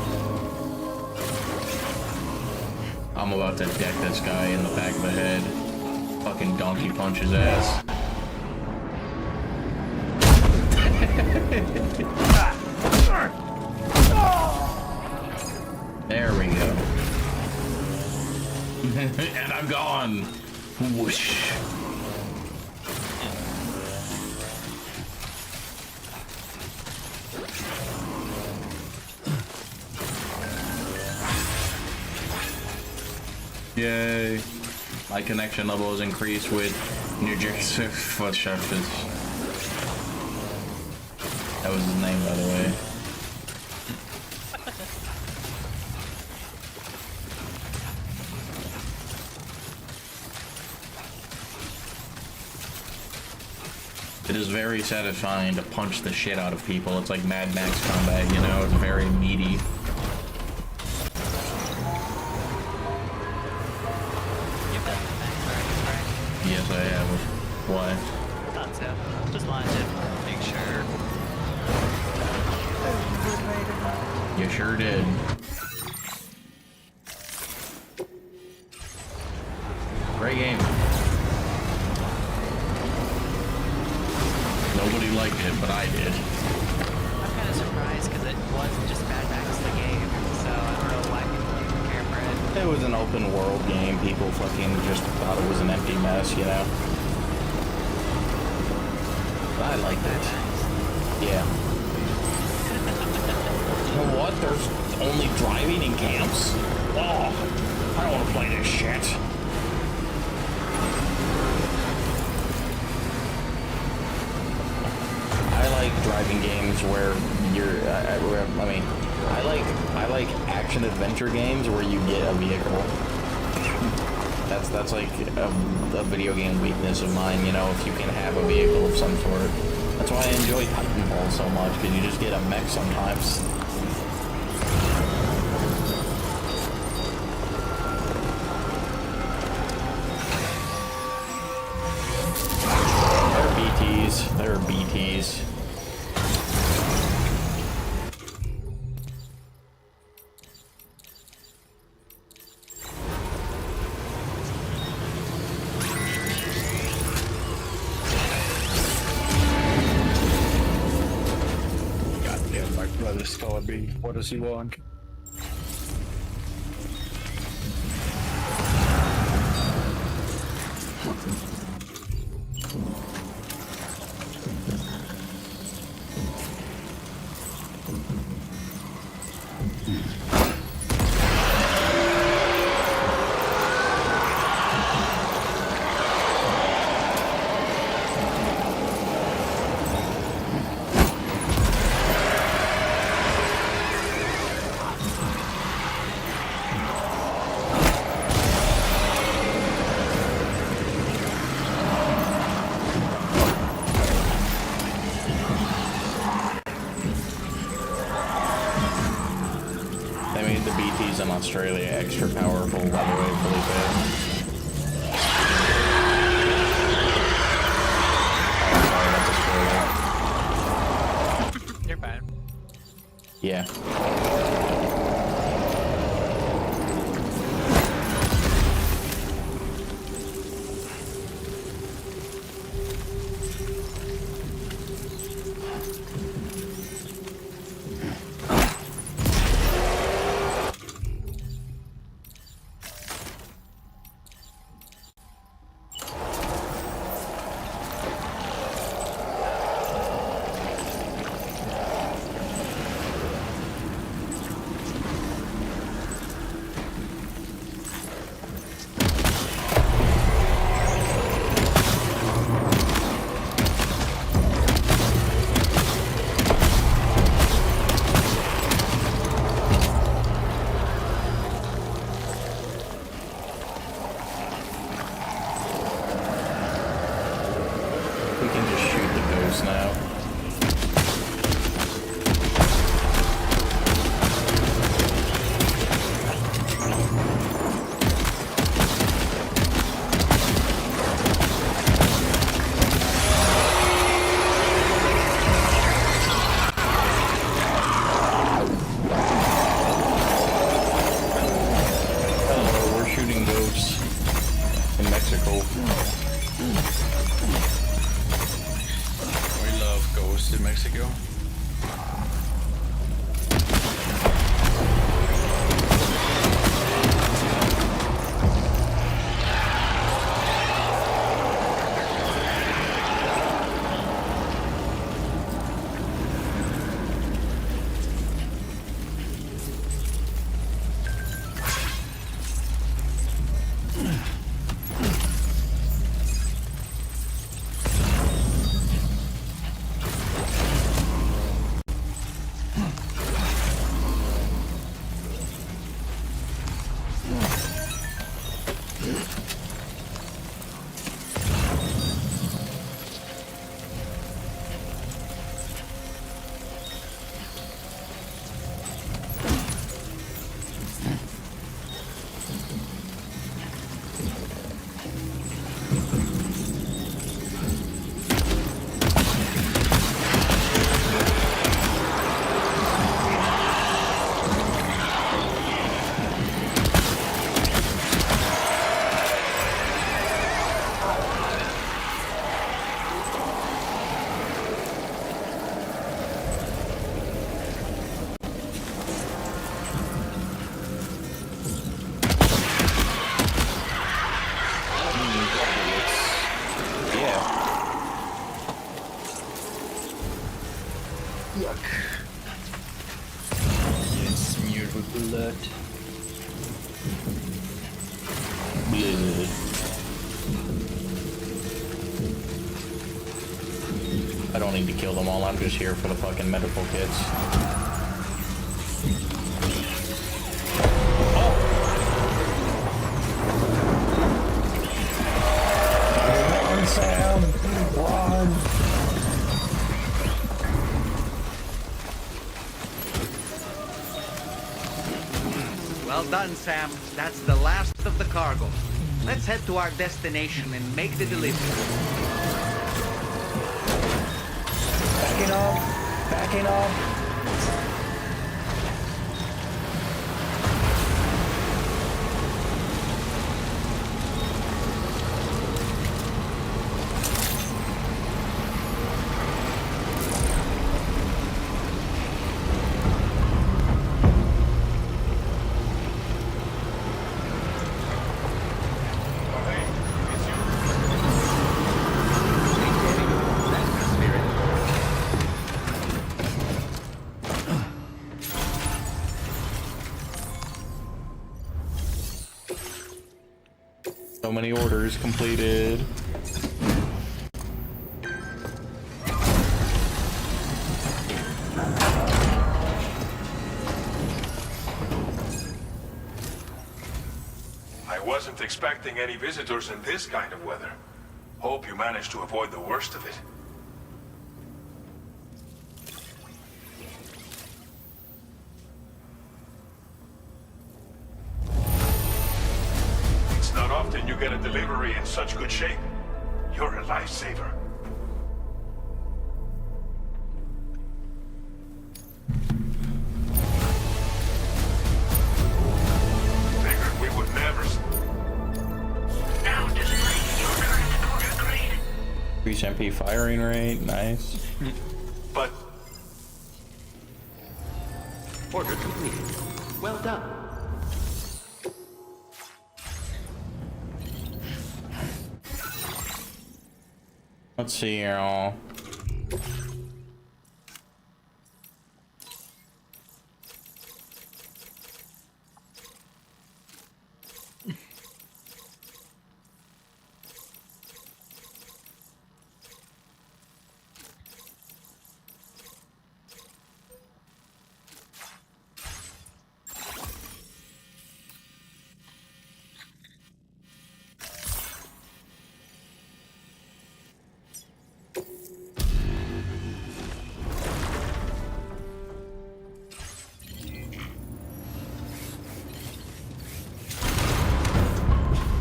I'm about to deck this guy in the back of the head. Fucking donkey punch his ass. There we go. And I'm gone. Whoosh. Yay. My connection level is increased with New Jersey foot shepherds. That was his name, by the way. It is very satisfying to punch the shit out of people. It's like Mad Max combat, you know? It's very meaty. Yes, I have. Why? Thought so. Just wanted to make sure. You sure did. Great game. Nobody liked it, but I did. I'm kind of surprised because it wasn't just Mad Max the game, so I don't know why people didn't care for it. It was an open world game. People fucking just thought it was an empty mess, you know? But I liked it. Yeah. You know what? There's only driving in camps? Oh, I don't want to play this shit. I like driving games where you're, I like action adventure games where you get a vehicle. That's like a video game weakness of mine, you know, if you can have a vehicle of some sort. That's why I enjoy Titanfall so much, because you just get a mech sometimes. There are BTs. Goddamn, my brother's calling me. What does he want? In Australia extra powerful, by the way, Felipe. Oh, sorry, that's a spoiler. Yeah. We can just shoot the ghost now. Hello, we're shooting ghosts in Mexico. We love ghosts in Mexico. Yuck. It's smeared with blood. Blood. I don't need to kill them all, I'm just here for the fucking medical kits. Run, Sam! Run! Well done, Sam. That's the last of the cargo. Let's head to our destination and make the delivery. Backing up! Backing up! So many orders completed. I wasn't expecting any visitors in this kind of weather. Hope you managed to avoid the worst of it. It's not often you get a delivery in such good shape. You're a lifesaver. Increase MP firing rate, nice. But... Order complete. Well done. Let's see here all.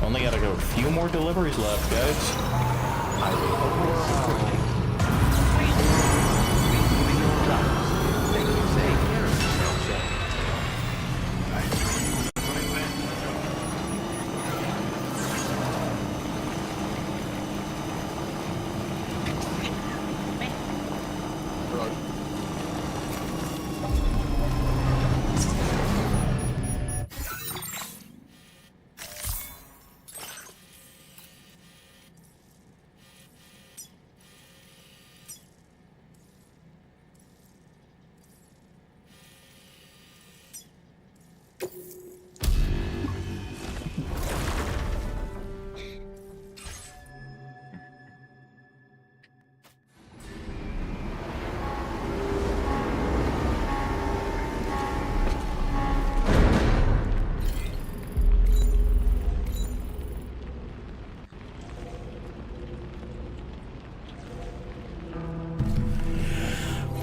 Only gotta go a few more deliveries left, guys.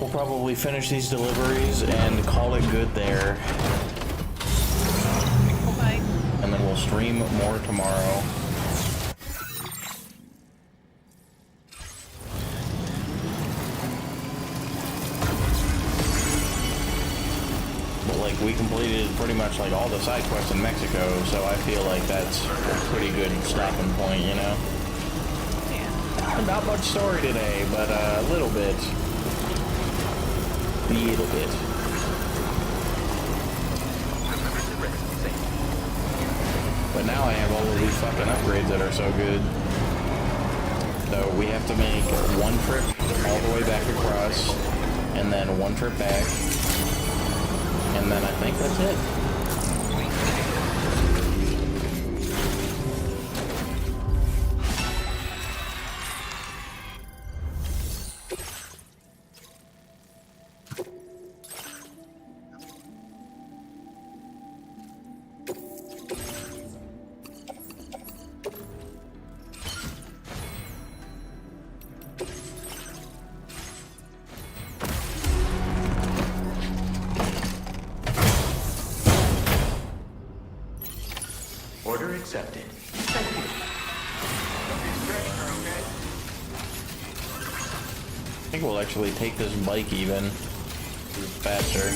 We'll probably finish these deliveries and call it good there. Bye. And then we'll stream more tomorrow. But like, we completed pretty much like all the side quests in Mexico, so I feel like that's a pretty good stopping point, you know? Yeah. Not much story today, but a little bit. Little bit. But now I have all of these fucking upgrades that are so good. So we have to make one trip all the way back across, and then one trip back, and then I think that's it. Order accepted. Thank you. I think we'll actually take this bike even. It's faster.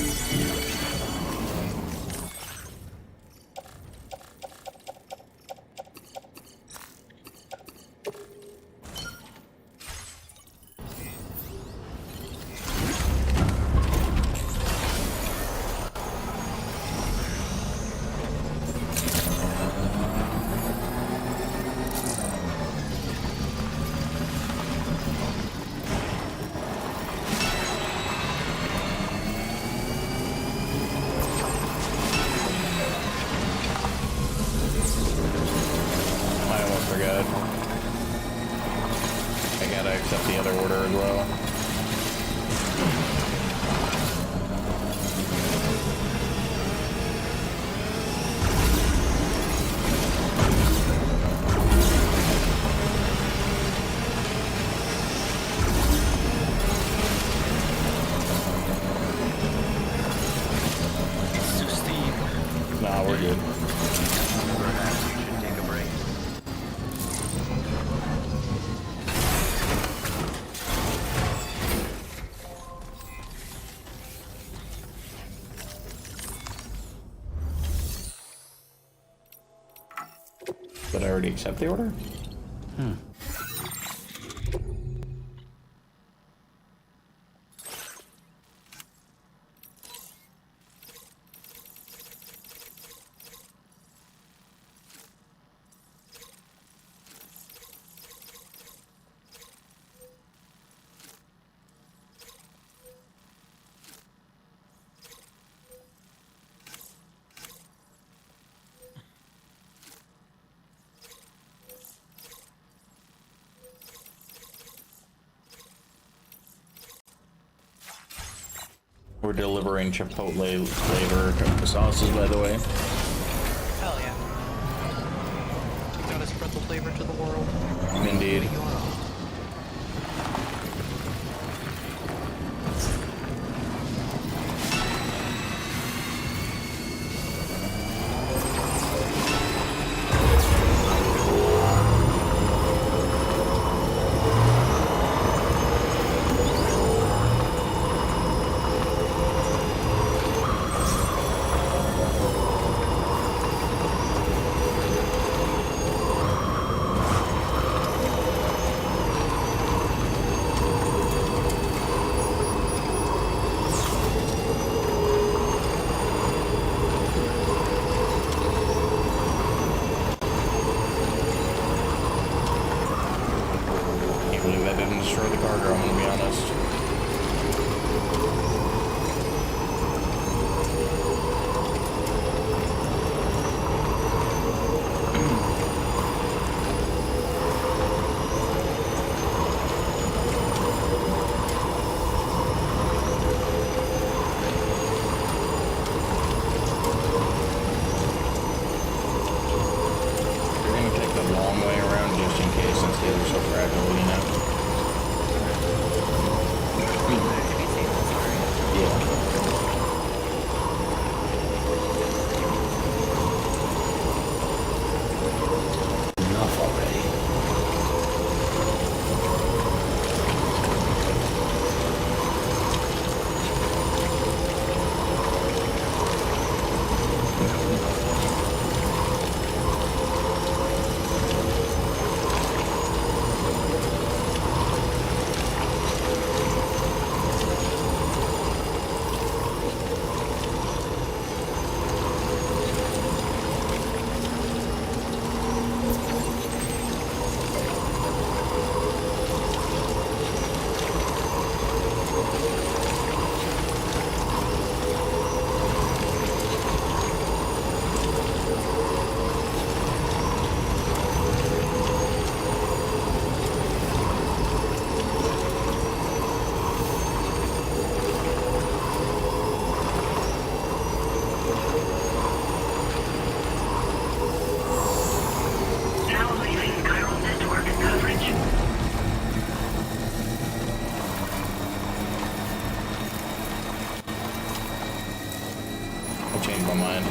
Accept the other order as well. It's too steep. Nah, we're good. Perhaps we should take a break. Did I already accept the order? We're delivering Chipotle flavor sauces, by the way. Hell yeah. You gotta spread the flavor to the world. Indeed. Destroy the cargo, I'm gonna be honest. We're gonna take the long way around just in case, since they were so fragile, you know? Enough already. Now leaving chiral network coverage. I changed my mind.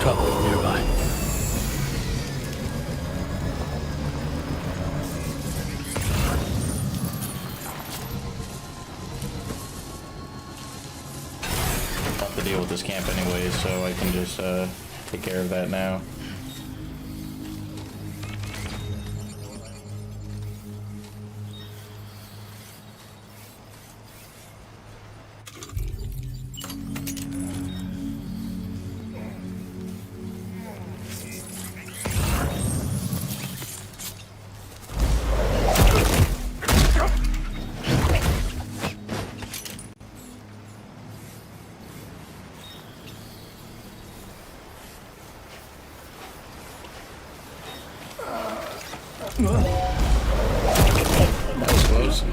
Trouble nearby. I'll have to deal with this camp anyways, so I can just take care of that now. That was close.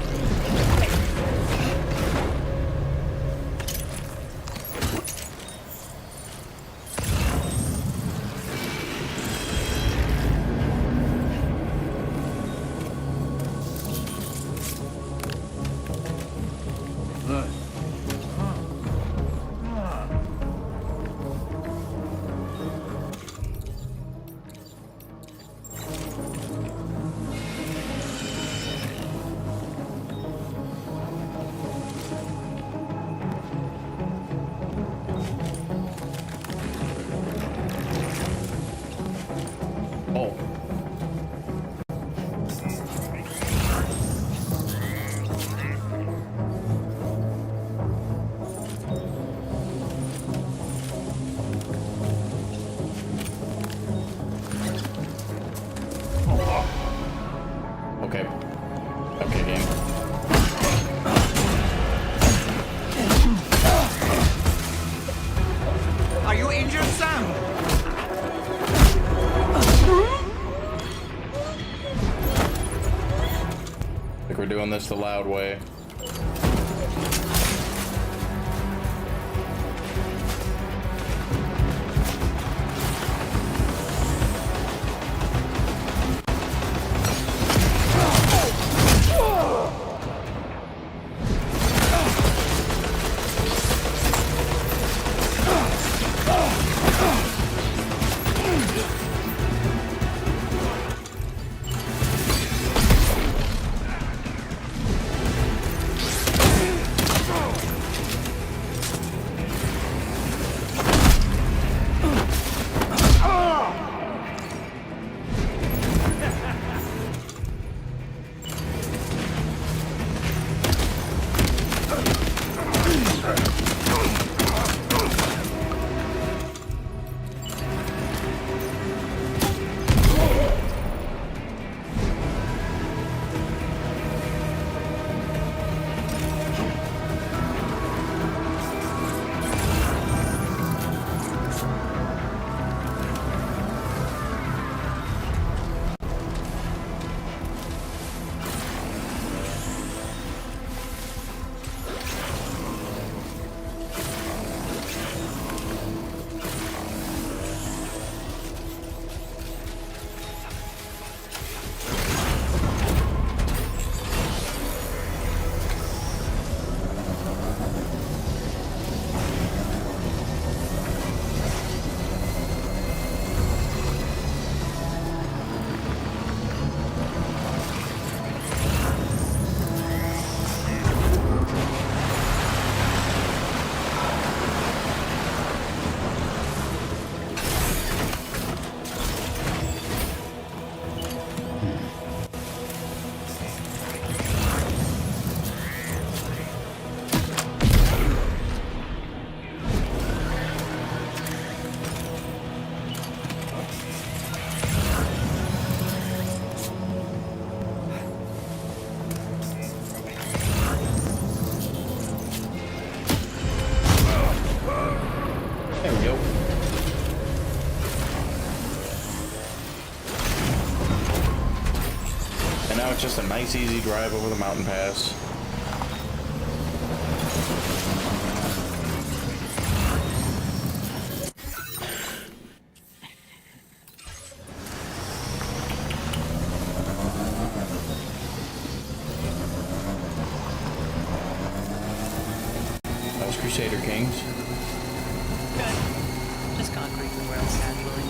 this the loud way. It's just a nice easy drive over the mountain pass. Those Crusader Kings. Good. Just conquering the world casually.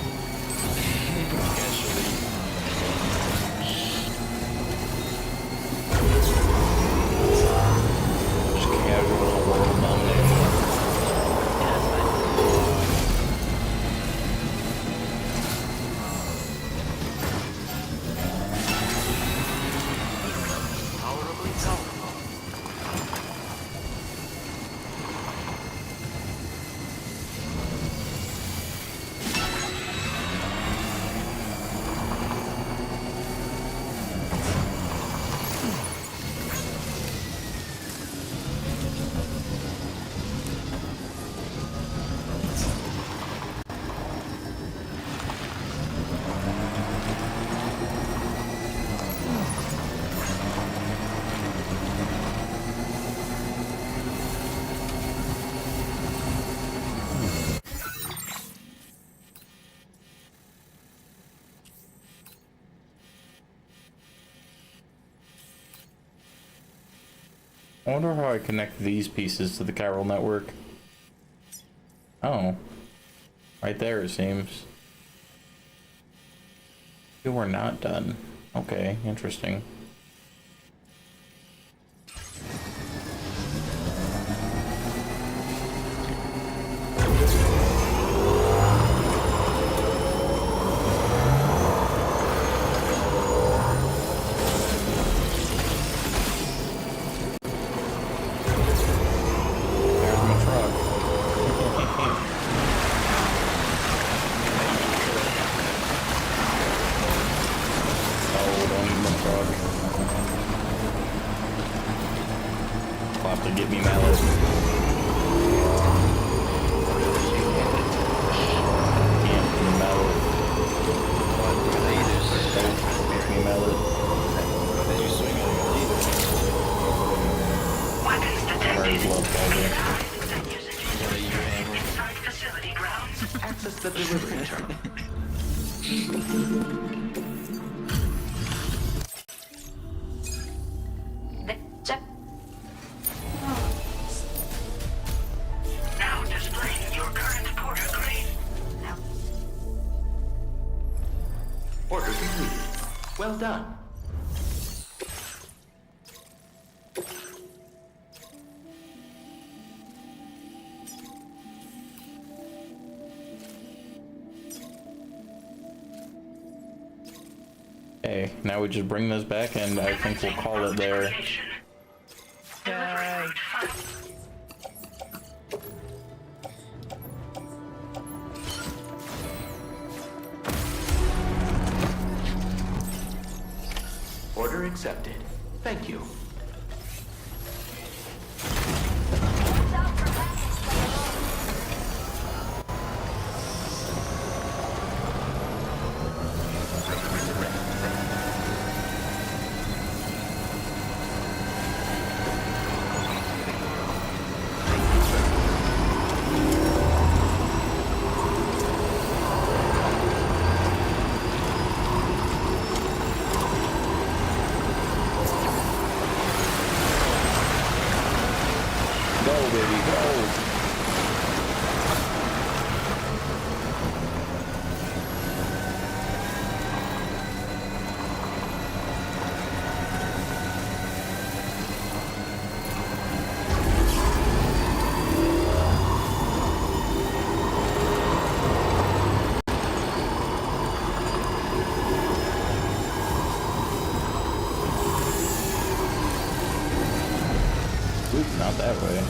I wonder how I connect these pieces to the chiral network. Oh. Right there, it seems. You were not done. Okay, interesting. Get me mallet. Can't get me mallet. Get me mallet. Did you swing at either? guys love coffee. Access the delivery terminal. Now displaying your current porter grade. Order completed. Well done. Okay, now we just bring this back and I think we'll call it there. Yay. Order accepted. Thank you. Go, baby, go! Oop, not that way.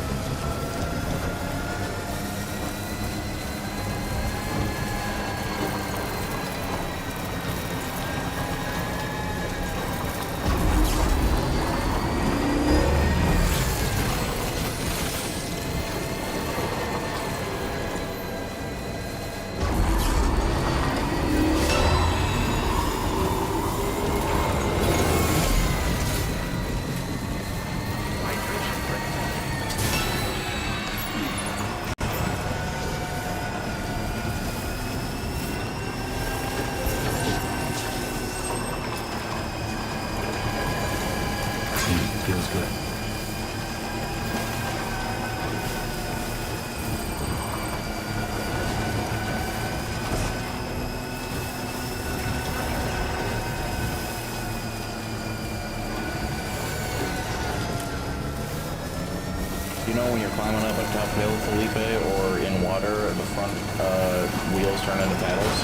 Feels good. You know when you're climbing up a tough hill, Felipe, or in water, the front wheels turn into paddles?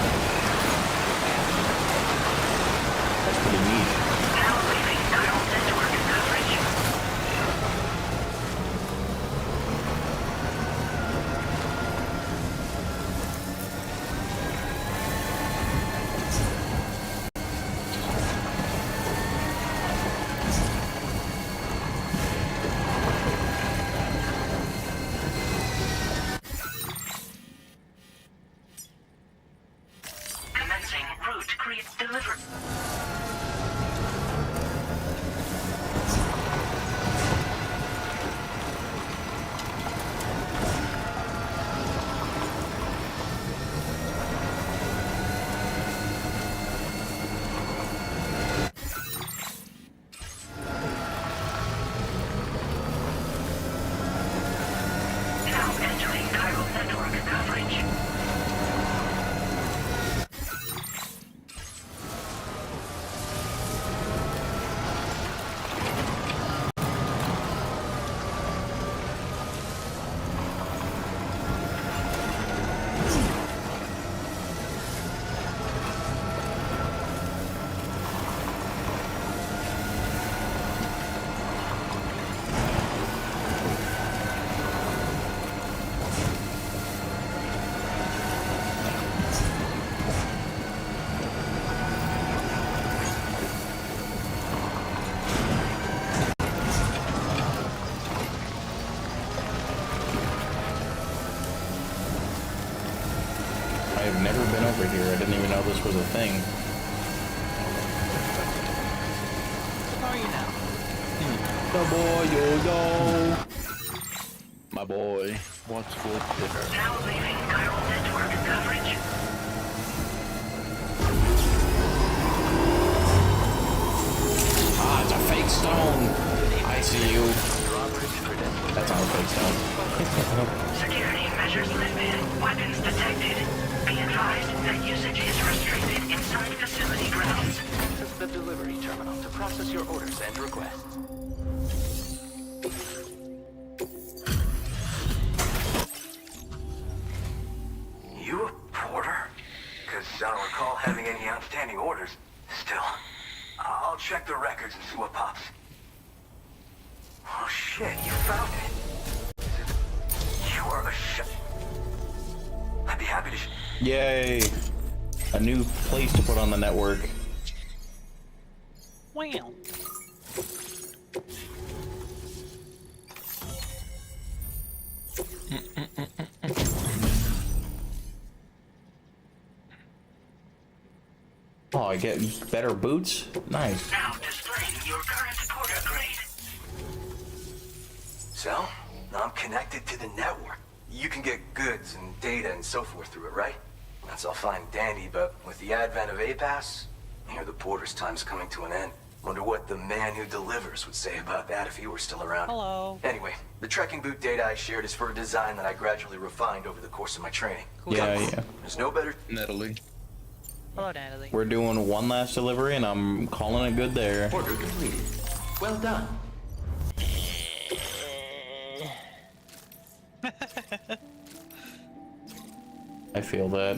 That's pretty neat. Commencing route create deliver. Now entering chiral network coverage. I've never been over here. I didn't even know this was a thing. How are you now? The boy yo yo. my boy. What's for dinner? Now leaving chiral network coverage. Ah, it's a fake stone. I see you. That's not a fake stone. Security measures lifted. Weapons detected. Be advised that usage is restricted inside facility grounds. This is the delivery terminal to process your orders and requests. You a porter? Because I don't recall having any outstanding orders. Still, I'll check the records and see what pops. Oh shit, you found it. You are a I'd be happy to Yay! A new place to put on the network. Wow. Oh, I get better boots? Nice. Now displaying your current porter grade. So, now I'm connected to the network. You can get goods and data and so forth through it, right? That's all fine and dandy, but with the advent of A-Pass, I hear the porter's time's coming to an end. Wonder what the man who delivers would say about that if he were still around. Hello. Anyway, the trekking boot data I shared is for a design that I gradually refined over the course of my training. Yeah. There's no better... Natalie. Hello, Natalie. We're doing one last delivery and I'm calling it good there. Order completed. Well done. I feel that.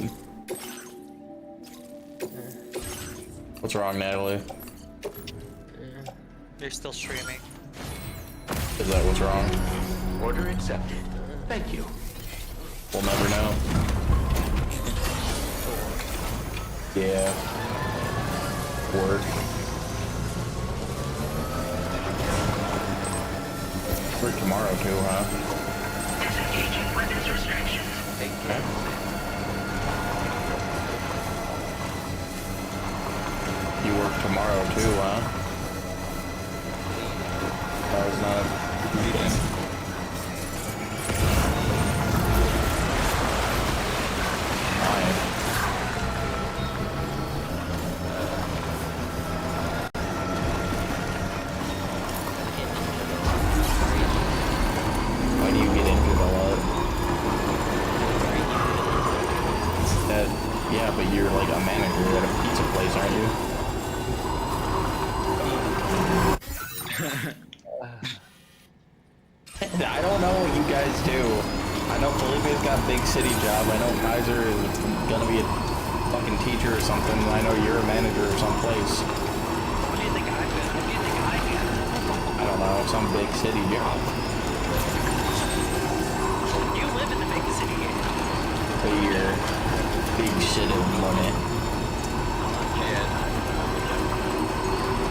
What's wrong, Natalie? You're still streaming. Is that what's wrong? Order accepted. Thank you. We'll never know. Yeah. Work. Work tomorrow too, huh? Disengaging weapons restrictions. Okay. You work tomorrow too, huh? That was not a meeting. Why do you get injured a lot? Yeah, but you're like a manager at a pizza place, aren't you? I don't know what you guys do. I know Felipe's got a big city job. I know Kaiser is gonna be a fucking teacher or something. I know you're a manager of some place. What do you think I'm gonna? What do you think I'm gonna? I don't know, some big city job. You live in the big city. But you're big shit of money. Yeah.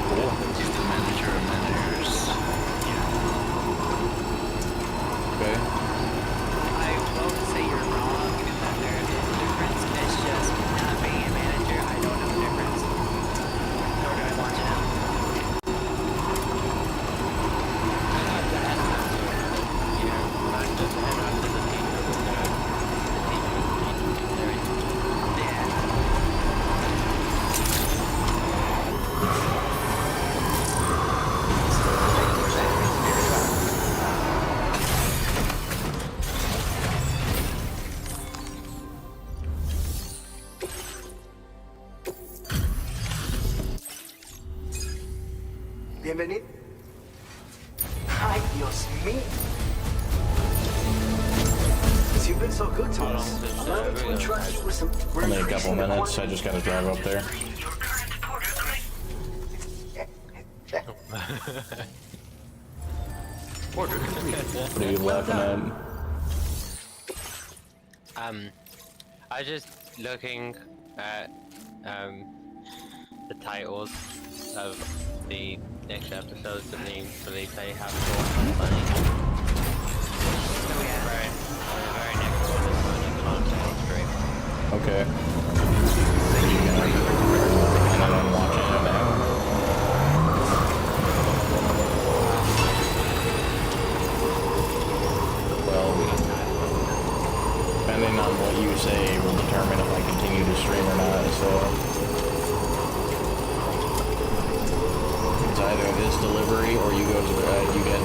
Cool. He's the manager of managers. Okay. I won't say you're wrong in that there is a difference. It's just not being a manager. I don't know the difference. Nor do I want to know. Bienvenido. Ay, Dios mío. You've been so good to us. Allow me to entrust you with some... Only a couple minutes, I just gotta drive up there. Order completed. What are you laughing at? I was just looking at the titles of the next episodes that me and Felipe have for money. So yeah, the very next one is running on channel stream. Okay. You can I'm watching it now. Well, what you say will determine if I continue to stream or not, so... It's either this delivery or you guys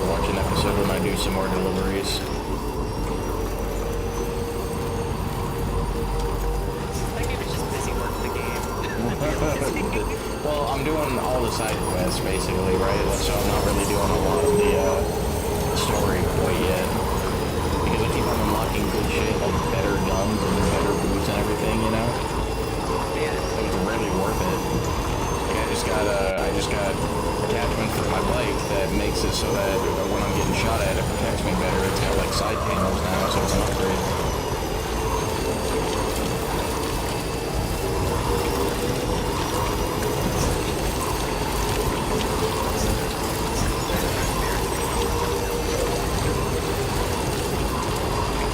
watch an episode when I do some more deliveries. That game is just busy working the game. Well, I'm doing all the side quests, basically, right? So I'm not really doing a lot of the story quite yet. Because I keep on unlocking good shit, like better guns and better boots and everything, you know? Yeah. So it's really worth it. Like, I just got attachment for my bike that makes it so that when I'm getting shot at, it protects me better. It's got like side panels now, so it's an upgrade.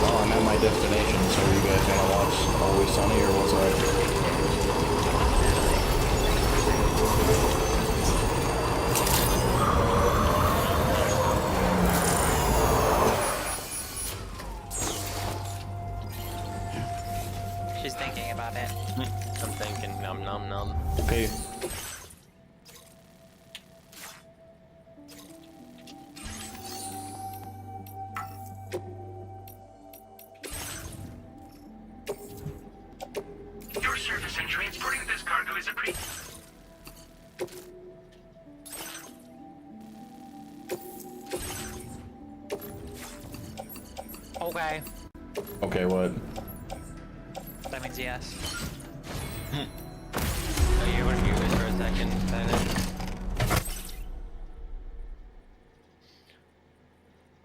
Well, I'm at my destination, so are you guys gonna watch Always Sunny or what's up? She's thinking about it. I'm thinking num num num. Okay. Your service in transporting this cargo is approved. Okay. Okay, what? That means yes. Oh, you want to mute this for a second, Tyler?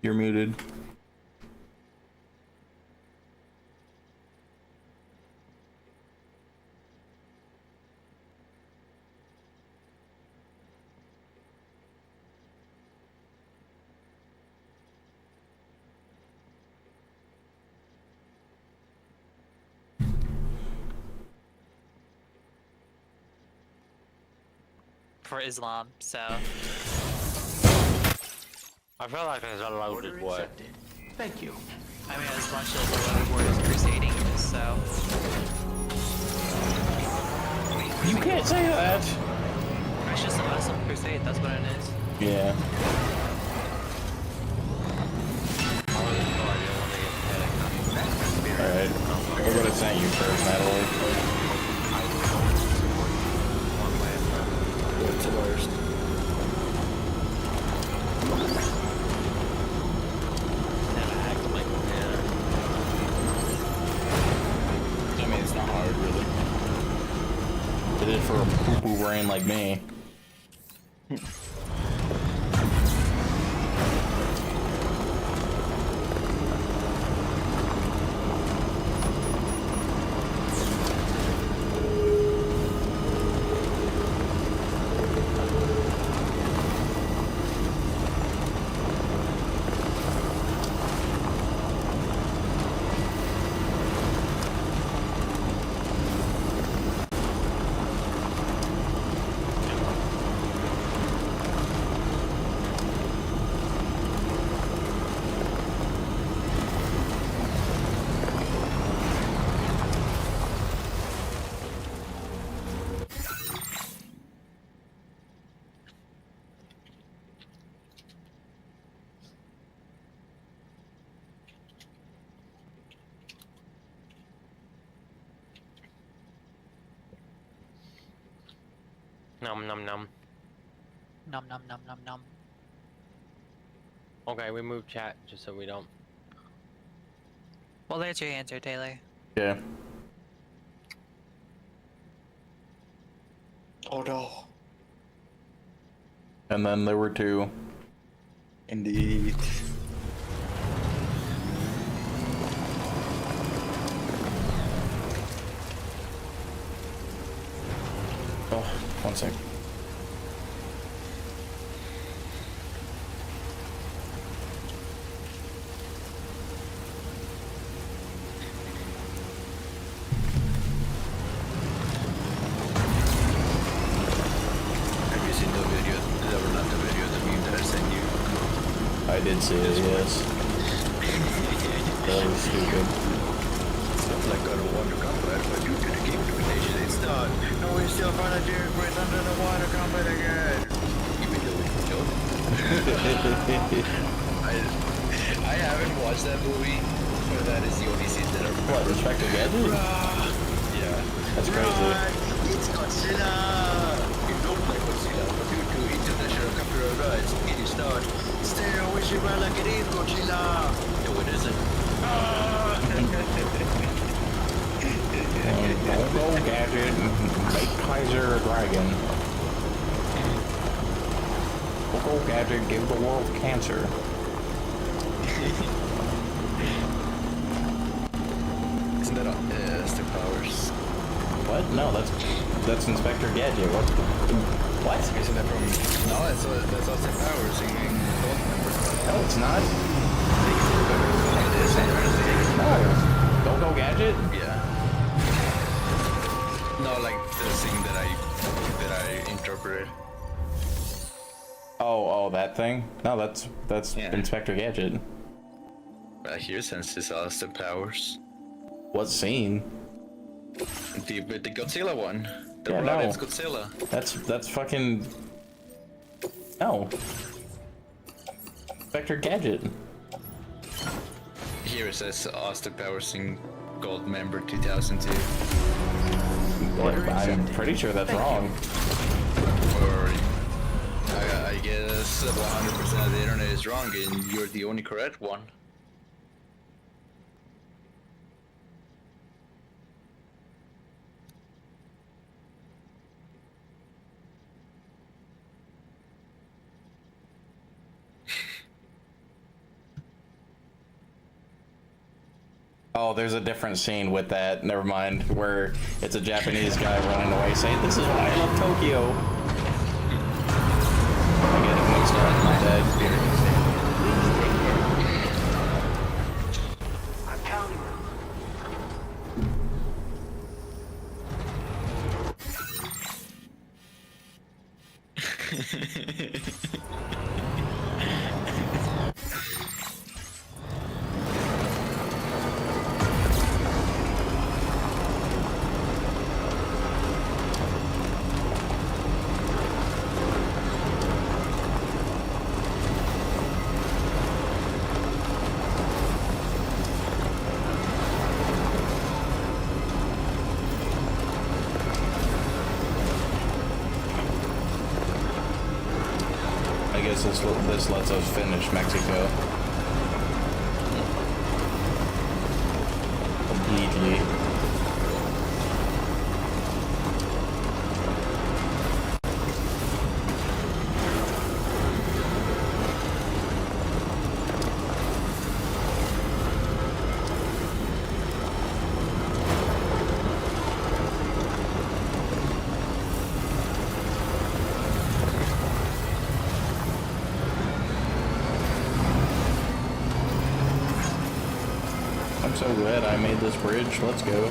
You're muted. For Islam, so. I feel like there's a loaded word. Thank you. I mean, as much as the loaded word is crusading, so. You can't say that! It's just a Muslim crusade, that's what it is. Yeah. Alright. We're gonna send you first, Natalie. What's the worst? I mean, it's not hard, really. Did it for a poo-poo brain like me. Num num num. Num num num num num. Okay, we move chat just so we don't. Well, there's your answer, Taylor. Yeah. Oh no. And then there were two. Indeed. Oh, one sec. Have you seen the video? Not the video, the meme that I sent you. I did see it, yes. That was stupid. like got a water combat, but due to the game limitation, it's not. No, we still find a deer breath under the water combat again. Even though it's a joke. I haven't watched that movie, but that is the only scene that I remember. What, Inspector Gadget? Yeah. That's crazy. It's Godzilla! You don't like Godzilla, but due to international copyright rights, it is not. Stay away, she run like it is Godzilla! No, it isn't. Don't go Gadget, make Kaiser a dragon. Don't go Gadget, give the world cancer. Isn't that Austin Powers? What? No, that's Inspector Gadget. What? Isn't that from... No, that's Austin Powers singing Gold Member. No, it's not. No. Don't go Gadget? Yeah. No, like the scene that I interpreted. Oh, that thing? No, that's Inspector Gadget. Here since it's Austin Powers. What scene? The Godzilla one. The Yeah, Rollins no. Godzilla. That's fucking... No. Inspector Gadget. Here it says Austin Powers in Gold Member 2002. I'm pretty sure that's wrong. Or I guess 100% of the internet is wrong and you're the only correct one. Oh, there's a different scene with that. Never mind. Where it's a Japanese guy running away saying, "This is why I love Tokyo." I get it mixed up in my head. I'm counting I guess this lets us finish Mexico. Completely. I'm so glad I made this bridge. Let's go.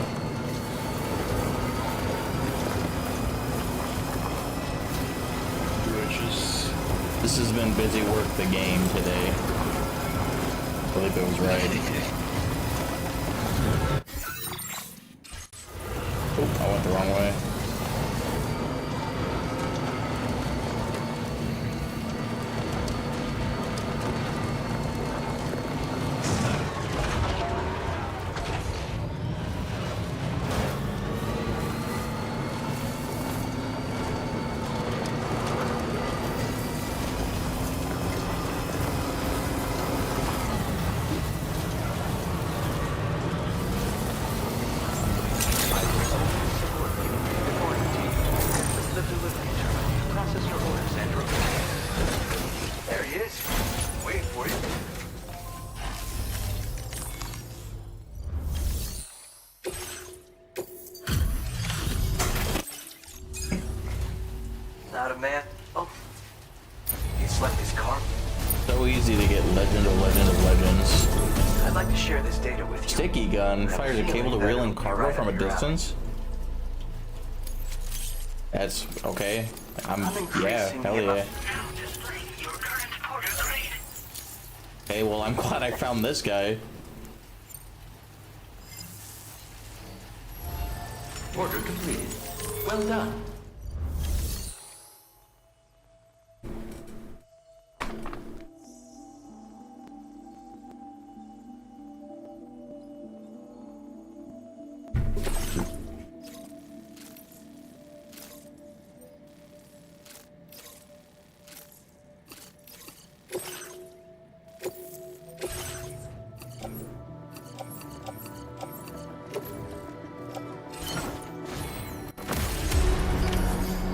Bridges. This has been busy work the game today. I believe it was right. Oh, I went the wrong way. There he is. Waiting for you. Not a man. Oh. He's left his car. So easy to get Legend of Legends. I'd like to share this data with you. Sticky gun fires a cable to reel in cargo from a distance. That's okay. Yeah, hell yeah. Okay, well I'm glad I found this guy. Order completed. Well done.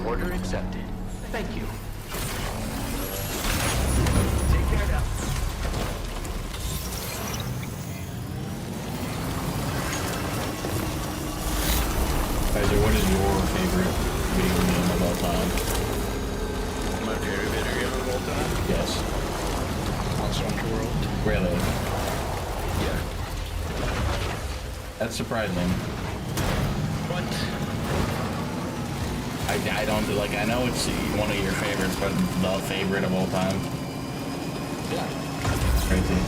Order accepted. Thank you. Take care now. Kaiser, what is your favorite video game of all time? My favorite video game of all time? Yes. Monster Hunter World. Really? Yeah. That's surprising. What? I don't, like, I know it's one of your favorites, but the favorite of all time? Yeah. It's crazy.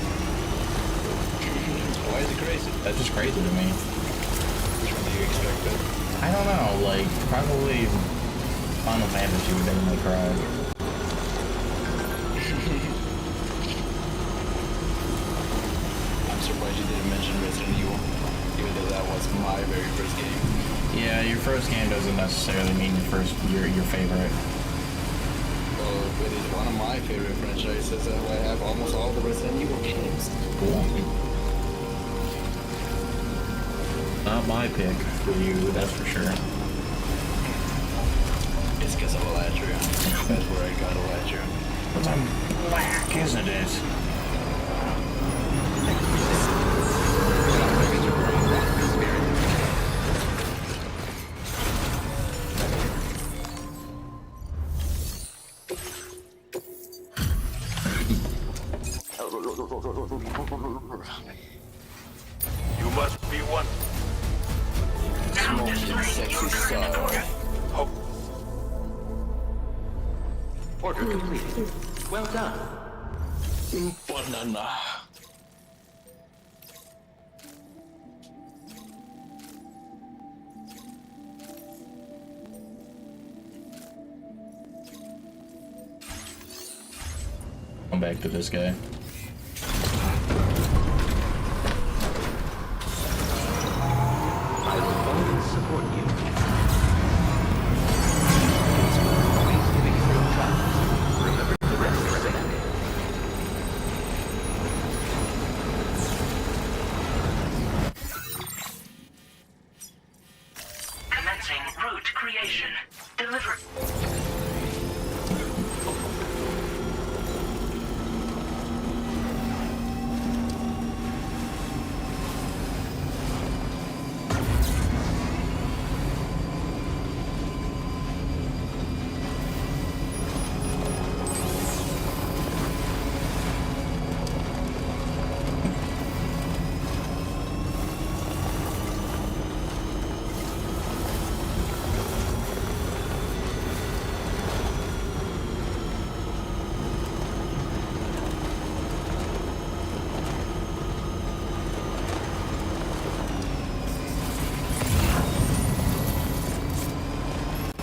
Why is it crazy? That's just crazy to me. Which one do you expect? I don't know, like, probably Final Fantasy would make me cry. I'm surprised you didn't mention Resident Evil, even though that was my very first game. Yeah, your first game doesn't necessarily mean your favorite. Well, it is one of my favorite franchises. I have almost all the Resident Evil games. Cool. Not my pick for you, that's for sure. It's because of Elatria. That's where I got Elatria. But I'm black, isn't it? You must be one. Smoking sexy stuff. Oh. Order completed. Well done. Banana. Come back to this guy. I will always support you. Please give me your trust. Remember the rest of the day. Commencing route creation. Deliver.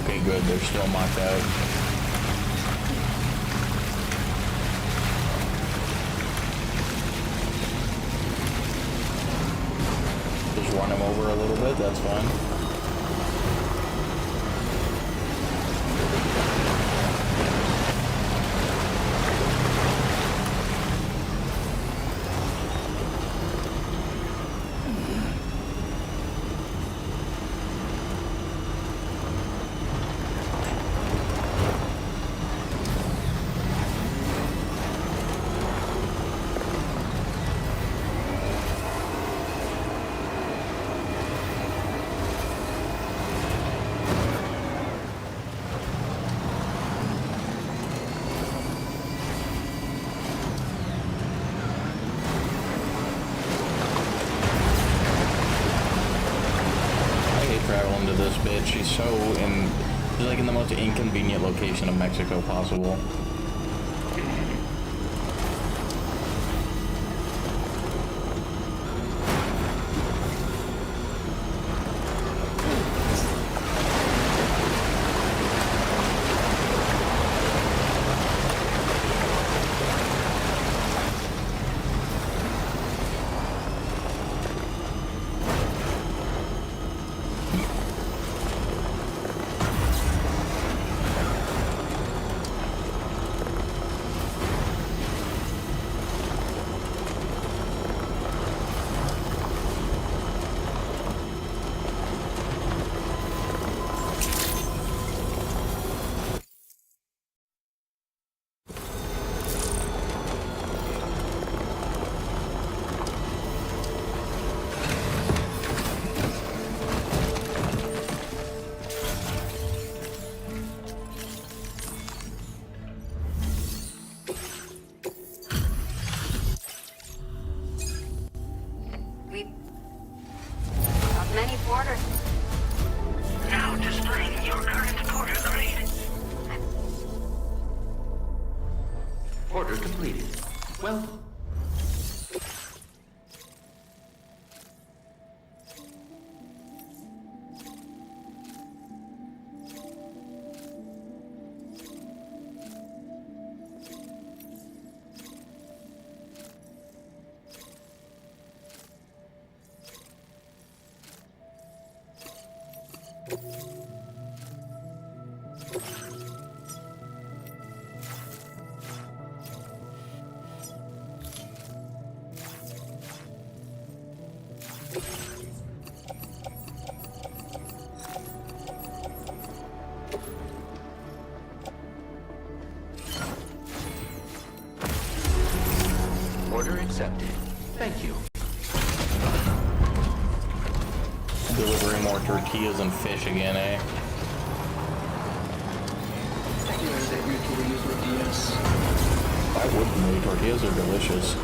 Okay, good, they're still mocked out. Just run him over a little bit, that's fine. Traveling to this bitch. She's so in, she's like in the most inconvenient location of Mexico possible. This is order. Now displaying your current order grade. Order completed. Well, order accepted. Thank you. Delivering more tortillas and fish again, eh? I wouldn't. The tortillas are delicious.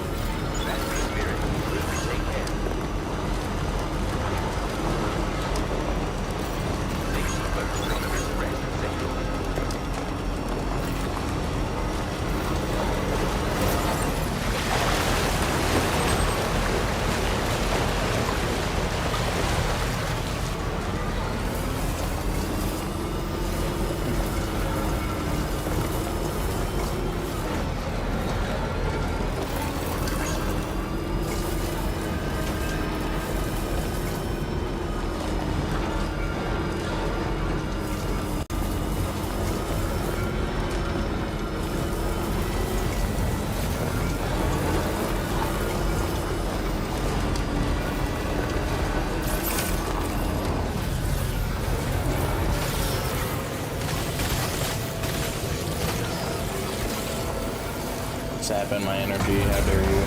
Sapping my energy, how dare you.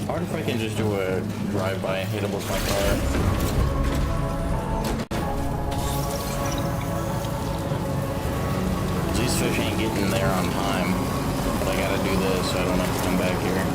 I wonder if I can just do a drive-by and hit him with my car. These fish ain't getting there on time, but I gotta do this so I don't have to come back here.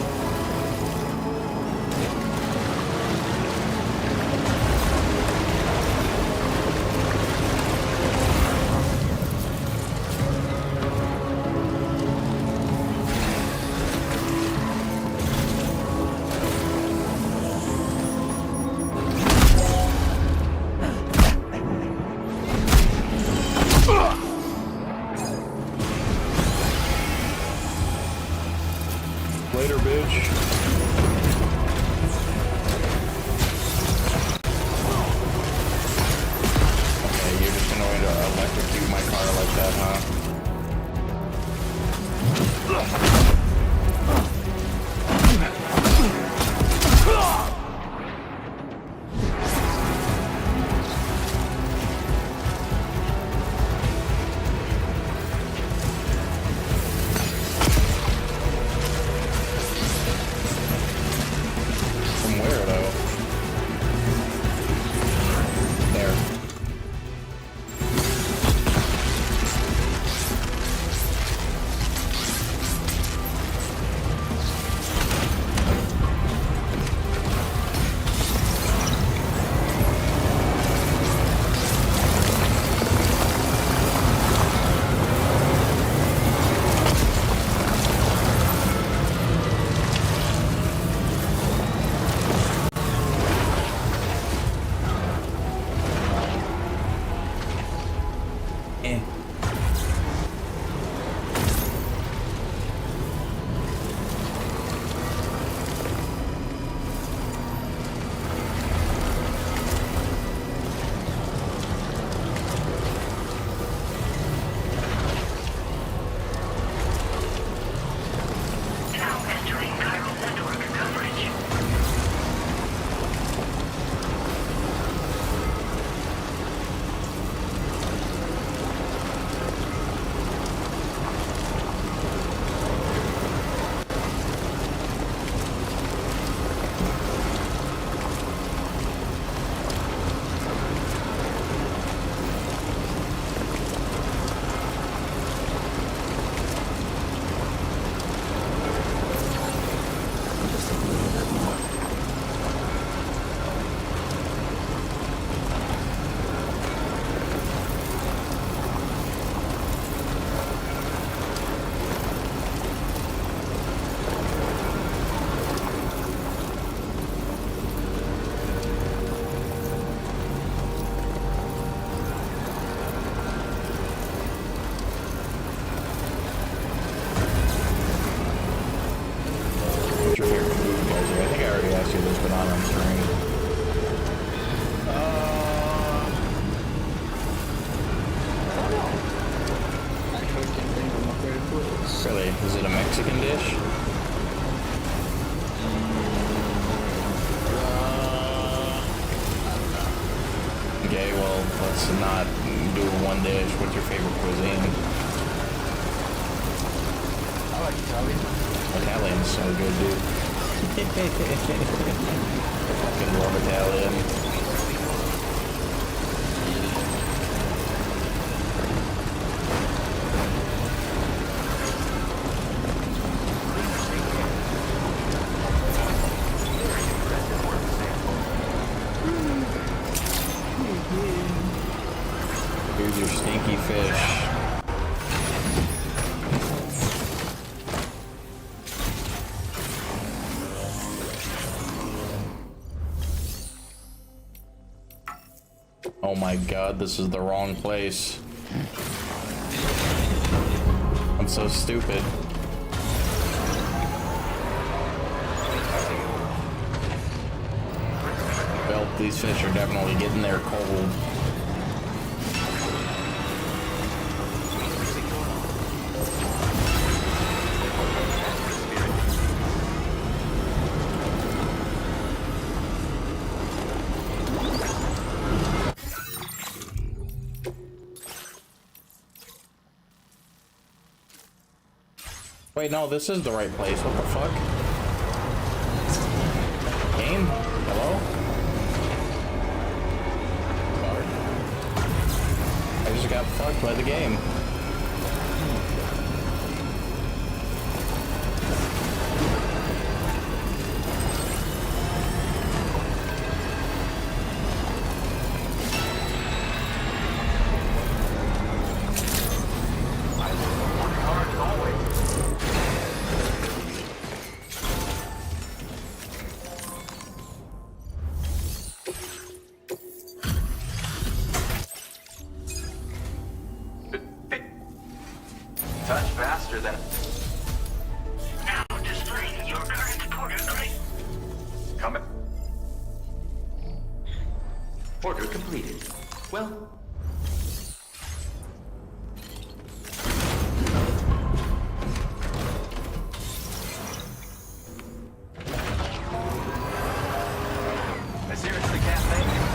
Later, bitch. let's not do one dish. What's your favorite cuisine? I like Italian. Italian's so good, dude. I fucking love Italian. Here's your stinky fish. Oh my god, this is the wrong place. I'm so stupid. Well, these fish are definitely getting there cold. Wait, no, this is the right place. What the fuck? Game? Hello? Sorry. I just got fucked by the game. Touch faster than... Now displaying your current porter grade. Coming. Order completed. Well... I seriously can't make it.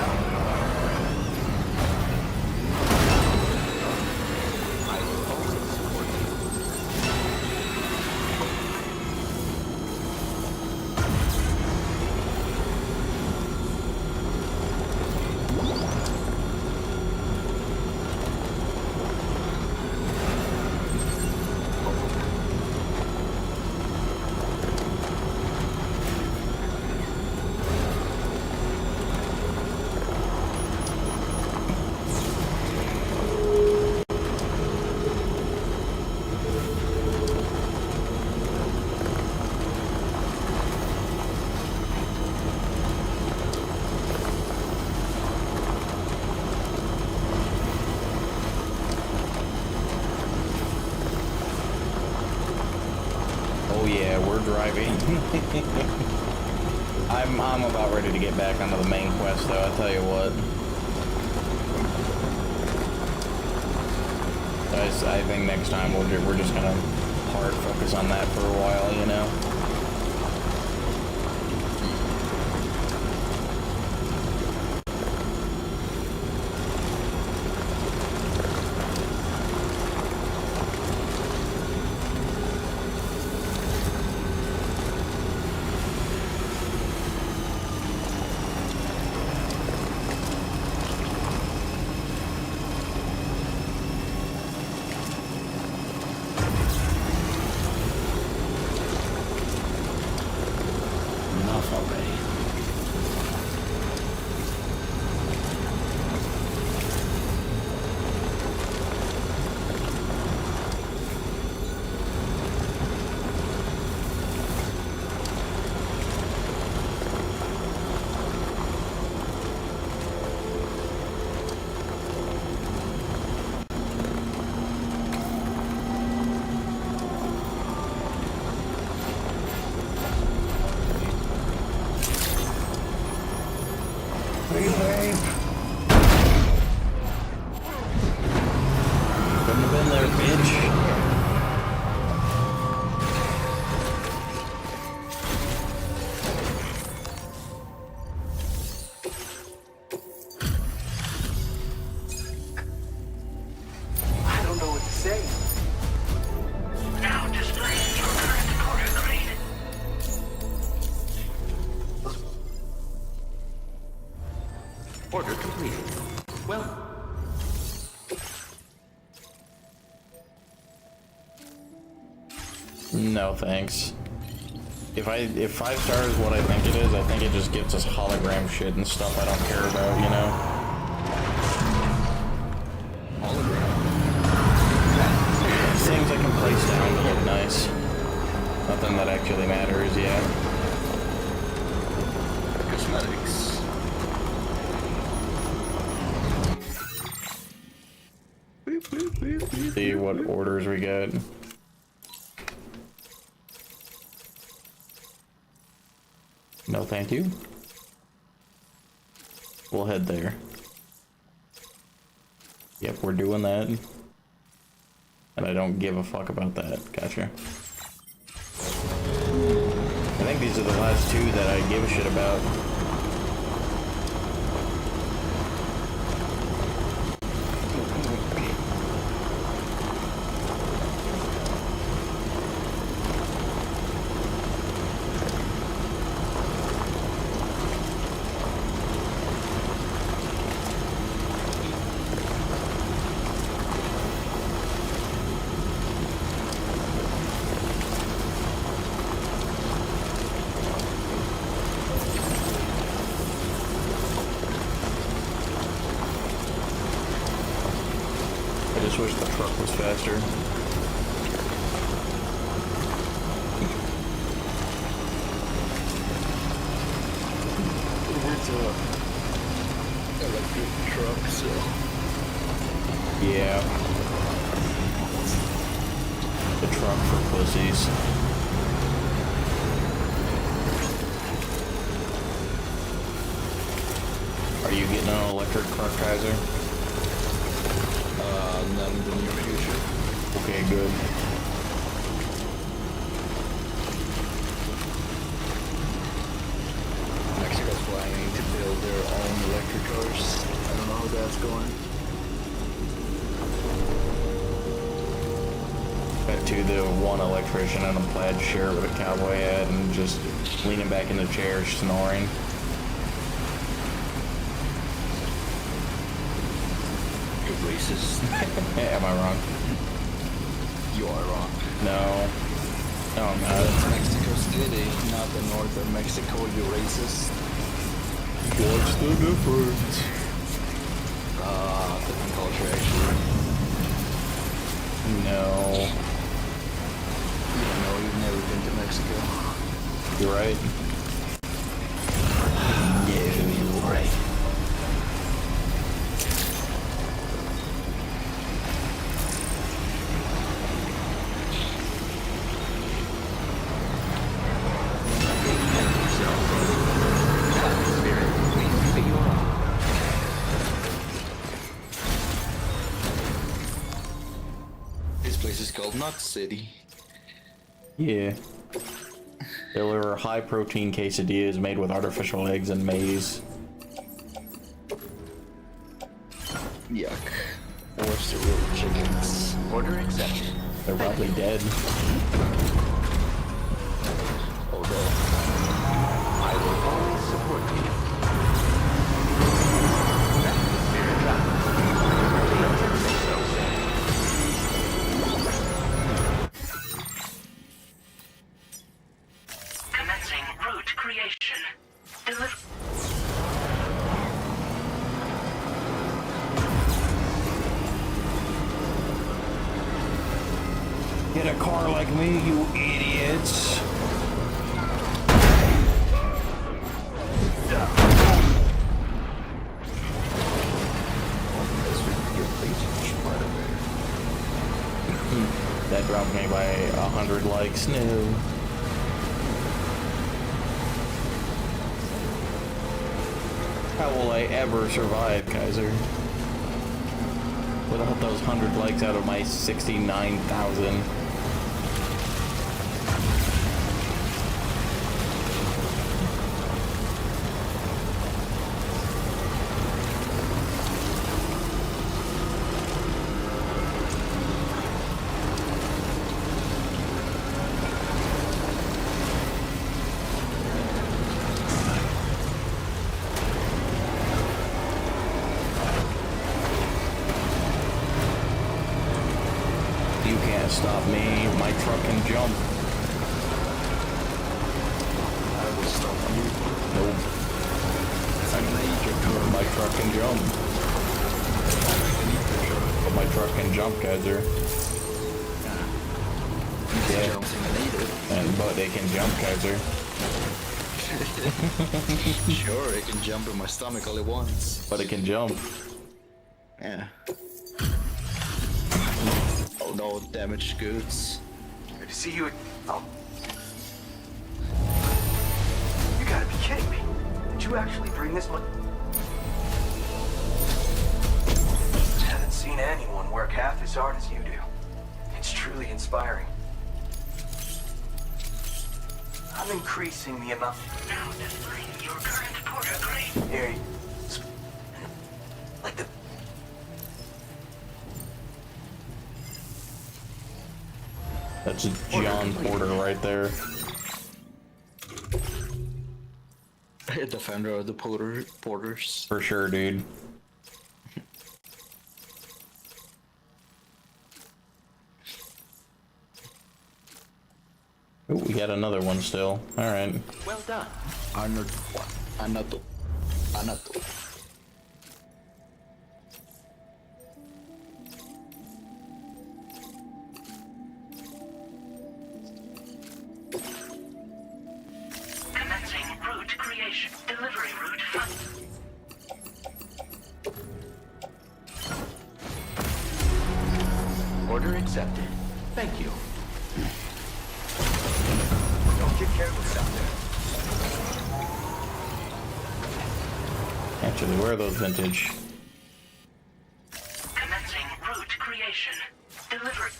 Oh yeah, we're driving. I'm about ready to get back onto the main quest though, I'll tell you what. I think next time we're just gonna hard focus on that for a while, you know? Order completed. Well. No thanks. If 5 stars is what I think it is, I think it just gives us hologram shit and stuff I don't care about, you know? Hologram? Things I can place down that look nice. Nothing that actually matters, yeah. Cosmetics. See what orders we get. No, thank you. We'll head there. Yep, we're doing that. And I don't give a fuck about that. Gotcha. I think these are the last 2 that I give a shit about. I just wish the truck was faster. It's a electric truck, so Yeah. The truck for pussies. Are you getting an electric truck, Kaiser? not in the near future. Okay, good. Mexico's planning to build their own electric cars. I don't know how that's going. Bet to the one electrician in a plaid shirt with a cowboy hat and just leaning back in the chair, snoring. You're racist. Am I wrong? You are wrong. No. No, I'm not. That's Mexico City, not the north of Mexico, you racist. What's the difference? Different culture, actually. No. You don't know, you've never been to Mexico. You're right. Yeah, you're right. This place is called Nut City. Yeah. Deliver high-protein quesadillas made with artificial eggs and maize. Yuck. What's the real chickens? Order accepted. They're probably dead. Although, I will always support you. Commencing route creation. Get a car like me, you idiots. That dropped me by 100 likes. No. How will I ever survive, Kaiser? Without those 100 likes out of my 69,000. stop me. My truck can jump. I will stop you. Nope. My truck can jump. But my truck can jump, Kaiser. Yeah. But it can jump, Kaiser. Sure, it can jump in my stomach all it wants. But it can jump. Yeah. Oh no, damaged goods. Good to see you. Oh. You gotta be kidding me. Did you actually bring this much? Haven't seen anyone work half as hard as you do. It's truly inspiring. I'm increasing the amount. Now define your current porter grade. Here, like the. That's John Porter right there. Defender of the porters. For sure, dude. Oh, we got another one still. Alright. Well done. Anato. Commencing route creation. Delivery route fund. Order accepted. Thank you. Don't get careless out there. Actually, where are those vintage? Commencing route creation. Delivery.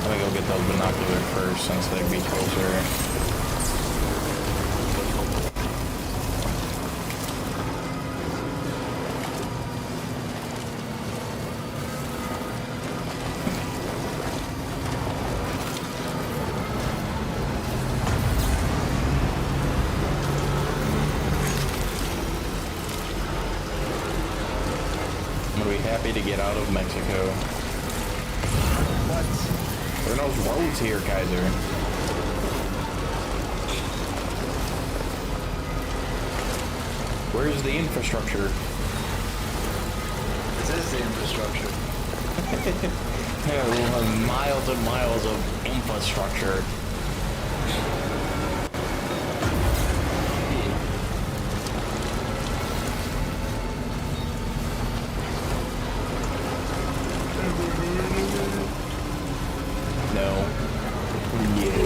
Let me go get those binoculars first since they'd be closer. I'm gonna be happy to get out of Mexico. There are no roads here, Kaiser. Where's the infrastructure? This is the infrastructure. Yeah, we have miles and miles of infrastructure. No. Yeah.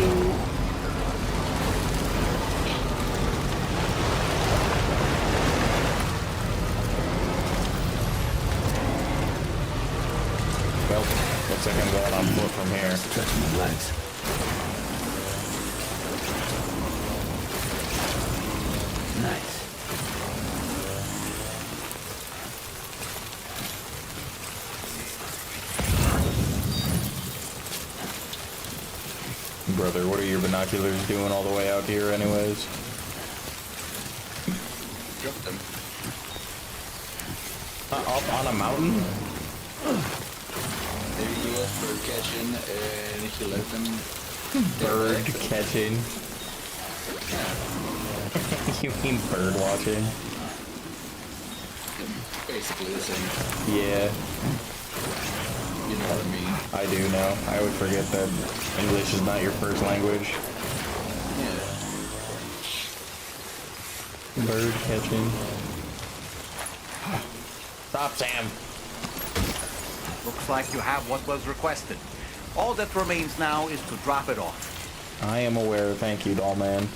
Well, looks like I'm going on foot from here. Stretch my legs. Nice. Brother, what are your binoculars doing all the way out here anyways? Drop them. Up on a mountain? Maybe he was bird catching and he let them. Bird catching? You mean bird watching? Basically the same. Yeah. You know what I mean. I do know. I always forget that English is not your first language. Yeah. Bird catching. Stop, Sam. Looks like you have what was requested. All that remains now is to drop it off. I am aware. Thank you, doll man.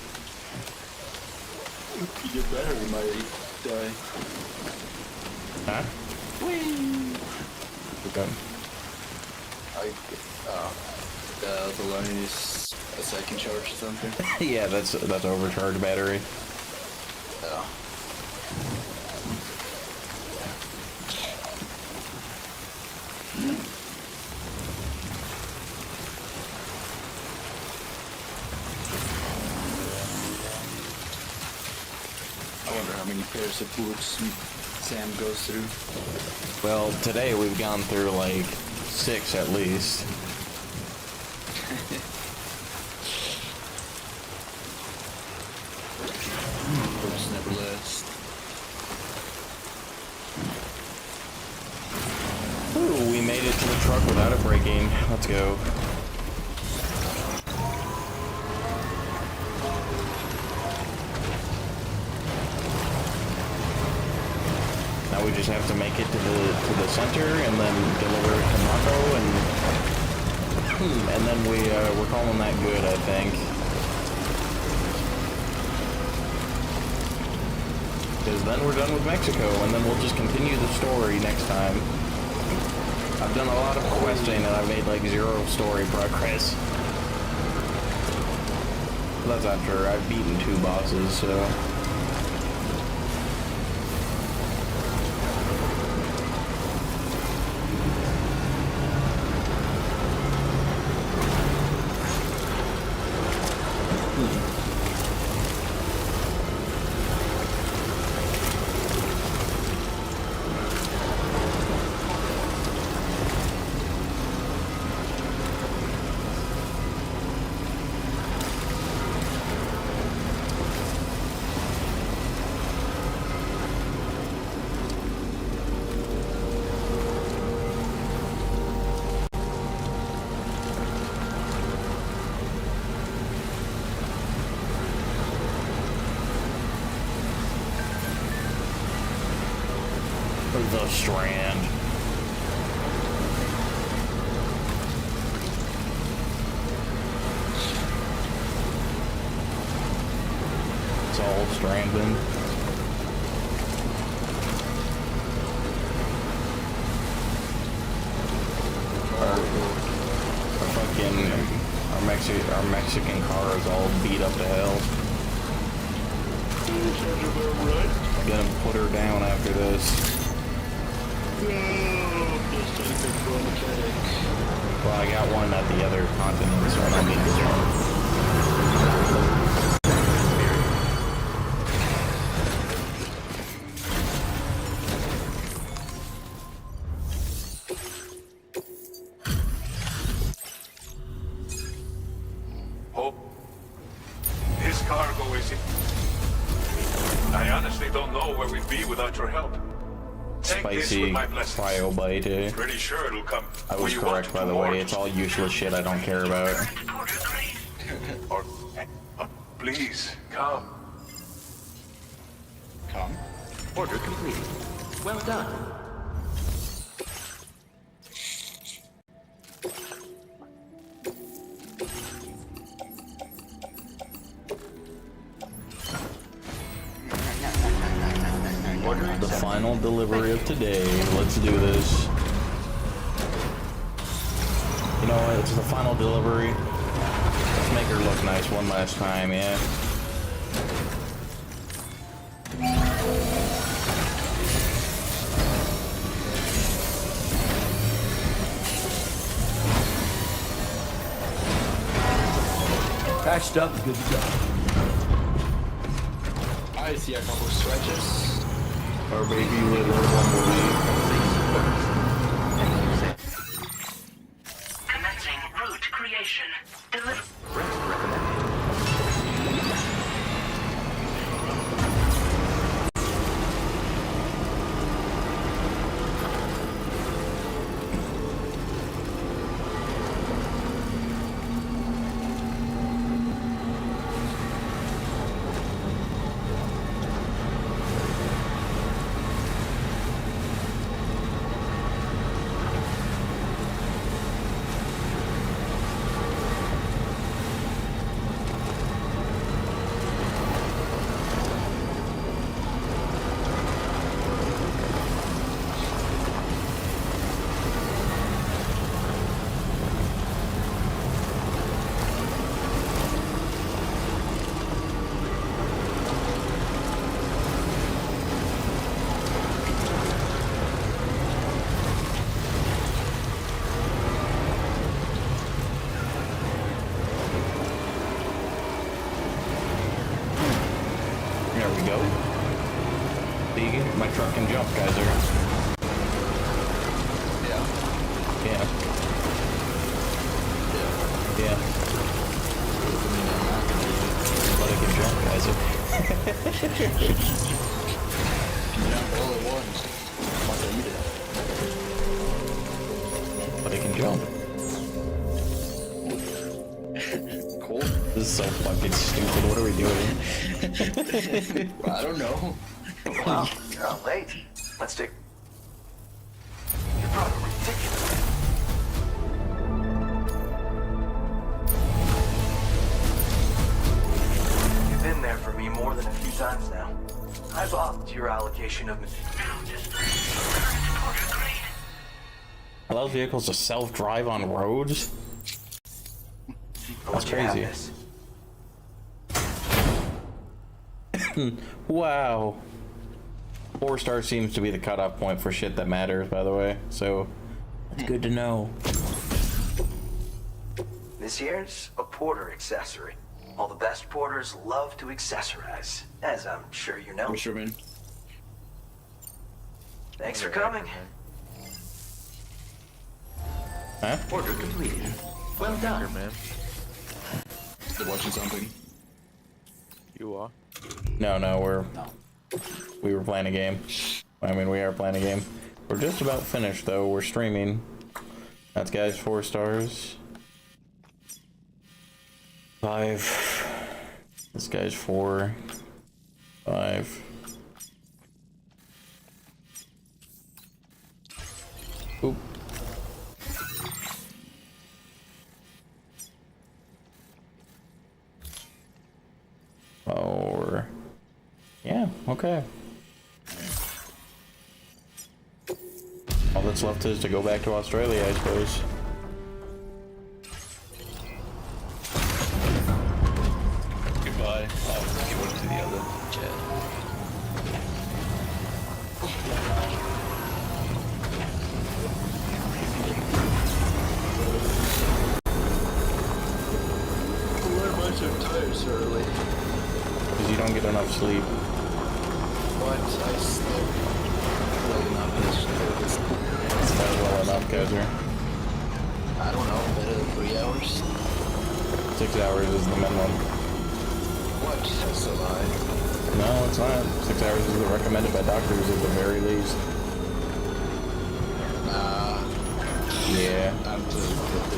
Your battery might die. Huh? Whee! Okay. The line is a second charge or something. Yeah, that's overcharged battery. Oh. I wonder how many pairs of boots Sam goes through. Well, today we've gone through like 6 at least. Hopes never last. Ooh, we made it to the truck without it breaking. Let's go. Now we just have to make it to the center and then deliver it to Mako and then we're calling that good, I think. Because then we're done with Mexico, and then we'll just continue the story next time. I've done a lot of questing, and I've made like 0 story progress. That's after I've beaten 2 bosses, so... The Strand. It's all Stranding. Our Mexican car is all beat up to hell. Gonna put her down after this. Well, I got one at the other continent, so I don't need this one. Hope. His cargo is... I honestly don't know where we'd be without your help. Spicy cryo bite. Pretty sure it'll come. I was correct, by the way. It's all useless shit I don't care about. Or, please, come. Come? Order completed. Well done. The final delivery of today. Let's do this. You know what? It's the final delivery. Let's make her look nice one last time, yeah. Patched up, good to go. I see a couple stretches. Our baby little bumblebee. Commencing route creation. Rest recommended. There we go. See, my truck can jump, Geyser. Yeah. Yeah. all at once. Once I eat it. But it can jump. Cool. This is so fucking stupid. What are we doing? I don't know. Wow, you're out late. Let's take... You're probably ridiculous. You've been there for me more than a few times now. I've upped your allocation of material. Allows vehicles to self-drive on roads? That's crazy. Wow. 4 stars seems to be the cutoff point for shit that matters, by the way. So, it's good to know. This here's a porter accessory. All the best porters love to accessorize, as I'm sure you know. Fisherman. Thanks for coming. Huh? Order completed. Well done. Man. They're watching something. You are? No, we were playing a game. I mean, we are playing a game. We're just about finished, though. We're streaming. That's guys 4 stars. 5. This guy's 4. 5. Oop. Or yeah, okay. All that's left is to go back to Australia, I suppose. Goodbye. I'll give one to the other chat. Why am I so tired so early? Because you don't get enough sleep. What? I slept well enough this Not well enough, Kaiser. I don't know, better than 3 hours? 6 hours is the minimum. What? That's a lie. No, it's not. 6 hours is the recommended by doctors at the very least. Nah. Yeah. I'm too good.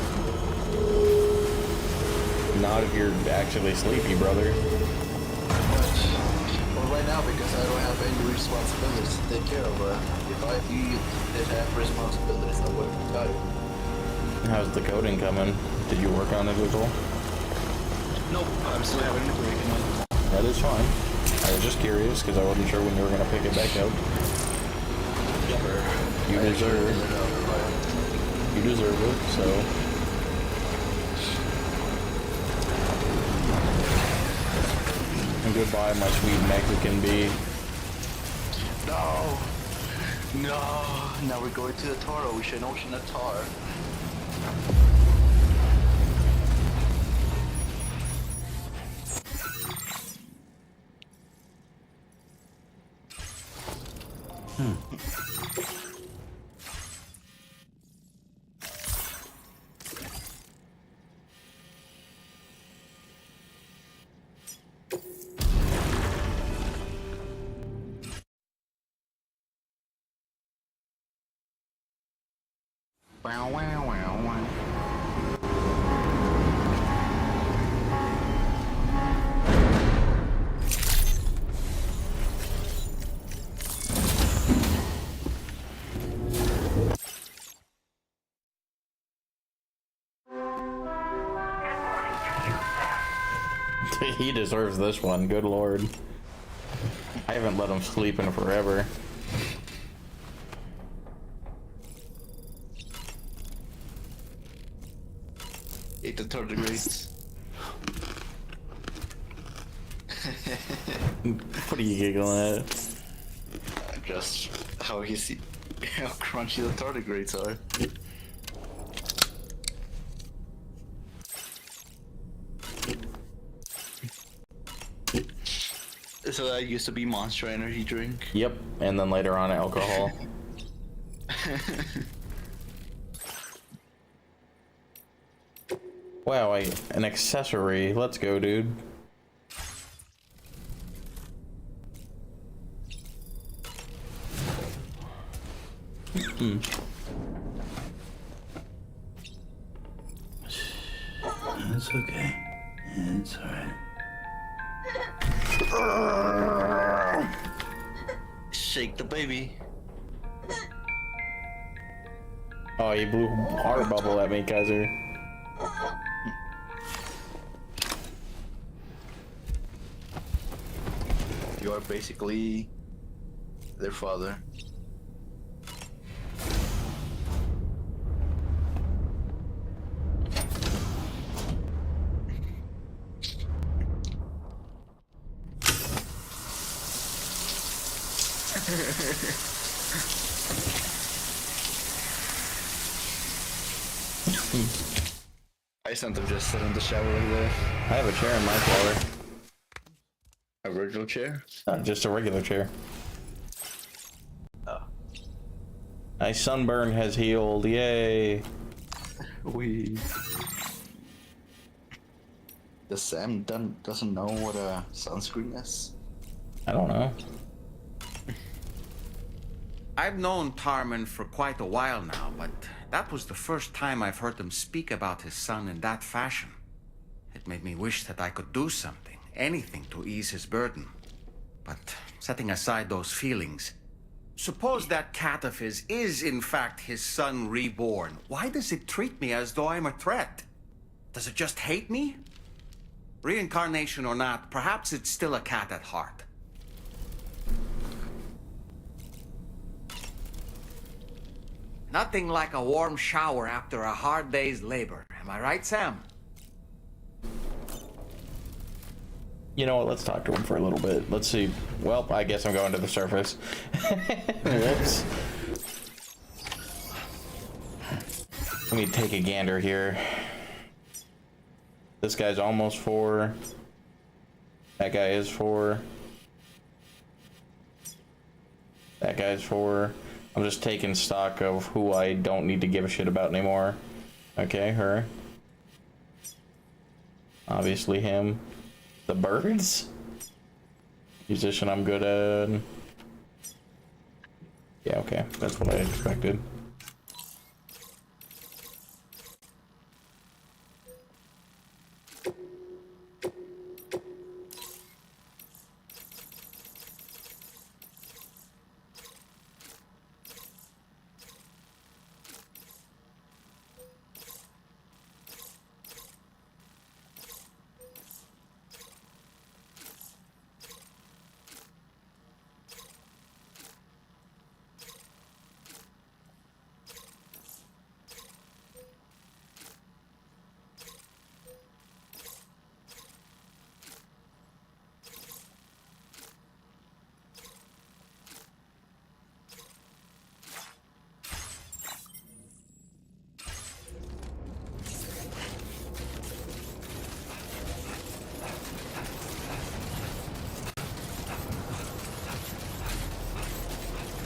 Not if you're actually sleepy, brother. Well, right now, because I don't have any responsibilities to take care of her. If I did have responsibilities, I would have got it. How's the coding coming? Did you work on it at all? Nope, I'm still having a break. That is fine. I was just curious because I wasn't sure when you were going to pick it back up. You deserve it, so... And goodbye, my sweet Mexican bee. No! No! Now we're going to the Toro. We should ocean a tar. Wow, wow, wow, wow. He deserves this one, good lord. I haven't let him sleep in forever. Ate the tardigrades. What are you giggling at? Just how easy, how crunchy the tardigrades are. So that used to be Monster Energy drink. Yep, and then later on alcohol. Wow, an accessory. Let's go, dude. It's okay. It's alright. Shake the baby. Oh, you blew heart bubble at me, Kaiser. You are basically their father. I sent him just sit in the shower like that. I have a chair in my shower. A virtual chair? Just a regular chair. Oh. My sunburn has healed. Yay. Does Sam doesn't know what a sunscreen is? I don't know. I've known Tarman for quite a while now, but that was the first time I've heard him speak about his son in that fashion. It made me wish that I could do something, anything to ease his burden. But setting aside those feelings, suppose that cat of his is in fact his son reborn. Why does it treat me as though I'm a threat? Does it just hate me? Reincarnation or not, perhaps it's still a cat at heart. Nothing like a warm shower after a hard day's labor. Am I right, Sam? You know what? Let's talk to him for a little bit. Let's see. Well, I guess I'm going to the surface. Whoops. Let me take a gander here. This guy's almost 4. That guy is 4. That guy's 4. I'm just taking stock of who I don't need to give a shit about anymore. Okay, her. Obviously him. The birds? Musician I'm good at. Yeah, okay. That's what I expected.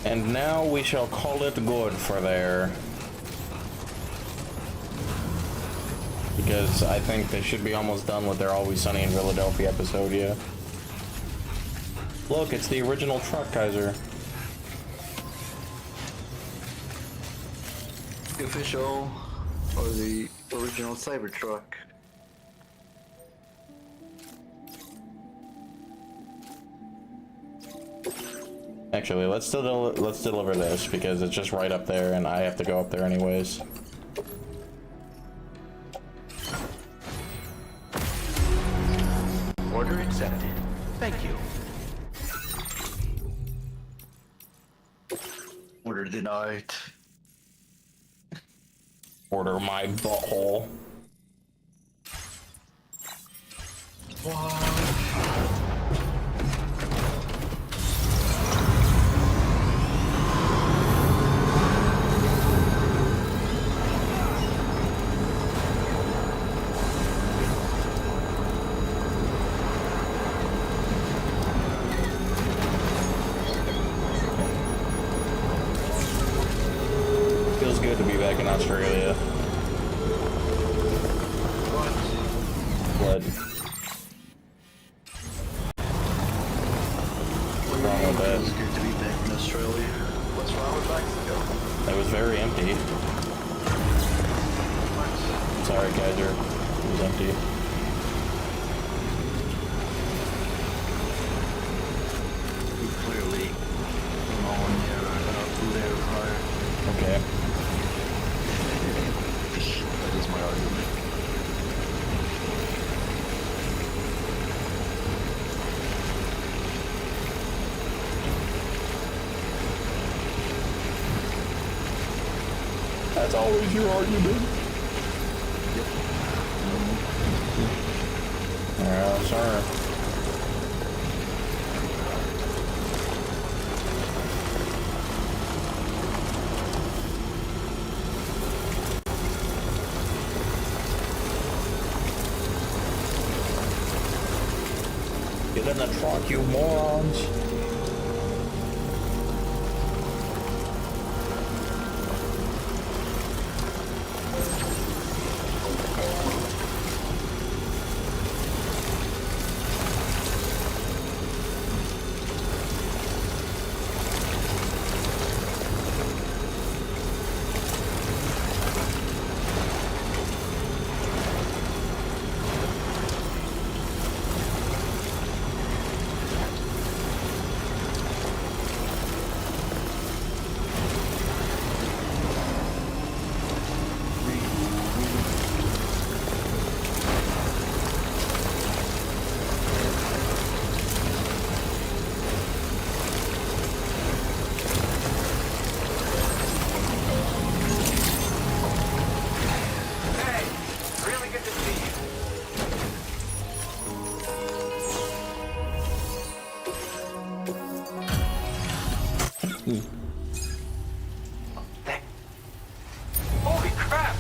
And now we shall call it good for there. Because I think they should be almost done with their Always Sunny in Philadelphia episode, yeah. Look, it's the original truck, Kaiser. The official or the original Cybertruck? Actually, let's deliver this because it's just right up there, and I have to go up there anyways. Order accepted. Thank you. Order denied. Order my butthole. Feels good to be back in Australia. Blood. What's wrong with that? It's good to be back in Australia. What's wrong with Mexico? It was very empty. Sorry, Kaiser. It was empty. Clearly, low on their fire. Okay. That is my argument. That's always your argument. Yeah, sorry. Get in the truck, you morons. Holy crap!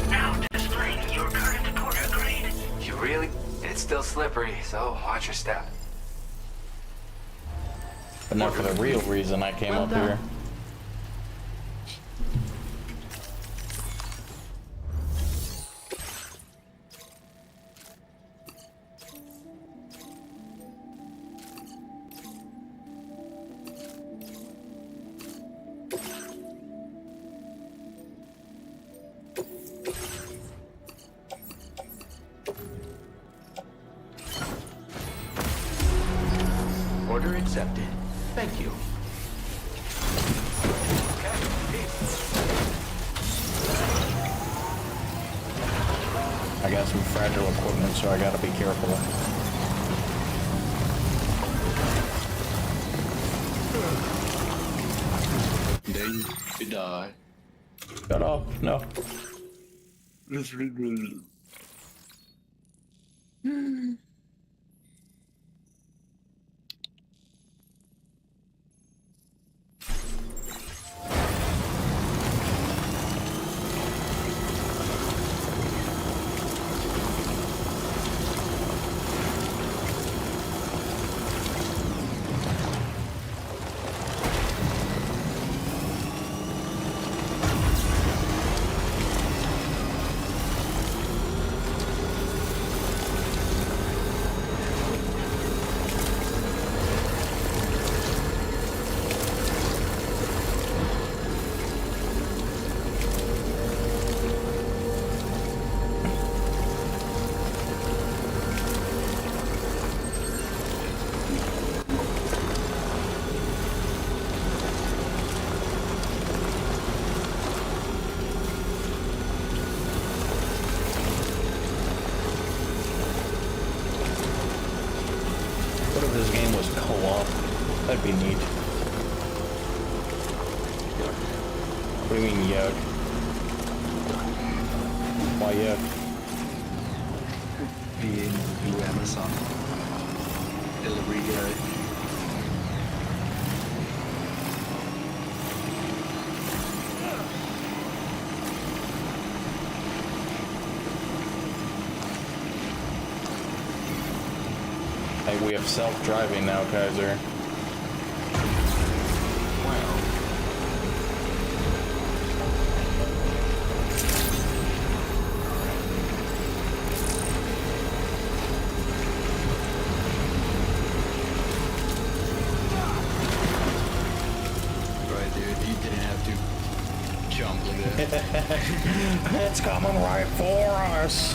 Now displaying your current porter grade. You really? It's still slippery, so watch your step. But not for the real reason I came up here. Order accepted. Thank you. I got some fragile equipment, so I gotta be careful. Then you die. Shut up, no. What if this game was co-op? That'd be neat. What do you mean, yuck? Why yuck? Being the Amazon delivery guy. Hey, we have self-driving now, Kaiser. It's coming right for us.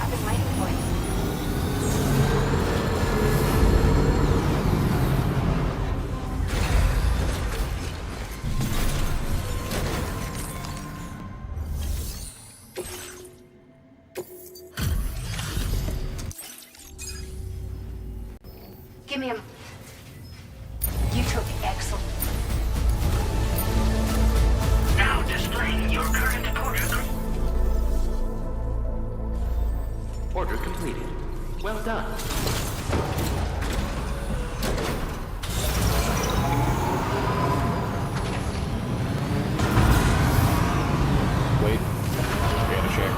I've been waiting for you. Give me a... You took excellent. Now displaying your current order. Order completed. Well done. Wait. We gotta check.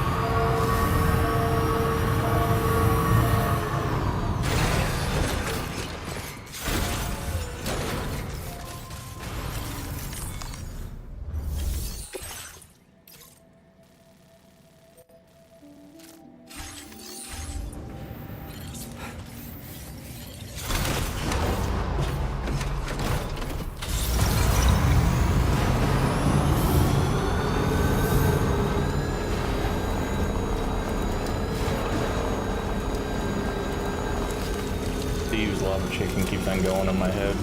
Steve's lava chicken keeps on going in my head.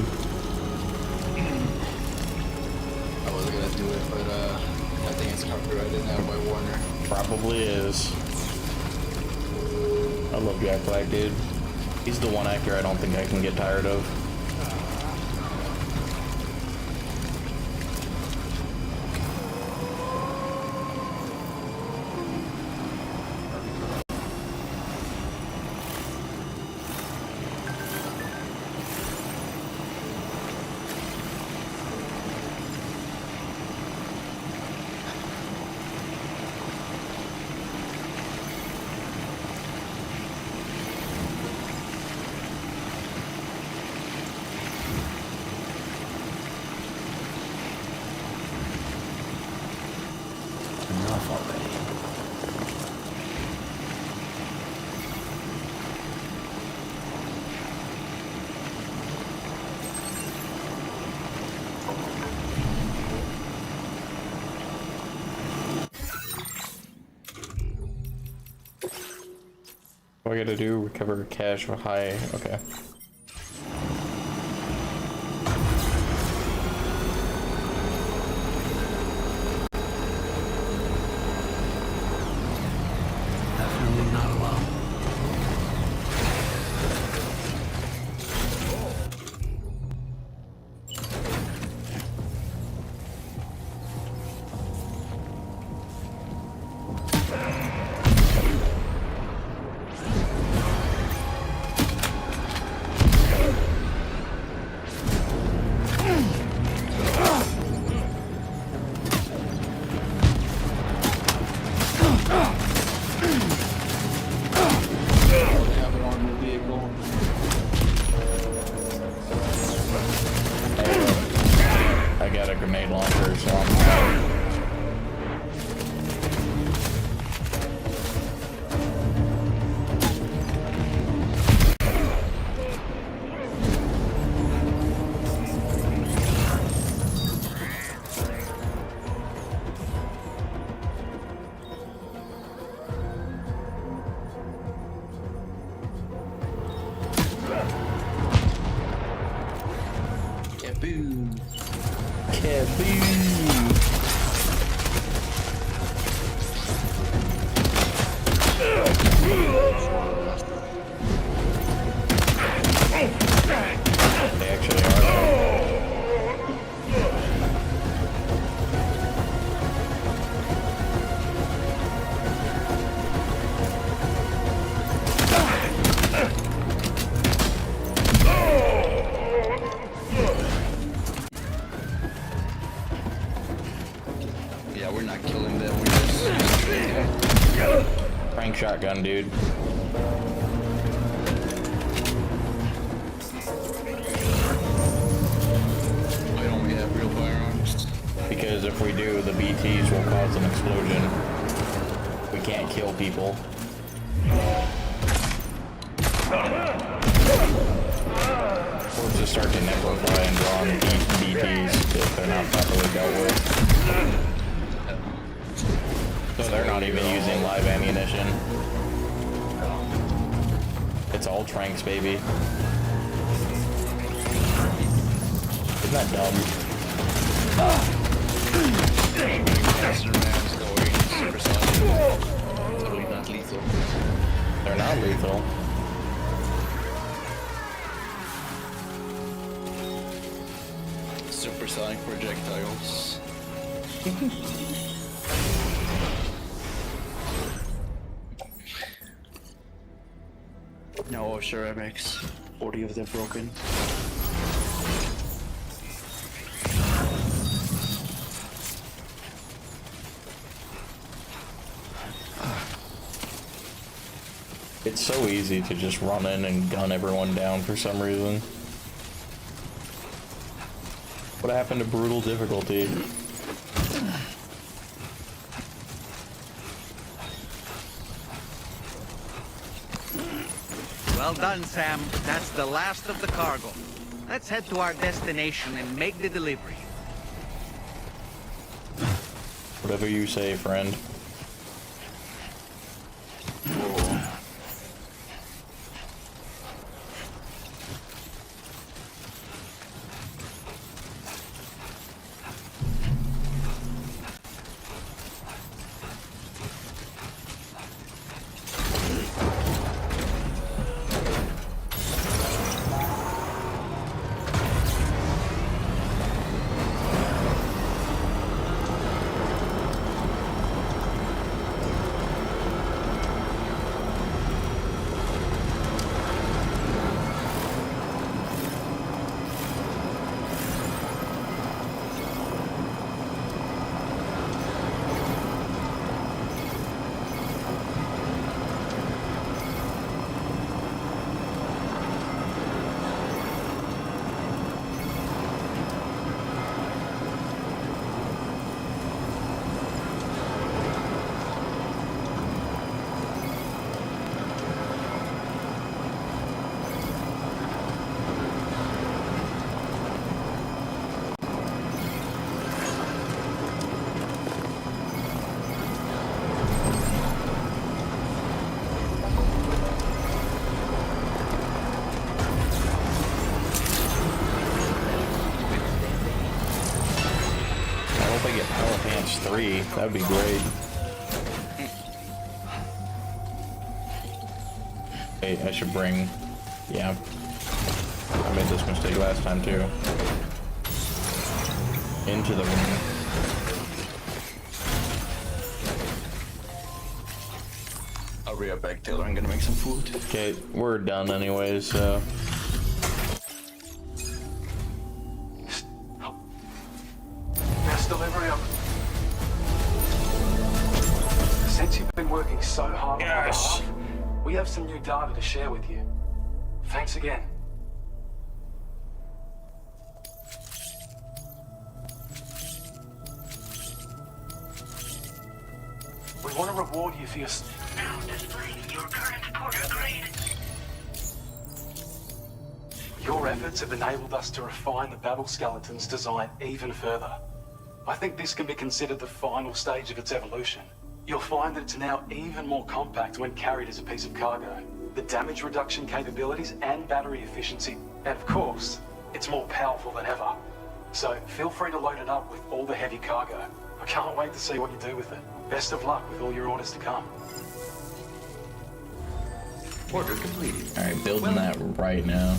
I was gonna do it, but I think it's copyrighted now by Warner. Probably is. I love Jack Black, dude. He's the one actor I don't think I can get tired of. Enough already. What I gotta do? Recover cash for high. Okay. Definitely not alone. I got a grenade launcher, so I'm fine. Kaboom! Kaboom! They actually are though. Yeah, we're not killing them. We're just Prank shotgun, dude. why don't we have real firearms? Because because if we do, the BTs will cause an explosion. We can't kill people. Or just start to necrofy and draw on BTs if they're not properly dealt with. So they're not even using live ammunition. It's all tranks, baby. Isn't that dumb? Man's going supersonic. Totally not lethal. They're not lethal. Supersonic projectiles. No ceramics. 40 of them broken. It's so easy to just run in and gun everyone down for some reason. What happened to brutal difficulty? Well done, Sam. That's the last of the cargo. Let's head to our destination and make the delivery. Whatever you say, friend. That'd be great. Hey, I should bring... Yeah. I made this mistake last time too. Into the room. I'll be right back, Taylor. I'm gonna make some food. Okay, we're done anyways, so... Best delivery of... Since you've been working so hard on our behalf, we have some new data to share with you. Thanks again. We want to reward you for your... Now displaying your current porter grade. Your efforts have enabled us to refine the Babel Skeleton's design even further. I think this can be considered the final stage of its evolution. You'll find that it's now even more compact when carried as a piece of cargo. The damage reduction capabilities and battery efficiency, and of course, it's more powerful than ever. So feel free to load it up with all the heavy cargo. I can't wait to see what you do with it. Best of luck with all your orders to come. Order completed. Alright, building that right now.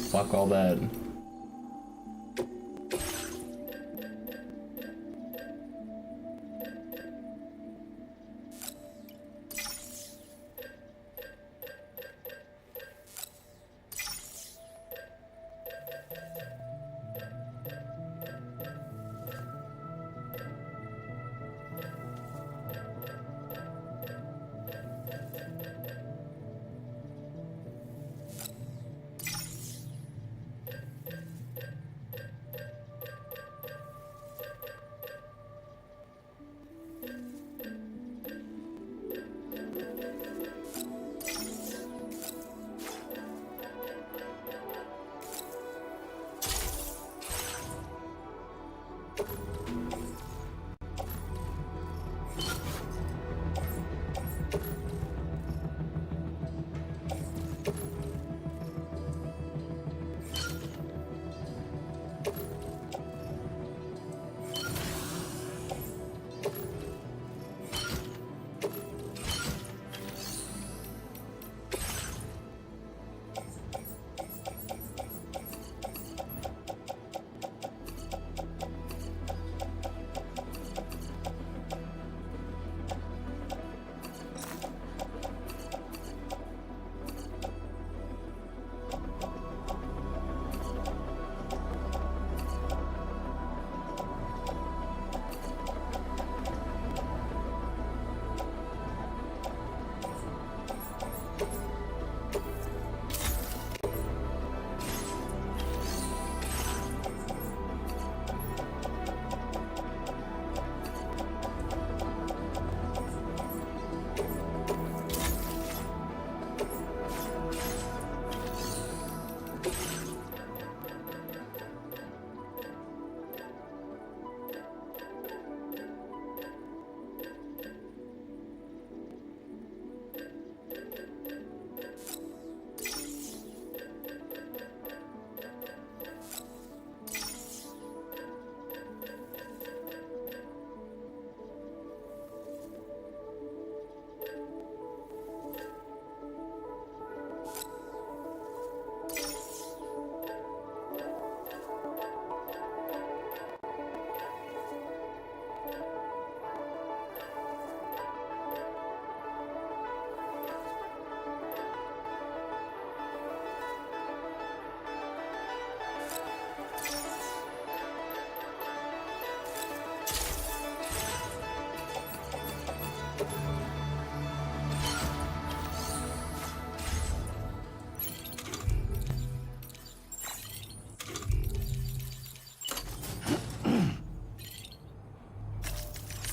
Fuck all that.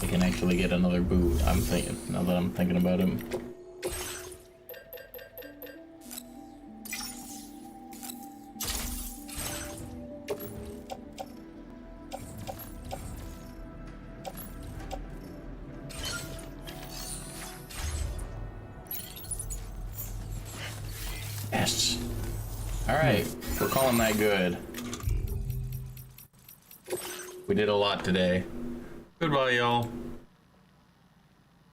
I can actually get another boot, I'm thinking, now that I'm thinking about him. Yes. Alright, we're calling that good. We did a lot today. Goodbye, y'all.